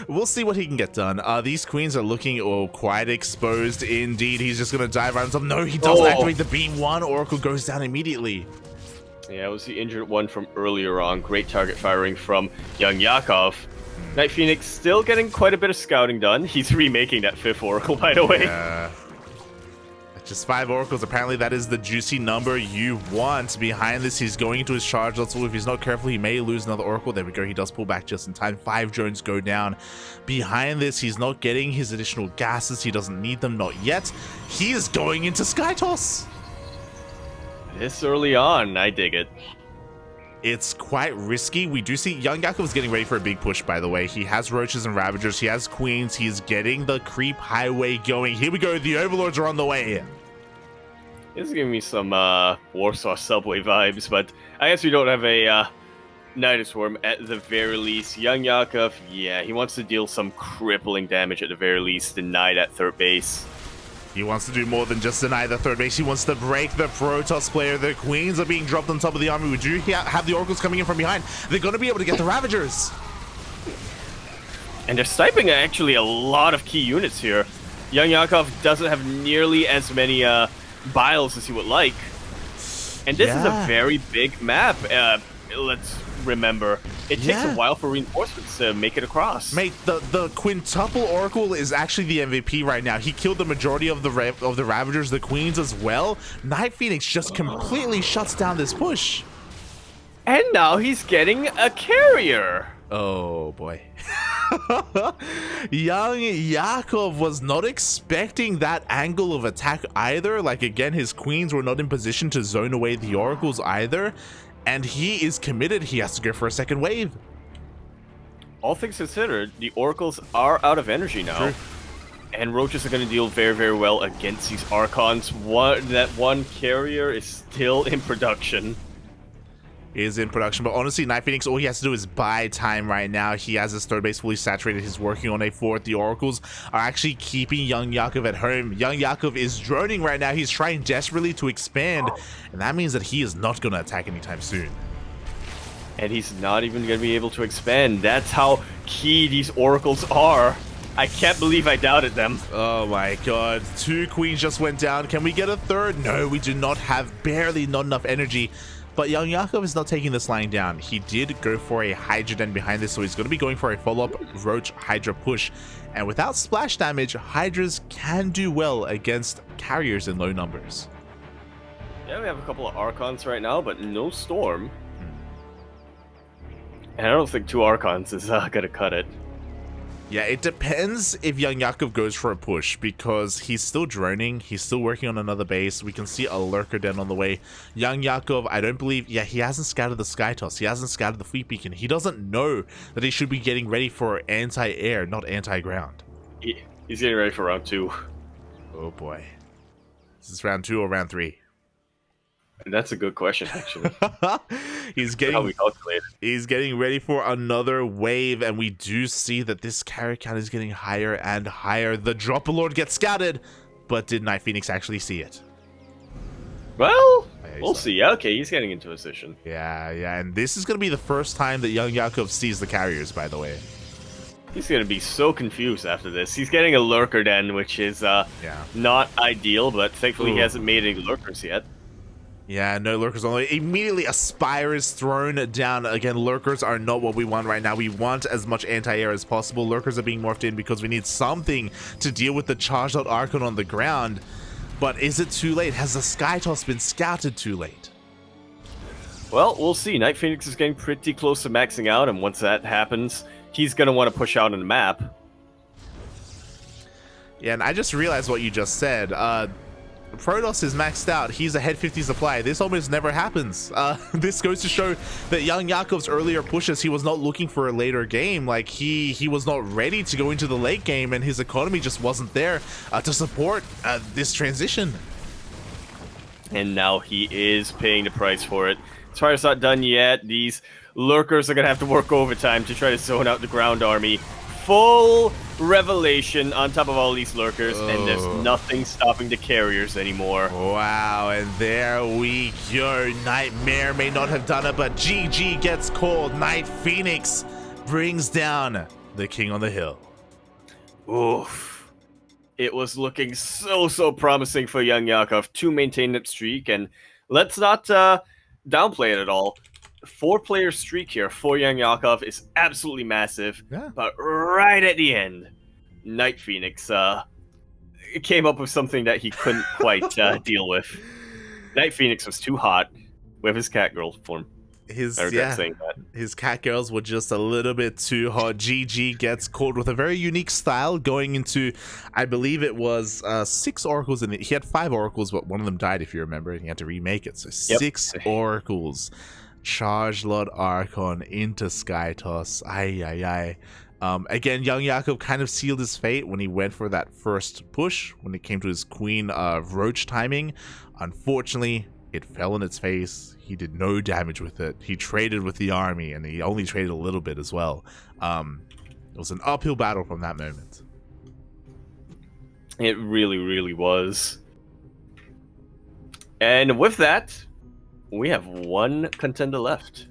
We'll see what he can get done. These queens are looking quite exposed indeed. He's just going to dive right on top. No, he doesn't activate the B1. Oracle goes down immediately. Yeah, it was the injured one from earlier on. Great target firing from YoungYakov. NightPhoenix still getting quite a bit of scouting done. He's remaking that 5th oracle, by the way. Yeah. Just 5 oracles. Apparently, that is the juicy number you want. Behind this, he's going into his charge. So if he's not careful, he may lose another oracle. There we go. He does pull back just in time. 5 drones go down. Behind this, he's not getting his additional gases. He doesn't need them. Not yet. He is going into Sky Toss. This early on, I dig it. It's quite risky. We do see YoungYakov is getting ready for a big push, by the way. He has Roaches and Ravagers. He has Queens. He's getting the creep highway going. Here we go. The Overlords are on the way. This is giving me some Warsaw subway vibes, but I guess we don't have a Night Swarm at the very least. YoungYakov, yeah, he wants to deal some crippling damage at the very least, denied at third base. He wants to do more than just deny the third base. He wants to break the Protoss player. The Queens are being dropped on top of the army. We do have the Oracles coming in from behind. They're going to be able to get the Ravagers. And they're sniping actually a lot of key units here. YoungYakov doesn't have nearly as many biles as he would like. And this is a very big map. Let's remember, it takes a while for reinforcements to make it across. Mate, the quintuple Oracle is actually the MVP right now. He killed the majority of the Ravagers, the Queens as well. NightPhoenix just completely shuts down this push. And now he's getting a carrier. Oh boy. YoungYakov was not expecting that angle of attack either. Like, again, his Queens were not in position to zone away the Oracles either. And he is committed. He has to go for a second wave. All things considered, the Oracles are out of energy now. True. And Roaches are going to deal very, very well against these Archons. That one carrier is still in production. But honestly, NightPhoenix, all he has to do is buy time right now. He has his third base fully saturated. He's working on a fourth. The Oracles are actually keeping YoungYakov at home. YoungYakov is droning right now. He's trying desperately to expand, and that means that he is not going to attack anytime soon. And he's not even going to be able to expand. That's how key these Oracles are. I can't believe I doubted them. Oh my god. 2 Queens just went down. Can we get a third? No, we do not have not enough energy. But YoungYakov is not taking this lying down. He did go for a Hydra Den behind this, so he's going to be going for a follow-up Roach Hydra push. And without splash damage, Hydras can do well against carriers in low numbers. Yeah, we have a couple of Archons right now, but no Storm. And I don't think 2 Archons is going to cut it. Yeah, it depends if YoungYakov goes for a push, because he's still droning. He's still working on another base. We can see a Lurker Den on the way. YoungYakov, I don't believe... Yeah, he hasn't scouted the Sky Toss. He hasn't scouted the Fleet Beacon. He doesn't know that he should be getting ready for anti-air, not anti-ground. He's getting ready for round 2. Oh boy. Is this round 2 or round 3? That's a good question, actually. He's getting ready for another wave, and we do see that this carrier count is getting higher and higher. The Dropper Lord gets scouted, but did NightPhoenix actually see it? Well, we'll see. Okay, he's getting into position. Yeah, and this is going to be the first time that YoungYakov sees the carriers, by the way. He's going to be so confused after this. He's getting a Lurker Den, which is not ideal, but thankfully he hasn't made any Lurkers yet. Yeah, no Lurkers only. Immediately a Spire is thrown down. Again, Lurkers are not what we want right now. We want as much anti-air as possible. Lurkers are being morphed in because we need something to deal with the charged out Archon on the ground. But is it too late? Has the Sky Toss been scouted too late? Well, we'll see. NightPhoenix is getting pretty close to maxing out, and once that happens, he's going to want to push out on the map. Yeah, and I just realized what you just said. Protoss is maxed out. He's a head 50 supply. This almost never happens. This goes to show that YoungYakov's earlier pushes, he was not looking for a later game. Like, he was not ready to go into the late game, and his economy just wasn't there to support this transition. And now he is paying the price for it. As far as not done yet, these Lurkers are going to have to work overtime to try to zone out the ground army. Full revelation on top of all these Lurkers, and there's nothing stopping the carriers anymore. Wow, and there we go. NightMare may not have done it, but GG gets called. NightPhoenix brings down the King on the Hill. Oof. It was looking so promising for YoungYakov to maintain that streak, and let's not downplay it at all. 4-player streak here for YoungYakov is absolutely massive, but right at the end, NightPhoenix came up with something that he couldn't quite deal with. NightPhoenix was too hot with his cat girl form. His I regret saying that. His cat girls were just a little bit too hot. GG gets caught with a very unique style going into, I believe it was 6 oracles. He had 5 oracles, but one of them died, if you remember, and he had to remake it. So 6 oracles. Charge Lord Archon into Skytoss. Again, YoungYakov kind of sealed his fate when he went for that first push when it came to his Queen Roach timing. Unfortunately, it fell in its face. He did no damage with it. He traded with the army, and he only traded a little bit as well. It was an uphill battle from that moment. It really, really was. And with that, we have 1 contender left.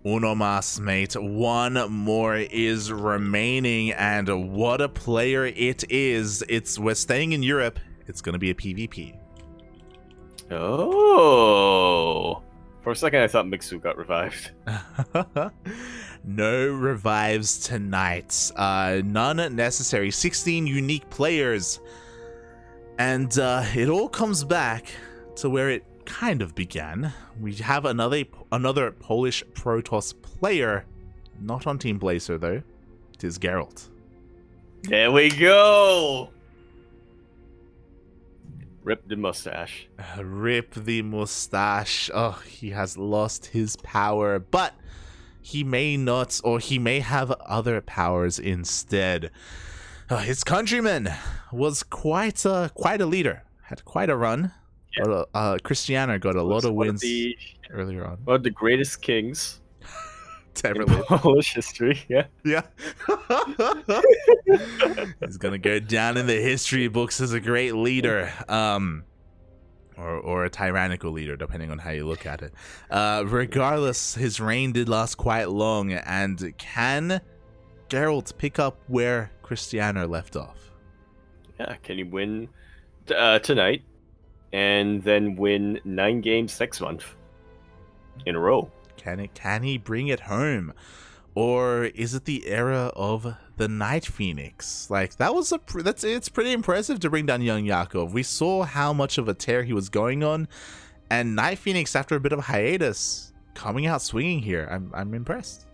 Uno mas, mate. 1 more is remaining, and what a player it is. We're staying in Europe. It's going to be a PvP. Oh. For a second, I thought Mixu got revived. No revives tonight. None necessary. 16 unique players. And it all comes back to where it kind of began. We have another Polish Protoss player. Not on Team Blazer, though. It is Gerald. There we go. Rip the mustache. Rip the mustache. Oh, he has lost his power, but he may not, or he may have other powers instead. His countryman was quite a leader. Had quite a run. Yeah. Krystianer got a lot of wins earlier on. One of the greatest kings in Polish history. Yeah. He's gonna go down in the history books as a great leader, or a tyrannical leader, depending on how you look at it. Regardless, his reign did last quite long, and can Gerald pick up where Krystianer left off? Yeah, can he win tonight, and then win 9 games next month in a row? Can he bring it home? Or is it the era of the NightPhoenix? Like, it's pretty impressive to bring down YoungYakov. We saw how much of a tear he was going on, and NightPhoenix, after a bit of a hiatus, coming out swinging here. I'm impressed.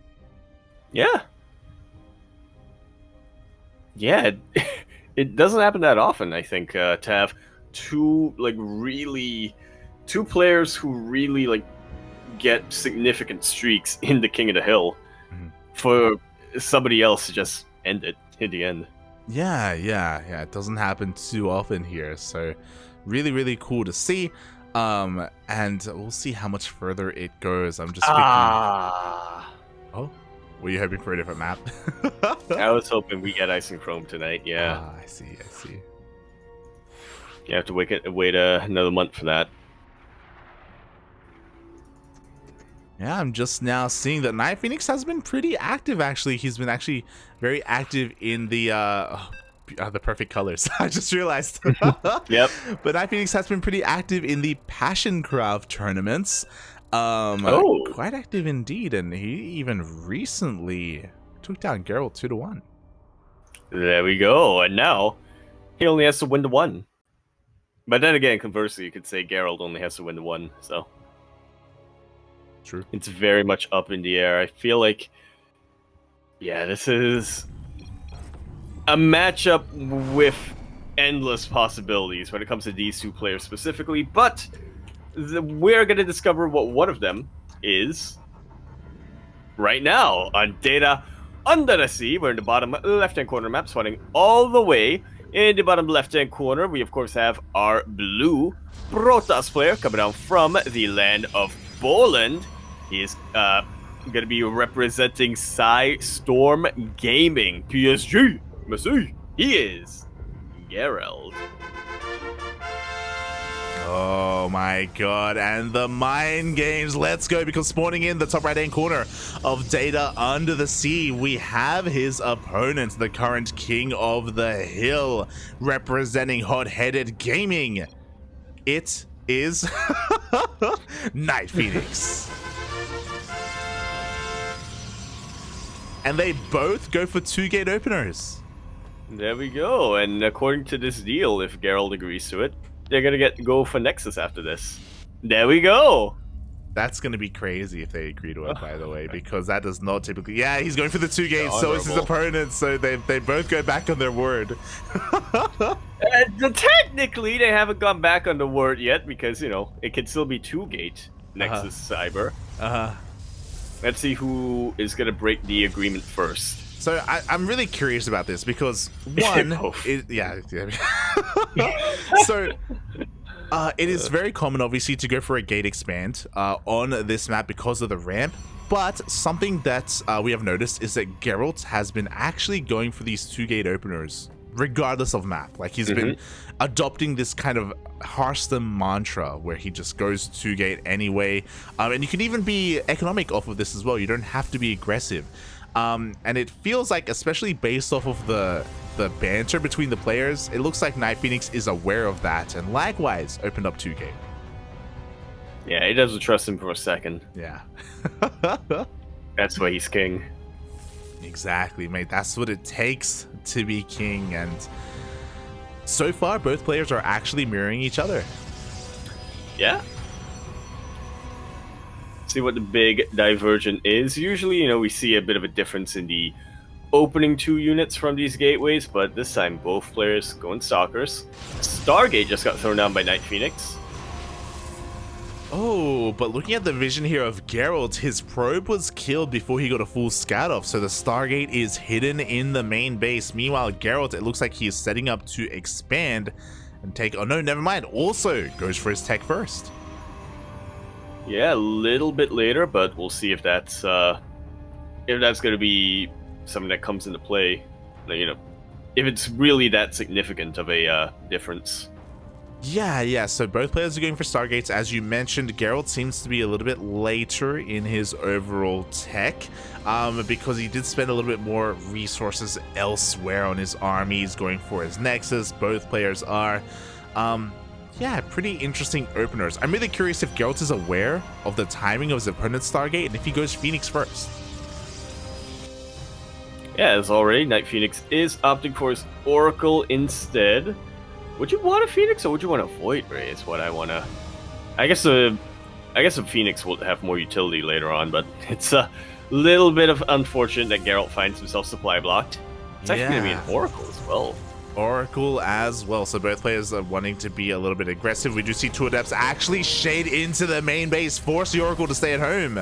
Yeah. Yeah, it doesn't happen that often, I think, to have two players who really get significant streaks in the King of the Hill for somebody else to just end it in the end. Yeah, it doesn't happen too often here, so really cool to see. And we'll see how much further it goes. I'm just Oh, were you hoping for a different map? I was hoping we get Ice and Chrome tonight, yeah. I see. You have to wait another month for that. Yeah, I'm just now seeing that NightPhoenix has been pretty active, actually. He's been actually very active in the perfect colors. I just realized. Yep. But NightPhoenix has been pretty active in the PassionCraft tournaments. Quite active indeed, and he even recently took down Gerald 2-1. There we go, and now he only has to win the 1. But then again, conversely, you could say Gerald only has to win the 1, so... True. It's very much up in the air. I feel like, yeah, this is a matchup with endless possibilities when it comes to these 2 players specifically, but we're going to discover what one of them is right now on Data Under the Sea. We're in the bottom left-hand corner map, spawning all the way in the bottom left-hand corner. We, of course, have our blue Protoss player coming down from the land of Poland. He is going to be representing Storm Gaming. PSG, Messi. He is Gerald. Oh my god, and the mind games, let's go, because spawning in the top right hand corner of Data Under the Sea, we have his opponent, the current King of the Hill, representing Hot-Headed Gaming. It is NightPhoenix. And they both go for 2 gate openers. There we go. And according to this deal, if Gerald agrees to it, they're gonna go for Nexus after this. There we go. That's going to be crazy if they agree to it, by the way, because that does not typically... Yeah, he's going for the 2 gates, so is his opponent, so they both go back on their word. Technically, they haven't gone back on the word yet, because, you know, it could still be 2 gate Nexus Cyber. Let's see who is going to break the agreement first. So I'm really curious about this, because one... yeah. So... it is very common, obviously, to go for a gate expand on this map because of the ramp, but something that we have noticed is that Gerald has been actually going for these 2 gate openers, regardless of map. Like, he's been adopting this kind of Hearthstone mantra where he just goes 2 gate anyway, and you can even be economic off of this as well. You don't have to be aggressive. And it feels like, especially based off of the banter between the players, it looks like NightPhoenix is aware of that and likewise opened up 2 gate. Yeah, he doesn't trust him for a second. Yeah. That's why he's king. Exactly, mate. That's what it takes to be king, and so far both players are actually mirroring each other. Yeah. See what the big divergent is. Usually, you know, we see a bit of a difference in the opening 2 units from these gateways, but this time both players going Stalkers. Stargate just got thrown down by NightPhoenix. Oh, but looking at the vision here of Gerald, his probe was killed before he got a full scout off, so the Stargate is hidden in the main base. Meanwhile, Gerald, it looks like he is setting up to expand and take... Oh no, never mind. Also goes for his tech first. Yeah, a little bit later, but we'll see if that's going to be something that comes into play. You know, if it's really that significant of a difference. Yeah, so both players are going for Stargates. As you mentioned, Gerald seems to be a little bit later in his overall tech, because he did spend a little bit more resources elsewhere on his armies, going for his Nexus. Both players are. Yeah, pretty interesting openers. I'm really curious if Geralt is aware of the timing of his opponent's Stargate and if he goes Phoenix first. Yeah, as already, NightPhoenix is opting for his Oracle instead. Would you want a Phoenix or would you want a Void Ray is what I want to... I guess a Phoenix will have more utility later on, but it's a little bit of unfortunate that Geralt finds himself supply blocked. It's actually going to be an Oracle as well. Oracle as well, so both players are wanting to be a little bit aggressive. We do see 2 Adepts actually shade into the main base, force the Oracle to stay at home.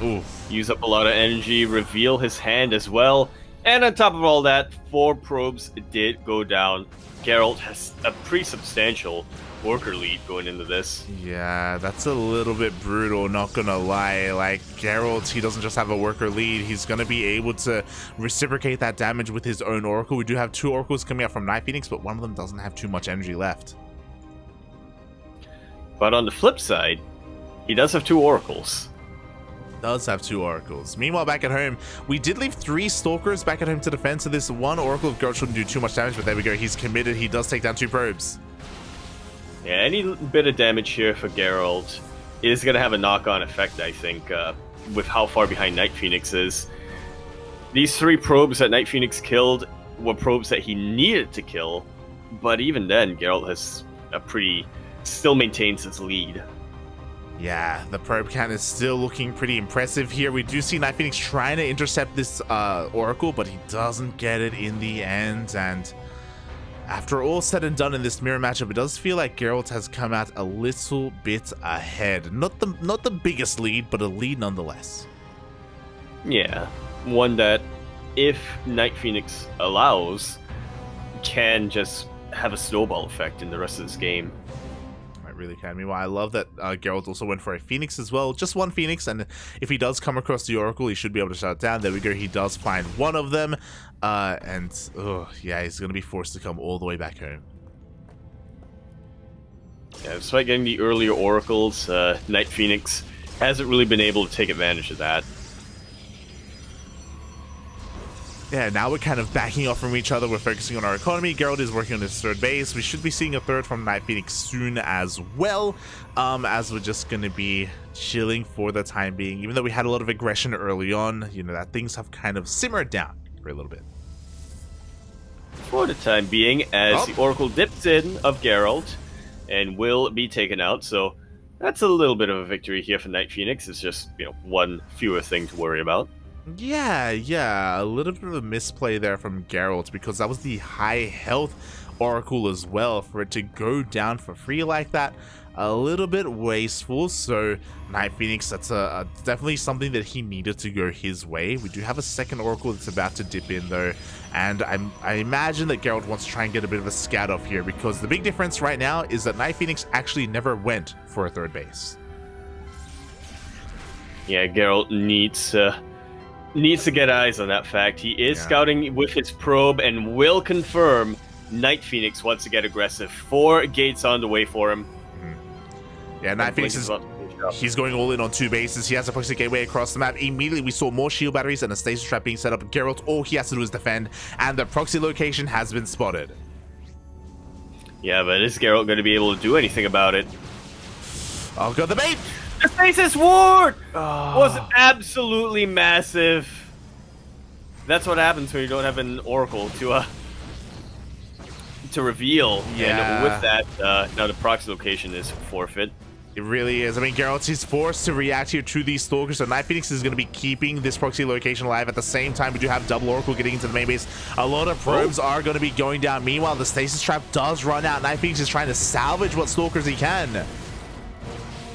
Ooh, use up a lot of energy, reveal his hand as well, and on top of all that, 4 probes did go down. Geralt has a pretty substantial worker lead going into this. Yeah, that's a little bit brutal, not gonna lie. Like, Geralt, he doesn't just have a worker lead, he's gonna be able to reciprocate that damage with his own Oracle. We do have 2 Oracles coming out from NightPhoenix, but one of them doesn't have too much energy left. But on the flip side, he does have 2 Oracles. Does have 2 Oracles. Meanwhile, back at home, we did leave 3 Stalkers back at home to defend, so this 1 Oracle of Geralt shouldn't do too much damage, but there we go, he's committed, he does take down 2 probes. Yeah, any bit of damage here for Gerald is going to have a knock-on effect, I think, with how far behind NightPhoenix is. These 3 probes that NightPhoenix killed were probes that he needed to kill, but even then, Gerald has still maintains his lead. Yeah, the probe count is still looking pretty impressive here. We do see NightPhoenix trying to intercept this Oracle, but he doesn't get it in the end, and after all said and done in this mirror matchup, it does feel like Geralt has come out a little bit ahead. Not the biggest lead, but a lead nonetheless. Yeah, one that, if NightPhoenix allows, can just have a snowball effect in the rest of this game. It really can. Meanwhile, I love that Geralt also went for a Phoenix as well. Just 1 Phoenix, and if he does come across the Oracle, he should be able to shut it down. There we go. He does find 1 of them. Yeah, he's going to be forced to come all the way back home. Yeah, despite getting the earlier Oracles, NightPhoenix hasn't really been able to take advantage of that. Yeah, now we're kind of backing off from each other. We're focusing on our economy. Gerald is working on his 3rd base. We should be seeing a 3rd from NightPhoenix soon as well, as we're just going to be chilling for the time being. Even though we had a lot of aggression early on, you know, that things have kind of simmered down for a little bit. for the time being, as the Oracle dips in of Gerald and will be taken out. So that's a little bit of a victory here for NightPhoenix. It's just, one fewer thing to worry about. Yeah, a little bit of a misplay there from Gerald, because that was the high health Oracle as well. For it to go down for free like that, a little bit wasteful. So NightPhoenix, that's definitely something that he needed to go his way. We do have a second Oracle that's about to dip in though, and I imagine that Gerald wants to try and get a bit of a scout off here, because the big difference right now is that NightPhoenix actually never went for a third base. Yeah, Gerald needs to get eyes on that fact. He is scouting with his probe and will confirm NightPhoenix wants to get aggressive. 4 gates on the way for him. Yeah, NightPhoenix is he's going all in on 2 bases. He has a proxy gateway across the map. Immediately we saw more shield batteries and a stasis trap being set up. Geralt, all he has to do is defend, and the proxy location has been spotted. Yeah, but is Geralt going to be able to do anything about it? Oh god, the bait! The stasis ward was absolutely massive. That's what happens when you don't have an Oracle to reveal. Yeah. And with that, now the proxy location is forfeit. It really is. I mean, Geralt is forced to react here to these stalkers, so NightPhoenix is going to be keeping this proxy location alive. At the same time, we do have double Oracle getting into the main base. A lot of probes are going to be going down. Meanwhile, the stasis trap does run out. NightPhoenix is trying to salvage what stalkers he can.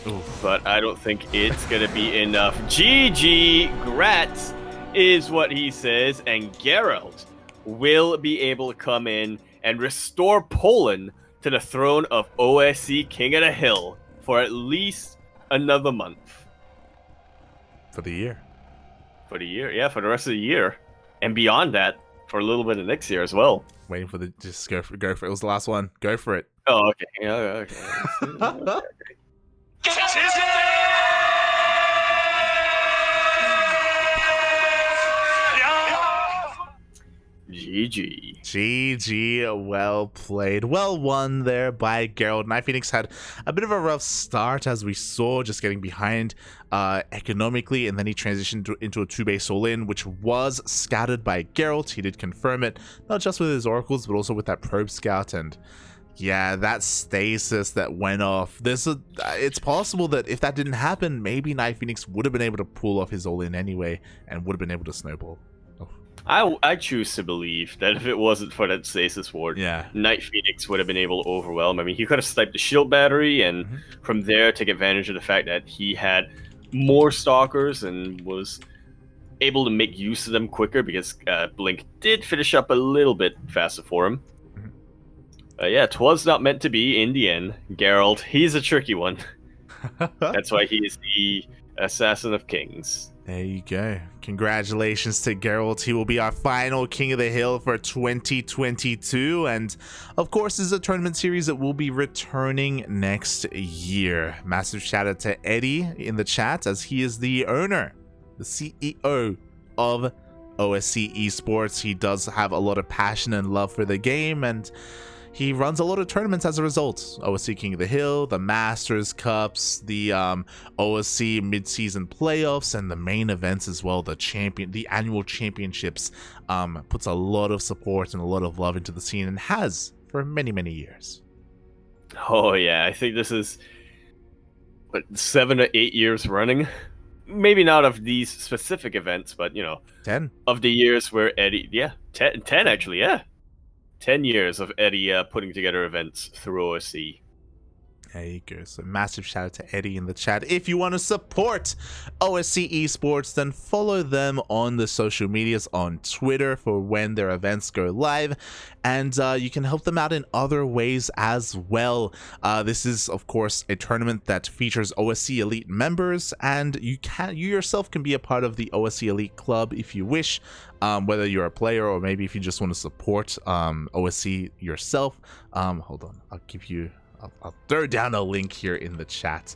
Oof. But I don't think it's going to be enough. GG Grats is what he says, and Geralt will be able to come in and restore Poland to the throne of OSC King of the Hill for at least another month. For the year. For the year, yeah, for the rest of the year. And beyond that, for a little bit of next year as well. Waiting for the, just go for it. It was the last one. Go for it. Oh, okay. Yeah, okay. Okay. GG. GG, well played. Well won there by Gerald. NightPhoenix had a bit of a rough start, as we saw, just getting behind economically, and then he transitioned into a 2-base all-in, which was scouted by Gerald. He did confirm it, not just with his oracles, but also with that probe scout. And yeah, that stasis that went off. It's possible that if that didn't happen, maybe NightPhoenix would have been able to pull off his all-in anyway, and would have been able to snowball. I choose to believe that if it wasn't for that stasis ward, yeah, NightPhoenix would have been able to overwhelm. I mean, he could have sniped the shield battery, and from there take advantage of the fact that he had more stalkers and was able to make use of them quicker, because Blink did finish up a little bit faster for him. Yeah, 'twas not meant to be in the end. Gerald, he's a tricky one. That's why he is the Assassin of Kings. There you go. Congratulations to Geralt. He will be our final King of the Hill for 2022. And of course, this is a tournament series that will be returning next year. Massive shout out to Eddie in the chat, as he is the owner, the CEO of OSC Esports. He does have a lot of passion and love for the game, and he runs a lot of tournaments as a result. OSC King of the Hill, the Masters Cups, the OSC mid-season playoffs, and the main events as well, the annual championships. Puts a lot of support and a lot of love into the scene, and has for many, many years. Oh yeah, I think this is 7 to 8 years running. Maybe not of these specific events, but 10 of the years where Eddie, 10 actually, 10 years of Eddie putting together events through OSC. There you go. So massive shout out to Eddie in the chat. If you want to support OSC Esports, then follow them on the social medias, on Twitter for when their events go live, and you can help them out in other ways as well. This is, of course, a tournament that features OSC Elite members, and you yourself can be a part of the OSC Elite Club if you wish. Whether you're a player or maybe if you just want to support OSC yourself. Hold on, I'll throw down a link here in the chat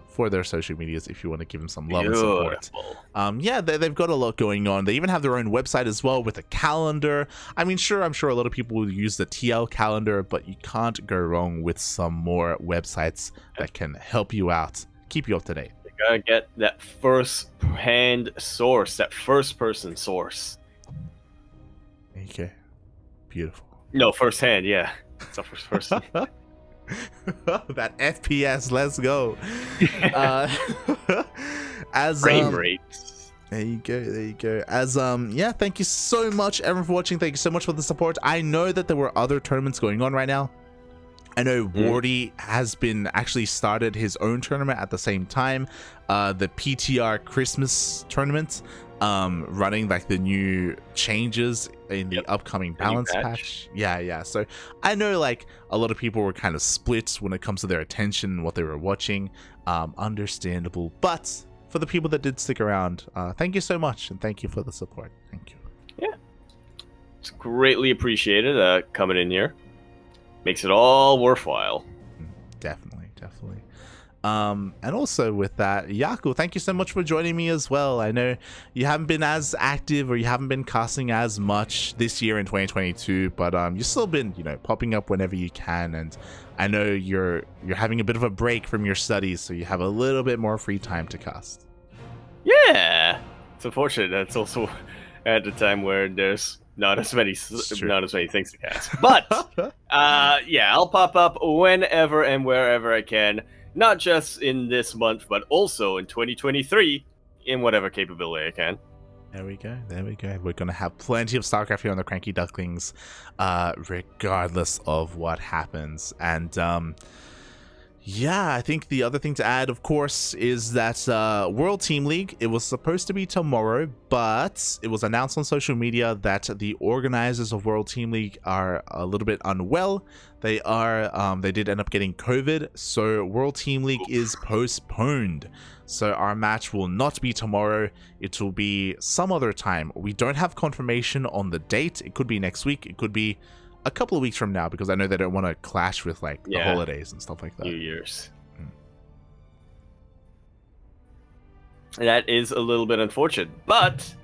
for their social medias if you want to give them some love and support. Yeah, they've got a lot going on. They even have their own website as well with a calendar. I mean, I'm sure a lot of people will use the TL calendar, but you can't go wrong with some more websites that can help you out, keep you up to date. You gotta get that first-hand source, that first-person source. Okay. Beautiful. No, firsthand, yeah. It's a first person. That FPS, let's go. As Frame rates. There you go. As yeah, thank you so much everyone for watching. Thank you so much for the support. I know that there were other tournaments going on right now. I know Wardy has been actually started his own tournament at the same time. The PTR Christmas tournament, running like the new changes in the upcoming balance patch. Yeah. So I know like a lot of people were kind of split when it comes to their attention and what they were watching. Understandable, but for the people that did stick around, thank you so much, and thank you for the support. Thank you. Yeah, it's greatly appreciated coming in here. Makes it all worthwhile. Definitely. And also with that, Yaku, thank you so much for joining me as well. I know you haven't been as active, or you haven't been casting as much this year in 2022, but you've still been, popping up whenever you can. And I know you're having a bit of a break from your studies, so you have a little bit more free time to cast. Yeah, it's unfortunate that it's also at a time where there's not as many things to cast. But yeah, I'll pop up whenever and wherever I can, not just in this month, but also in 2023 in whatever capability I can. There we go. We're gonna have plenty of StarCraft here on the CranKy Ducklings, regardless of what happens. And yeah, I think the other thing to add, of course, is that World Team League, it was supposed to be tomorrow, but it was announced on social media that the organizers of World Team League are a little bit unwell. They did end up getting COVID, so World Team League is postponed. So our match will not be tomorrow. It will be some other time. We don't have confirmation on the date. It could be next week. It could be a couple of weeks from now, because I know they don't want to clash with like the holidays and stuff like that. New Year's. That is a little bit unfortunate, but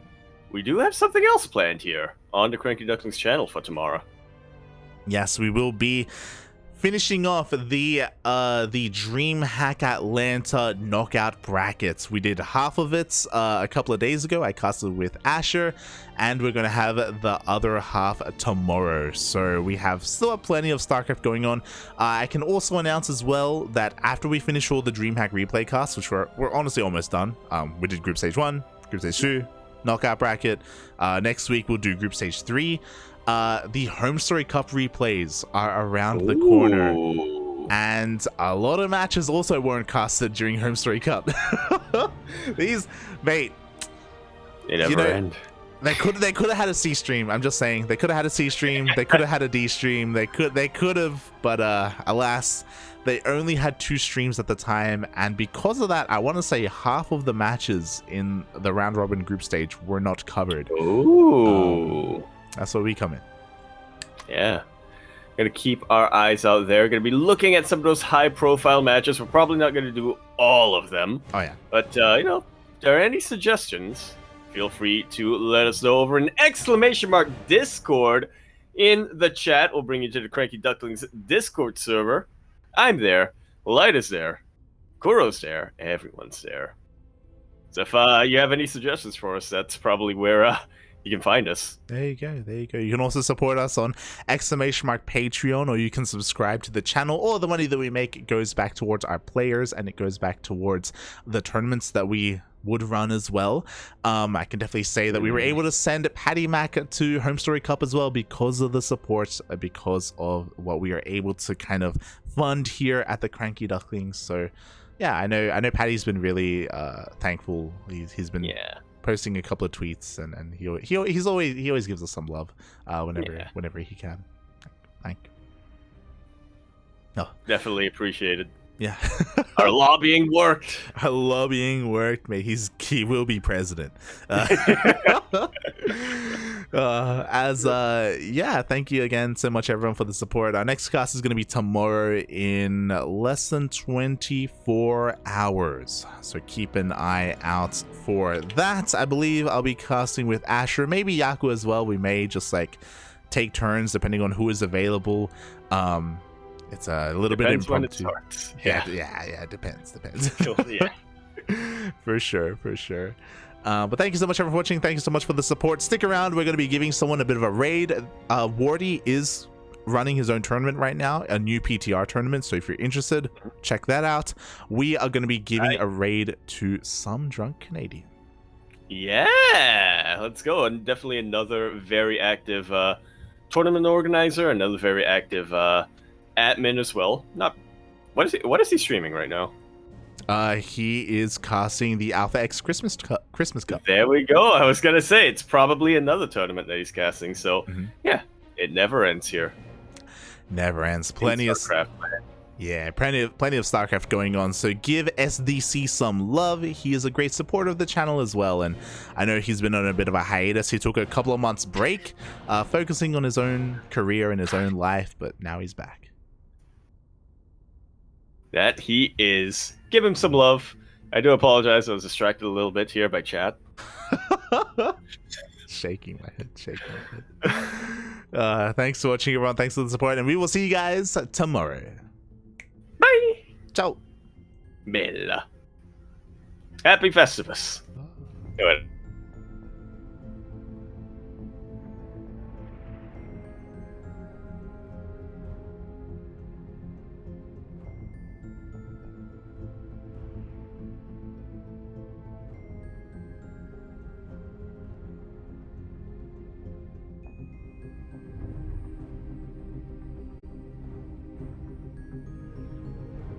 we do have something else planned here on the CranKy Ducklings channel for tomorrow. Yes, we will be finishing off the DreamHack Atlanta knockout brackets. We did half of it a couple of days ago. I casted with Asher, and we're gonna have the other half tomorrow. So we still have plenty of StarCraft going on. I can also announce as well that after we finish all the DreamHack replay casts, which we're honestly almost done. We did Group Stage 1, Group Stage 2, knockout bracket. Next week we'll do Group Stage 3. The Home Story Cup replays are around the corner, and a lot of matches also weren't casted during Home Story Cup. These, mate, they never end. They could have had a C stream. I'm just saying, they could have had a C stream. They could have had a D stream. They could have, but alas, they only had 2 streams at the time, and because of that, I want to say half of the matches in the round robin group stage were not covered. Ooh. That's where we come in. Yeah. Gonna keep our eyes out there. Gonna be looking at some of those high-profile matches. We're probably not gonna do all of them. Oh, yeah. But, if there are any suggestions, feel free to let us know over an ! Discord in the chat. We'll bring you to the CranKy Ducklings Discord server. I'm there. Light is there. Kuro's there. Everyone's there. So if you have any suggestions for us, that's probably where you can find us. There you go. You can also support us on Patreon, or you can subscribe to the channel. All the money that we make goes back towards our players, and it goes back towards the tournaments that we would run as well. I can definitely say that we were able to send Patty Mac to Home Story Cup as well because of the support, because of what we are able to kind of fund here at the CranKy Ducklings. So yeah, I know Patty's been really thankful. He's been posting a couple of tweets, and he always gives us some love whenever he can. Thank you. No, definitely appreciated. Yeah. Our lobbying worked. Mate. He will be president. Thank you again so much, everyone, for the support. Our next cast is going to be tomorrow in less than 24 hours. So keep an eye out for that. I believe I'll be casting with Asher, maybe Yaku as well. We may just like take turns depending on who is available. It's a little bit impromptu. Yeah, it depends. Yeah. For sure. But thank you so much for watching. Thank you so much for the support. Stick around. We're going to be giving someone a bit of a raid. Wardy is running his own tournament right now, a new PTR tournament. So if you're interested, check that out. We are going to be giving a raid to some drunk Canadian. Yeah, let's go. And definitely another very active tournament organizer, another very active admin as well. What is he streaming right now? He is casting the Alpha X Christmas Cup. There we go. I was gonna say it's probably another tournament that he's casting. So yeah, it never ends here. Never ends. Plenty of StarCraft. Yeah, plenty of StarCraft going on. So give SDC some love. He is a great supporter of the channel as well, and I know he's been on a bit of a hiatus. He took a couple of months break, focusing on his own career and his own life, but now he's back. That he is. Give him some love. I do apologize. I was distracted a little bit here by chat. Shaking my head. Thanks for watching, everyone. Thanks for the support, and we will see you guys tomorrow. Bye. Ciao. Bella. Happy Festivus. Do it.